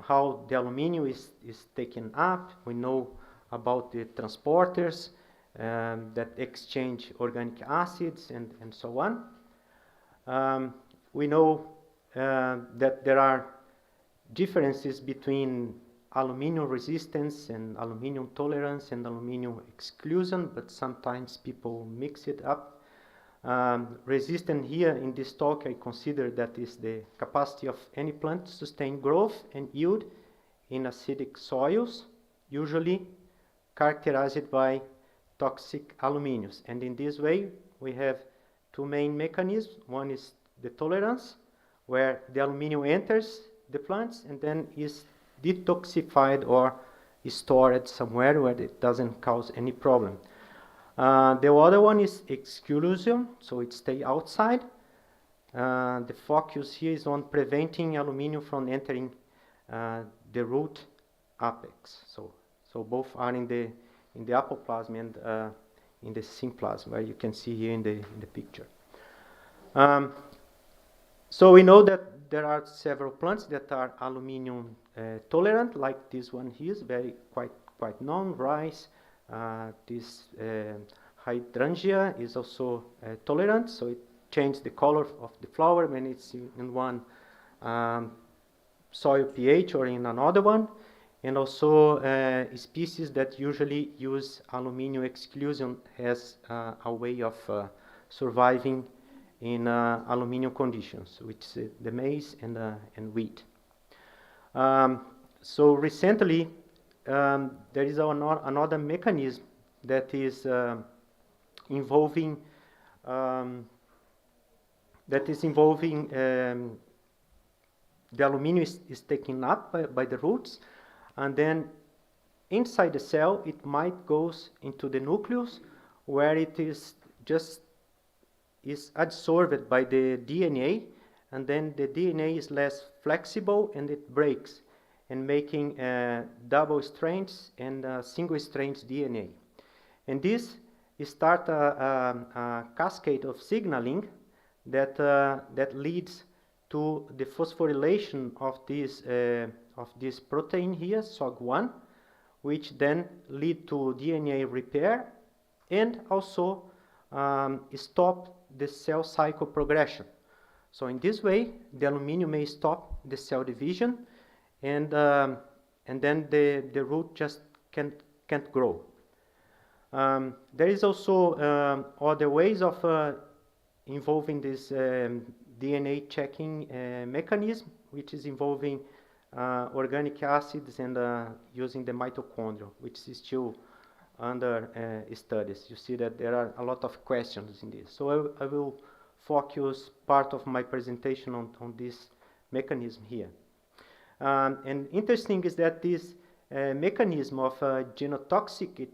how the aluminium is taken up. We know about the transporters that exchange organic acids and so on. We know that there are differences between aluminium resistance and aluminium tolerance and aluminium exclusion, but sometimes people mix it up. Resistant here in this talk, I consider that is the capacity of any plant to sustain growth and yield in acidic soils, usually characterized by toxic aluminiums. And in this way, we have two main mechanisms. One is the tolerance, where the aluminium enters the plants and then is detoxified or is stored somewhere where it doesn't cause any problem. The other one is exclusion, so it stays outside. The focus here is on preventing aluminium from entering the root apex. So both are in the apoplasm and in the symplasm, where you can see here in the picture. So we know that there are several plants that are aluminium tolerant, like this one here is quite known, rice. This hydrangea is also tolerant, so it changes the color of the flower when it's in one soil pH or in another one. And also species that usually use aluminium exclusion has a way of surviving in aluminium conditions, which is the maize and wheat. So recently, there is another mechanism that is involving the aluminium is taken up by the roots, and then inside the cell it might goes into the nucleus, where it is adsorbed by the DNA, and then the DNA is less flexible and it breaks, and making double strands and single strands DNA. And this starts a cascade of signaling that leads to the phosphorylation of this protein here, SOG1, which then lead to DNA repair and also stop the cell cycle progression. So in this way, the aluminium may stop the cell division, and then the root just can't grow. There is also other ways of involving this DNA checking mechanism, which is involving organic acids and using the mitochondria, which is still under studies. You see that there are a lot of questions in this. So I will focus part of my presentation on this mechanism here. And interesting is that this mechanism of genotoxicity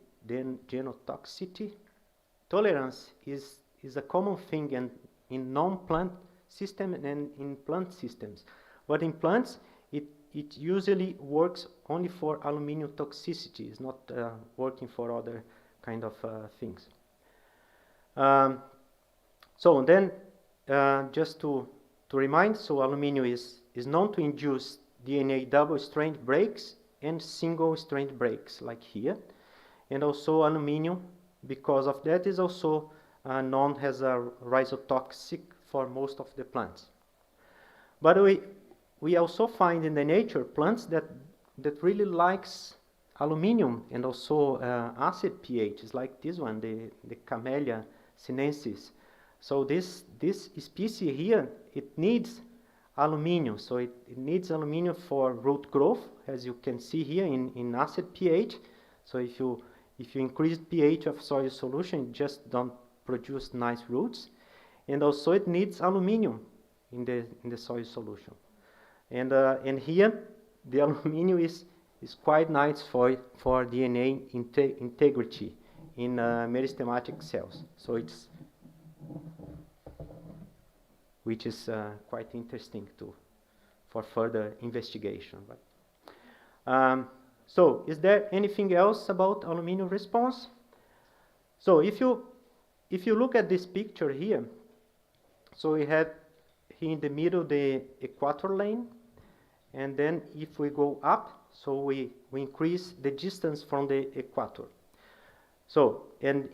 tolerance is a common thing in non-plant systems and in plant systems. But in plants, it usually works only for aluminum toxicity. It's not working for other kind of things. So then, just to remind, so aluminum is known to induce DNA double-strand breaks and single-strand breaks, like here. And also aluminum, because of that, is also known as a rhizotoxic for most of the plants. But we also find in the nature plants that really likes aluminum and also acid pHs, like this one, the Camellia sinensis. So this species here, it needs aluminum. So it needs aluminum for root growth, as you can see here in acid pH. So if you increase pH of soil solution, it just don't produce nice roots. And also it needs aluminum in the soil solution. And here the aluminum is quite nice for DNA integrity in meristematic cells. So which is quite interesting for further investigation. Right? So is there anything else about aluminum response? So if you look at this picture here, so we have here in the middle the equator lane, and then if we go up, so we increase the distance from the equator. So and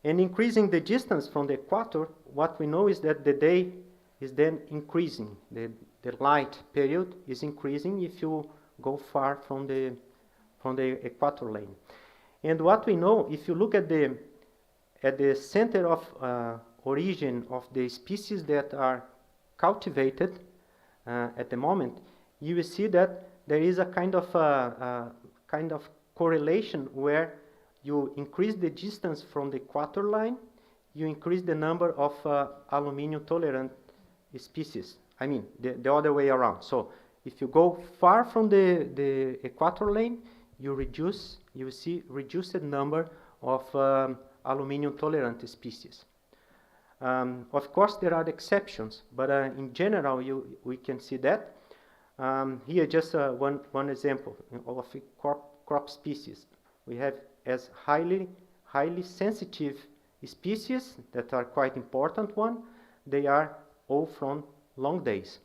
increasing the distance from the equator, what we know is that the day is then increasing. The light period is increasing if you go far from the equator lane. And what we know, if you look at the center of origin of the species that are cultivated at the moment, you will see that there is a kind of correlation where you increase the distance from the equator line, you increase the number of aluminum tolerant species. I mean, the other way around. So if you go far from the equator lane, you will see reduced number of aluminum tolerant species. Of course, there are exceptions, but in general, we can see that. Here, just one example of a crop species. We have as highly sensitive species that are quite important one. They are all from long days.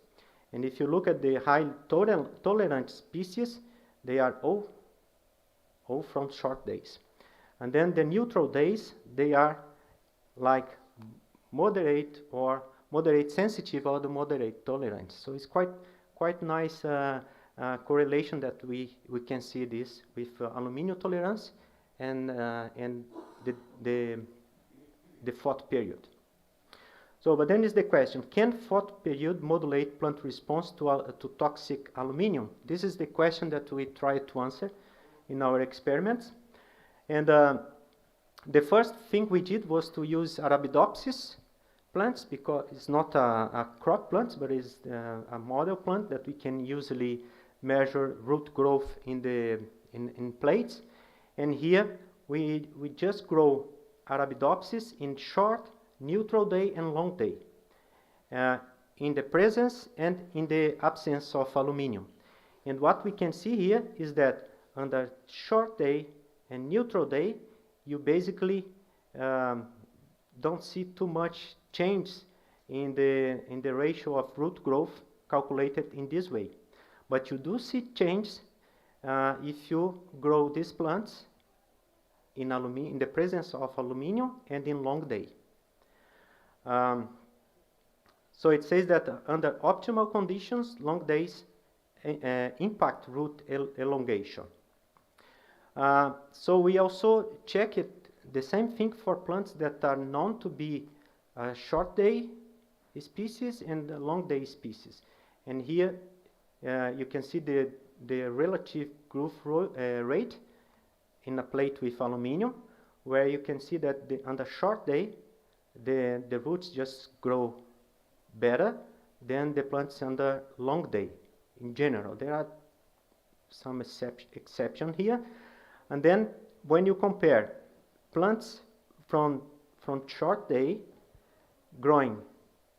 And if you look at the high tolerant species, they are all from short days. And then the neutral days, they are like moderate sensitive or the moderate tolerant. So it's quite nice correlation that we can see this with aluminum tolerance and the FOT period. So, but then is the question: can FOT period modulate plant response to toxic aluminum? This is the question that we try to answer in our experiments. And the first thing we did was to use Arabidopsis plants, because it's not a crop plant, but it's a model plant that we can usually measure root growth in plates. And here we just grow Arabidopsis in short, neutral day and long day, in the presence and in the absence of aluminum. And what we can see here is that under short day and neutral day, you basically don't see too much change in the ratio of root growth calculated in this way. But you do see change if you grow these plants in the presence of aluminum and in long day. So it says that under optimal conditions, long days impact root elongation. So we also check it, the same thing for plants that are known to be short day species and long day species. And here you can see the relative growth rate in a plate with aluminium, where you can see that on the short day, the roots just grow better than the plants on the long day in general. There are some exception here. And then when you compare plants from short day growing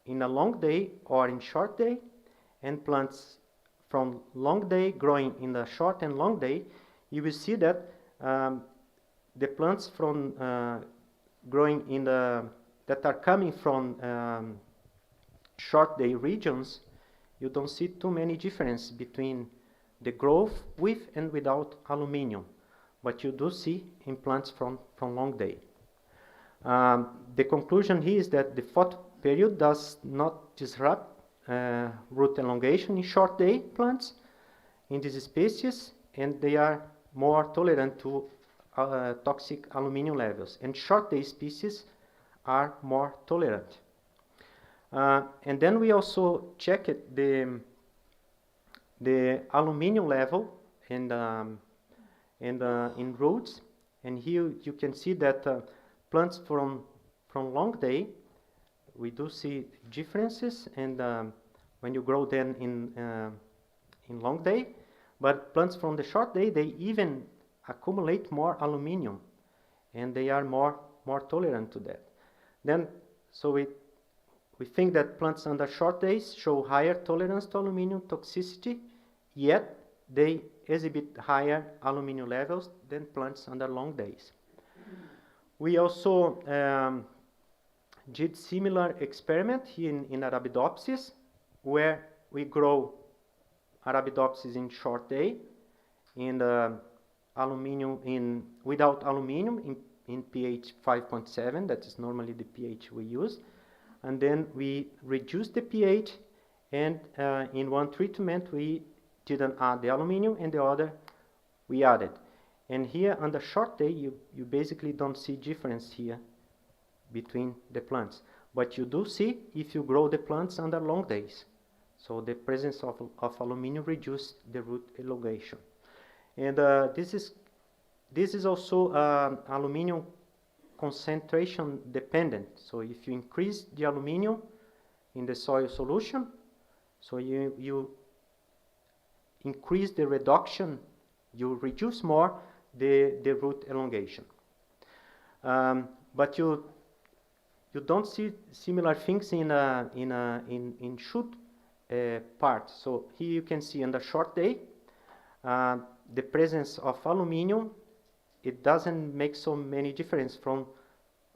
in a long day or in short day, and plants from long day growing in the short and long day, you will see that the plants from growing in the that are coming from short day regions, you don't see too many difference between the growth with and without aluminium, but you do see in plants from long day. The conclusion here is that the photo period does not disrupt root elongation in short day plants in these species, and they are more tolerant to toxic aluminium levels, and short day species are more tolerant. And then we also checked the aluminium level in roots, and here you can see that plants from long day, we do see differences, and when you grow them in long day, but plants from the short day, they even accumulate more aluminium, and they are more tolerant to that. Then, so we think that plants under short days show higher tolerance to aluminium toxicity, yet they exhibit higher aluminium levels than plants under long days. We also did similar experiment here in Arabidopsis, where we grow Arabidopsis in short day, in aluminium without aluminium in pH 5.7. That is normally the pH we use, and then we reduce the pH, and in one treatment we didn't add the aluminium, and the other we added. And here on the short day, you basically don't see difference here between the plants, but you do see if you grow the plants under long days. So the presence of aluminium reduces the root elongation. And this is also aluminium concentration dependent. So if you increase the aluminium in the soil solution, so you increase the reduction, you reduce more the root elongation. But you don't see similar things in shoot part. So here you can see on the short day, the presence of aluminium, it doesn't make so many difference from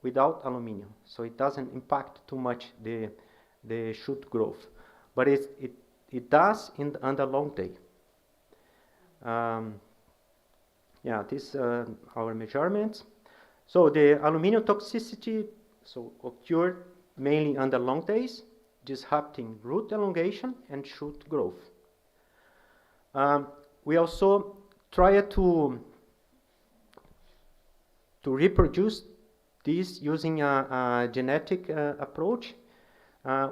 without aluminium. So it doesn't impact too much the shoot growth, but it does on the long day. Yeah, these are our measurements. So the aluminium toxicity occurred mainly on the long days, disrupting root elongation and shoot growth. We also tried to reproduce this using a genetic approach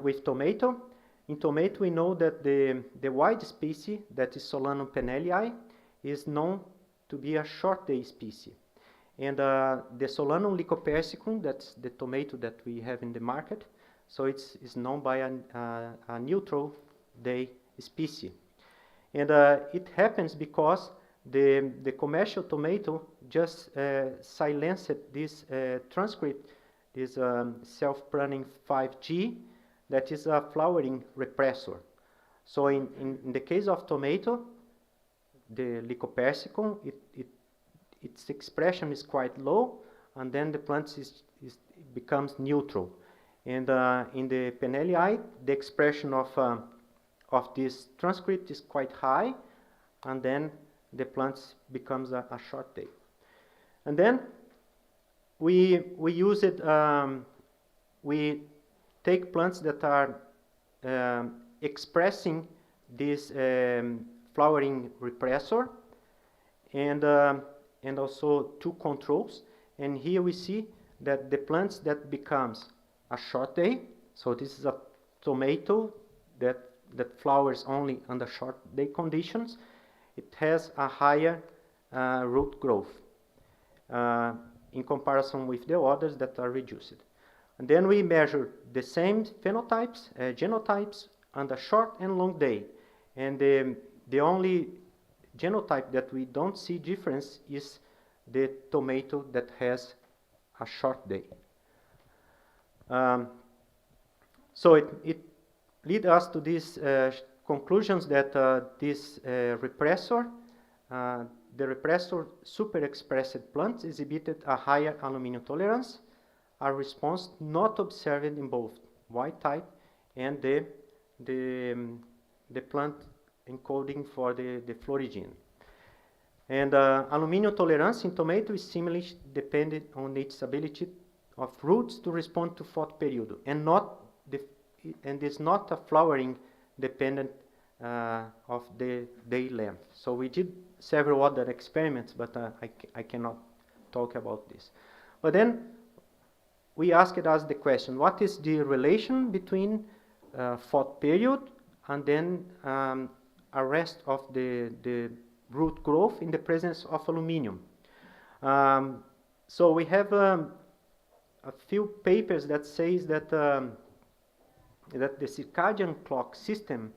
with tomato. In tomato, we know that the wild species, that is Solanum pennellii, is known to be a short day species. And the Solanum lycopersicum, that's the tomato that we have in the market, so it's known by a neutral day species. And it happens because the commercial tomato just silenced this transcript, this self-pruning 5G, that is a flowering repressor. So in the case of tomato, the lycopersicum, its expression is quite low, and then the plant becomes neutral. And in the pennellii, the expression of this transcript is quite high, and then the plant becomes a short day. And then we use it. We take plants that are expressing this flowering repressor, and and also two controls. And here we see that the plants that becomes a short day, so this is a tomato that flowers only under short day conditions, it has a higher root growth in comparison with the others that are reduced. And then we measure the same phenotypes, genotypes, under short and long day. And the only genotype that we don't see difference is the tomato that has a short day. So it leads us to these conclusions that this repressor, the repressor superexpressed plants exhibited a higher aluminum tolerance, a response not observed in both wild type and the plant encoding for the florigene. And aluminum tolerance in tomato is similarly dependent on its ability of roots to respond to photo period, and is not a flowering dependent of the day length. So we did several other experiments, but I cannot talk about this. But then we asked us the question: what is the relation between photo period and then arrest of the root growth in the presence of aluminum? So we have a few papers that says that that the circadian clock system,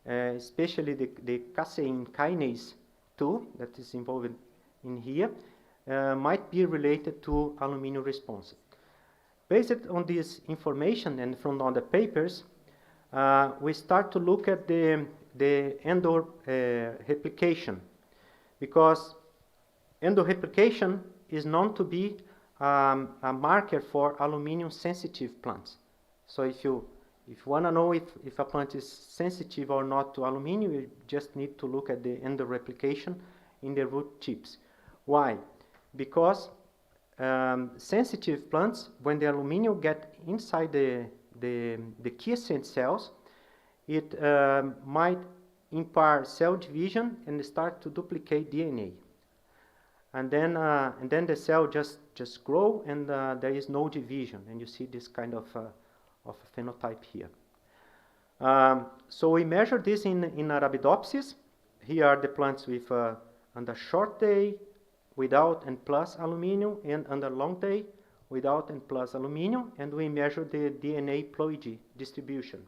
especially the casein kinase 2 that is involved in here, might be related to aluminum response. Based on this information and from other papers, we start to look at the endoreplication, because endoreplication is known to be a marker for aluminum sensitive plants. So if you want to know if a plant is sensitive or not to aluminum, you just need to look at the endoreplication in the root tips. Why? Because sensitive plants, when the aluminum get inside the quiescent cells, it might impart cell division and start to duplicate DNA. And then the cell just grow, and there is no division, and you see this kind of phenotype here. So we measure this in Arabidopsis. Here are the plants with under short day without and plus aluminum, and under long day without and plus aluminum, and we measure the DNA ploidy distribution.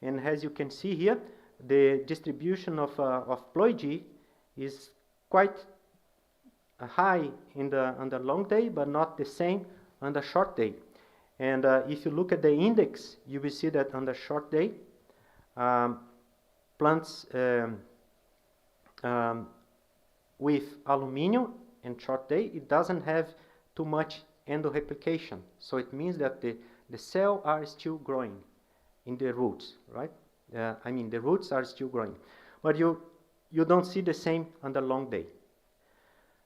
And as you can see here, the distribution of ploidy is quite high under long day, but not the same under short day. And if you look at the index, you will see that under short day, plants with aluminum and short day, it doesn't have too much endoreplication. So it means that the cells are still growing in the roots, right? I mean, the roots are still growing. But you don't see the same under long day.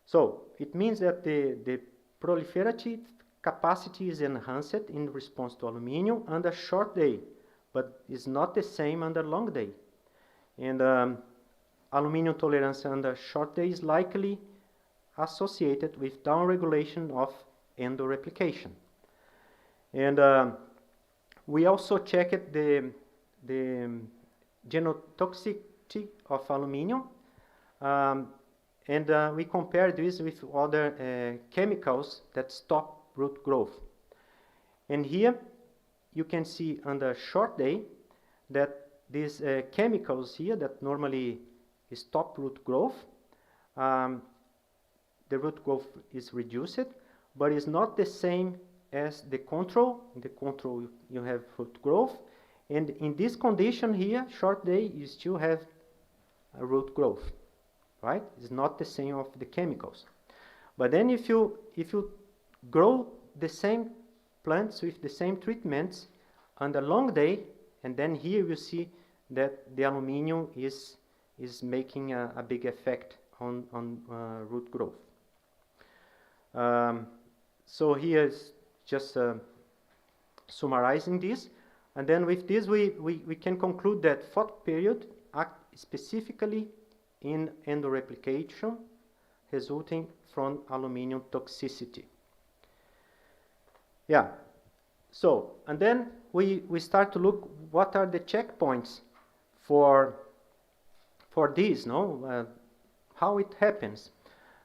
So it means that the proliferative capacity is enhanced in response to aluminum under short day, but is not the same under long day. And aluminum tolerance under short day is likely associated with downregulation of endoreplication. And we also checked the genotoxicity of aluminum, and we compared this with other chemicals that stop root growth. And here you can see under short day that these chemicals here that normally stop root growth, the root growth is reduced, but it's not the same as the control. In the control you have root growth, and in this condition here, short day, you still have a root growth, right? It's not the same of the chemicals. But then if you grow the same plants with the same treatments under long day, and then here you see that the aluminum is making a big effect on root growth. So here is just summarizing this, and then with this we can conclude that photo period acts specifically in endoreplication resulting from aluminum toxicity. Yeah, so, and then we start to look what are the checkpoints for this, no? How it happens.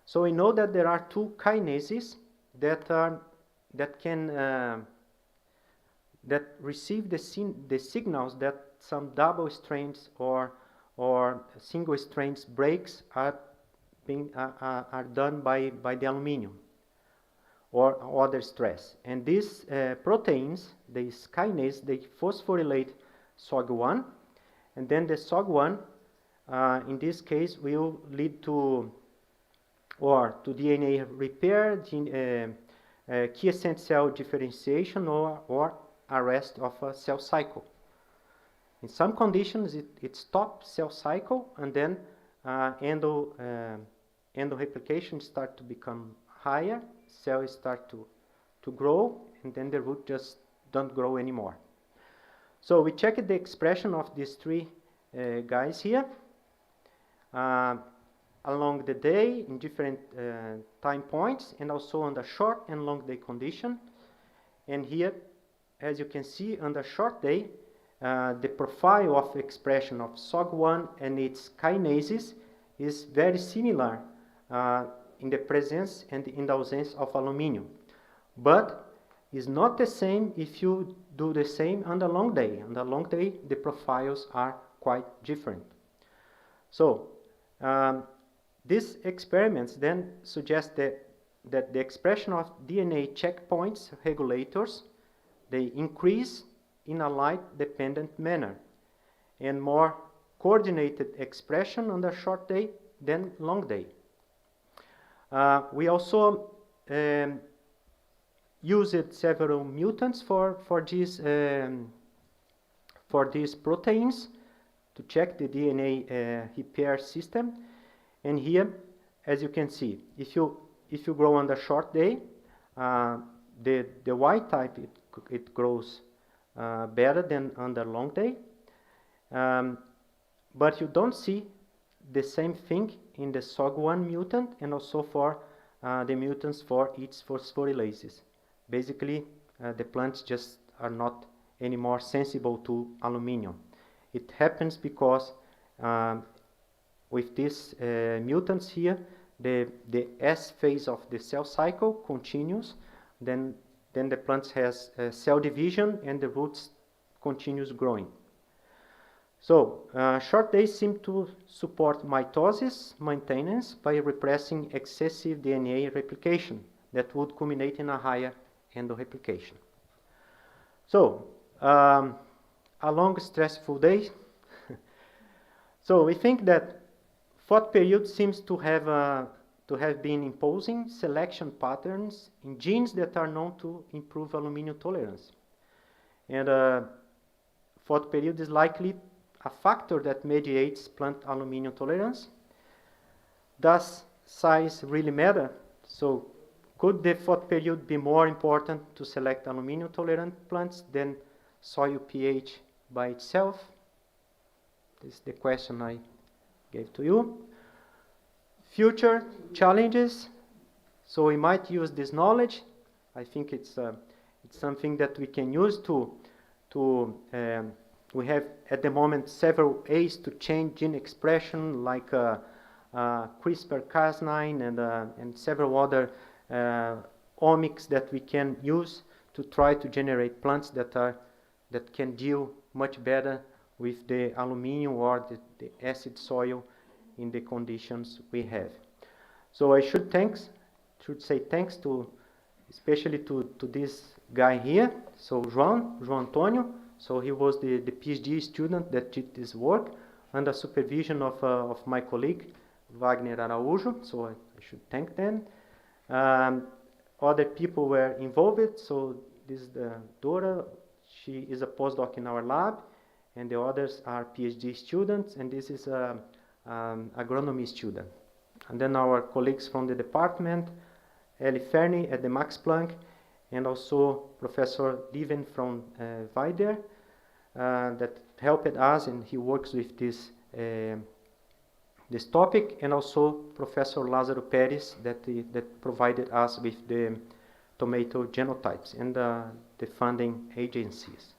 So we know that there are two kinases that receive the signals that some double strands or single strands breaks are done by the aluminum or other stress. And these proteins, these kinase, they phosphorylate SOG1, and then the SOG1 in this case will lead to DNA repair, key essential differentiation, or arrest of a cell cycle. In some conditions, it stops cell cycle, and then endoreplication start to become higher, cells start to grow, and then the root just don't grow anymore. So we checked the expression of these three guys here along the day in different time points, and also on the short and long day condition. And here, as you can see, on the short day, the profile of expression of SOG1 and its kinases is very similar in the presence and in the absence of aluminum, but is not the same if you do the same on the long day. On the long day, the profiles are quite different. So these experiments then suggest that the expression of DNA checkpoints regulators, they increase in a light-dependent manner, and more coordinated expression on the short day than long day. We also used several mutants for these proteins to check the DNA repair system. And here, as you can see, if you grow on the short day, the Y type it grows better than on the long day, but you don't see the same thing in the SOG1 mutant and also for the mutants for its phosphorylases. Basically, the plants just are not anymore sensible to aluminum. It happens because with these mutants here, the S phase of the cell cycle continues, then the plant has cell division and the roots continues growing. So short days seem to support mitosis maintenance by repressing excessive DNA replication that would culminate in a higher endoreplication. So a long stressful day. So we think that fourth period seems to have been imposing selection patterns in genes that are known to improve aluminum tolerance. And fourth period is likely a factor that mediates plant aluminum tolerance. Does size really matter? So could the fourth period be more important to select aluminum tolerant plants than soil pH by itself? This is the question I gave to you. Future challenges. So we might use this knowledge. I think it's something that we can use we have at the moment several ways to change gene expression, like CRISPR-Cas9 and several other omics that we can use to try to generate plants that can deal much better with the aluminum or the acid soil in the conditions we have. So I should say thanks especially to this guy here. So João Antônio. So he was the PhD student that did this work under supervision of my colleague Wagner Araújo. So I should thank them. Other people were involved. So this is Dora. She is a postdoc in our lab, and the others are PhD students, and this is agronomy student. And then our colleagues from the department, Ellie Fernie at the Max Planck, and also Professor Lieven from Weider, that helped us, and he works with this this topic, and also Professor Lázaro Pérez that provided us with the tomato genotypes and the funding agencies.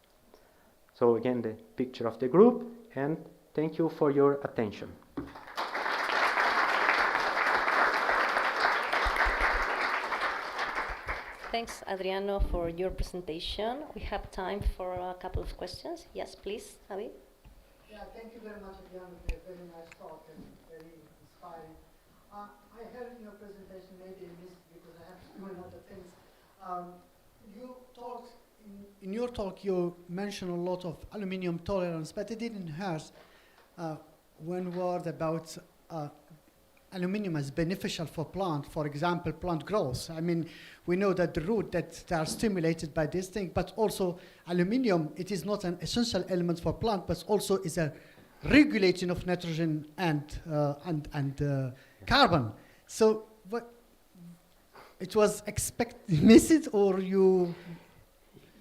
So again, the picture of the group, and thank you for your attention. Thanks, Adriano, for your presentation. We have time for a couple of questions. Yes, please, Javi. Yeah, thank you very much, Adriano, for a very nice talk and very inspiring. I heard in your presentation, maybe I missed because I have to do other things. You talked, in your talk, you mentioned a lot of aluminum tolerance, but I didn't hear one word about aluminum as beneficial for plant, for example, plant growth. I mean, we know that the root that they are stimulated by this thing, but also aluminum, it is not an essential element for plant, but also is a regulating of nitrogen and carbon. So, what it was missed, or you?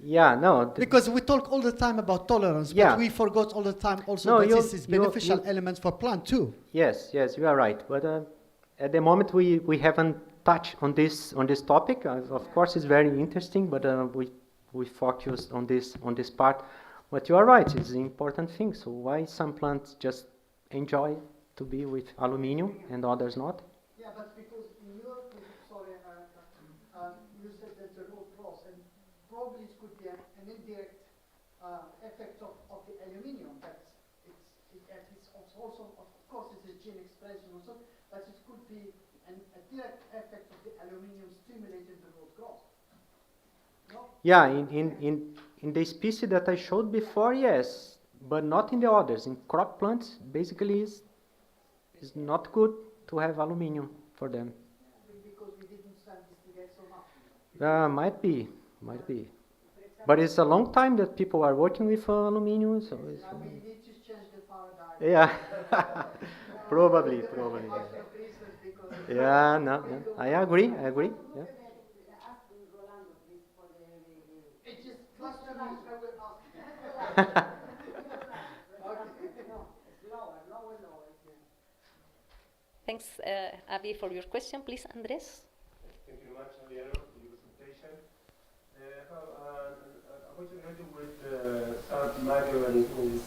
Yeah, no. Because we talk all the time about tolerance, yeah. But we forgot all the time also that this is beneficial element for plant too. Yes, you are right. But at the moment we haven't touched on this topic. Of course, it's very interesting, but we focus on this part. But you are right; it's an important thing. So why some plants just enjoy to be with aluminium and others not? Yeah, but because in your sorry, you said that the root cross, and probably it could be an indirect effect of the aluminium. That it's also, of course, it's a gene expression also, but it could be a direct effect of the aluminium stimulating the root growth. No? Yeah, in the species that I showed before, yes, but not in the others. In crop plants, basically, is not good to have aluminium for them. Because we didn't investigate so much. Might be. But it's a long time that people are working with aluminium, so it's, we need to change the paradigm. yeah, probably. Yeah, no, I agree. Yeah. It is close to me. I will ask. Thanks, Abby, for your question. Please, Andres. Thank you very much, Adriano, for your presentation. I'm going to continue with some microorganisms,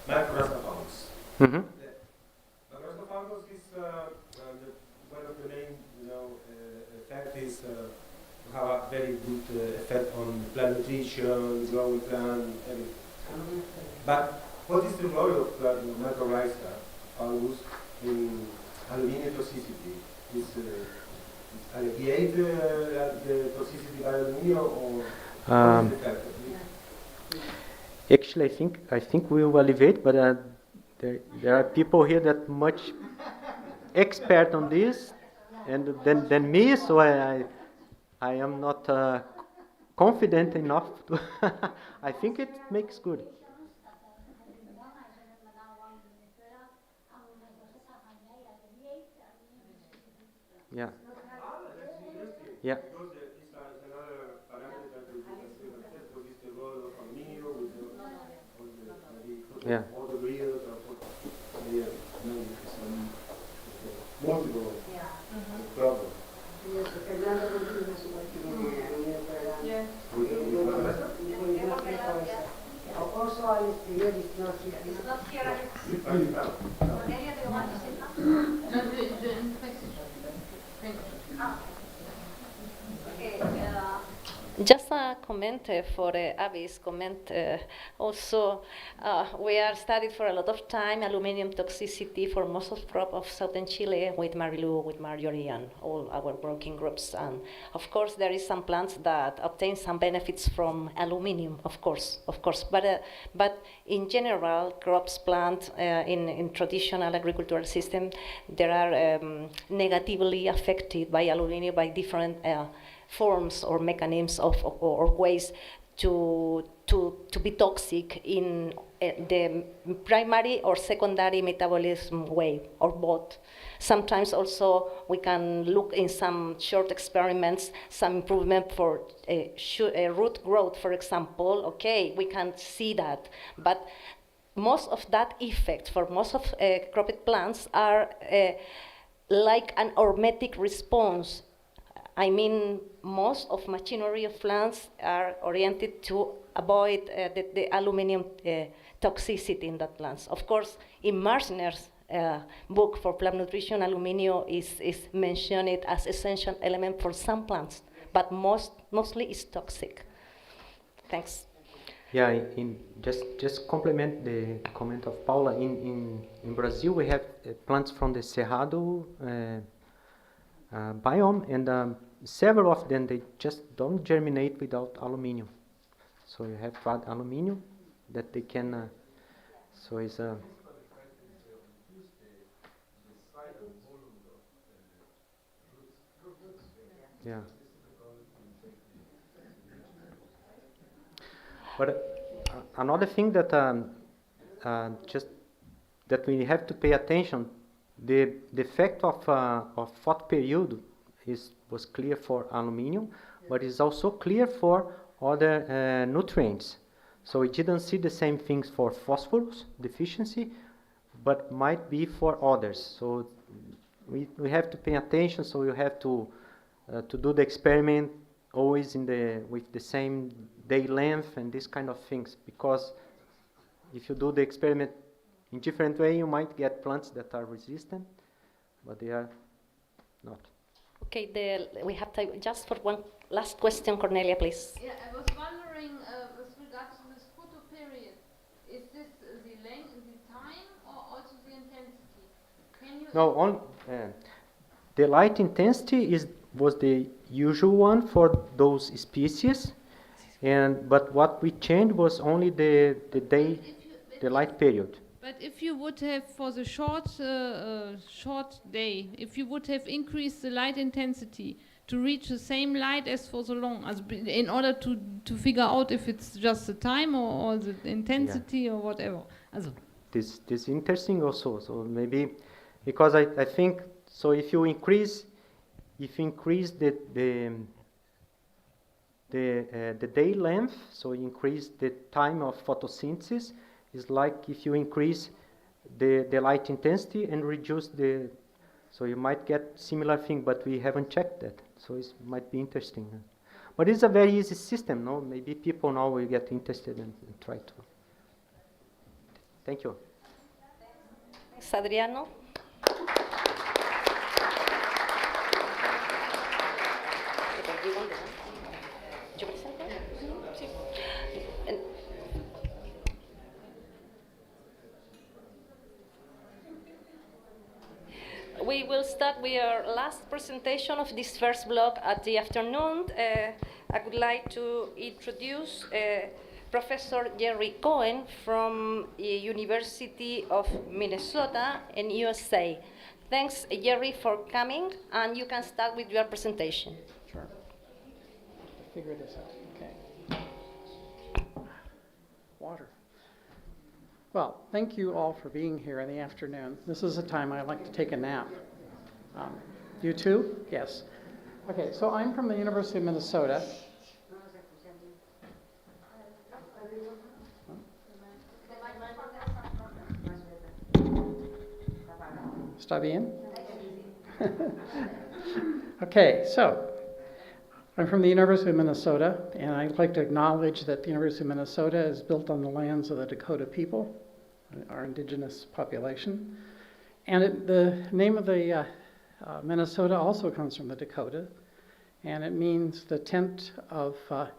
microorganisms. Mm-hmm. Microorganisms is one of the main, effect is have a very good effect on plant nutrition, growing plant, everything. But what is the role of mycorrhiza fungus in aluminum toxicity? Is alleviate the toxicity by aluminum, or what is the effect? Actually, I think we will alleviate, but there are people here that much expert on this, and than me, so I am not confident enough to. I think it makes good. Yeah. Yeah. Yeah. Multiple problems. Also, al exterior is not here. Just a comment for Abby's comment. Also, we are studied for a lot of time aluminum toxicity for most of crop of southern Chile with Marilu, with Marjorie, and all our working groups. And of course, there is some plants that obtain some benefits from aluminum, of course. But in general, crops plant in traditional agricultural system, they are negatively affected by aluminum by different forms or mechanisms or ways to be toxic in the primary or secondary metabolism way, or both. Sometimes also we can look in some short experiments, some improvement for root growth, for example. Okay, we can see that, but most of that effect for most of cropped plants are like an hormetic response. I mean, most of machinery of plants are oriented to avoid the aluminum toxicity in that plants. Of course, in Marsner's book for plant nutrition, aluminum is mentioned as essential element for some plants, but mostly it's toxic. Thanks. Yeah, just complement the comment of Paula. In Brazil, we have plants from the Cerrado biome, and several of them, they just don't germinate without aluminium. So you have to add aluminium that they can, so it's a... Yeah. But another thing that just that we have to pay attention, the effect of photo period was clear for aluminium, but is also clear for other nutrients. So we didn't see the same things for phosphorus deficiency, but might be for others. So we have to pay attention. So you have to do the experiment always with the same day length and this kind of things, because if you do the experiment in different way, you might get plants that are resistant, but they are not. Okay, we have time just for one last question. Cornelia, please. Yeah, I was wondering with regards to this photo period, is this the length, the time, or also the intensity? Can you? No, the light intensity was the usual one for those species, but what we changed was only the day, the light period. But if you would have, for the short day, if you would have increased the light intensity to reach the same light as for the long, in order to figure out if it's just the time or the intensity or whatever. This is interesting also. So maybe because I think so. If you increase the day length, so increase the time of photosynthesis, is like if you increase the light intensity and reduce so you might get similar thing, but we haven't checked that, so it might be interesting. But it's a very easy system, no? Maybe people now will get interested and try to. Thank you. Thanks, Adriano. We will start with our last presentation of this first block at the afternoon. I would like to introduce Professor Jerry Cohen from the University of Minnesota in USA. Thanks, Jerry, for coming, and you can start with your presentation. Sure. Figure this out. Okay. Water. Well, thank you all for being here in the afternoon. This is a time I like to take a nap. You too? Yes. Okay, so I'm from the University of Minnesota. ¿Está bien? Okay, so I'm from the University of Minnesota, and I'd like to acknowledge that the University of Minnesota is built on the lands of the Dakota people, our indigenous population. And the name of the Minnesota also comes from the Dakota, and it means the tent of the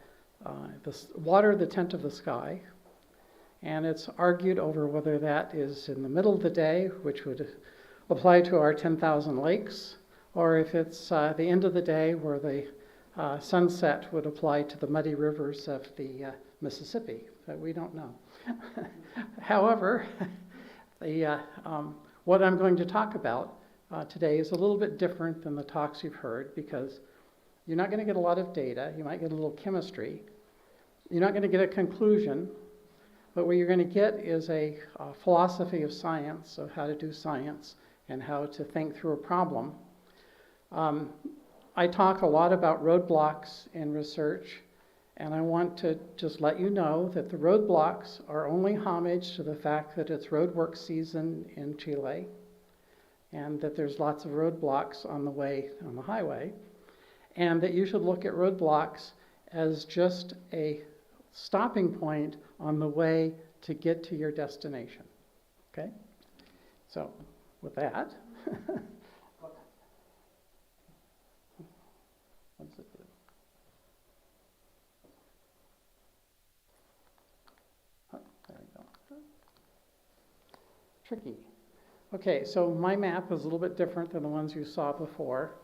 water, the tent of the sky. And it's argued over whether that is in the middle of the day, which would apply to our 10,000 lakes, or if it's the end of the day where the sunset would apply to the muddy rivers of the Mississippi, but we don't know. However, what I'm going to talk about today is a little bit different than the talks you've heard, because you're not going to get a lot of data. You might get a little chemistry. You're not going to get a conclusion, but what you're going to get is a philosophy of science, of how to do science and how to think through a problem. I talk a lot about roadblocks in research And I want to just let you know that the roadblocks are only homage to the fact that it's roadwork season in Chile and that there's lots of roadblocks on the way on the highway, and that you should look at roadblocks as just a stopping point on the way to get to your destination. Okay? So, with that, what's it do? Oh, there we go. Tricky. Okay, so my map is a little bit different than the ones you saw before.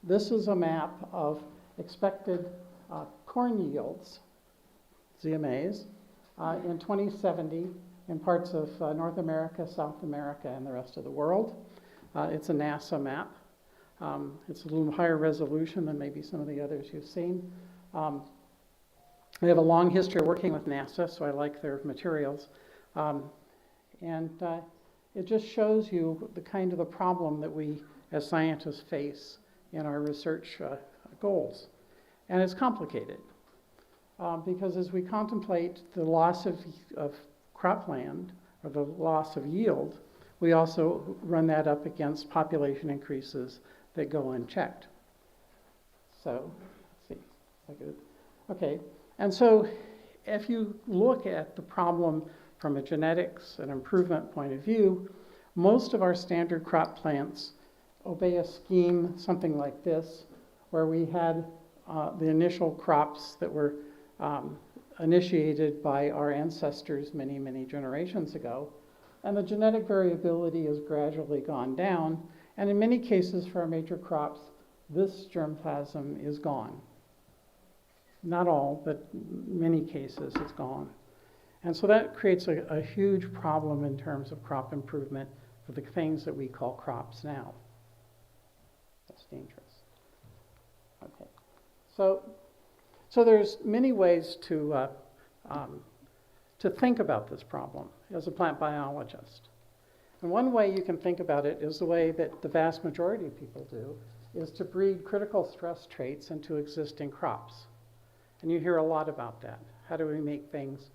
This is a map of expected corn yields, ZMAs, in 2070 in parts of North America, South America, and the rest of the world. It's a NASA map. It's a little higher resolution than maybe some of the others you've seen. I have a long history of working with NASA, so I like their materials. It just shows you the kind of the problem that we as scientists face in our research goals. And it's complicated because as we contemplate the loss of cropland or the loss of yield, we also run that up against population increases that go unchecked. So, let's see. Okay, and so if you look at the problem from a genetics and improvement point of view, most of our standard crop plants obey a scheme something like this, where we had the initial crops that were initiated by our ancestors many, many generations ago. And the genetic variability has gradually gone down. And in many cases for our major crops, this germplasm is gone. Not all, but many cases it's gone. And so that creates a huge problem in terms of crop improvement for the things that we call crops now. That's dangerous. Okay. So there's many ways to think about this problem as a plant biologist. And one way you can think about it is the way that the vast majority of people do, is to breed critical stress traits into existing crops. And you hear a lot about that. How do we make things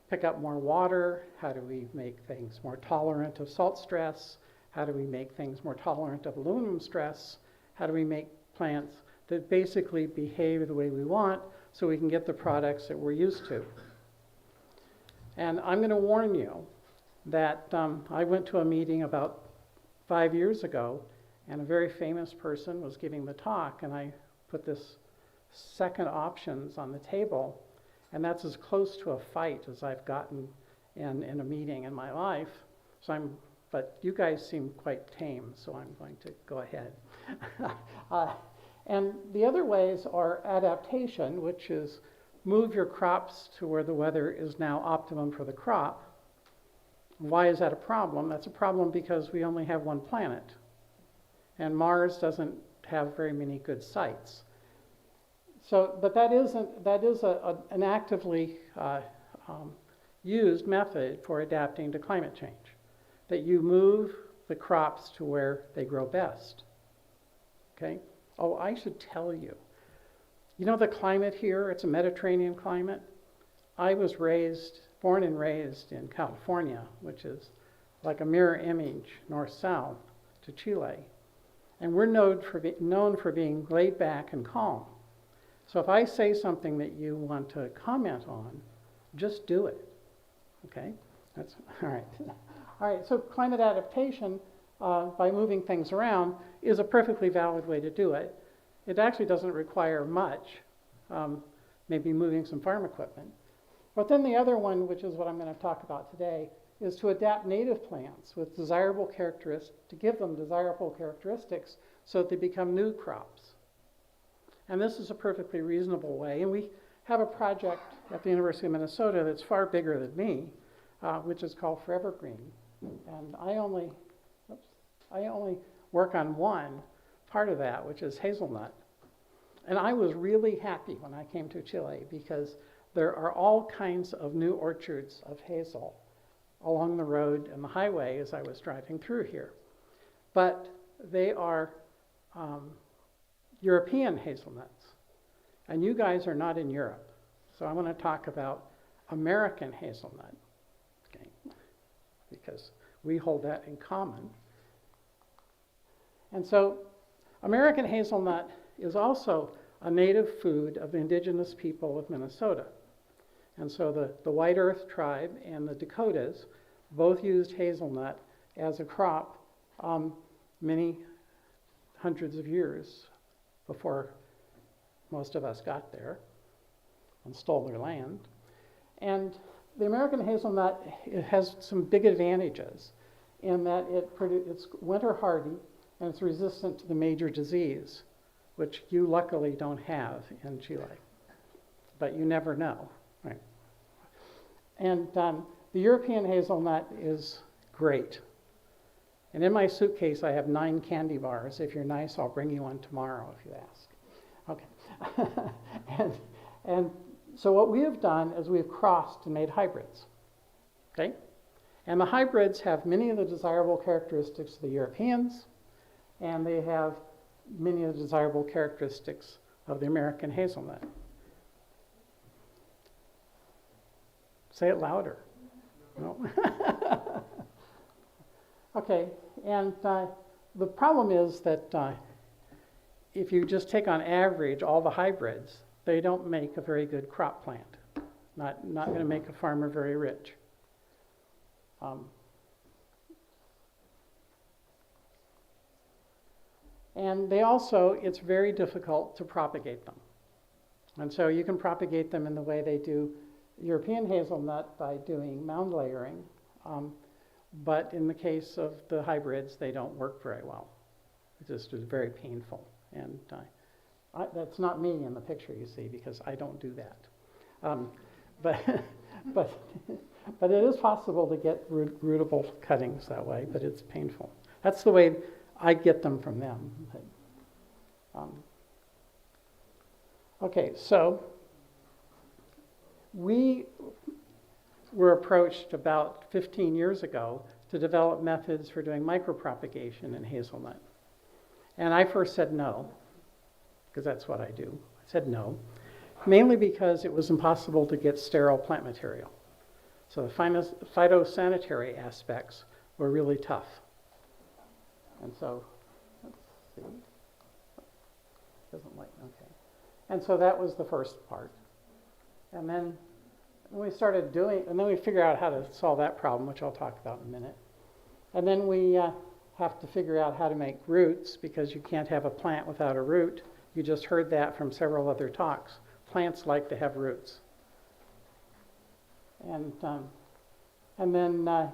pick up more water? How do we make things more tolerant of salt stress? How do we make things more tolerant of aluminum stress? How do we make plants that basically behave the way we want so we can get the products that we're used to? And I'm going to warn you that I went to a meeting about 5 years ago, and a very famous person was giving the talk, and I put this second options on the table, and that's as close to a fight as I've gotten in a meeting in my life. But you guys seem quite tame, so I'm going to go ahead. And the other ways are adaptation, which is move your crops to where the weather is now optimum for the crop. Why is that a problem? That's a problem because we only have one planet, and Mars doesn't have very many good sites. So, but that is an actively used method for adapting to climate change, that you move the crops to where they grow best. Okay? Oh, I should tell you, you know the climate here, it's a Mediterranean climate. I was born and raised in California, which is like a mirror image, north-south, to Chile. And we're known for being laid back and calm. So if I say something that you want to comment on, just do it, okay? That's all right. All right, so climate adaptation by moving things around is a perfectly valid way to do it. It actually doesn't require much, maybe moving some farm equipment. But then the other one, which is what I'm going to talk about today, is to adapt native plants with desirable characteristics, to give them desirable characteristics so that they become new crops. And this is a perfectly reasonable way. And we have a project at the University of Minnesota that's far bigger than me, which is called Forever Green. And I only work on one part of that, which is hazelnut. And I was really happy when I came to Chile because there are all kinds of new orchards of hazel along the road and the highway as I was driving through here. But they are European hazelnuts. And you guys are not in Europe. So I want to talk about American hazelnut, okay, because we hold that in common. And so American hazelnut is also a native food of the indigenous people of Minnesota. And so the White Earth tribe and the Dakotas both used hazelnut as a crop many hundreds of years before most of us got there and stole their land. And the American hazelnut, it has some big advantages in that it's winter hardy and it's resistant to the major disease, which you luckily don't have in Chile, but you never know, right? And the European hazelnut is great. And in my suitcase, I have 9 candy bars. If you're nice, I'll bring you one tomorrow if you ask. Okay. and so what we have done is we've crossed and made hybrids, okay? And the hybrids have many of the desirable characteristics of the Europeans, and they have many of the desirable characteristics of the American hazelnut. Say it louder. No? Okay, and the problem is that if you just take on average all the hybrids, they don't make a very good crop plant. Not going to make a farmer very rich. And they also, it's very difficult to propagate them. And so you can propagate them in the way they do European hazelnut by doing mound layering. But in the case of the hybrids, they don't work very well. It just is very painful. And that's not me in the picture, you see, because I don't do that. But it is possible to get rootable cuttings that way, but it's painful. That's the way I get them from them. Okay, so we were approached about 15 years ago to develop methods for doing micropropagation in hazelnut. And I first said no, because that's what I do. I said no, mainly because it was impossible to get sterile plant material. So the phytosanitary aspects were really tough. And so, let's see. Doesn't like, okay. And so that was the first part. And then we started doing, and then we figured out how to solve that problem, which I'll talk about in a minute. And then we have to figure out how to make roots, because you can't have a plant without a root. You just heard that from several other talks. Plants like to have roots. And then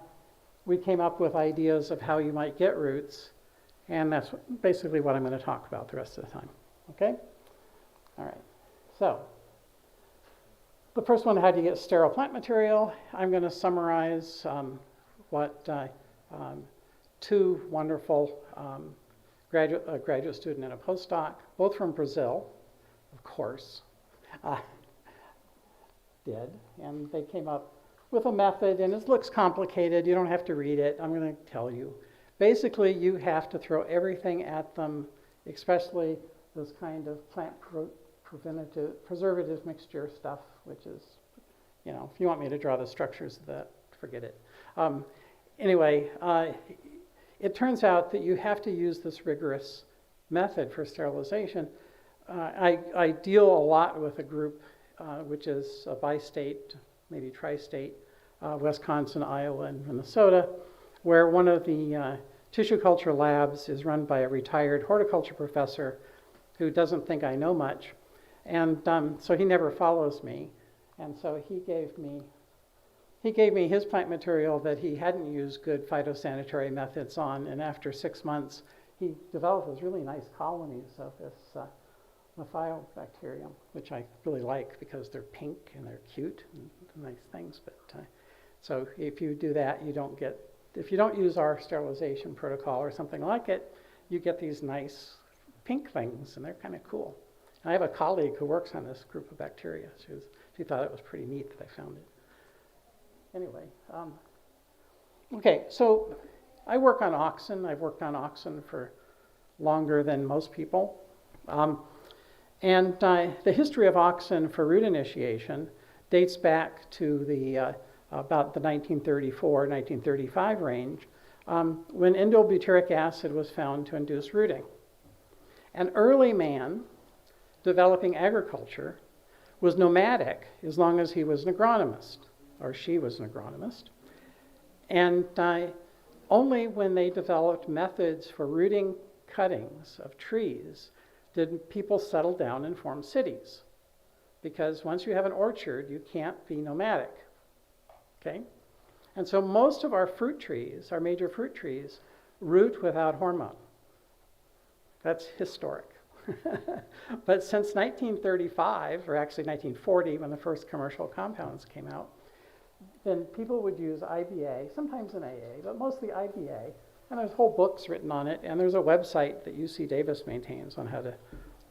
we came up with ideas of how you might get roots, and that's basically what I'm going to talk about the rest of the time. Okay? All right. So the first one, how do you get sterile plant material? I'm going to summarize what 2 wonderful a graduate student and a postdoc, both from Brazil, of course, did. And they came up with a method, and it looks complicated. You don't have to read it. I'm going to tell you. Basically, you have to throw everything at them, especially this kind of plant preservative mixture stuff, which is, you know, if you want me to draw the structures of that, forget it. Anyway, it turns out that you have to use this rigorous method for sterilization. I deal a lot with a group which is a bi-state, maybe tri-state, Wisconsin, Iowa, and Minnesota, where one of the tissue culture labs is run by a retired horticulture professor who doesn't think I know much. And so he never follows me. And so he gave me his plant material that he hadn't used good phytosanitary methods on. And after 6 months, he developed these really nice colonies of this Mephiobacterium, which I really like because they're pink and they're cute and nice things. But so if you do that, you don't get, if you don't use our sterilization protocol or something like it, you get these nice pink things, and they're kind of cool. And I have a colleague who works on this group of bacteria. She thought it was pretty neat that I found it. Anyway, okay, so I work on auxin. I've worked on auxin for longer than most people. And the history of auxin for root initiation dates back to the about the 1934, 1935 range, when indobutyric acid was found to induce rooting. An early man developing agriculture was nomadic as long as he was an agronomist, or she was an agronomist. And only when they developed methods for rooting cuttings of trees did people settle down and form cities. Because once you have an orchard, you can't be nomadic. Okay? And so most of our fruit trees, our major fruit trees, root without hormone. That's historic. But since 1935, or actually 1940, when the first commercial compounds came out, then people would use IBA, sometimes an AA, but mostly IBA. And there's whole books written on it, and there's a website that UC Davis maintains on how to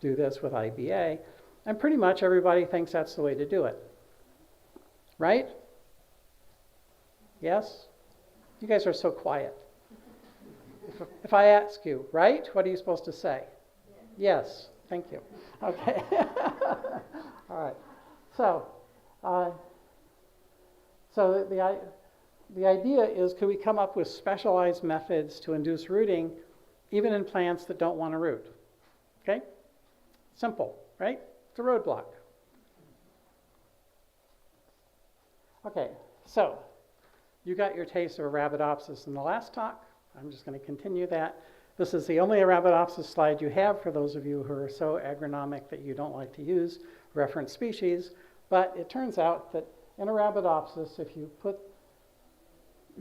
do this with IBA. And pretty much everybody thinks that's the way to do it. Right? Yes? You guys are so quiet. If I ask you, right, what are you supposed to say? Yes. Thank you. Okay. All right. So the idea is, could we come up with specialized methods to induce rooting even in plants that don't want to root? Okay? Simple, right? It's a roadblock. Okay, so you got your taste of Arabidopsis in the last talk. I'm just going to continue that. This is the only Arabidopsis slide you have for those of you who are so agronomic that you don't like to use reference species. But it turns out that in Arabidopsis, if you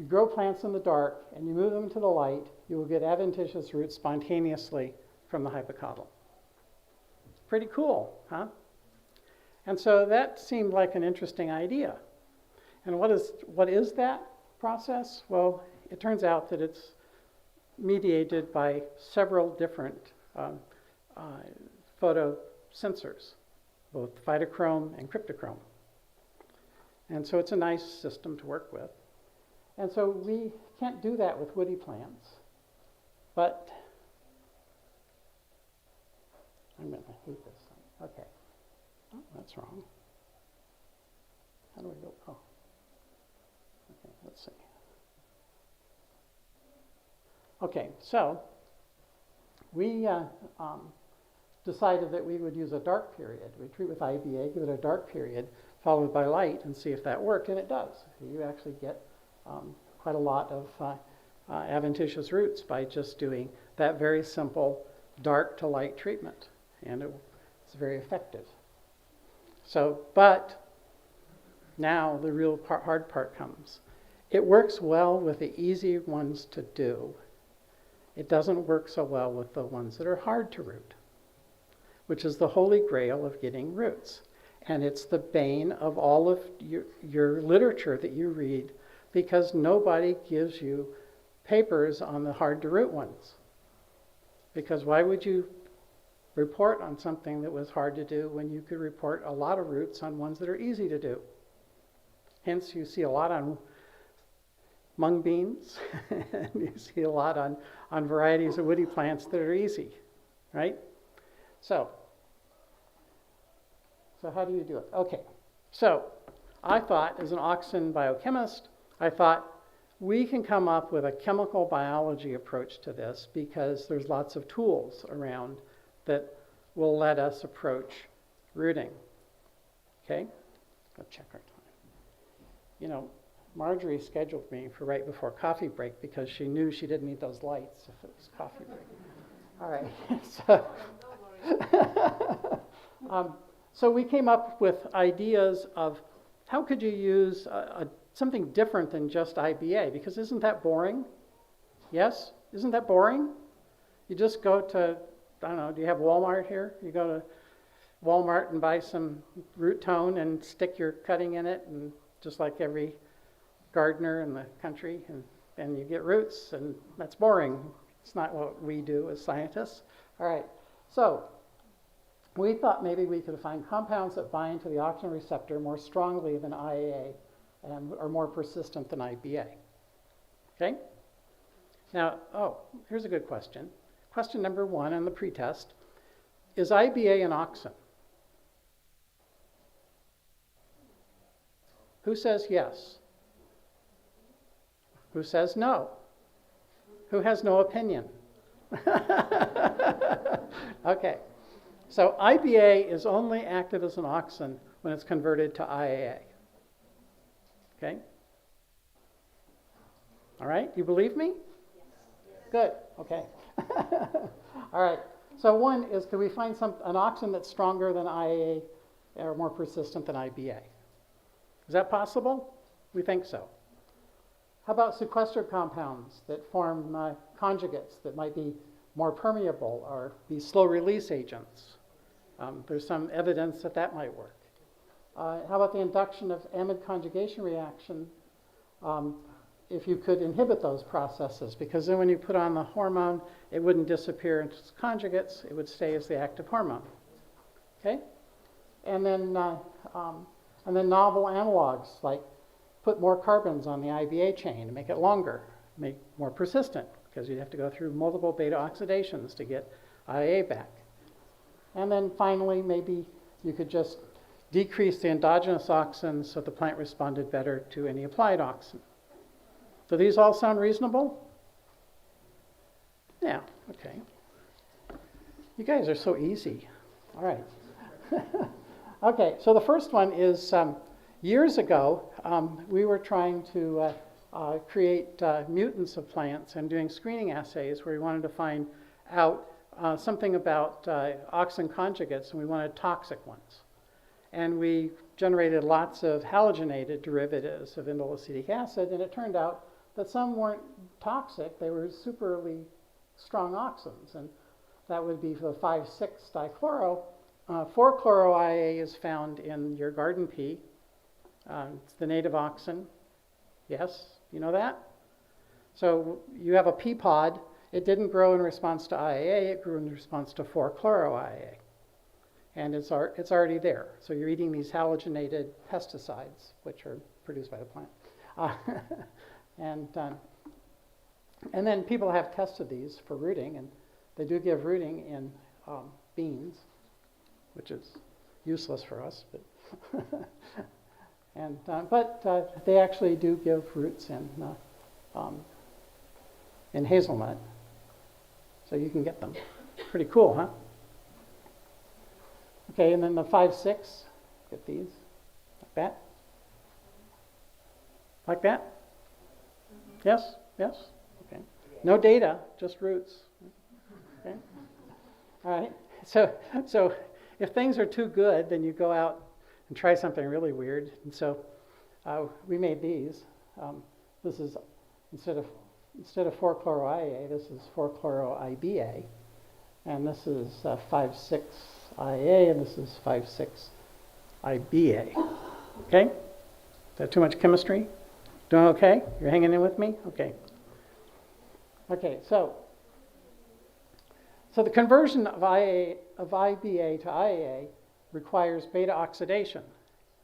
grow plants in the dark and you move them to the light, you will get adventitious roots spontaneously from the hypocotyl. Pretty cool, huh? And so that seemed like an interesting idea. And what is that process? Well, it turns out that it's mediated by several different photosensors, both phytochrome and cryptochrome. And so it's a nice system to work with. And so we can't do that with woody plants, but I'm going to hate this thing. Okay. Oh, that's wrong. How do we go? Oh. Okay, let's see. Okay, so we decided that we would use a dark period. We treat with IBA, give it a dark period, followed by light, and see if that worked, and it does. You actually get quite a lot of adventitious roots by just doing that very simple dark to light treatment, and it's very effective. So, but now the real hard part comes. It works well with the easy ones to do. It doesn't work so well with the ones that are hard to root, which is the holy grail of getting roots. And it's the bane of all of your literature that you read, because nobody gives you papers on the hard to root ones. Because why would you report on something that was hard to do when you could report a lot of roots on ones that are easy to do? Hence, you see a lot on mung beans, and you see a lot on varieties of woody plants that are easy, right? So how do you do it? Okay, so I thought, as an auxin biochemist, I thought we can come up with a chemical biology approach to this, because there's lots of tools around that will let us approach rooting. Okay, let's check our time. You know, Marjorie scheduled me for right before coffee break because she knew she didn't need those lights if it was coffee break. All right, so we came up with ideas of how could you use something different than just IBA, because isn't that boring? Yes? Isn't that boring? You just go to, I don't know, do you have Walmart here? You go to Walmart and buy some root tone and stick your cutting in it, and just like every gardener in the country, and you get roots, and that's boring. It's not what we do as scientists. All right, so we thought maybe we could find compounds that bind to the auxin receptor more strongly than IAA and are more persistent than IBA. Okay? Now, here's a good question. Question number one on the pretest. is IBA an oxen? Who says yes? Who says no? Who has no opinion? Okay, so IBA is only active as an oxen when it's converted to IAA. Okay? All right, you believe me? Good, okay. All right, so one is, could we find an oxen that's stronger than IAA or more persistent than IBA? Is that possible? We think so. How about sequestered compounds that form conjugates that might be more permeable or be slow release agents? There's some evidence that that might work. How about the induction of amide conjugation reaction if you could inhibit those processes? Because then when you put on the hormone, it wouldn't disappear into its conjugates, it would stay as the active hormone. Okay? And then novel analogs, like put more carbons on the IBA chain and make it longer, make more persistent, because you'd have to go through multiple beta oxidations to get IAA back. And then finally, maybe you could just decrease the endogenous auxins so the plant responded better to any applied auxin. Do these all sound reasonable? Yeah, okay. You guys are so easy. All right. Okay, so the first one is years ago, we were trying to create mutants of plants and doing screening assays where we wanted to find out something about auxin conjugates, and we wanted toxic ones. And we generated lots of halogenated derivatives of indole acetic acid, and it turned out that some weren't toxic, they were superly strong auxins, and that would be the 5,6-dichloro. 4-chloro-IA is found in your garden pea. It's the native auxin. Yes, you know that? So you have a pea pod. It didn't grow in response to IAA, it grew in response to 4-chloro-IA. And it's already there. So you're eating these halogenated pesticides, which are produced by the plant. And then people have tested these for rooting, and they do give rooting in beans, which is useless for us, but they actually do give roots in hazelnut, so you can get them. Pretty cool, huh? Okay, and then the 5,6, get these, like that. Like that? Yes? Yes? Okay. No data, just roots. Okay. All right. So if things are too good, then you go out and try something really weird. And so we made these. This is instead of 4-chloro-IA, this is 4-chloro-IBA, and this is 5,6-IA, and this is 5,6-IBA. Okay? Is that too much chemistry? Doing okay? You're hanging in with me? Okay. Okay, so the conversion of IBA to IAA requires beta oxidation.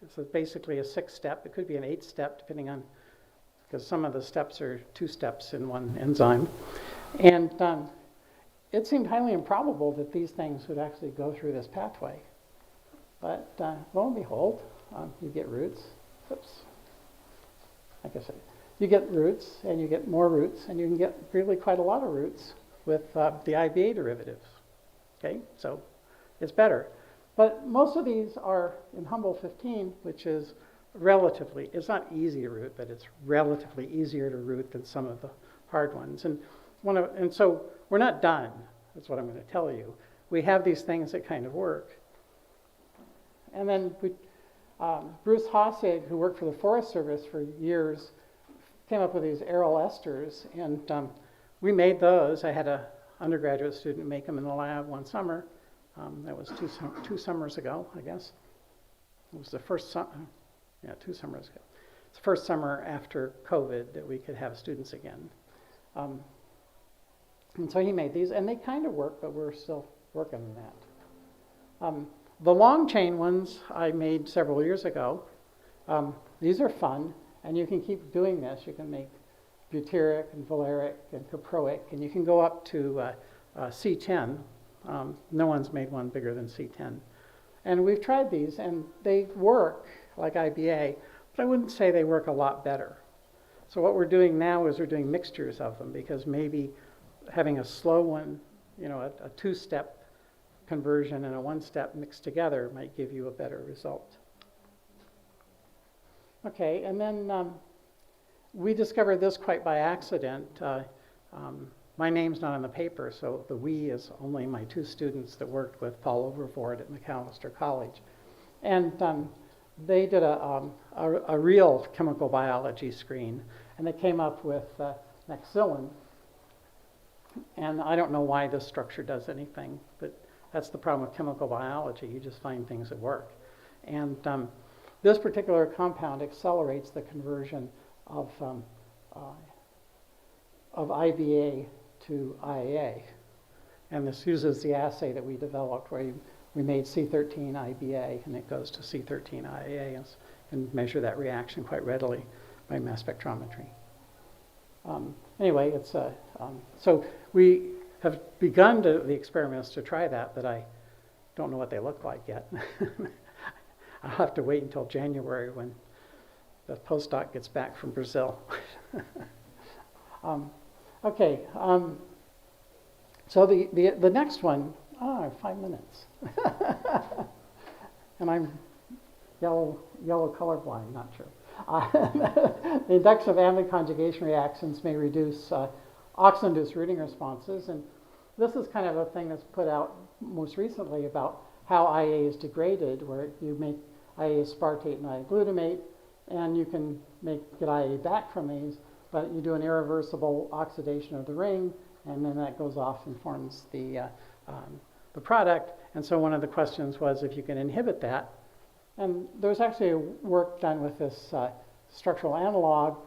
This is basically a 6-step. It could be an 8-step, depending on, because some of the steps are 2 steps in one enzyme. And it seemed highly improbable that these things would actually go through this pathway. But lo and behold, you get roots. Oops. Like I said, you get roots, and you get more roots, and you can get really quite a lot of roots with the IBA derivatives. Okay, so it's better. But most of these are in Humboldt 15, which is relatively, it's not easy to root, but it's relatively easier to root than some of the hard ones. And so we're not done, that's what I'm going to tell you. We have these things that kind of work. And then Bruce Hossig, who worked for the Forest Service for years, came up with these aryl esters, and we made those. I had an undergraduate student make them in the lab one summer. That was two summers ago, I guess. It was the first summer, 2 summers ago. It's the first summer after COVID that we could have students again. And so he made these, and they kind of work, but we're still working on that. The long chain ones I made several years ago. These are fun, and you can keep doing this. You can make butyric and valeric and caproic, and you can go up to C10. No one's made one bigger than C10. And we've tried these, and they work like IBA, but I wouldn't say they work a lot better. So what we're doing now is we're doing mixtures of them, because maybe having a slow one, you know, a two-step conversion and a one-step mixed together might give you a better result. Okay, and then we discovered this quite by accident. My name's not on the paper, so the we is only my two students that worked with Paul Overford at McAllister College. And they did a real chemical biology screen, and they came up with nexillin. And I don't know why this structure does anything, but that's the problem with chemical biology. You just find things that work. And this particular compound accelerates the conversion of IBA to IAA. And this uses the assay that we developed where we made C13 IBA and it goes to C13 IAA and measure that reaction quite readily by mass spectrometry. Anyway, it's so we have begun the experiments to try that, but I don't know what they look like yet. I'll have to wait until January when the postdoc gets back from Brazil. Okay, so the next one, I have 5 minutes. And I'm yellow colorblind, not sure. The induction of amide conjugation reactions may reduce oxidant-induced rooting responses, and this is kind of a thing that's put out most recently about how IA is degraded, where you make IA aspartate and IA glutamate, and you can get IA back from these, but you do an irreversible oxidation of the ring, and then that goes off and forms the product. And so one of the questions was if you can inhibit that. And there was actually work done with this structural analog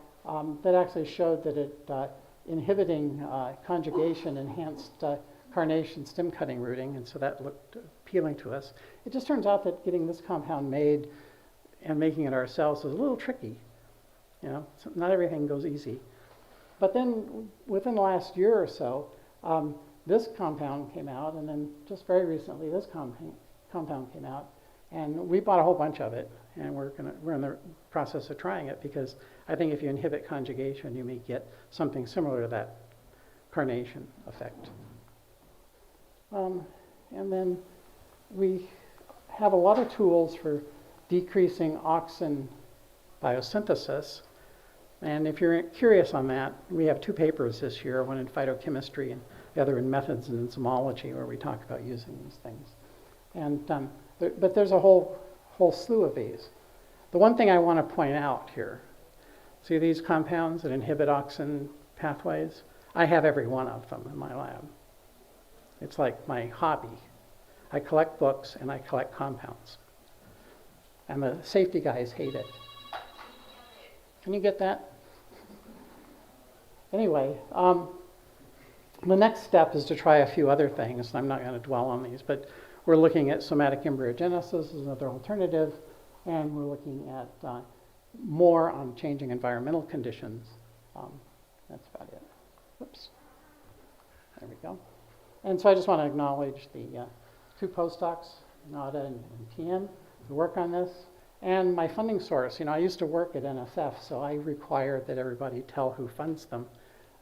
that actually showed that it inhibiting conjugation enhanced carnation stem cutting rooting, and so that looked appealing to us. It just turns out that getting this compound made and making it ourselves is a little tricky. You know, so not everything goes easy. But then within the last year or so, this compound came out, and then just very recently this compound came out, and we bought a whole bunch of it, and we're in the process of trying it, because I think if you inhibit conjugation, you may get something similar to that carnation effect. And then we have a lot of tools for decreasing auxin biosynthesis. And if you're curious on that, we have 2 papers this year, one in phytochemistry and the other in methods in enzymology, where we talk about using these things. And but there's a whole slew of these. The one thing I want to point out here, see these compounds that inhibit auxin pathways? I have every one of them in my lab. It's like my hobby. I collect books and I collect compounds. And the safety guys hate it. Can you get that? Anyway, the next step is to try a few other things. I'm not going to dwell on these, but we're looking at somatic embryogenesis as another alternative, and we're looking at more on changing environmental conditions. That's about it. Whoops. There we go. And so I just want to acknowledge the 2 postdocs, Nada and Tien, who work on this. And my funding source, you know, I used to work at NSF, so I require that everybody tell who funds them.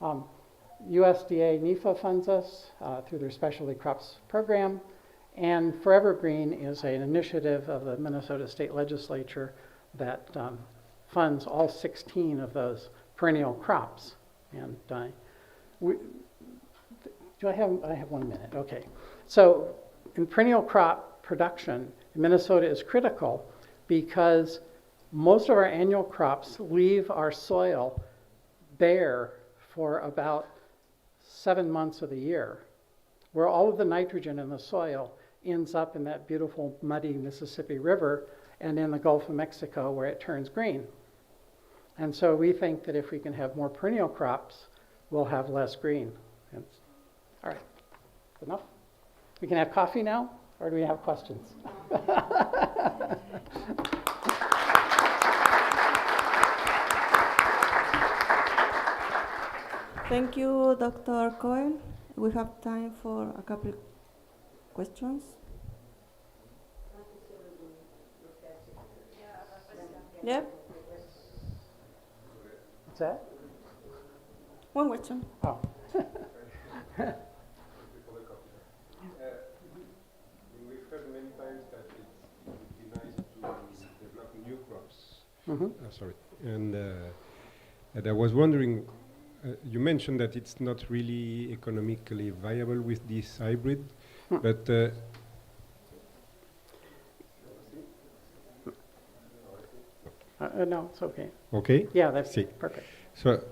USDA NIFA funds us through their specialty crops program, and Forever Green is an initiative of the Minnesota State Legislature that funds all 16 of those perennial crops. And I have 1 minute, okay. So in perennial crop production, Minnesota is critical because most of our annual crops leave our soil bare for about 7 months of the year, where all of the nitrogen in the soil ends up in that beautiful muddy Mississippi River and in the Gulf of Mexico where it turns green. And so we think that if we can have more perennial crops, we'll have less green. All right, enough? We can have coffee now, or do we have questions? Thank you, Dr. Cohen. We have time for a couple questions? Yeah? What's that? One question. Oh. We've heard many times that it would be nice to develop new crops. Sorry. And I was wondering, you mentioned that it's not really economically viable with this hybrid, but No, it's okay. okay? Yeah, that's See. perfect. So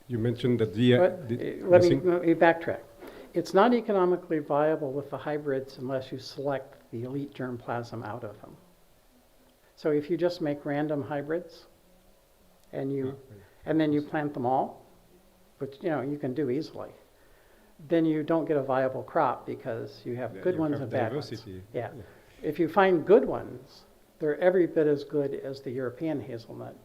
you mentioned that Let me backtrack. It's not economically viable with the hybrids unless you select the elite germplasm out of them. So if you just make random hybrids and then you plant them all, which you can do easily, then you don't get a viable crop because you have good ones and bad ones. Yeah. If you find good ones, they're every bit as good as the European hazelnut.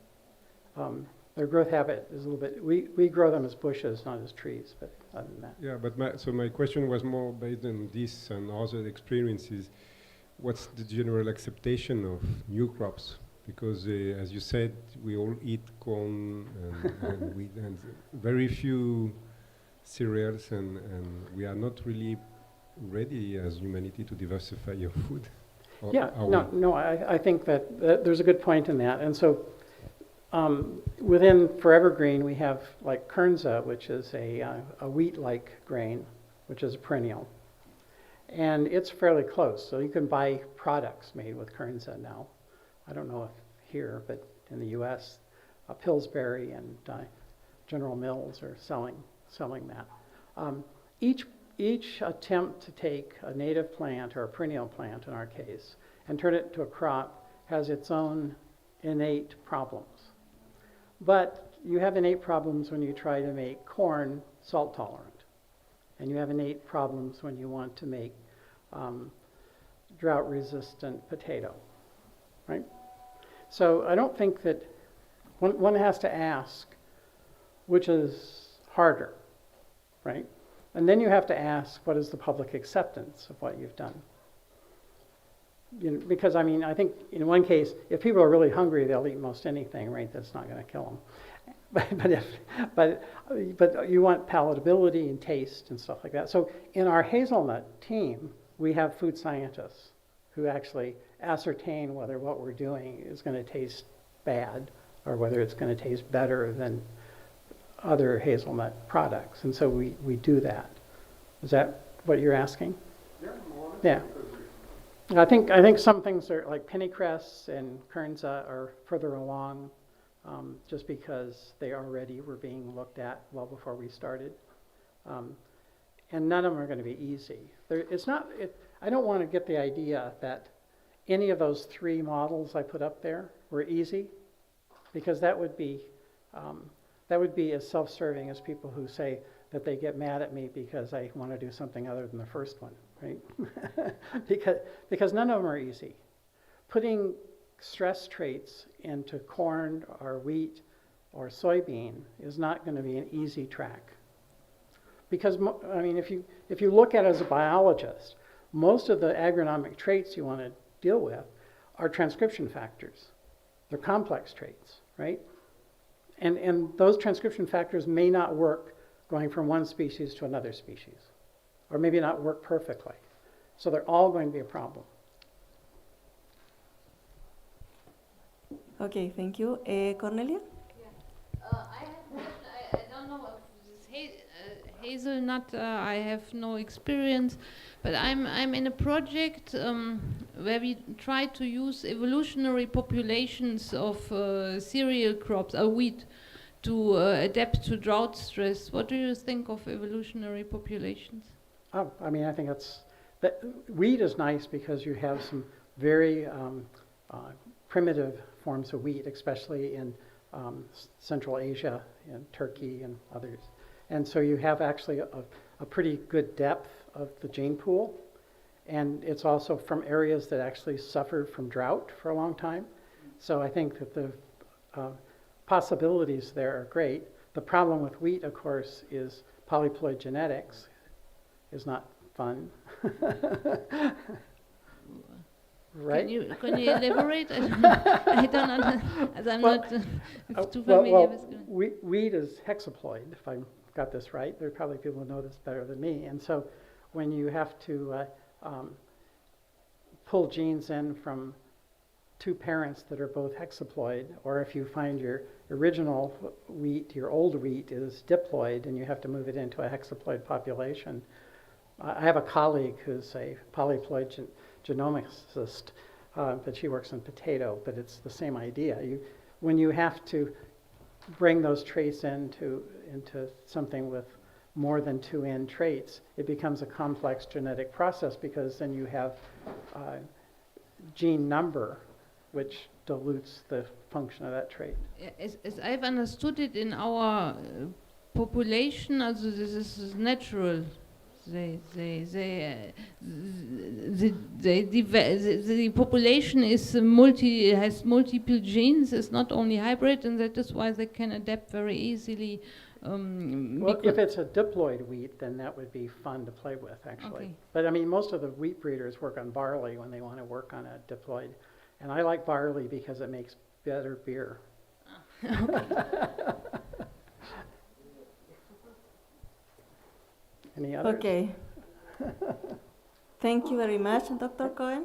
Their growth habit is a little bit, we grow them as bushes, not as trees, but other than that. Yeah, but so my question was more based on this and other experiences. What's the general acceptation of new crops? Because as you said, we all eat corn and wheat and very few cereals, and we are not really ready as humanity to diversify your food. Yeah, no, I think that there's a good point in that. And so within Forever Green, we have like kernza, which is a wheat-like grain, which is a perennial. And it's fairly close. So you can buy products made with kernza now. I don't know if here, but in the US, Pillsbury and General Mills are selling that. Each attempt to take a native plant or a perennial plant in our case and turn it into a crop has its own innate problems. But you have innate problems when you try to make corn salt tolerant. And you have innate problems when you want to make drought resistant potato, right? So I don't think that one has to ask which is harder, right? And then you have to ask, what is the public acceptance of what you've done? Because I think in one case, if people are really hungry, they'll eat most anything, right? That's not going to kill them. But you want palatability and taste and stuff like that. So in our hazelnut team, we have food scientists who actually ascertain whether what we're doing is going to taste bad or whether it's going to taste better than other hazelnut products. And so we do that. Is that what you're asking? Yeah, more. Yeah. I think some things are like pennycress and kernza are further along just because they already were being looked at well before we started. And none of them are going to be easy. I don't want to get the idea that any of those three models I put up there were easy, because that would be as self-serving as people who say that they get mad at me because I want to do something other than the first one, right? because none of them are easy. Putting stress traits into corn or wheat or soybean is not going to be an easy track. Because if you look at it as a biologist, most of the agronomic traits you want to deal with are transcription factors. They're complex traits, right? And those transcription factors may not work going from one species to another species, or maybe not work perfectly. So they're all going to be a problem. Okay, thank you. Cornelia? I have a question. I don't know if this hazelnut, I have no experience, but I'm in a project where we try to use evolutionary populations of cereal crops, wheat, to adapt to drought stress. What do you think of evolutionary populations? I think wheat is nice because you have some very primitive forms of wheat, especially in Central Asia and Turkey and others. And so you have actually a pretty good depth of the gene pool. And it's also from areas that actually suffered from drought for a long time. So I think that the possibilities there are great. The problem with wheat, of course, is polyploid genetics is not fun. Right? Can you elaborate? I don't understand, as I'm not too familiar with. Wheat is hexaploid, if I got this right. There are probably people who know this better than me. And so when you have to pull genes in from two parents that are both hexaploid, or if you find your original wheat, your old wheat is diploid, and you have to move it into a hexaploid population. I have a colleague who's a polyploid genomicist, but she works in potato, but it's the same idea. When you have to bring those traits into something with more than 2 N traits, it becomes a complex genetic process, because then you have gene number, which dilutes the function of that trait. As I've understood it, in our population, also this is natural. The population is has multiple genes. It's not only hybrid, and that is why they can adapt very easily. Well, if it's a diploid wheat, then that would be fun to play with, actually. Okay. But I mean, most of the wheat breeders work on barley when they want to work on a diploid. And I like barley because it makes better beer. Any others? Okay. Thank you very much, Dr. Cohen.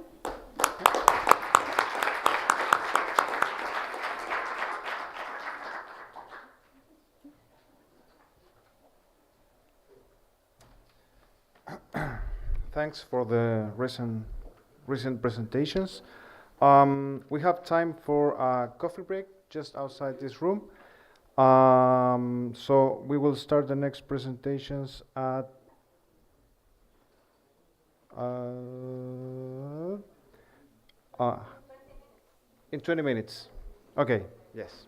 Thanks for the recent presentations. We have time for a coffee break just outside this room. So we will start the next presentations at in 20 minutes. Okay, yes.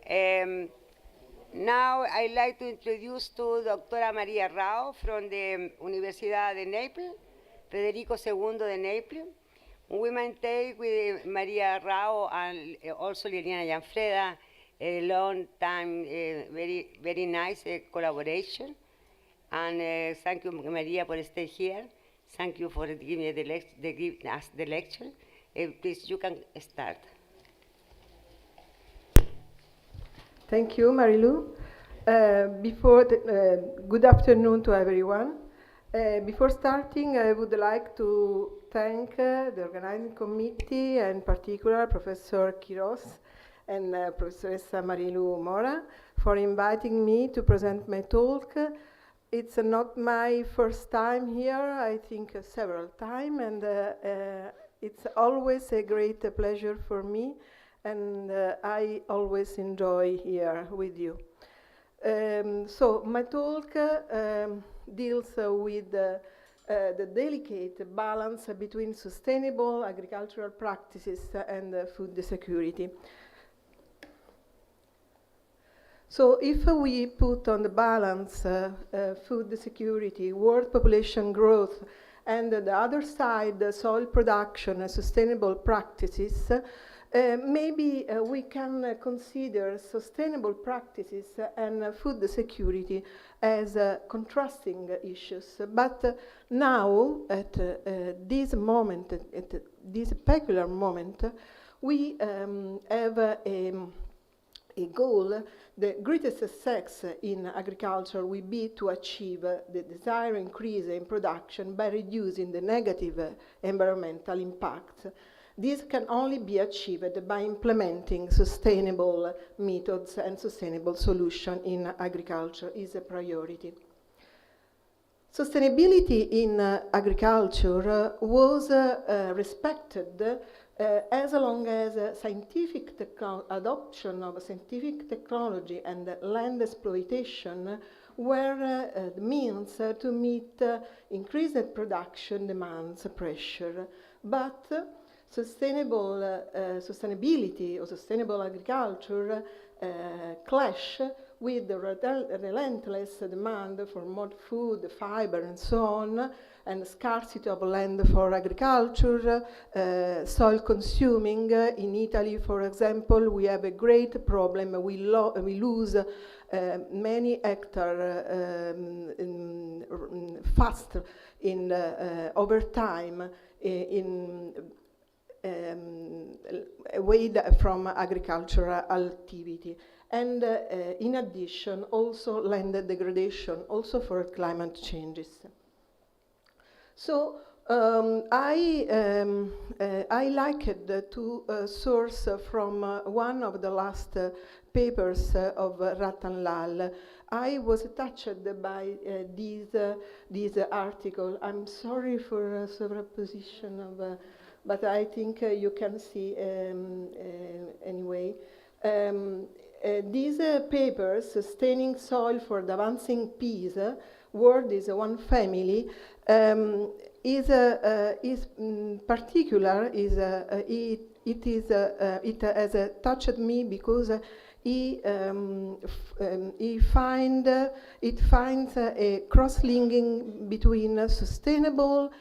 Now I'd like to introduce to Doctora María Rao from the Universidad de Naples, Federico II de Naples. We maintain with María Rao and also Liliana Janfreda a long time, very nice collaboration. And thank you, Maria, for staying here. Thank you for giving me giving us the lecture. Please, you can start. Thank you, Marilu. Good afternoon to everyone. Before starting, I would like to thank the organizing committee, and in particular Professor Quiros and Professor Marilu Mora, for inviting me to present my talk. It's not my first time here, I think several times, and it's always a great pleasure for me, and I always enjoy here with you. So my talk deals with the delicate balance between sustainable agricultural practices and food security. So if we put on the balance food security, world population growth, and the other side, the soil production and sustainable practices, maybe we can consider sustainable practices and food security as contrasting issues. But now, at this moment, at this peculiar moment, we have a goal. The greatest success in agriculture will be to achieve the desired increase in production by reducing the negative environmental impacts. This can only be achieved by implementing sustainable methods, and sustainable solutions in agriculture is a priority. Sustainability in agriculture was respected as long as scientific adoption of scientific technology and land exploitation were the means to meet increased production demands pressure. But sustainability or sustainable agriculture clash with the relentless demand for more food, fiber, and so on, and scarcity of land for agriculture, soil consuming. In Italy, for example, we have a great problem. We lose many hectares fast over time away from agricultural activity. And in addition, also land degradation, also for climate changes. So I liked to source from one of the last papers of Ratan Lal. I was touched by this article. I'm sorry for superposition of, but I think you can see anyway. These papers, Sustaining Soil for Advancing Peace, World is One Family, is particular. It has touched me because it finds a cross-linking between sustainable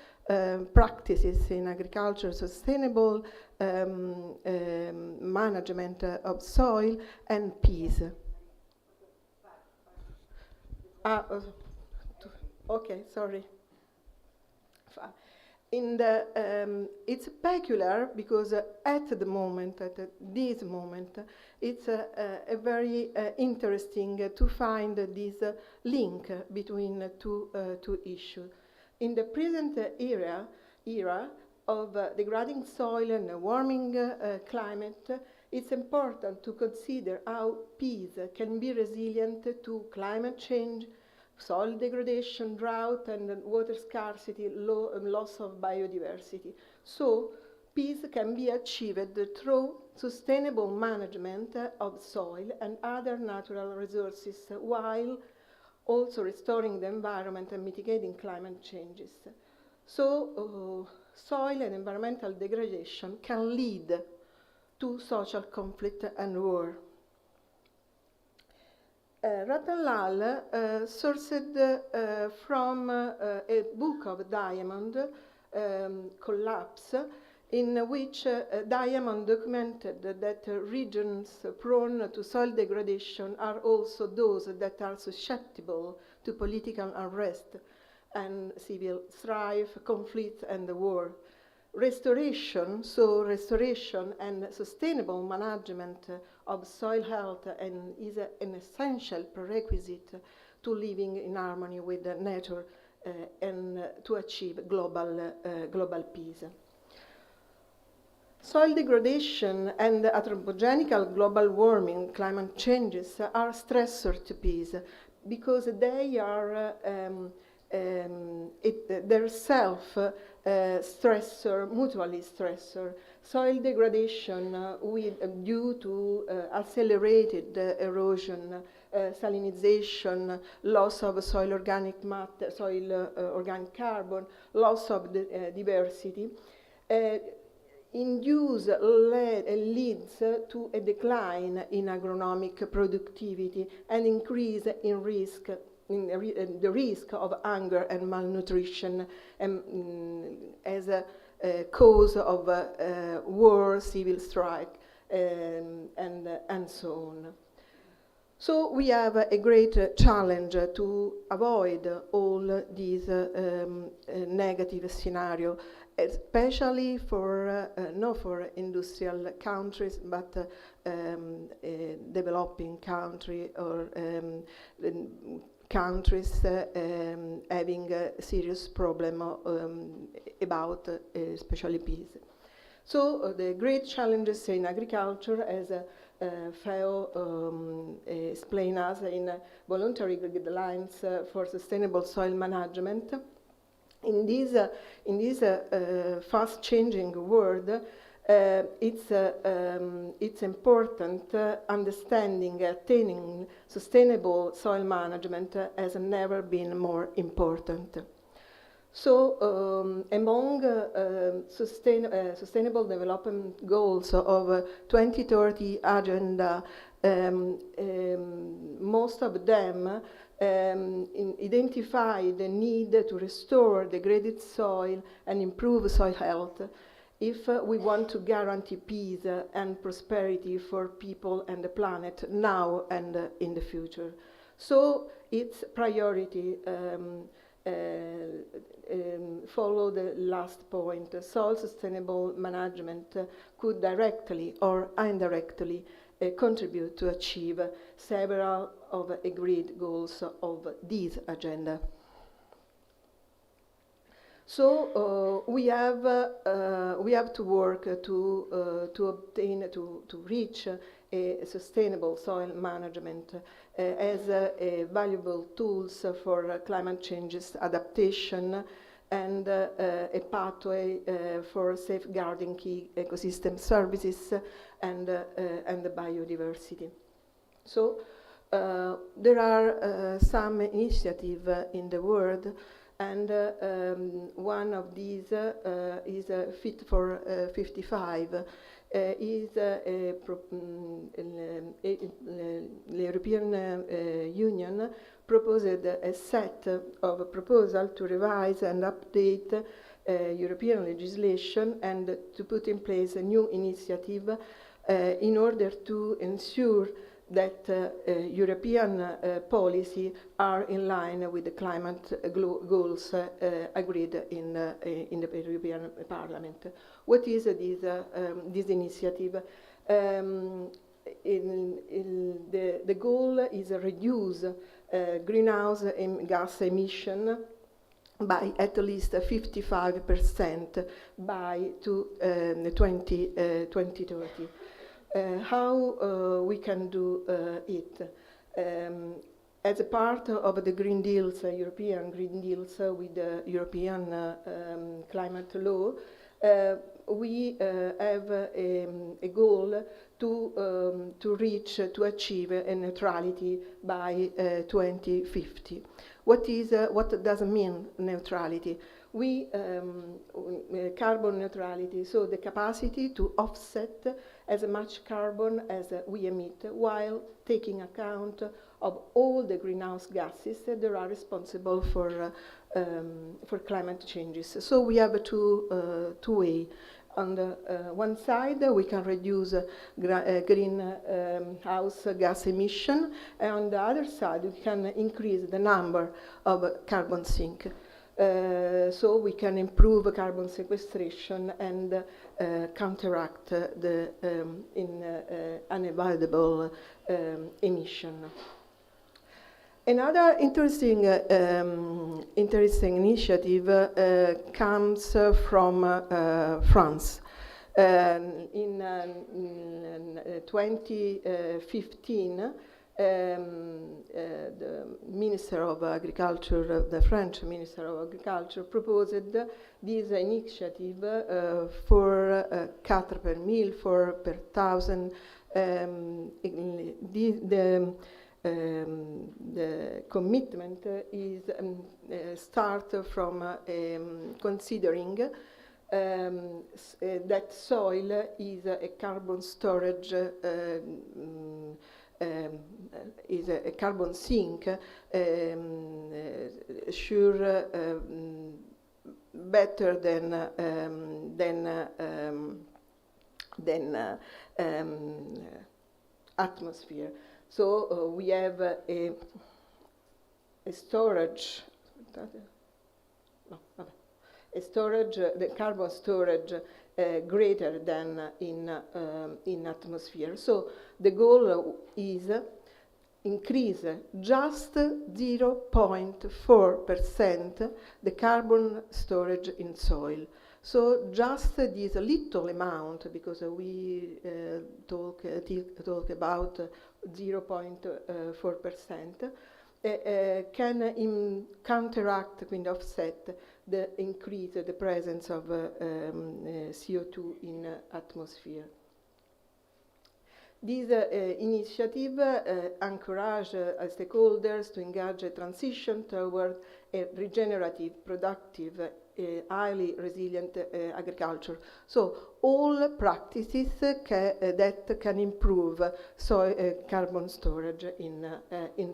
practices in agriculture, sustainable management of soil, and peace. Okay, sorry. It's peculiar because at this moment, it's a very interesting to find this link between two issues. In the present era of degrading soil and warming climate, it's important to consider how peace can be resilient to climate change, soil degradation, drought, and water scarcity, loss of biodiversity. So, peace can be achieved through sustainable management of soil and other natural resources, while also restoring the environment and mitigating climate changes. So, soil and environmental degradation can lead to social conflict and war. Ratanlal sourced from a book of Diamond, Collapse, in which Diamond documented that regions prone to soil degradation are also those that are susceptible to political unrest and civil strife, conflict, and war. Restoration and sustainable management of soil health is an essential prerequisite to living in harmony with nature and to achieve global peace. Soil degradation and anthropogenic global warming, climate changes, are stressors to peace because they are their self-stressor, mutually stressor. Soil degradation due to accelerated erosion, salinization, loss of soil organic matter, soil organic carbon, loss of diversity, leads to a decline in agronomic productivity and increase in risk the risk of hunger and malnutrition as a cause of war, civil strike, and so on. So we have a great challenge to avoid all these negative scenarios, especially for not for industrial countries, but developing country or countries having a serious problem about especially peace. So the great challenges in agriculture, as FAO explained us in voluntary guidelines for sustainable soil management. In this fast-changing world, it's important understanding attaining sustainable soil management has never been more important. So among sustainable development goals of 2030 agenda, most of them identify the need to restore degraded soil and improve soil health if we want to guarantee peace and prosperity for people and the planet now and in the future. So its priority follow the last point. Soil sustainable management could directly or indirectly contribute to achieve several of agreed goals of this agenda. So we have to work to reach a sustainable soil management as valuable tools for climate changes adaptation and a pathway for safeguarding key ecosystem services and the biodiversity. So there are some initiatives in the world, and one of these is Fit for 55. The European Union proposed a set of proposals to revise and update European legislation and to put in place a new initiative in order to ensure that European policy are in line with the climate goals agreed in the European Parliament. What is this initiative? The goal is to reduce greenhouse gas emission by at least 55% by 2030. How we can do it? As a part of the Green Deals, European Green Deals with the European climate law, we have a goal to achieve a neutrality by 2050. What does it mean, neutrality? Carbon neutrality, so the capacity to offset as much carbon as we emit while taking account of all the greenhouse gases that are responsible for climate changes. So we have two ways. On the one side, we can reduce greenhouse gas emission, and on the other side, we can increase the number of carbon sink. So we can improve carbon sequestration and counteract the unavoidable emission. Another interesting initiative comes from France. In 2015, the Minister of Agriculture, the French Minister of Agriculture, proposed this initiative for 4 per mille, 4 per thousand. The commitment is start from considering that soil is a carbon storage, is a carbon sink, sure better than atmosphere. So we have a storage, a storage, the carbon storage greater than in atmosphere. So the goal is increase just 0.4% the carbon storage in soil. So just this little amount, because we talk about 0.4%, can counteract, offset the increase, the presence of CO2 in atmosphere. This initiative encourages stakeholders to engage a transition toward a regenerative, productive, highly resilient agriculture. So all practices that can improve carbon storage in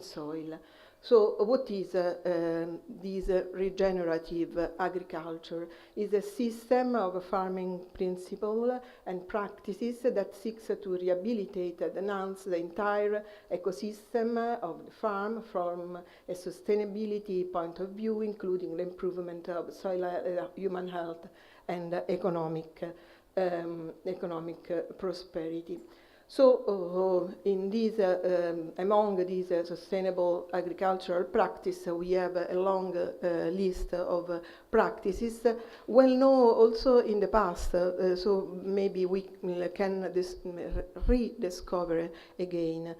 soil. So what is this regenerative agriculture? Is a system of farming principle and practices that seeks to rehabilitate and enhance the entire ecosystem of the farm from a sustainability point of view, including the improvement of soil, human health, and economic prosperity. So in these, among these sustainable agricultural practices, we have a long list of practices, well known also in the past, so maybe we can rediscover again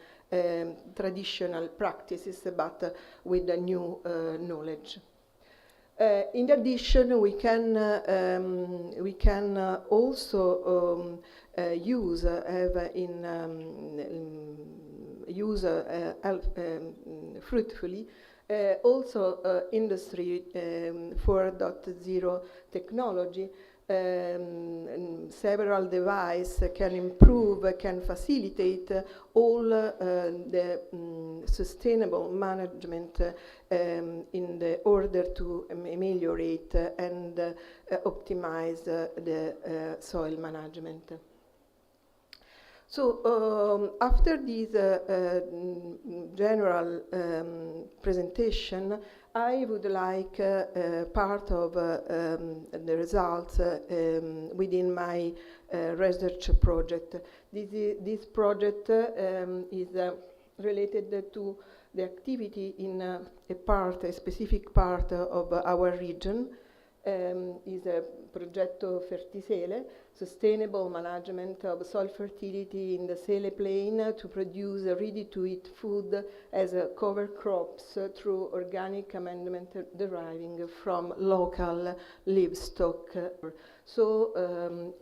traditional practices, but with a new knowledge. In addition, we can also use fruitfully also industry 4.0 technology. Several devices can improve, can facilitate all the sustainable management in the order to ameliorate and optimize the soil management. So after this general presentation, I would like part of the results within my research project. This project is related to the activity in a specific part of our region. Is a Progetto Fertisele, sustainable management of soil fertility in the Sele Plain to produce ready-to-eat food as cover crops through organic amendment deriving from local livestock. So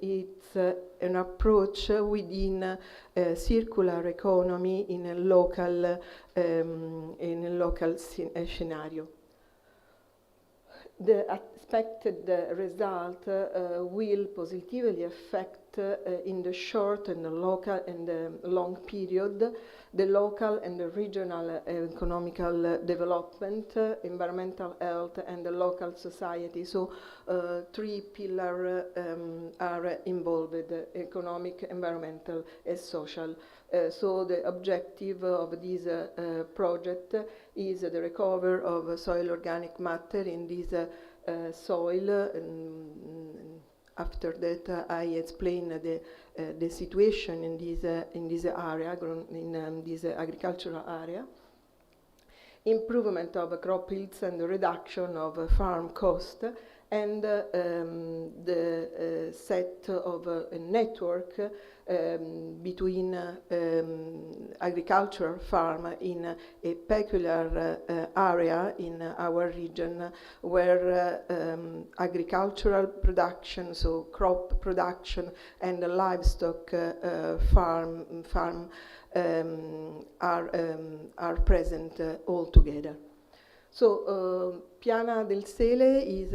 it's an approach within a circular economy in a local scenario. the expected result will positively affect in the short and the local and the long period the local and the regional economical development, environmental health, and the local society. So three pillars are involved: economic, environmental, and social. So the objective of this project is the recovery of soil organic matter in this soil. After that, I explain the situation in this area, in this agricultural area. Improvement of crop yields and the reduction of farm cost, and the set of a network between agricultural farm in a peculiar area in our region where agricultural production, so crop production, and livestock farm are present all together. So Piana del Sele is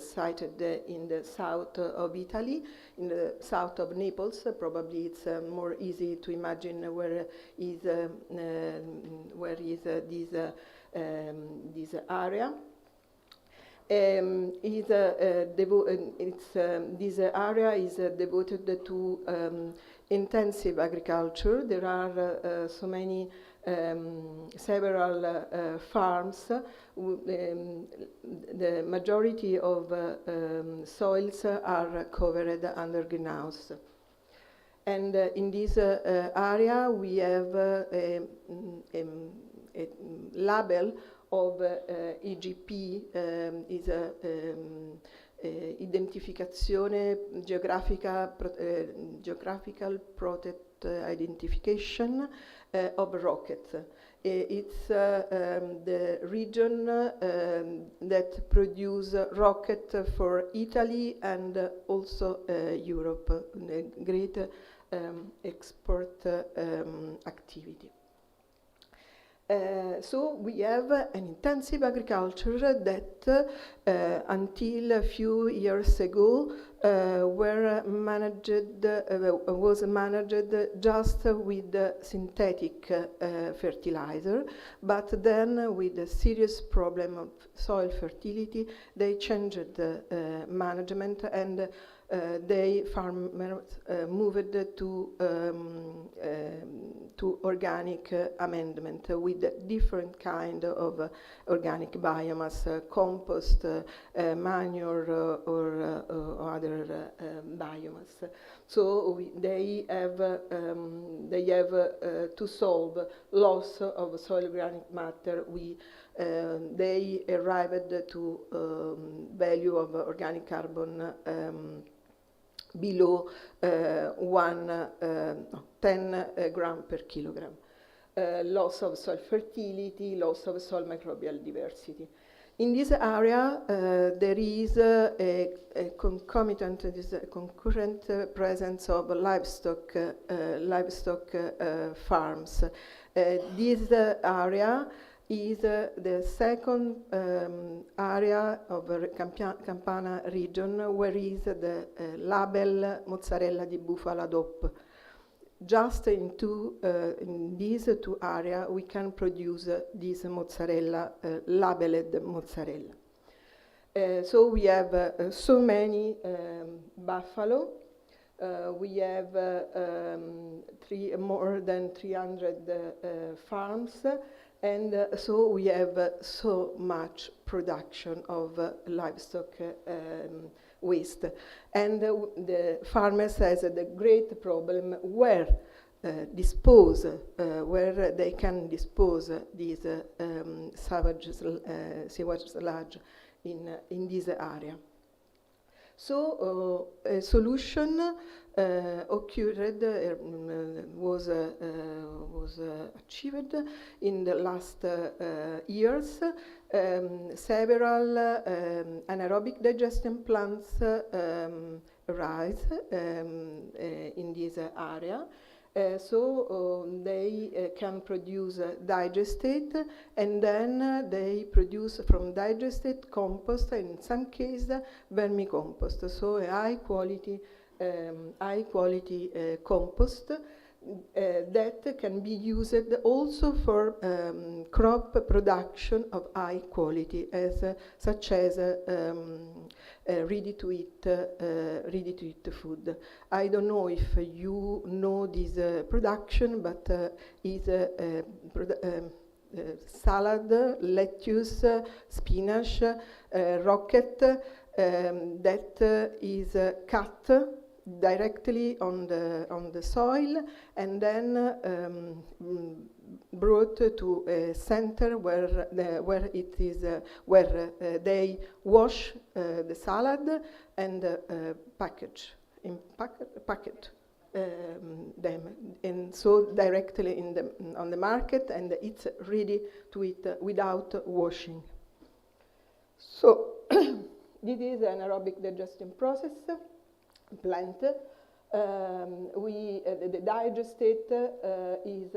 sited in the south of Italy, in the south of Naples. Probably it's more easy to imagine where is this area. This area is devoted to intensive agriculture. There are several farms. The majority of soils are covered under greenhouse. And in this area we have a label of EGP, is identificazione geographical protect identification of rockets. It's the region that produce rocket for Italy and also Europe, a great export activity. So we have an intensive agriculture that until a few years ago was managed just with synthetic fertilizer, but then with a serious problem of soil fertility, they changed management, and farmers moved to organic amendment with different kind of organic biomass, compost, manure, or other biomass. So they have to solve loss of soil organic matter. They arrived to value of organic carbon below 10 gram per kilogram. Loss of soil fertility, loss of soil microbial diversity. In this area, there is a concurrent presence of livestock farms. This area is the second area of Campania region where is the label mozzarella di bufala DOP. Just in these two areas we can produce this mozzarella, labeled mozzarella. So we have so many buffalo. We have more than 300 farms, and so we have so much production of livestock waste. And the farmers has the great problem where they can dispose these sewage sludge in this area. So a solution occurred, was achieved in the last years. Several anaerobic digestion plants arise in this area, So they can produce digestate, and then they produce from digestate compost, and in some cases vermicompost. So a high quality compost that can be used also for crop production of high quality, such as ready-to-eat food. I don't know if you know this production, but is salad, lettuce, spinach, rocket that is cut directly on the soil, and then brought to a center where they wash the salad and packet them, and so directly on the market, and it's ready to eat without washing. So this is an aerobic digestion process plant. The digestate is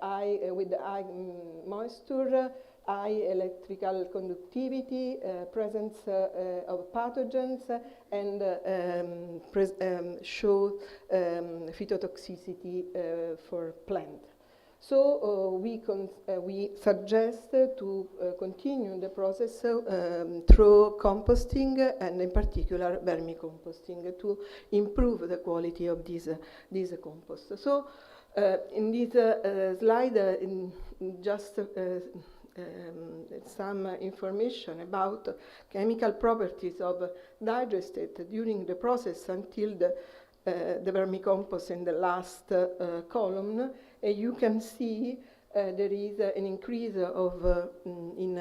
high with high moisture, high electrical conductivity, presence of pathogens, and show phytotoxicity for plant. So we suggest to continue the process through composting, and in particular vermicomposting, to improve the quality of this compost. So in this slide, just some information about chemical properties of digestate during the process until the vermicompost in the last column. You can see there is an increase of in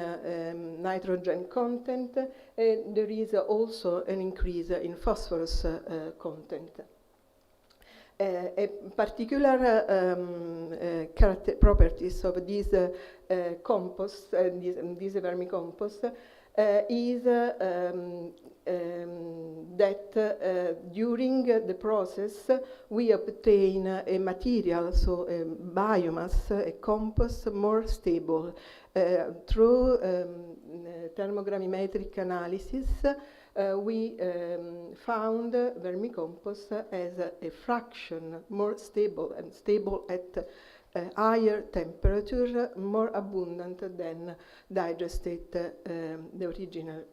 nitrogen content. There is also an increase in phosphorus content. A particular properties of this compost, this vermicompost, is that during the process we obtain a material, so a biomass, a compost more stable. Through thermogrammetric analysis, we found vermicompost as a fraction more stable, and stable at higher temperature, more abundant than digestate, the original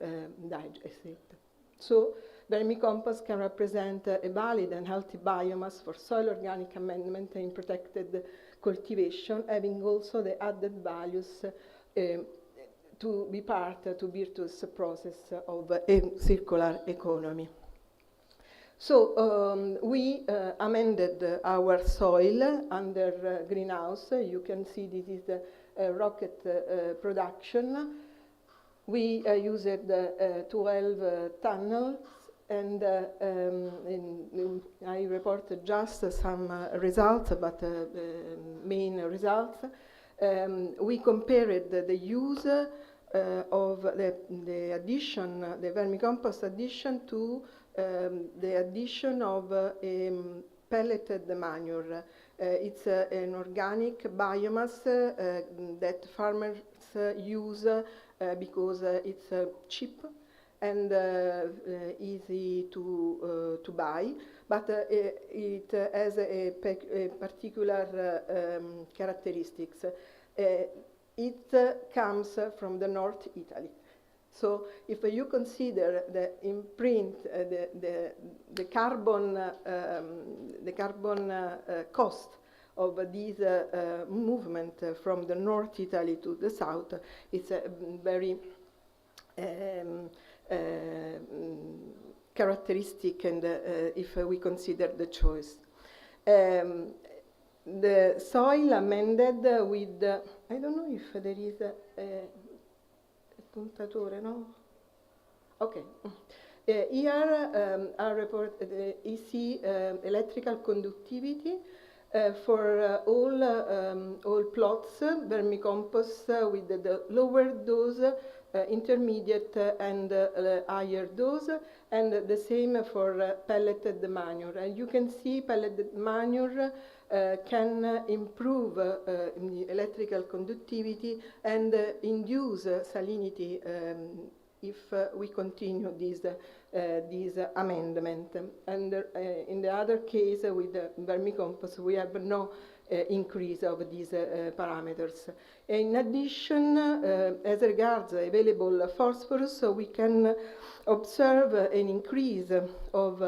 digestate. So vermicompost can represent a valid and healthy biomass for soil organic amendment in protected cultivation, having also the added values to be part to virtuous process of a circular economy. So we amended our soil under greenhouse. You can see this is the rocket production. We used 12 tunnels, and I reported just some results, but main results. We compared the use of the addition, the vermicompost addition, to the addition of pelleted manure. It's an organic biomass that farmers use because it's cheap and easy to buy, but it has a particular characteristics. It comes from the North Italy. So if you consider the imprint, the carbon cost of this movement from the North Italy to the south, it's a very characteristic, and if we consider the choice. The soil amended with, I don't know if there is a puntatore, no? Okay. Here are reported EC electrical conductivity for all plots, vermicompost with the lower dose intermediate and higher dose, and the same for pelleted manure. And you can see pelleted manure can improve electrical conductivity and induce salinity if we continue this amendment. And in the other case, with vermicompost, we have no increase of these parameters. In addition, as regards available phosphorus, we can observe an increase of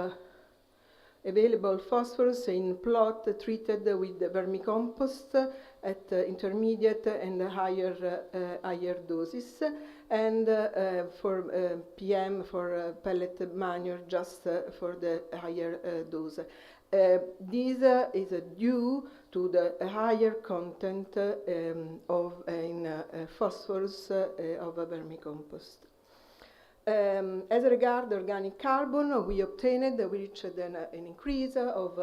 available phosphorus in plot treated with vermicompost at intermediate and higher doses, and for PM, for pellet manure, just for the higher dose. This is due to the higher content in phosphorus of vermicompost. As regards organic carbon, we reached an increase of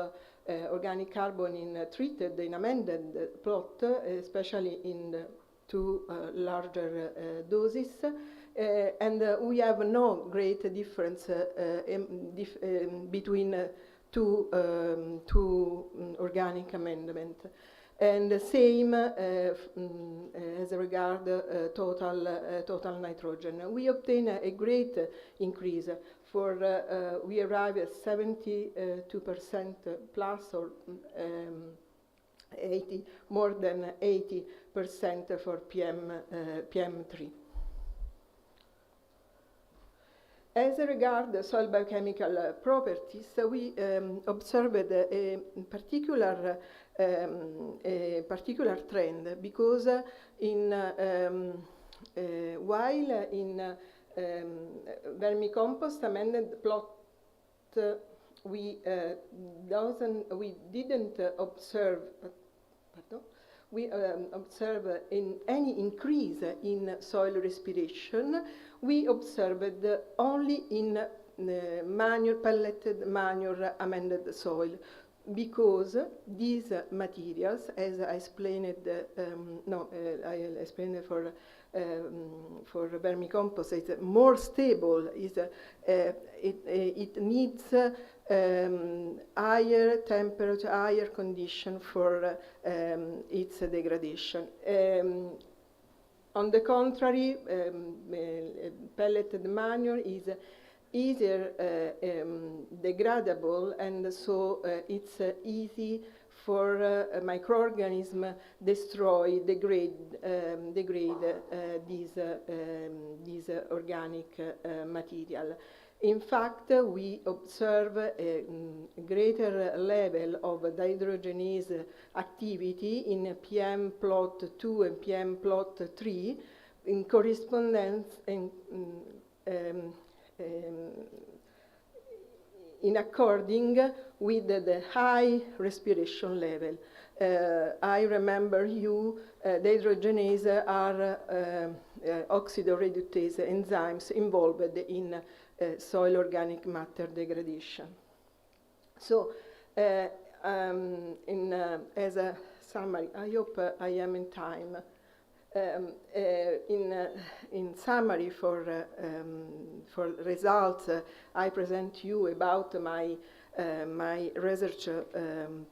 organic carbon in treated, in amended plot, especially in the two larger doses, and we have no great difference between two organic amendment. And the same as regard total nitrogen. We obtain a great increase. For we arrive at 72% plus, or 80, more than 80% for PM3. As regards the soil biochemical properties, we observed a particular trend, because while in vermicompost amended plot we didn't observe. We observe in any increase in soil respiration. We observed only in pelleted manure amended soil, because these materials, as I explained, I explained for vermicompost, is more stable. It needs higher temperature, higher condition for its degradation. On the contrary, pelleted manure is easier degradable, and so it's easy for microorganisms degrade this organic material. In fact, we observe a greater level of dehydrogenase activity in PM plot 2 and PM plot 3 in correspondence in according with the high respiration level. I remember you, dehydrogenase are oxidoreductase enzymes involved in soil organic matter degradation. So, as a summary, I hope I am in time. In summary, for results, I present you about my research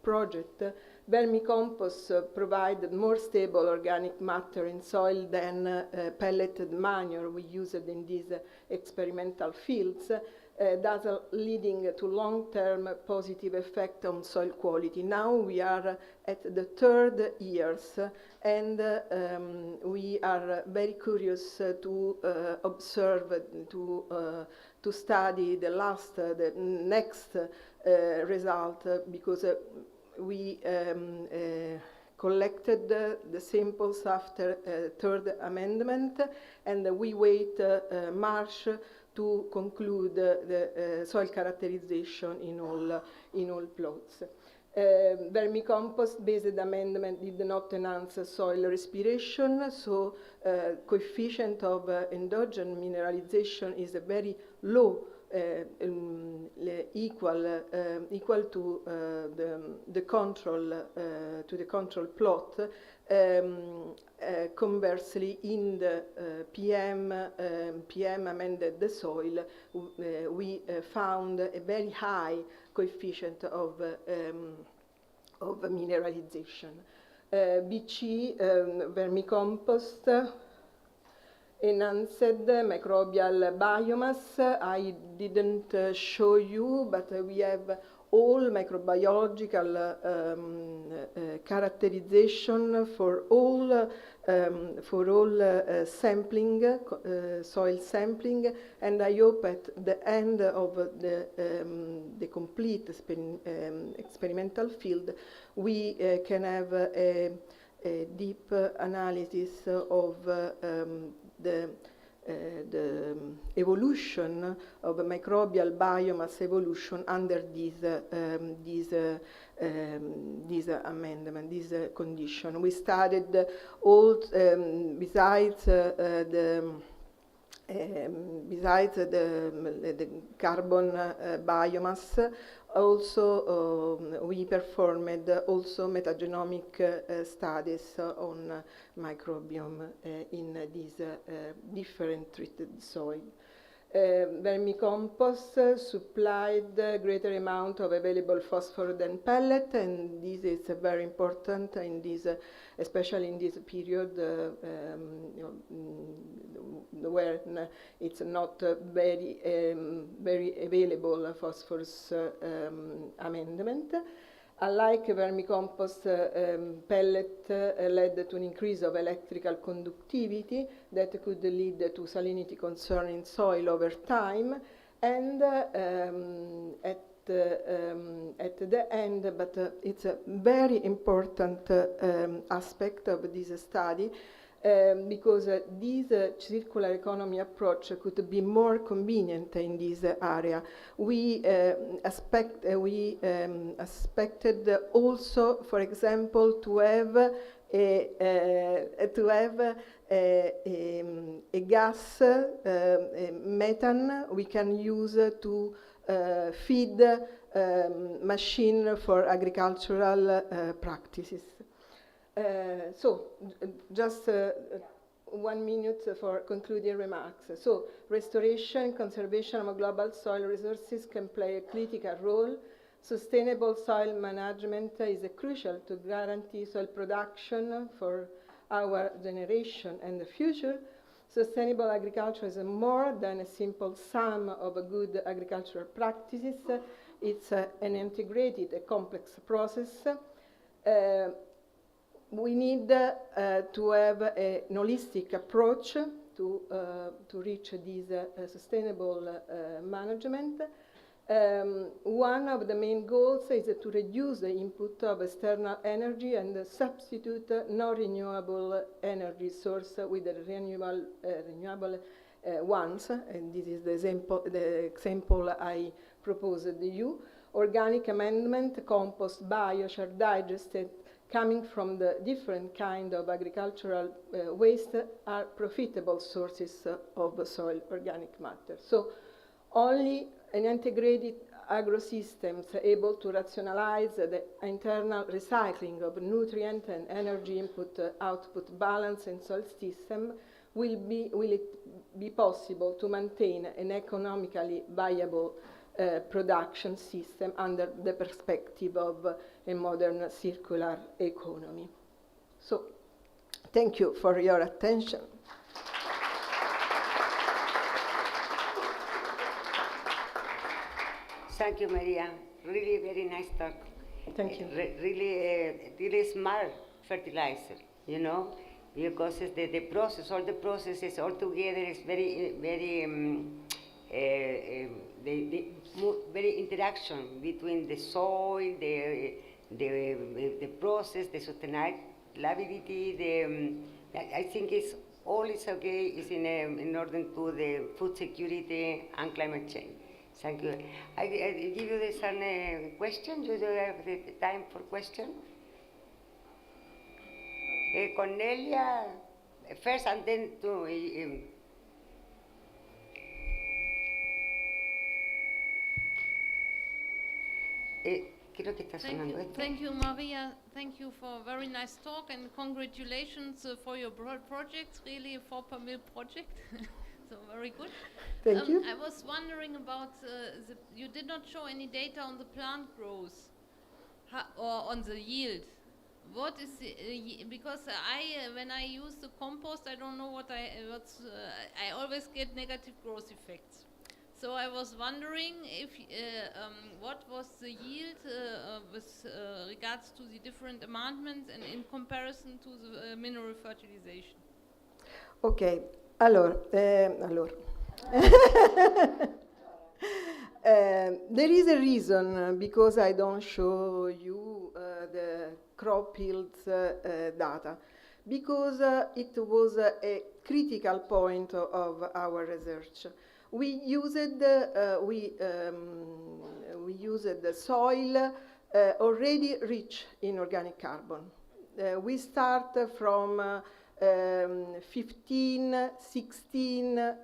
project. Vermicompost provided more stable organic matter in soil than pelleted manure we used in these experimental fields, thus leading to long-term positive effect on soil quality. Now we are at the third years, and we are very curious to observe, to study the next result, because we collected the samples after third amendment, and we wait March to conclude the soil characterization in all plots. Vermicompost-based amendment did not enhance soil respiration, so coefficient of endogenous mineralization is very low, equal to the control plot. Conversely, in the PM amended the soil, we found a very high coefficient of mineralization. BC vermicompost, enhanced microbial biomass. I didn't show you, but we have all microbiological characterization for all sampling, soil sampling, and I hope at the end of the complete experimental field we can have a deep analysis of the evolution of microbial biomass evolution under this amendment, this condition. We studied all, besides the carbon biomass, also we performed also metagenomic studies on microbiome in these different treated soil. Vermicompost supplied greater amount of available phosphorus than pellet, and this is very important in this, especially in this period where it's not very available phosphorus amendment. Unlike vermicompost, pellet led to an increase of electrical conductivity that could lead to salinity concern in soil over time. And at the end, but it's a very important aspect of this study, because this circular economy approach could be more convenient in this area. We expected also, for example, to have a gas, methane, we can use to feed machine for agricultural practices. Just 1 minute for concluding remarks. So, restoration, conservation of global soil resources can play a critical role. Sustainable soil management is crucial to guarantee soil production for our generation and the future. Sustainable agriculture is more than a simple sum of good agricultural practices. It's an integrated, a complex process. We need to have a holistic approach to reach this sustainable management. One of the main goals is to reduce the input of external energy and substitute non-renewable energy source with the renewable ones. And this is the example I proposed to you. Organic amendment, compost, biochar, digested, coming from the different kind of agricultural waste are profitable sources of soil organic matter. So only an integrated agrosystems able to rationalize the internal recycling of nutrient and energy input-output balance in soil system will it be possible to maintain an economically viable production system under the perspective of a modern circular economy. So, thank you for your attention. Thank you, Maria. Really very nice talk. Thank you. Really smart fertilizer, you know, because it's the process, all the processes all together is very very interaction between the soil, the process, the sustainability, I think it's all is okay, is in order to the food security and climate change. Thank you. I give you some questions. Do you have the time for questions? Cornelia, first and then to creo que está sonando esto. Thank you, Maria. Thank you for a very nice talk and congratulations for your project. Really a 4 per mil project. So very good. Thank you. I was wondering about you did not show any data on the plant growth or on the yield. What is the, because when I use the compost, I don't know I always get negative growth effects. So I was wondering if what was the yield with regards to the different amendments and in comparison to the mineral fertilization. Ok, allora, there is a reason because I don't show you the crop yields data, because it was a critical point of our research. We used the soil already rich in organic carbon. We start from 15, 16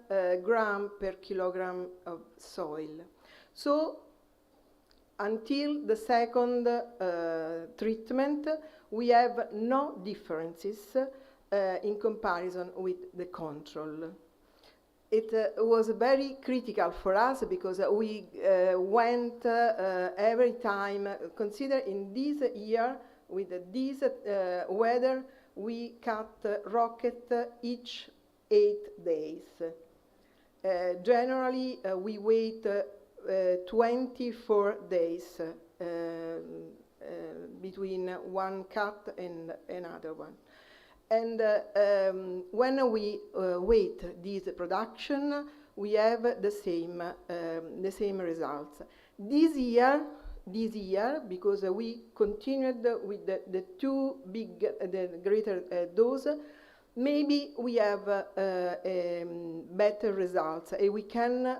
gram per kilogram of soil. So until the second treatment, we have no differences in comparison with the control. It was very critical for us because we went every time, consider in this year, with this weather, we cut rocket each 8 days. Generally, we wait 24 days between one cut and another one. And when we wait this production, we have the same results. This year, because we continued with the two big, the greater dose, maybe we have better results, and we can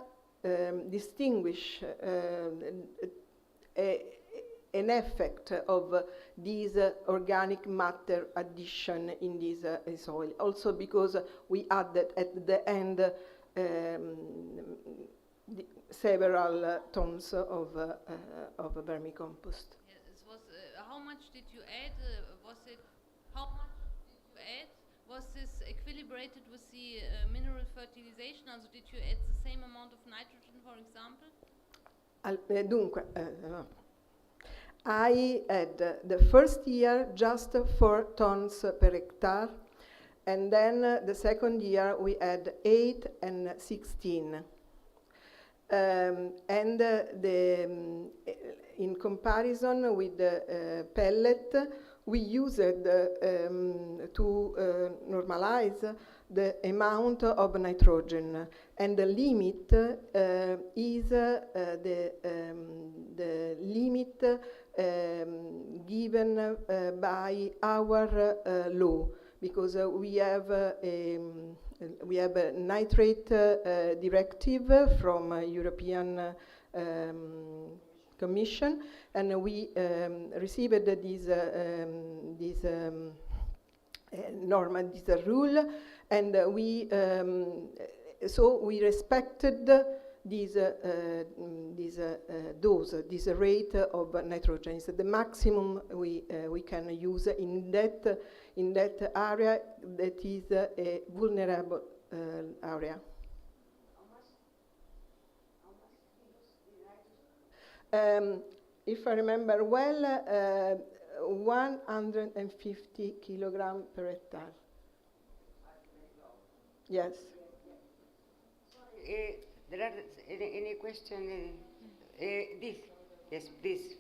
distinguish an effect of this organic matter addition in this soil. Also because we added at the end several tons of vermicompost. Yes, it was, how much did you add? How much did you add? Was this equilibrated with the mineral fertilization? Also, did you add the same amount of nitrogen, for example? Dunque, I had the first year just 4 tons per hectare, and then the second year we had 8 and 16. In comparison with the pellet, we used to normalize the amount of nitrogen, and the limit is the limit given by our law, because we have a nitrate directive from European Commission, and we received this norm, this rule, and so we respected this dose, this rate of nitrogen. It's the maximum we can use in that area that is a vulnerable area. If I remember well, 150 kilogram per hectare. Yes. There are any question? This, yes, please.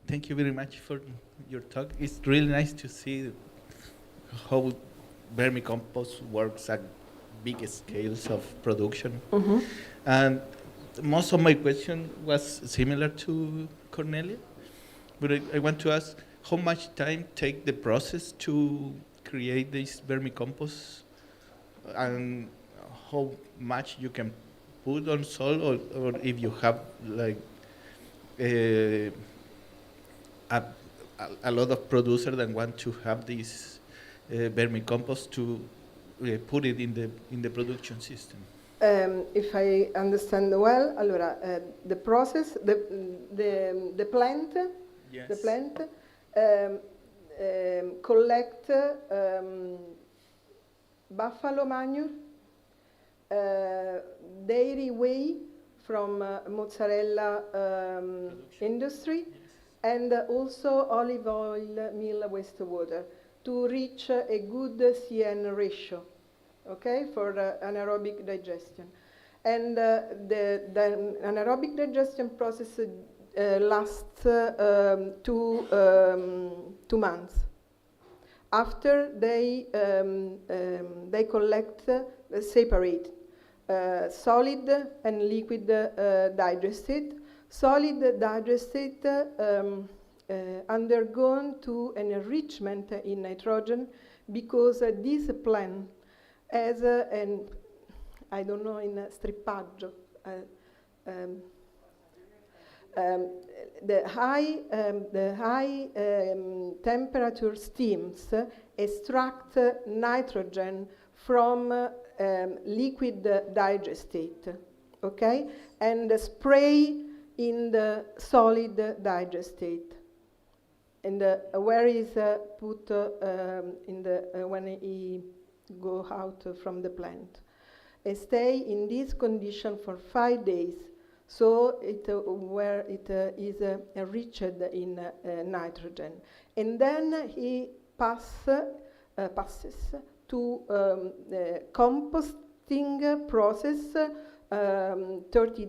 Thank you very much for your talk. It's really nice to see how vermicompost works at big scales of production. Mm-hmm. And most of my question was similar to Cornelia, but I want to ask how much time take the process to create this vermicompost, and how much you can put on soil, or if you have like a a lot of producers that want to have this vermicompost to put it in the production system. If I understand well, allora, the process, the plant, Yes. the plant collect buffalo manure, dairy whey from mozzarella industry, and also olive oil mill wastewater to reach a good CN ratio, okay, for anaerobic digestion. And the anaerobic digestion process lasts 2 months. After they collect, separate solid and liquid digestate. Solid digestate undergone to an enrichment in nitrogen because this plant has an, I don't know, in strippaggio, the high temperature steams extract nitrogen from liquid digestate, okay, and spray in the solid digestate. And where is put in the when he go out from the plant, stay in this condition for 5 days. So where it is enriched in nitrogen, and then he passes to the composting process 30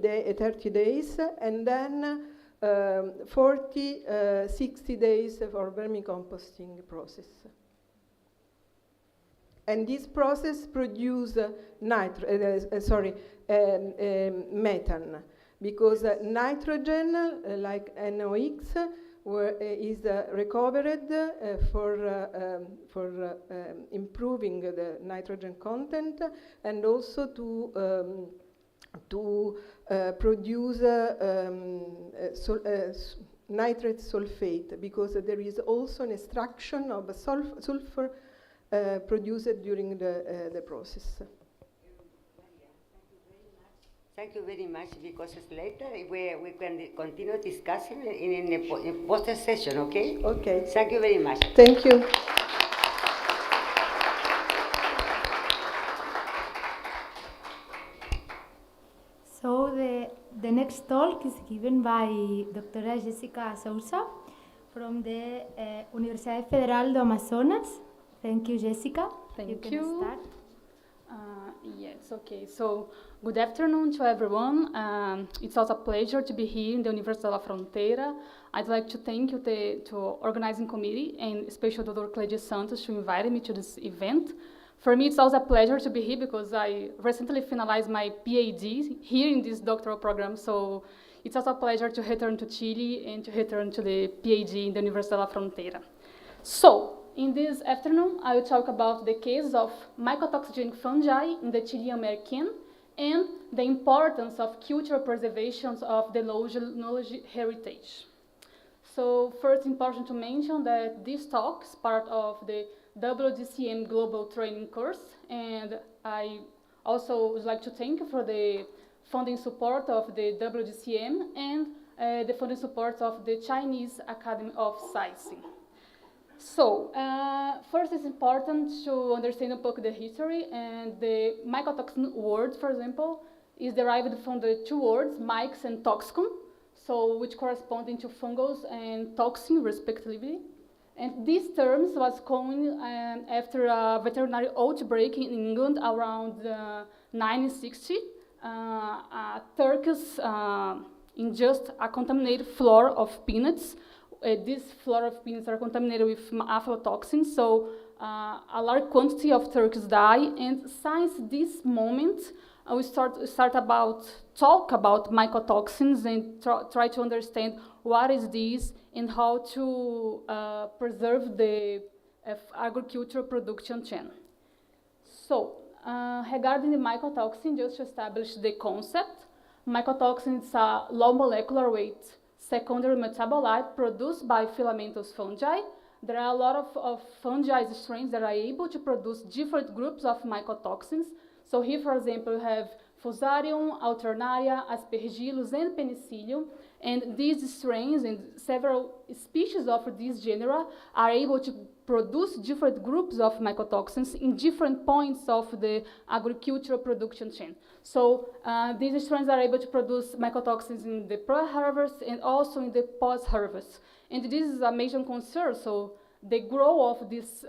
days, and then 60 days for vermicomposting process. And this process produce methane, because nitrogen, like NOx, is recovered for improving the nitrogen content, and also to produce nitrate sulfate, because there is also an extraction of sulfur produced during the process. Thank you very much, because later we can continue discussing in a poster session, okay? Okay. Thank you very much. Thank you. So the next talk is given by Dra. Jessica Sousa from the Universidad Federal do Amazonas. Thank you, Jessica. Thank you. Can you. start. Yes, okay. So, good afternoon to everyone. It's also a pleasure to be here in the Universidad de la Frontera. I'd like to thank you to organizing committee, and especially Dr. Cleide Santos to invite me to this event. For me, it's also a pleasure to be here because I recently finalized my PhD here in this doctoral program. So it's also a pleasure to return to Chile and to return to the PhD in the Universidad de la Frontera. So, in this afternoon, I will talk about the case of mycotoxigenic fungi in the Chilean American and the importance of cultural preservation of the knowledge heritage. So first, important to mention that this talk is part of the WDCM Global Training course, and I also would like to thank you for the funding support of the WDCM and the funding support of the Chinese Academy of Science. So, first it's important to understand a bit the history, and the mycotoxin word, for example, is derived from the two words, myx and toxicum, so which correspond to fungus and toxin, respectively. And these terms was coined after a veterinary outbreak in England around 1960. Turkeys ingest a contaminated floor of peanuts. These floor of peanuts are contaminated with aflatoxins, so a large quantity of turkeys die. And since this moment, we start talk about mycotoxins and try to understand what is this and how to preserve the agricultural production chain. So, regarding the mycotoxin, just to establish the concept, mycotoxin is a low molecular weight secondary metabolite produced by filamentous fungi. There are a lot of fungi strains that are able to produce different groups of mycotoxins. So here, for example, you have Fusarium, Alternaria, Aspergillus, and Penicillium. And these strains and several species of these genera are able to produce different groups of mycotoxins in different points of the agricultural production chain. So these strains are able to produce mycotoxins in the pre-harvest and also in the post-harvest. And this is a major concern. So the growth of these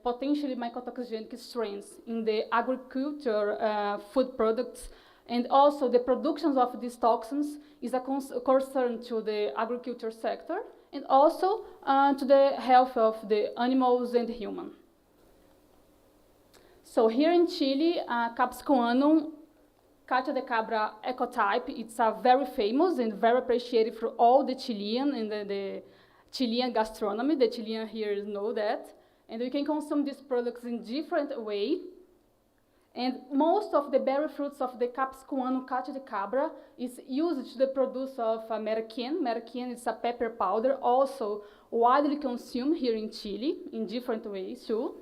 potentially mycotoxigenic strains in the agriculture food products and also the production of these toxins is a concern to the agriculture sector and also to the health of the animals and the human. So here in Chile, Capsicuanum Cacho de Cabra ecotype, it's a very famous and very appreciated for all the Chilean and the Chilean gastronomy. The Chilean here know that. And we can consume these products in different way. And most of the berry fruits of the Capsicuanum Cacho de Cabra is used to the produce of merquén. Merquén is a pepper powder, also widely consumed here in Chile in different ways too.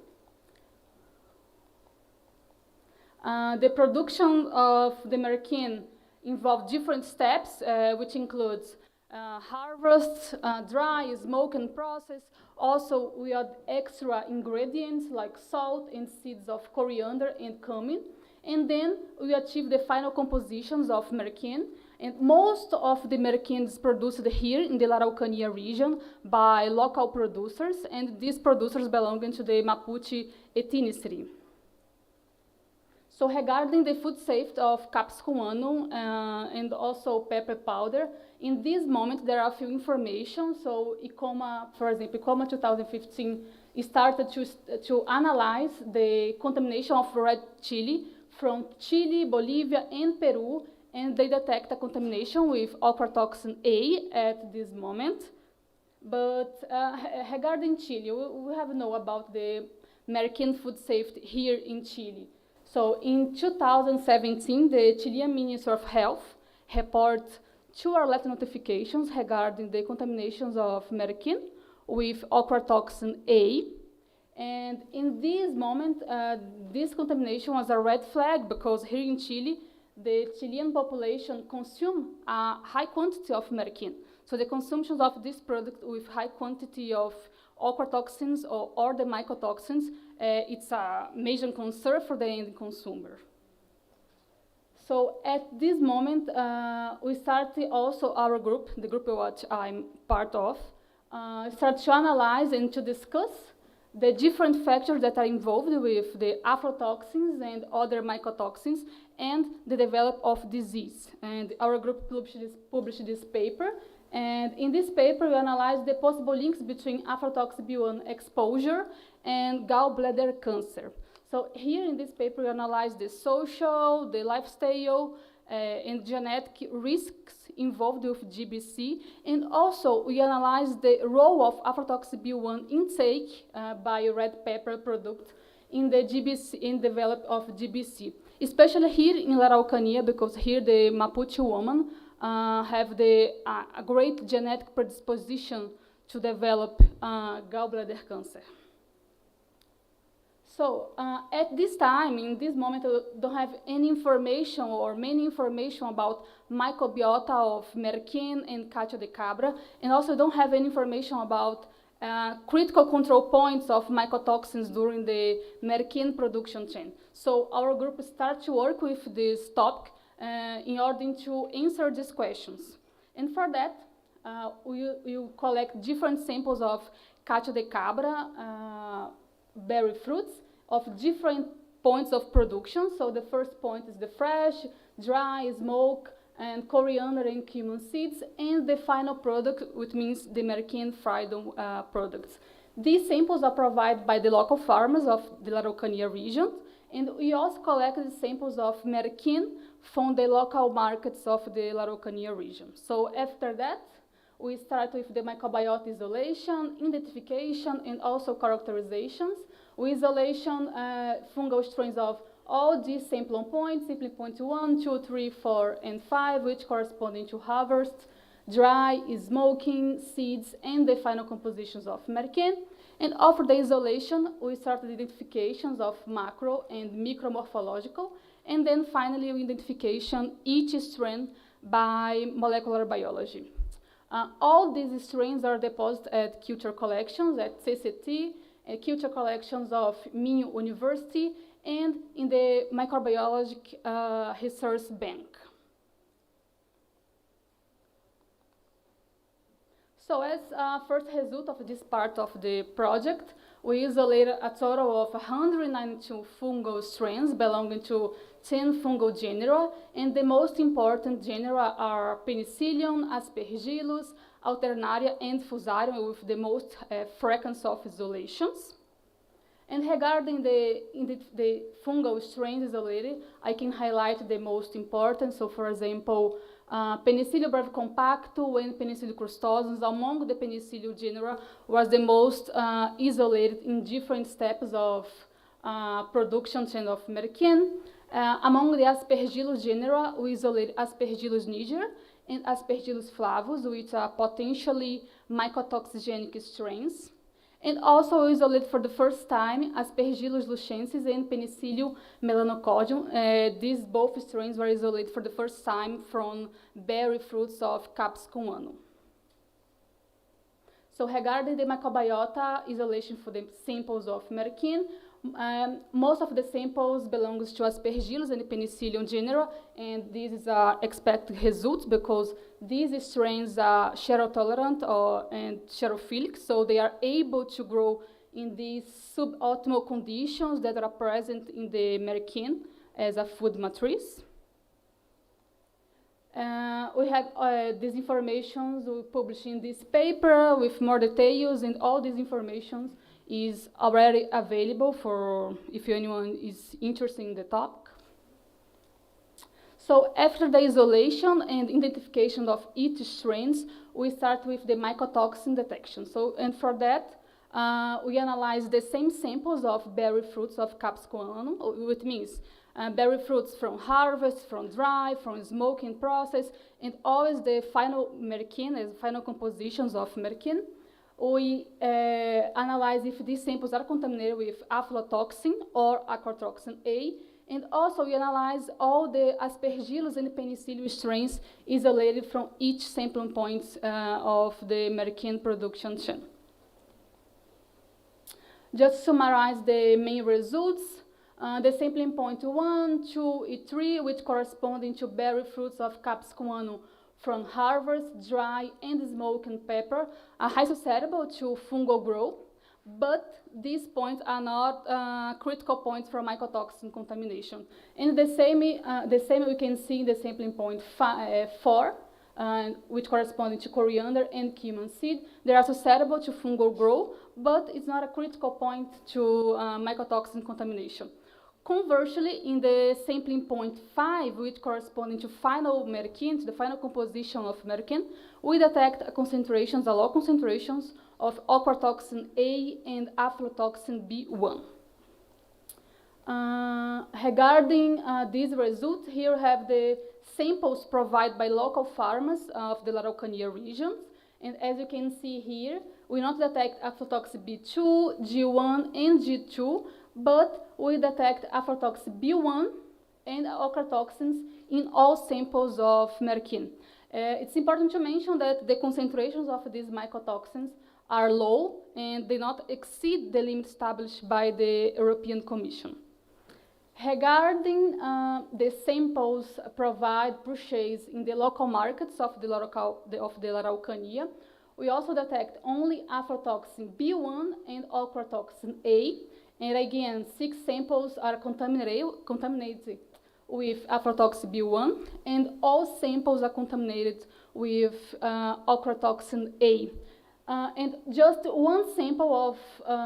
The production of the merquén involves different steps, which includes harvest, dry, smoke, and process. Also, we add extra ingredients like salt and seeds of coriander and cumin. And then we achieve the final compositions of merquén. And most of the merquén is produced here in the Araucanía region by local producers. And these producers belong to the Mapuche ethnicity. So regarding the food safety of Capsicuanum and also pepper powder, in this moment there are a few information. So ICOMA, for example, ICOMA 2015 started to analyze the contamination of red chili from Chile, Bolivia, and Peru, and they detect a contamination with ochratoxin A at this moment. But regarding Chile, we have know about the American food safety here in Chile. So in 2017, the Chilean Ministry of Health reported 2 alert notifications regarding the contaminations of merquén with ochratoxin A. And in this moment, this contamination was a red flag because here in Chile, the Chilean population consume a high quantity of merquén. So the consumption of this product with high quantity of ochratoxins or the mycotoxins, it's a major concern for the end consumer. So at this moment, we started also our group, the group which I'm part of, start to analyze and to discuss the different factors that are involved with the aflatoxins and other mycotoxins and the development of disease. And our group published this paper. And in this paper, we analyzed the possible links between aflatoxin B1 exposure and gallbladder cancer. So here in this paper, we analyze the social, the lifestyle, and genetic risks involved with GBC. And also, we analyze the role of aflatoxin B1 intake by red pepper product in the GBC, in development of GBC. Especially here in Araucanía, because here the Mapuche woman have a great genetic predisposition to develop gallbladder cancer. So at this time, in this moment, I don't have any information or many information about microbiota of merquén and cacho de cabra, and also don't have any information about critical control points of mycotoxins during the merquén production chain. So our group started to work with this topic in order to answer these questions. And for that, we collect different samples of cacho de cabra berry fruits of different points of production. So the first point is the fresh, dry, smoke, and coriander and cumin seeds, and the final product, which means the merquén fried products. These samples are provided by the local farmers of the Araucanía region, and we also collected samples of merquén from the local markets of the Araucanía region. So after that, we start with the microbiota isolation, identification, and also characterizations. We isolation fungal strains of all these sampling points 1, 2, 3, 4, and 5, which corresponding to harvest. dry, smoking, seeds, and the final compositions of merkin. And after the isolation, we started identifications of macro and micromorphological, and then finally identification each strain by molecular biology. All these strains are deposited at culture collections at CCT, at culture collections of Minho University, and in the Microbiology Research Bank. So as a first result of this part of the project, we isolated a total of 192 fungal strains belonging to 10 fungal genera, and the most important genera are Penicillium, Aspergillus, Alternaria, and Fusarium, with the most frequency of isolations. And regarding the fungal strains isolated, I can highlight the most important. So, for example, Penicillium brevicompactum and Penicillium crustosum among the Penicillium genera was the most isolated in different steps of production chain of merkin. Among the Aspergillus genera, we isolate Aspergillus niger and Aspergillus flavus, which are potentially mycotoxigenic strains. And also we isolate for the first time Aspergillus luchensis and Penicillium melanocordium. These both strains were isolated for the first time from berry fruits of Capsicum annum. So regarding the microbiota isolation for the samples of merkin, most of the samples belongs to Aspergillus and Penicillium genera, and this is expected results because these strains are xerotolerant and xerophilic, so they are able to grow in these suboptimal conditions that are present in the merkin as a food matrix. We have these informations we published in this paper with more details, and all these information is already available for if anyone is interested in the topic. So after the isolation and identification of each strains, we start with the mycotoxin detection. So, and for that, we analyze the same samples of berry fruits of Capsicum annum, which means berry fruits from harvest, from dry, from smoking process, and always the final merkin, as final compositions of merkin. We analyze if these samples are contaminated with aflatoxin or aquatoxin A, and also we analyze all the Aspergillus and Penicillium strains isolated from each sampling point of the merkin production chain. Just to summarize the main results, the sampling point 1, 2, and 3, which corresponding to berry fruits of Capsicum annum from harvest, dry, and smoking pepper, are highly susceptible to fungal growth, but these points are not critical points for mycotoxin contamination. And the same we can see in the sampling point 4, which corresponding to coriander and cumin seed. They are susceptible to fungal growth, but it's not a critical point to mycotoxin contamination. Conversely, in the sampling point 5, which corresponding to final merkin, to the final composition of merkin, we detect low concentrations of aquatoxin A and aflatoxin B1. Regarding these results, here we have the samples provided by local farmers of the Araucania regions. And as you can see here, we not detect aflatoxin B2, G1, and G2, but we detect aflatoxin B1 and ochratoxins in all samples of merkin. It's important to mention that the concentrations of these mycotoxins are low and they not exceed the limit established by the European Commission. Regarding the samples purchased in the local markets of the Araucania, we also detect only aflatoxin B1 and ochratoxin A. And again, 6 samples are contaminated with aflatoxin B1, and all samples are contaminated with ochratoxin A. And just 1 sample of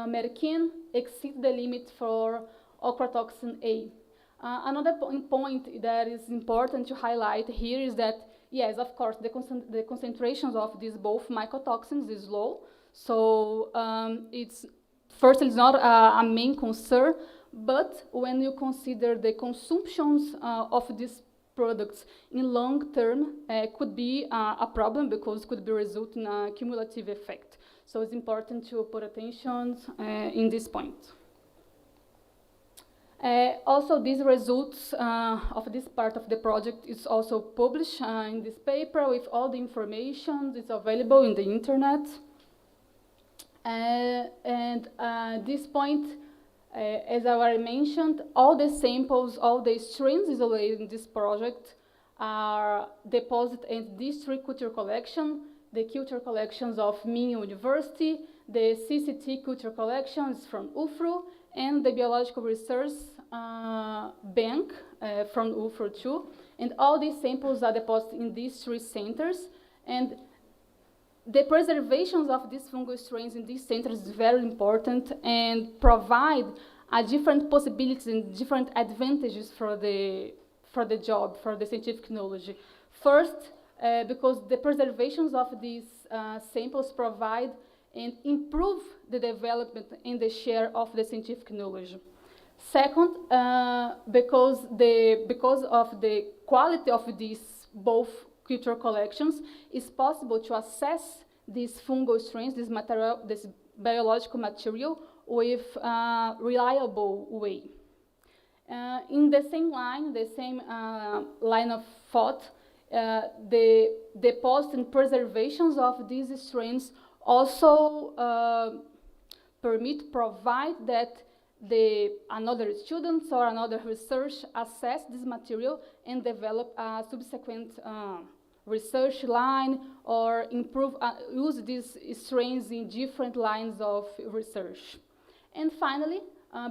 merkin exceeds the limit for ochratoxin A. Another point that is important to highlight here is that, yes, of course, the concentrations of these both mycotoxins is low, so it's not a main concern, but when you consider the consumptions of these products in long term could be a problem because could be result in a cumulative effect. So it's important to put attention in this point. Also, these results of this part of the project is also published in this paper with all the information. It's available in the internet. And this point, as I already mentioned, all the samples, all the strains isolated in this project are deposited in these three culture collections: the culture collections of Minho University, the CCT culture collections from UFRO, and the Biological Research Bank from UFRO too. And all these samples are deposited in these three centers. And the preservation of these fungal strains in these centers is very important and provide different possibilities and different advantages for the job, for the scientific knowledge. First, because the preservations of these samples provide and improve the development and the share of the scientific knowledge. Second, because of the quality of these both culture collections, it's possible to assess these fungal strains, this biological material, with a reliable way. In the same line of thought, the deposit and preservations of these strains also provide that another students or another research assess this material and develop a subsequent research line or use these strains in different lines of research. And finally,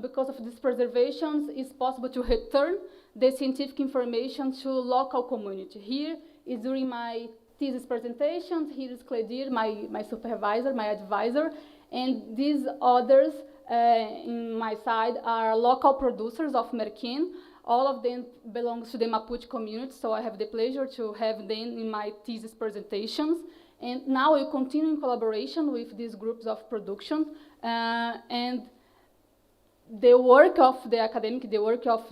because of these preservations, it's possible to return the scientific information to local community. Here is during my thesis presentation, here is Cledir, my supervisor, my advisor, and these others in my side are local producers of merquén. All of them belong to the Mapuche community, so I have the pleasure to have them in my thesis presentations. And now we continue in collaboration with these groups of production. And the work of the academic, the work of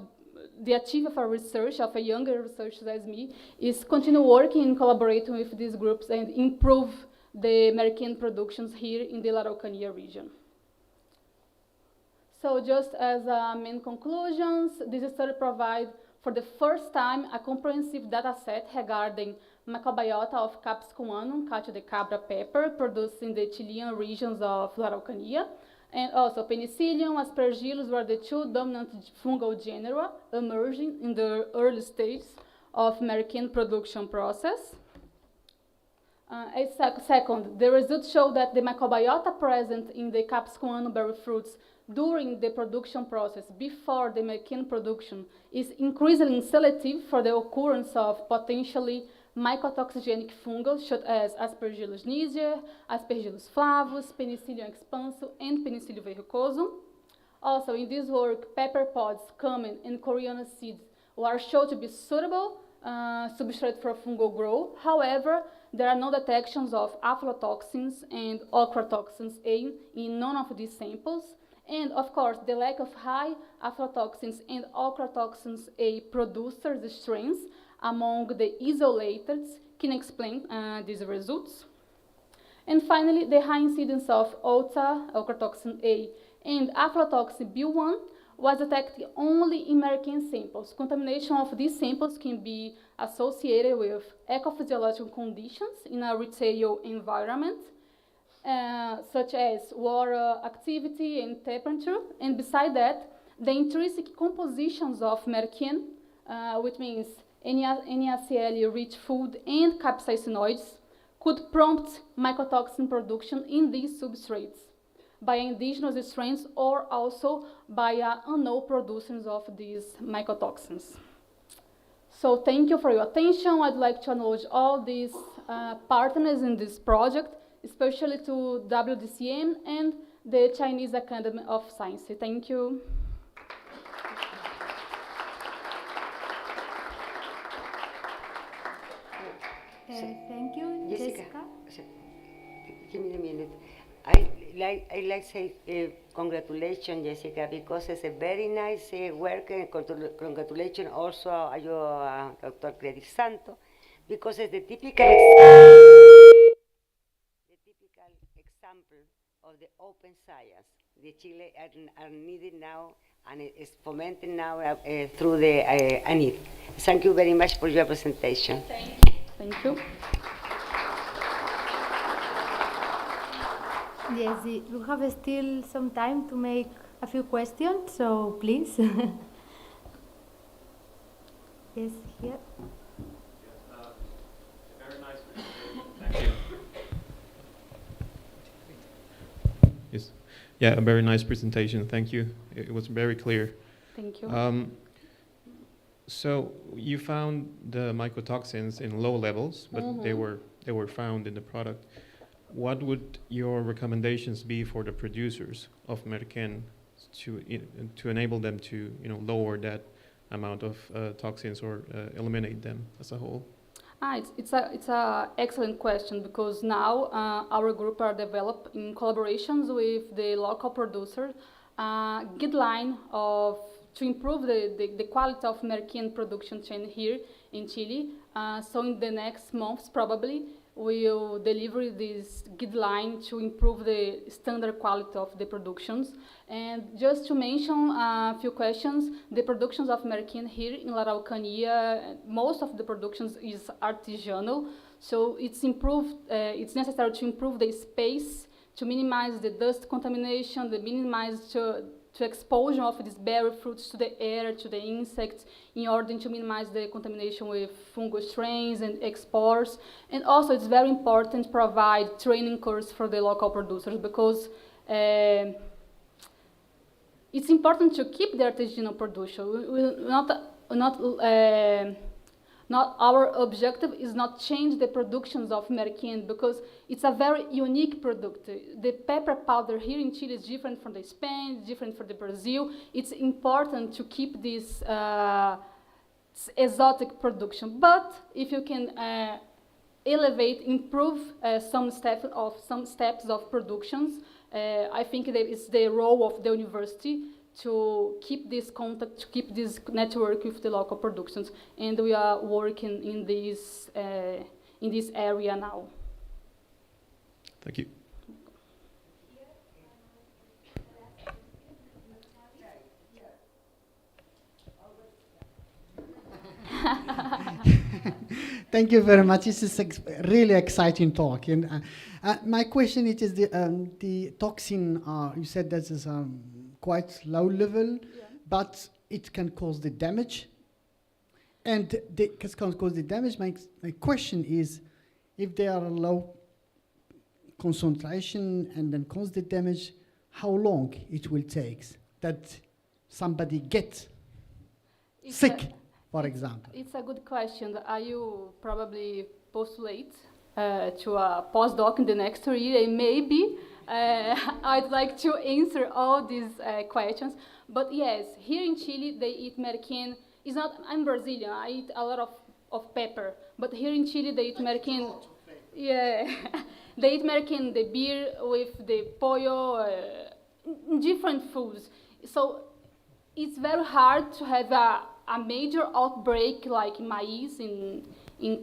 the achievement of research, of a younger researcher as me, is continue working and collaborating with these groups and improve the merquén productions here in the Araucanía region. So just as main conclusions, this study provides for the first time a comprehensive data set regarding microbiota of Capsicum annum, cacho de cabra pepper, produced in the Chilean regions of Araucanía. And also Penicillium, Aspergillus were the two dominant fungal genera emerging in the early stages of merquén production process. Second, the results show that the microbiota present in the Capsicum annum berry fruits during the production process, before the merquén production, is increasingly selective for the occurrence of potentially mycotoxigenic fungus such as Aspergillus niger, Aspergillus flavus, Penicillium expansum, and Penicillium verrucosum. Also, in this work, pepper pods, cumin, and coriander seeds were shown to be suitable substrate for fungal growth. However, there are no detections of aflatoxins and ochratoxins A in none of these samples. And of course, the lack of high aflatoxins and ochratoxins A producers strains among the isolateds can explain these results. And finally, the high incidence of OTA, ochratoxin A, and aflatoxin B1 was detected only in merquén samples. Contamination of these samples can be associated with ecophysiological conditions in a retail environment, such as water activity and temperature. And beside that, the intrinsic compositions of merquén, which means NaCl-rich food and capsaicinoids, could prompt mycotoxin production in these substrates by indigenous strains or also by unknown producers of these mycotoxins. So thank you for your attention. I'd like to acknowledge all these partners in this project, especially to WDCM and the Chinese Academy of Science. Thank you. Thank you, Jessica. Give me a minute. I like say congratulations, Jessica, because it's a very nice work, and congratulations also Dr. Credit Santo, because it's the typical example of the open science. The Chile are needed now and it is fomented now through the ANID. Thank you very much for your presentation. Thank you. Yes, we have still some time to make a few questions, so please. Yes, here. Very nice presentation. Thank you. Yes. Yeah, a very nice presentation. Thank you. It was very clear. Thank you. So you found the mycotoxins in low levels, but they were found in the product. What would your recommendations be for the producers of Merken to enable them to lower that amount of toxins or eliminate them as a whole? It's a excellent question, because now our group are developed in collaborations with the local producer guideline to improve the quality of Merken production chain here in Chile. So in the next months probably we'll deliver this guideline to improve the standard quality of the productions. And just to mention a few questions, the productions of Merken here in La Araucanía, most of the productions is artisanal, so it's necessary to improve the space to minimize the dust contamination, to minimize to exposure of these berry fruits to the air, to the insects, in order to minimize the contamination with fungal strains and spores. And also it's very important to provide training courses for the local producers, because it's important to keep the artisanal production. Not our objective is not change the productions of Merken, because it's a very unique product. The pepper powder here in Chile is different from the Spain, different from the Brazil. It's important to keep this exotic production. But if you can elevate, improve some steps of productions, I think that it's the role of the university to keep this contact, to keep this network with the local productions, and we are working in this area now. Thank you. Thank you very much. This is a really exciting talk. And my question is the toxin. You said that is quite low level, but it can cause the damage. And it can cause the damage. My question is, if they are low concentration and then cause the damage, how long it will take that somebody gets sick, for example? It's a good question. You probably postulate to a postdoc in the next year, and maybe I'd like to answer all these questions. But yes, here in Chile, they eat Merken. It's not, I'm Brazilian, I eat a lot of pepper. But here in Chile, they eat Merken. Yeah, they eat Merken, the beer with the pollo, different foods. So it's very hard to have a major outbreak like maize in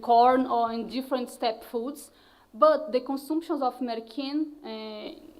corn or in different steppe foods. But the consumptions of Merken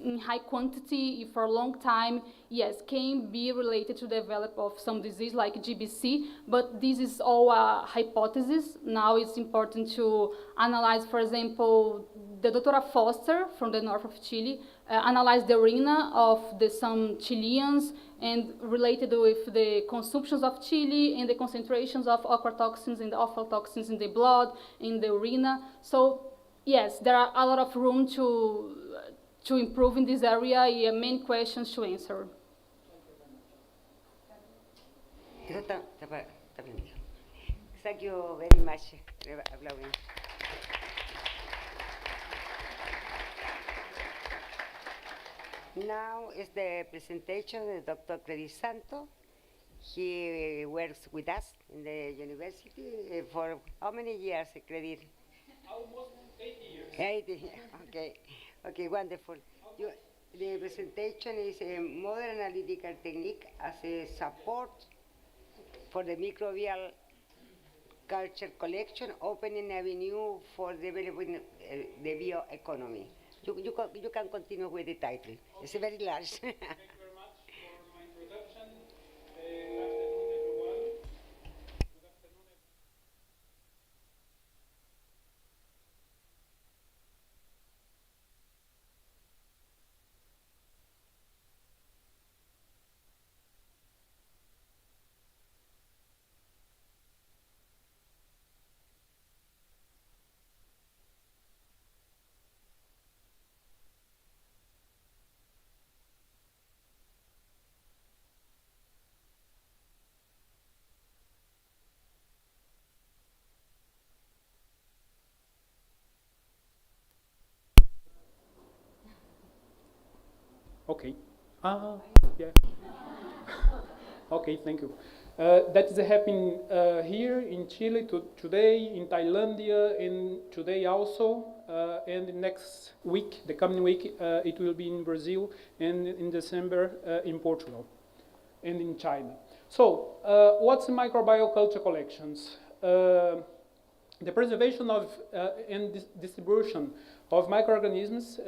in high quantity for a long time, yes, can be related to the development of some disease like GBC, but this is all a hypothesis. Now it's important to analyze, for example, the Dra. Foster from the north of Chile analyzed the urine of some Chileans and related with the consumptions of chili and the concentrations of aquatoxins and aflatoxins in the blood, in the urine. So yes, there are a lot of room to improve in this area. Many questions to answer. Thank you very much. Now is the presentation of Dr. Credit Santo. He works with us in the university for how many years, Credit? Almost 80 years. 80, okay. Okay, wonderful. The presentation is a modern analytical technique as a support for the microbial culture collection, opening avenue for developing the bioeconomy. You can continue with the title. It's very large. Thank you very much for my introduction. Good afternoon, everyone. Good afternoon. Okay. Yeah. Okay, thank you. That is happening here in Chile today, in Thailandia, and today also, and the next week, the coming week, it will be in Brazil, and in December in Portugal, and in China. So, what's microbial culture collections? The preservation of and distribution of microorganisms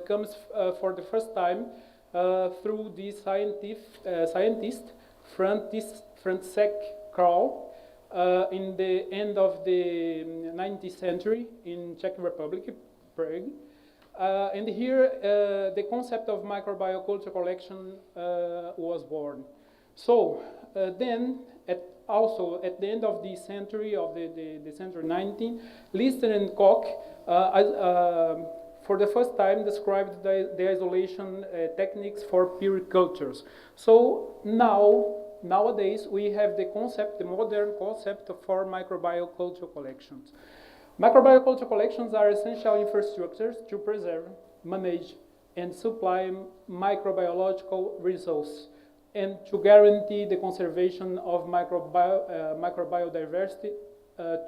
comes for the first time through the scientist Franciszek Kral in the end of the 19th century in Czech Republic, Prague. And here the concept of microbial culture collection was born. So then, also at the end of the century, of the century 19, Lister and Koch, for the first time, described the isolation techniques for pure cultures. So nowadays, we have the concept, the modern concept for microbial culture collections. Microbial culture collections are essential infrastructures to preserve, manage, and supply microbiological resources, and to guarantee the conservation of microbiodiversity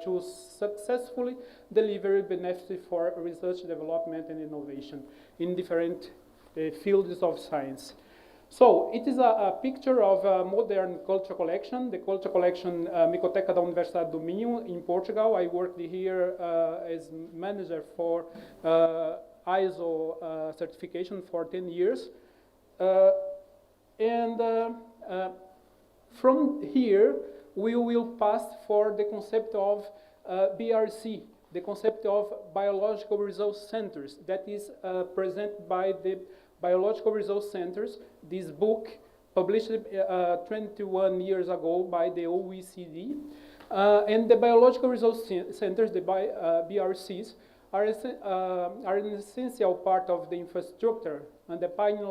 to successfully deliver benefits for research, development, and innovation in different fields of science. So it is a picture of a modern culture collection, the culture collection Micoteca da Universidade do Minho in Portugal. I worked here as manager for ISO certification for 10 years. From here, we will pass for the concept of BRC, the concept of biological resource centers, that is presented by the biological resource centers. This book, published 21 years ago by the OECD, and the biological resource centers, the BRCs, are an essential part of the infrastructure underpinning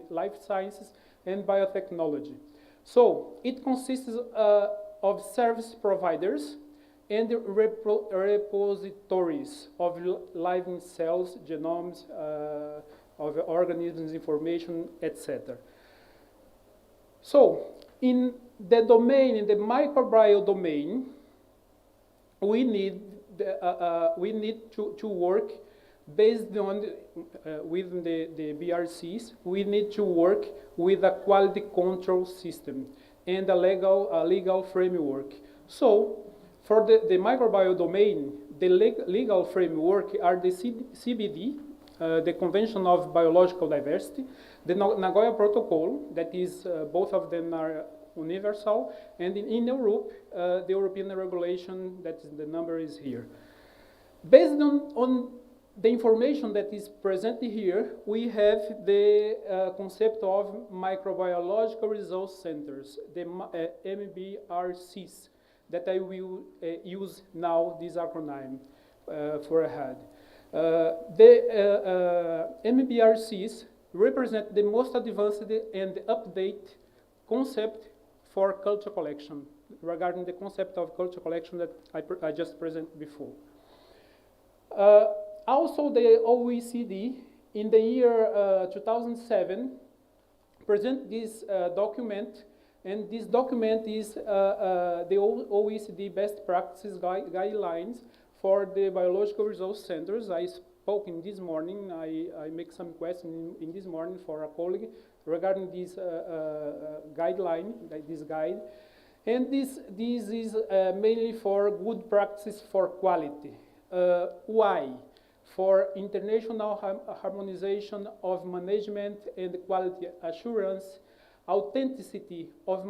life sciences and biotechnology. So it consists of service providers and repositories of living cells, genomes, of organisms, information, etc. So in the domain, in the microbial domain, we need to work based on with the BRCs. We need to work with a quality control system and a legal framework. So for the microbial domain, the legal framework are the CBD, the Convention of Biological Diversity, the Nagoya Protocol, that is, both of them are universal, and in Europe, the European regulation, that is, the number is here. Based on the information that is presented here, we have the concept of microbiological resource centers, the MBRCs, that I will use now this acronym for ahead. The MBRCs represent the most advanced and updated concept for culture collection, regarding the concept of culture collection that I just presented before. Also, the OECD, in the year 2007, present this document, and this document is the OECD best practices guidelines for the biological resource centers. I spoke spoken this morning. I make some questions in this morning for a colleague regarding this guideline, this guide. And this is mainly for good practice for quality. Why? For international harmonization of management and quality assurance, authenticity of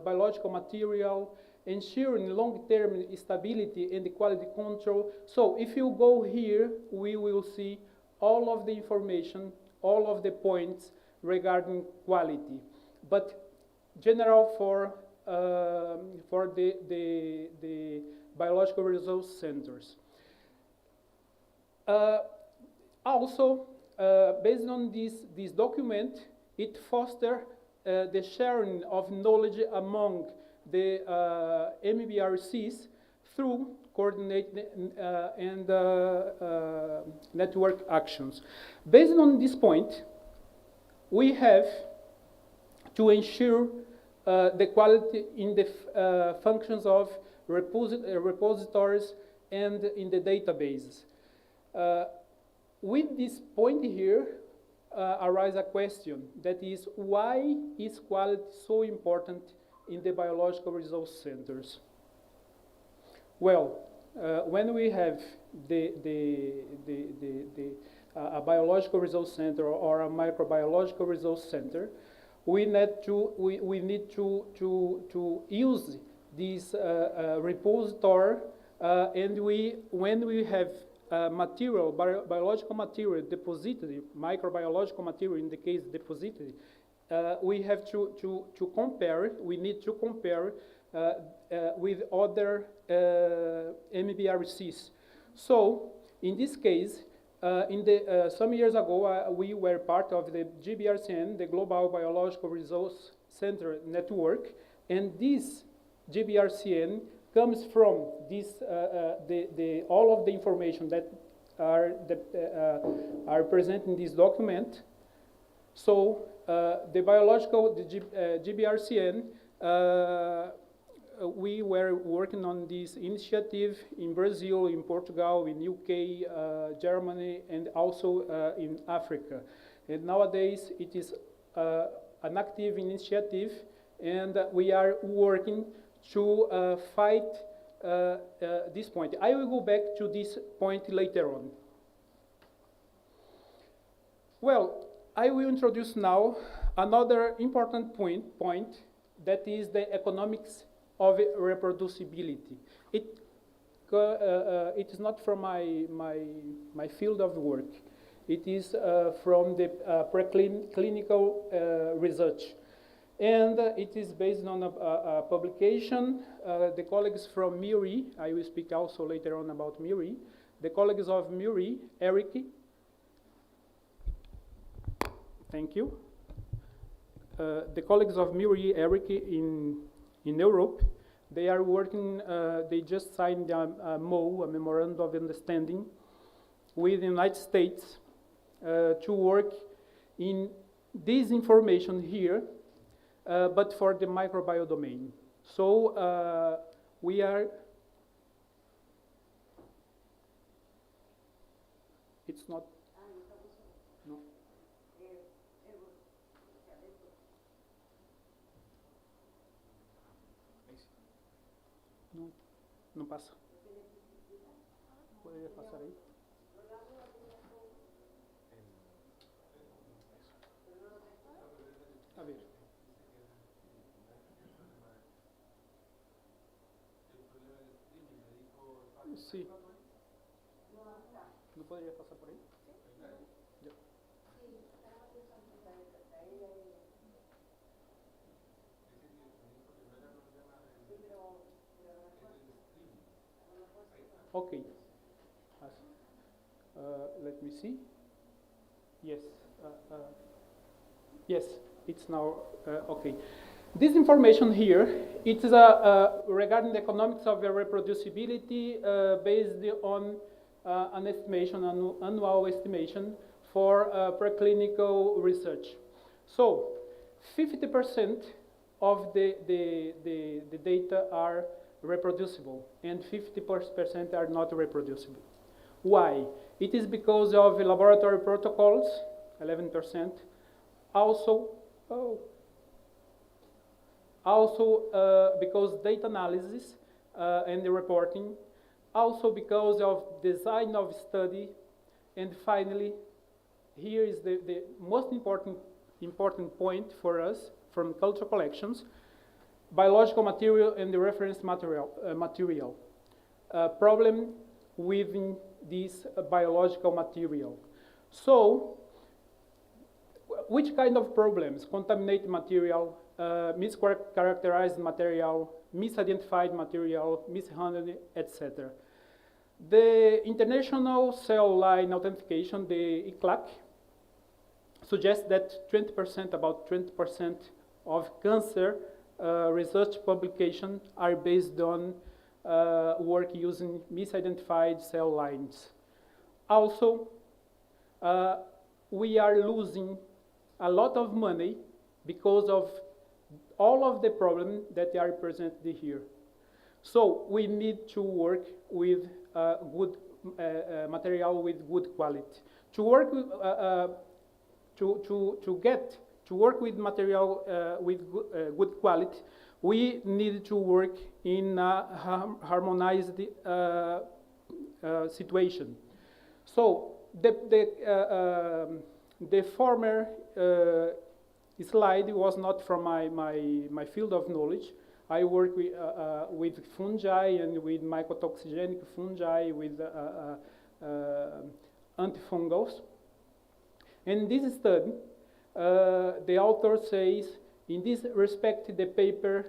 biological material, ensuring long-term stability and quality control. So if you go here, we will see all of the information, all of the points regarding quality. But general for the biological resource centers. Also, based on this document, it fosters the sharing of knowledge among the MBRCs through coordinated and network actions. Based on this point, we have to ensure the quality in the functions of repositories and in the databases. With this point here, arise a question, that is, why is quality so important in the biological resource centers? Well, when we have a biological resource center or a microbiological resource center, we need to use this repository, and when we have material, biological material deposited, microbiological material in the case deposited, we have to compare, we need to compare with other MBRCs. So, in this case, some years ago, we were part of the GBRCN, the Global Biological Resource Center Network, and this GBRCN comes from this, all of the information that are present in this document. So the GBRCN, we were working on this initiative in Brazil, in Portugal, in UK, Germany, and also in Africa. And nowadays it is an active initiative, and we are working to fight this point. I will go back to this point later on. Well, I will introduce now another important point that is the economics of reproducibility. It is not from my field of work. It is from the preclinical research. And it is based on a publication. The colleagues from MURI, I will speak also later on about MURI. The colleagues of MURI, Eric, thank you. The colleagues of MURI, Eric, in Europe, they are working, they just signed a MOU, a Memorandum of Understanding, with the United States to work in this information here, but for the microbiome domain. So we are, it's not, no. No, no pasa. ¿Puede pasar ahí? A ver. Sí. ¿No podría pasar por ahí? Ya. Okay. Let me see. Yes. Yes, it's now okay. This information here, it is regarding the economics of the reproducibility based on an estimation, an annual estimation for preclinical research. So, 50% of the data are reproducible, and 50% are not reproducible. Why? It is because of the laboratory protocols, 11%. Also, because data analysis and the reporting. Also because of design of study. And finally, here is the most important point for us from culture collections: biological material and the reference material. Problem within this biological material. So, which kind of problems? Contaminated material, mischaracterized material, misidentified material, mishandled, etc. The International Cell Line Authentication, the ICLAC, suggests that about 20% of cancer research publications are based on work using misidentified cell lines. Also, we are losing a lot of money because of all of the problems that are presented here. So we need to work with good material with good quality. To work with, to work with material with good quality, we need to work in a harmonized situation. So the former slide was not from my field of knowledge. I work with fungi and with mycotoxigenic fungi, with antifungals. In this study, the author says, in this respect, this paper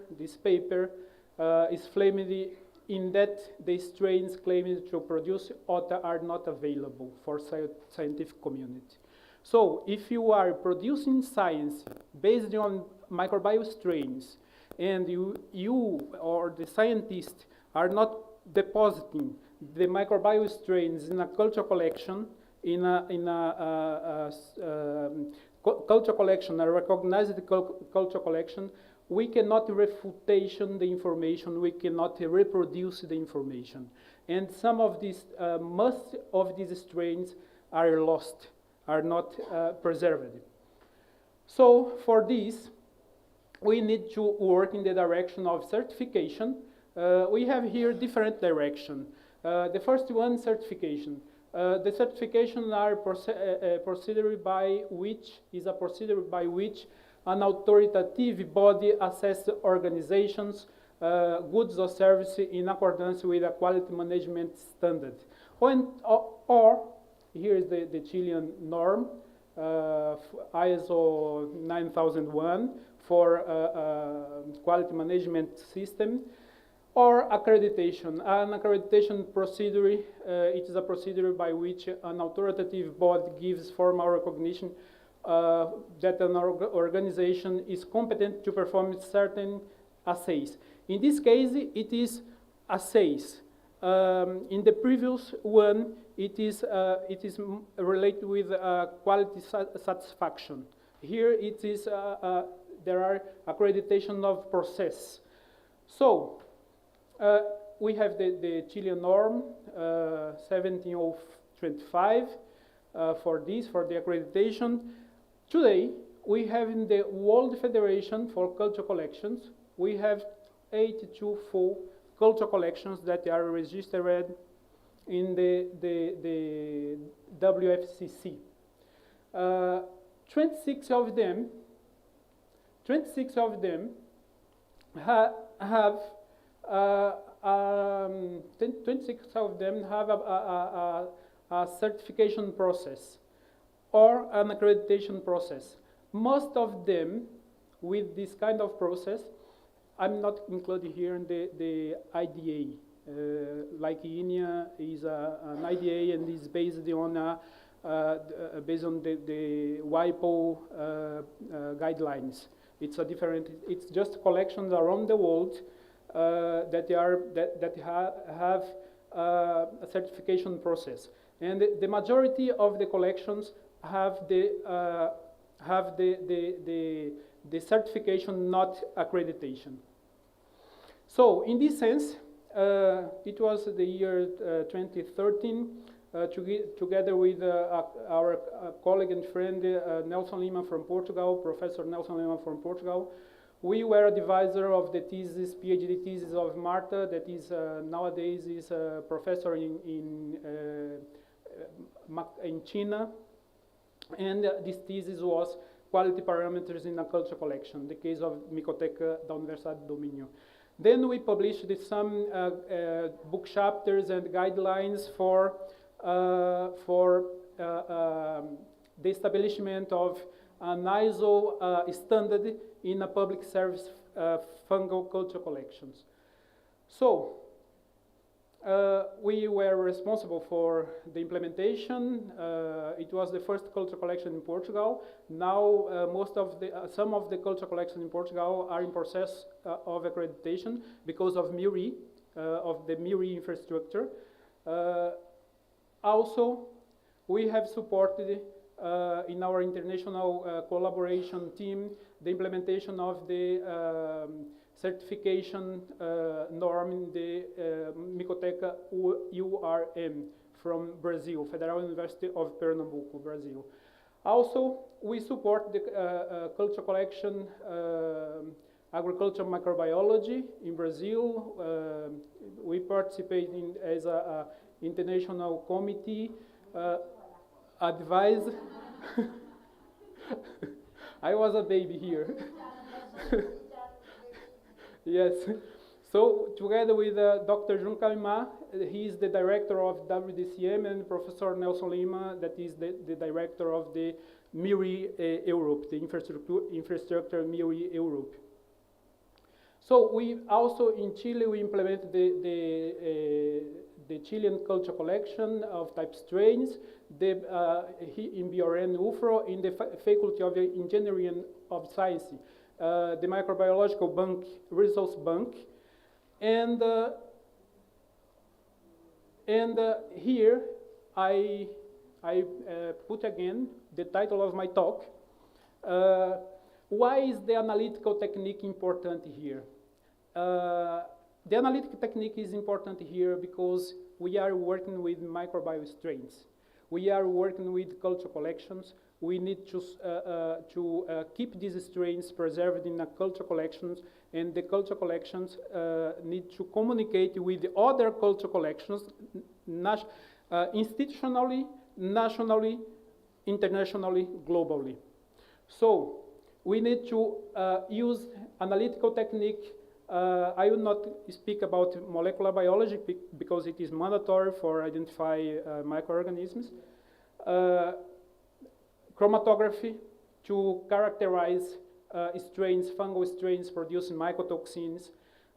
is flammable in that the strains claimed to produce OTA are not available for scientific community. So if you are producing science based on microbial strains, and you or the scientists are not depositing the microbial strains in a culture collection, culture collection, a recognized culture collection, we cannot refutation the information, we cannot reproduce the information. And some of these, most of these strains are lost, are not preserved. So for this, we need to work in the direction of certification. We have here different direction. The first one, certification. The certification are procedure by which an authoritative body assesses organizations, goods or services in accordance with a quality management standard. Or here is the Chilean norm, ISO 9001 for quality management system, or accreditation. An accreditation procedure, it is a procedure by which an authoritative body gives formal recognition that an organization is competent to perform certain assays. In this case, it is assays. In the previous one, it is related with quality satisfaction. Here it is, there are accreditation of process. So, we have the Chilean norm, 17025, for the accreditation. Today, we have in the World Federation for Culture Collections, we have 82 full culture collections that are registered in the WFCC. 26 of them have a certification process or an accreditation process. Most of them with this kind of process, I'm not included here in the IDA. Like INEA is an IDA and is based on the WIPO guidelines. It's a different. It's just collections around the world that have a certification process, and the majority of the collections have the certification, not accreditation. So in this sense, it was the year 2013. together with our colleague and friend Nelson Lima from Portugal, Professor Nelson Lima from Portugal. We were advisor of the thesis, PhD thesis of Marta, that is nowadays is a professor in China, and this thesis was quality parameters in a culture collection, the case of Micoteca da Universidade do Minho. Then we published some book chapters and guidelines for the establishment of an ISO standard in a public service fungal culture collections. So we were responsible for the implementation. It was the first culture collection in Portugal. Now some of the culture collections in Portugal are in process of accreditation because of MIRI, of the MIRI infrastructure. Also, we have supported in our international collaboration team the implementation of the certification norm in the Micoteca URM from Brazil, Federal University of Pernambuco, Brazil. Also, we support the culture collection agricultural microbiology in Brazil. We participate in as a international committee advised. I was a baby here. Yes. So together with Dr. João Calimar, he is the director of WDCM, and Professor Nelson Lima, that is the director of the MIRI Europe, the infrastructure MIRI Europe. So we also in Chile we implemented the Chilean culture collection of type strains, in BRN UFRO, in the Faculty of Engineering and of Science, the microbiological bank, resource bank, and here I put again the title of my talk. Why is the analytical technique important here? The analytical technique is important here because we are working with microbial strains. We are working with culture collections. We need to keep these strains preserved in the culture collections, and the culture collections need to communicate with the other culture collections institutionally, nationally, internationally, globally. So we need to use analytical technique. I will not speak about molecular biology because it is mandatory for identify microorganisms. Chromatography to characterize strains, fungal strains producing mycotoxins.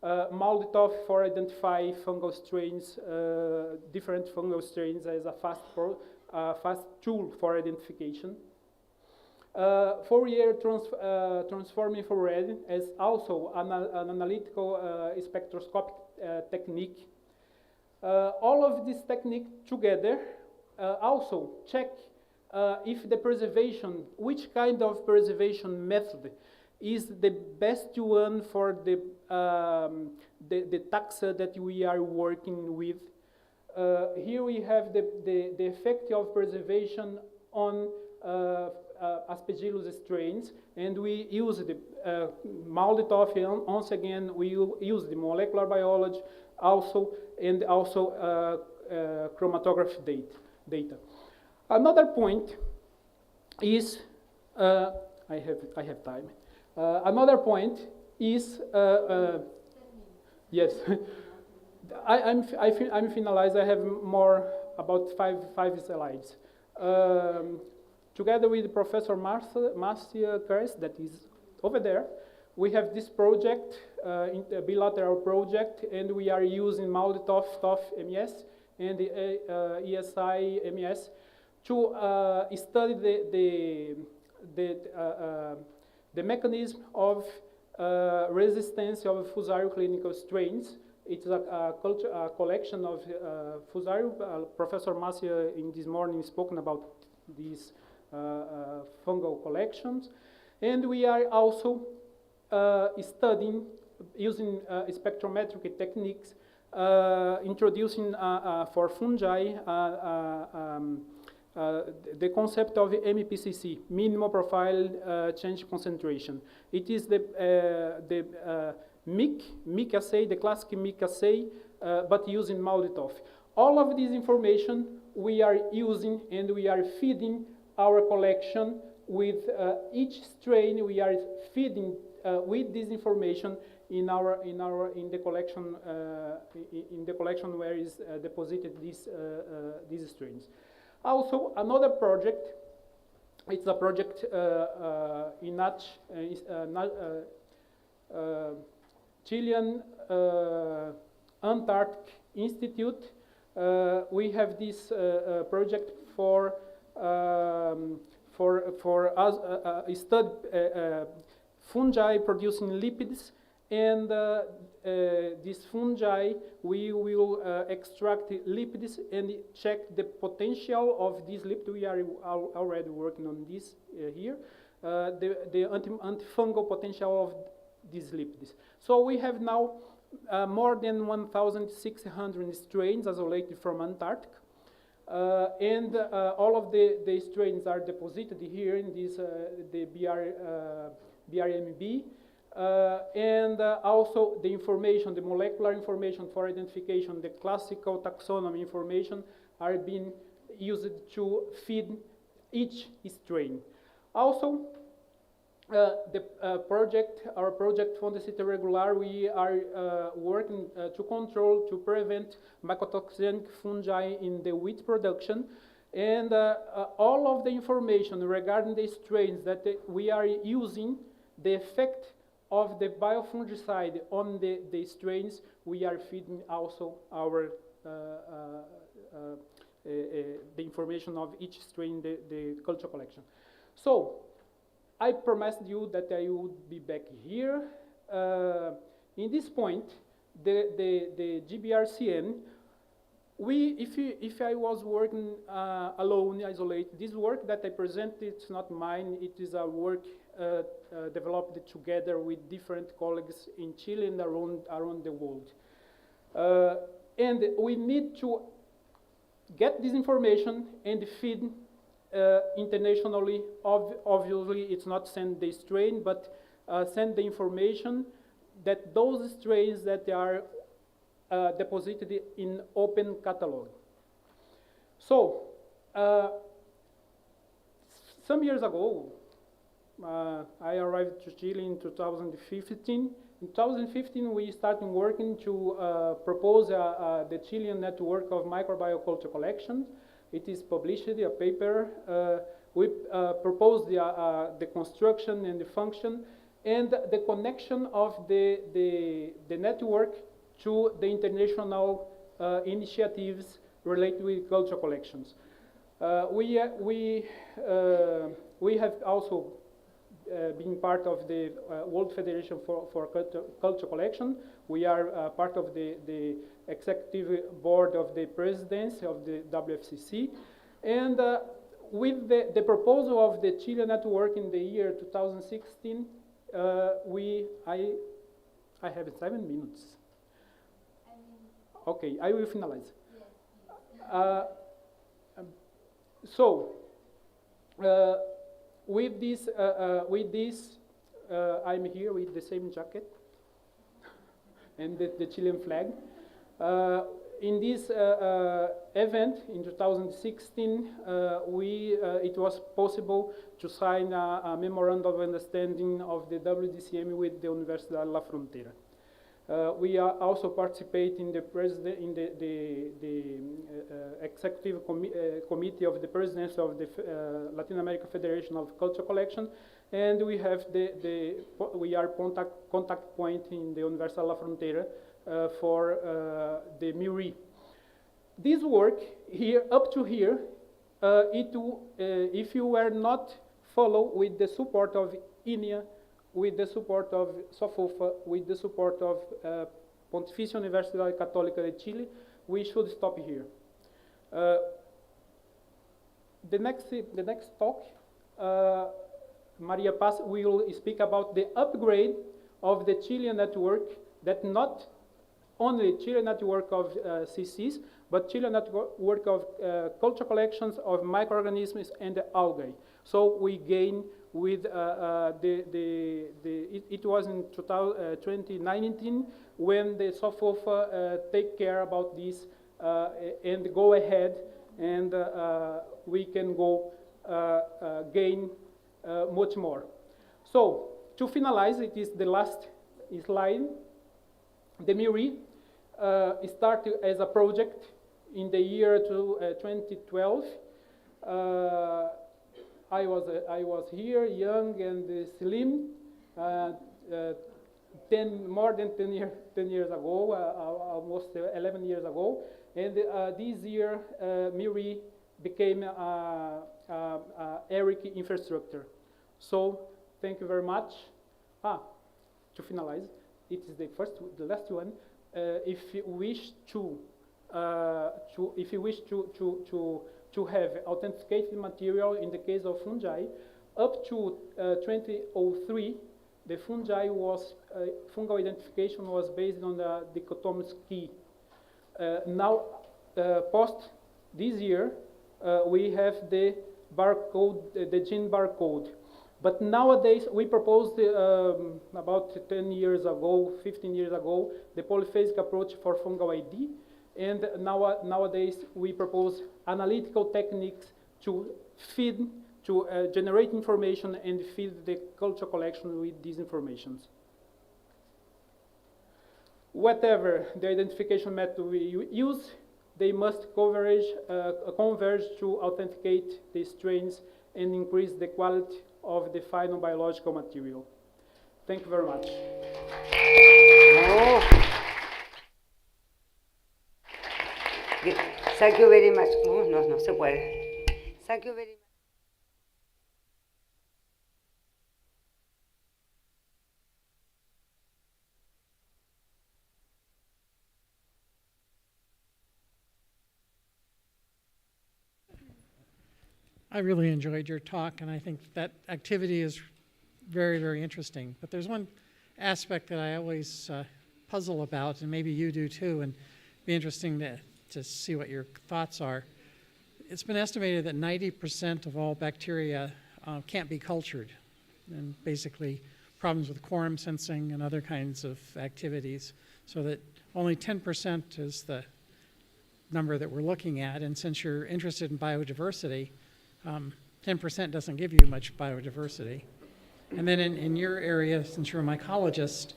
MALDI-TOF for identify fungal strains, different fungal strains as a fast tool for identification. Fourier transform infrared as also an analytical spectroscopic technique. All of this technique together also check if the preservation, which kind of preservation method is the best one for the taxa that we are working with. Here we have the effect of preservation on Aspergillus strains, and we use the MALDI-TOF, once again we use the molecular biology also, and also chromatography data. Another point is, I have time. Another point is, yes, I'm finalized. I have more about five slides. Together with Professor Marcia Keres, that is over there, we have this project, a bilateral project, and we are using MALDI-TOF, TOF MES, and the ESI MES to study the mechanism of resistance of Fusarium clinical strains. It's a collection of Fusarium. Professor Marcia in this morning spoken about these fungal collections, and we are also studying using spectrometric techniques introducing for fungi the concept of MPCC, minimal profile change concentration. It is the MIC assay, the classic MIC assay, but using Mauditoff. All of this information we are using and we are feeding our collection with each strain. We are feeding with this information in the collection where is deposited these strains. Also, another project. It's a project in Chilean Antarctic Institute. We have this project for us study fungi producing lipids, and these fungi we will extract lipids and check the potential of these lipids. We are already working on this here, the antifungal potential of these lipids. So we have now more than 1,600 strains isolated from Antarctica, and all of the strains are deposited here in this the BRMB, and also the information, the molecular information for identification, the classical taxonomy information are being used to feed each strain. Also, our project Fondicite regular, we are working to control, to prevent mycotoxinic fungi in the wheat production, and all of the information regarding the strains that we are using, the effect of the biofungicide on the strains, we are feeding also our the information of each strain, the culture collection. So I promised you that I would be back here. In this point, the GBRCN, if I was working alone, isolated, this work that I presented, it's not mine. It is a work developed together with different colleagues in Chile and around the world. And we need to get this information and feed internationally. Obviously, it's not send the strain, but send the information that those strains that are deposited in open catalog. So, some years ago, I arrived to Chile in 2015. In 2015, we started working to propose the Chilean network of microbioculture collections. It is published, a paper. We proposed the construction and the function and the connection of the network to the international initiatives related with culture collections. We have also been part of the World Federation for Culture Collection. We are part of the executive board of the presidency of the WFCC. And with the proposal of the Chile network in the year 2016, I have 7 minutes. Okay, I will finalize. With this, I'm here with the same jacket and the Chilean flag. In this event in 2016, it was possible to sign a memorandum of understanding of the WDCM with the Universidad La Frontera. We are also participate in the executive committee of the presidency of the Latin American Federation of Culture Collection, and we have we are contact point in the Universidad La Frontera for the MURI. This work here up to here, if you were not follow with the support of INEA, with the support of SOFUFA, with the support of Pontificia Universidad Católica de Chile, we should stop here. The next talk, Maria Paz will speak about the upgrade of the Chilean network that not only Chilean network of CCs, but Chilean network of culture collections of microorganisms and algae. So we gain with it was in 2019 when the SOFOFA take care about this and go ahead, and we can go gain much more. So to finalize, it is the last slide. The MIRI started as a project in the year 2012. I was here, young and slim, more than 10 years ago, almost 11 years ago. And this year, MIRI became ERIC infrastructure. So thank you very much. To finalize, it is the last one. If you wish to have authenticated material in the case of fungi, up to 2003, the fungal identification was based on the dichotomous key. Now, post this year, we have the barcode, the gene barcode. But nowadays, we proposed about 10 years ago, 15 years ago, the polyphasic approach for fungal ID. And nowadays, we propose analytical techniques to feed, to generate information and feed the culture collection with these informations. Whatever the identification method we use, they must converge to authenticate the strains and increase the quality of the final biological material. Thank you very much. Thank you very much. No se puede. Thank you very much. I really enjoyed your talk, and I think that activity is very, very interesting. But there's one aspect that I always puzzle about, and maybe you do too, and it'd be interesting to see what your thoughts are. It's been estimated that 90% of all bacteria can't be cultured, and basically problems with quorum sensing and other kinds of activities, so that only 10% is the number that we're looking at. And since you're interested in biodiversity, 10% doesn't give you much biodiversity. And then in your area, since you're a mycologist,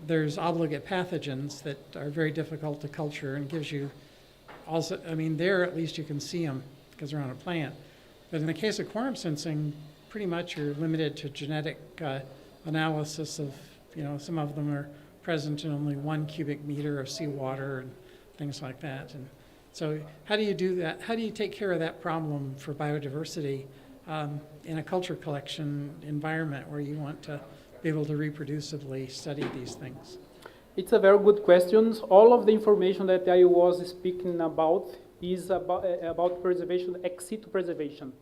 there's obligate pathogens that are very difficult to culture and gives you also, I mean, there at least you can see them because they're on a plant. But in the case of quorum sensing, pretty much you're limited to genetic analysis of, some of them are present in only 1 cubic meter of seawater and things like that. And so how do you do that? How do you take care of that problem for biodiversity in a culture collection environment where you want to be able to reproducibly study these things? It's a very good question. All of the information that I was speaking about is about preservation, ex situ preservation.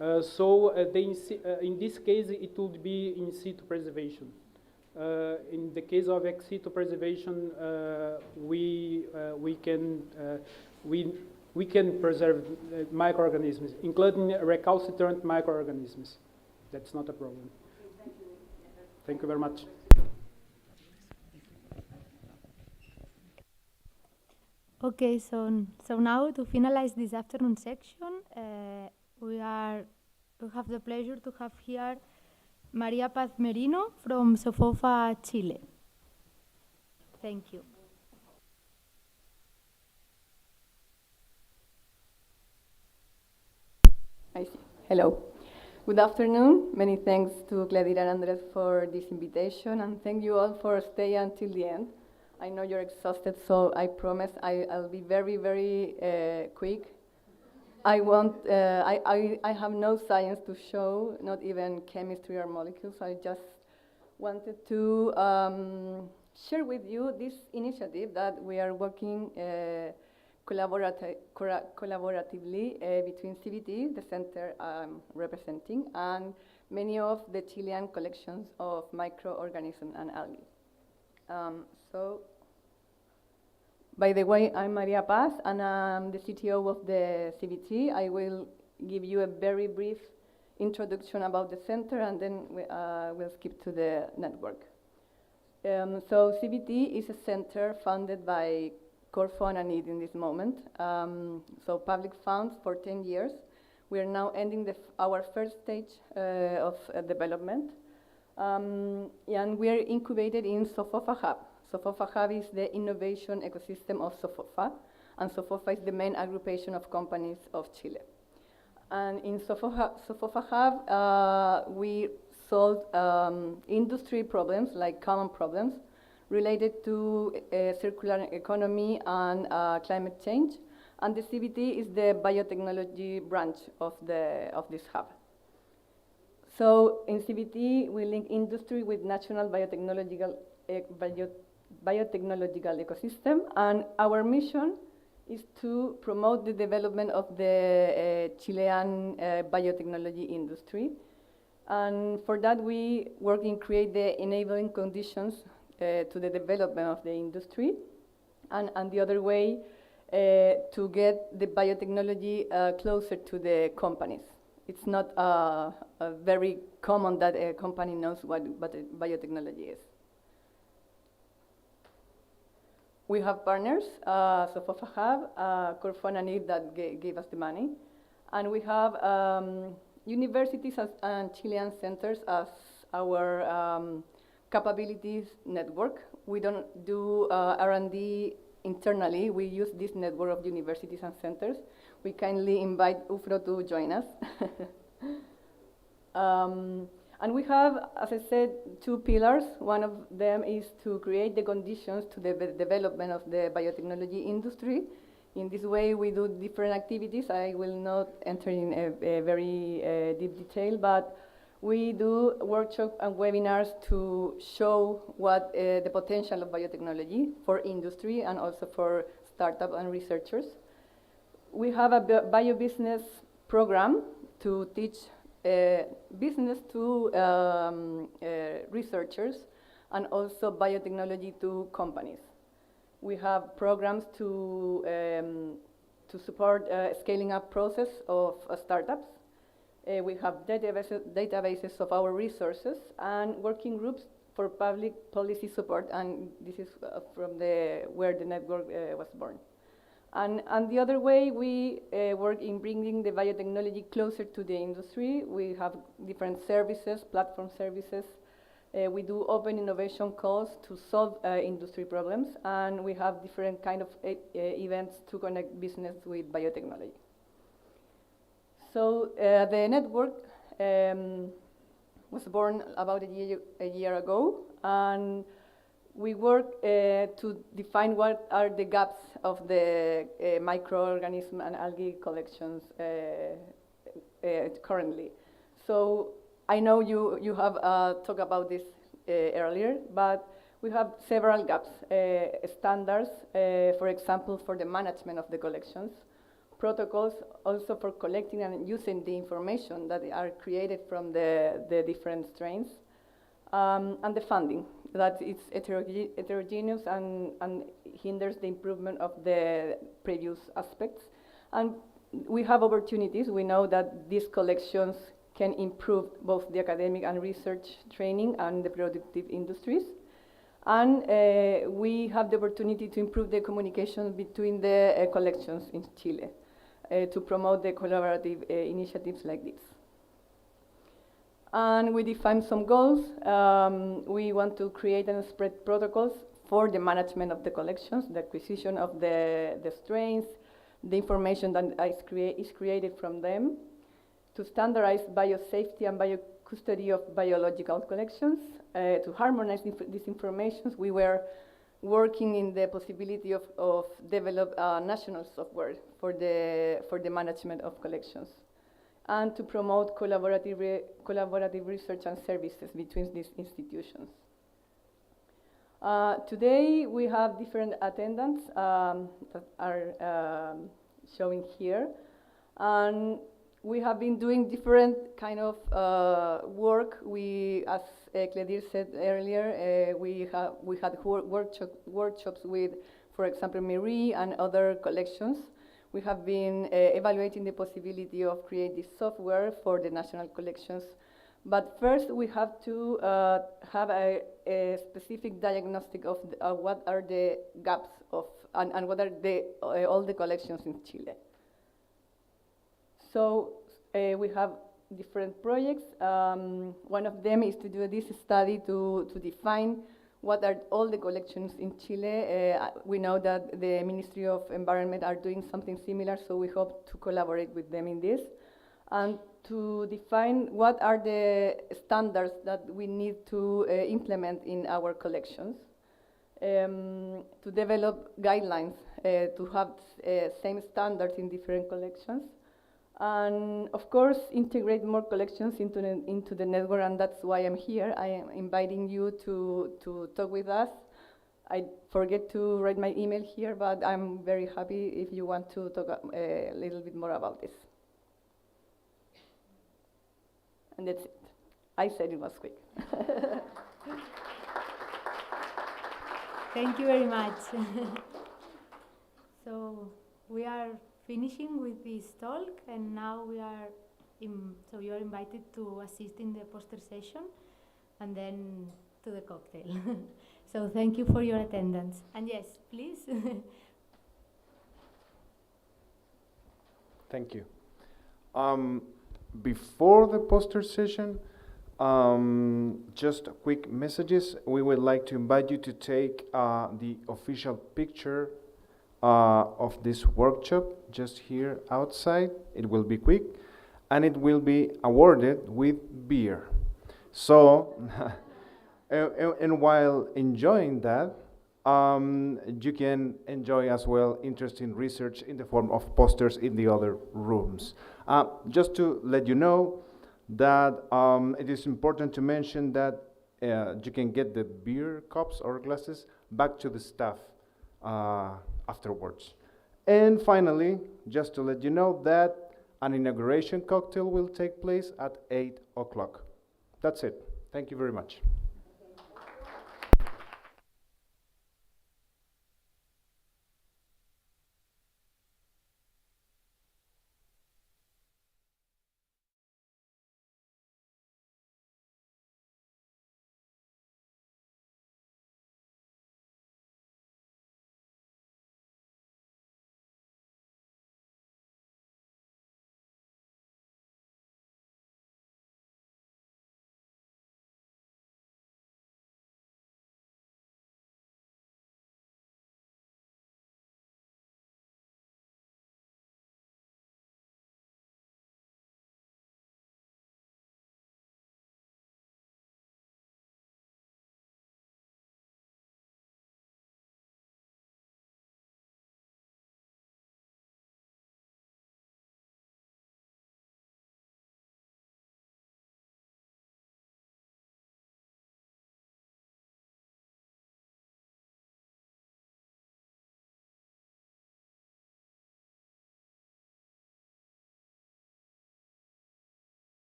In this case, it would be in situ preservation. In the case of ex situ preservation, we can preserve microorganisms, including recalcitrant microorganisms. That's not a problem. Thank you very much. Okay, so now to finalize this afternoon section, we have the pleasure to have here Maria Paz Merino from SOFOFA, Chile. Thank you. I see. Hello. Good afternoon. Many thanks to Gladys and Andres for this invitation, and thank you all for staying until the end. I know you're exhausted, so I promise I'll be very, very quick. I have no science to show, not even chemistry or molecules. I just wanted to share with you this initiative that we are working collaboratively between CBT, the center I'm representing, and many of the Chilean collections of microorganisms and algae. So By the way, I'm Maria Paz, and I'm the CTO of the CBT. I will give you a very brief introduction about the center, and then we'll skip to the network. So CBT is a center funded by Corfo and ANID in this moment. So public funds for 10 years. We are now ending our first stage of development. And we are incubated in SOFOFA Hub. SOFOFA Hub is the innovation ecosystem of SOFOFA, and SOFOFA is the main aggregation of companies of Chile. And in SOFOFA Hub, we solve industry problems, like common problems, related to circular economy and climate change. And the CBT is the biotechnology branch of this hub. So in CBT, we link industry with national biotechnological ecosystem, and our mission is to promote the development of the Chilean biotechnology industry. And for that, we work in create the enabling conditions to the development of the industry, and the other way to get the biotechnology closer to the companies. It's not very common that a company knows what biotechnology is. We have partners, SOFOFA Hub, Corfo and ANID that gave us the money. And we have universities and Chilean centers as our capabilities network. We don't do R&D internally. We use this network of universities and centers. We kindly invite UFRO to join us. And we have, as I said, two pillars. One of them is to create the conditions to the development of the biotechnology industry. In this way, we do different activities. I will not enter in a very deep detail, but we do workshops and webinars to show what the potential of biotechnology for industry and also for startup and researchers. We have a bio-business program to teach business to researchers and also biotechnology to companies. We have programs to support scaling up process of startups. We have databases of our resources and working groups for public policy support, and this is from where the network was born. And the other way, we work in bringing the biotechnology closer to the industry. We have different services, platform services. We do open innovation calls to solve industry problems, and we have different kind of events to connect business with biotechnology. So the network was born about a year ago, and we work to define what are the gaps of the microorganism and algae collections currently. So I know you have talked about this earlier, but we have several gaps. Standards, for example, for the management of the collections. Protocols also for collecting and using the information that are created from the different strains. And the funding, that it's heterogeneous and hinders the improvement of the previous aspects. And we have opportunities. We know that these collections can improve both the academic and research training and the productive industries. And we have the opportunity to improve the communication between the collections in Chile to promote the collaborative initiatives like this. And we define some goals. We want to create and spread protocols for the management of the collections, the acquisition of the strains, the information that is created from them, to standardize biosafety and biocustody of biological collections, to harmonize these informations. We were working in the possibility of develop national software for the management of collections, and to promote collaborative research and services between these institutions. Today we have different attendants that are showing here, and we have been doing different kind of work. We, as Cledir said earlier, we had workshops with for example, Marie and other collections. We have been evaluating the possibility of creating this software for the national collections. But first, we have to have a specific diagnostic of what are the gaps of, and what are all the collections in Chile. So we have different projects. One of them is to do this study to define what are all the collections in Chile. We know that the Ministry of Environment are doing something similar, so we hope to collaborate with them in this. And to define what are the standards that we need to implement in our collections. To develop guidelines to have same standards in different collections. And of course, integrate more collections into the network, and that's why I'm here. I am inviting you to talk with us. I forget to write my email here, but I'm very happy if you want to talk a little bit more about this. And that's it. I said it was quick. Thank you very much. So we are finishing with this talk, and now we are so you are invited to assist in the poster session and then to the cocktail. So thank you for your attendance. And yes, please. Thank you. Before the poster session, just quick messages. We would like to invite you to take the official picture of this workshop just here outside. It will be quick, and it will be awarded with beer. So, and while enjoying that, you can enjoy as well interesting research in the form of posters in the other rooms. Just to let you know that it is important to mention that you can get the beer cups or glasses back to the staff afterwards. And finally, just to let you know that an inauguration cocktail will take place at 8 o'clock. That's it. Thank you very much.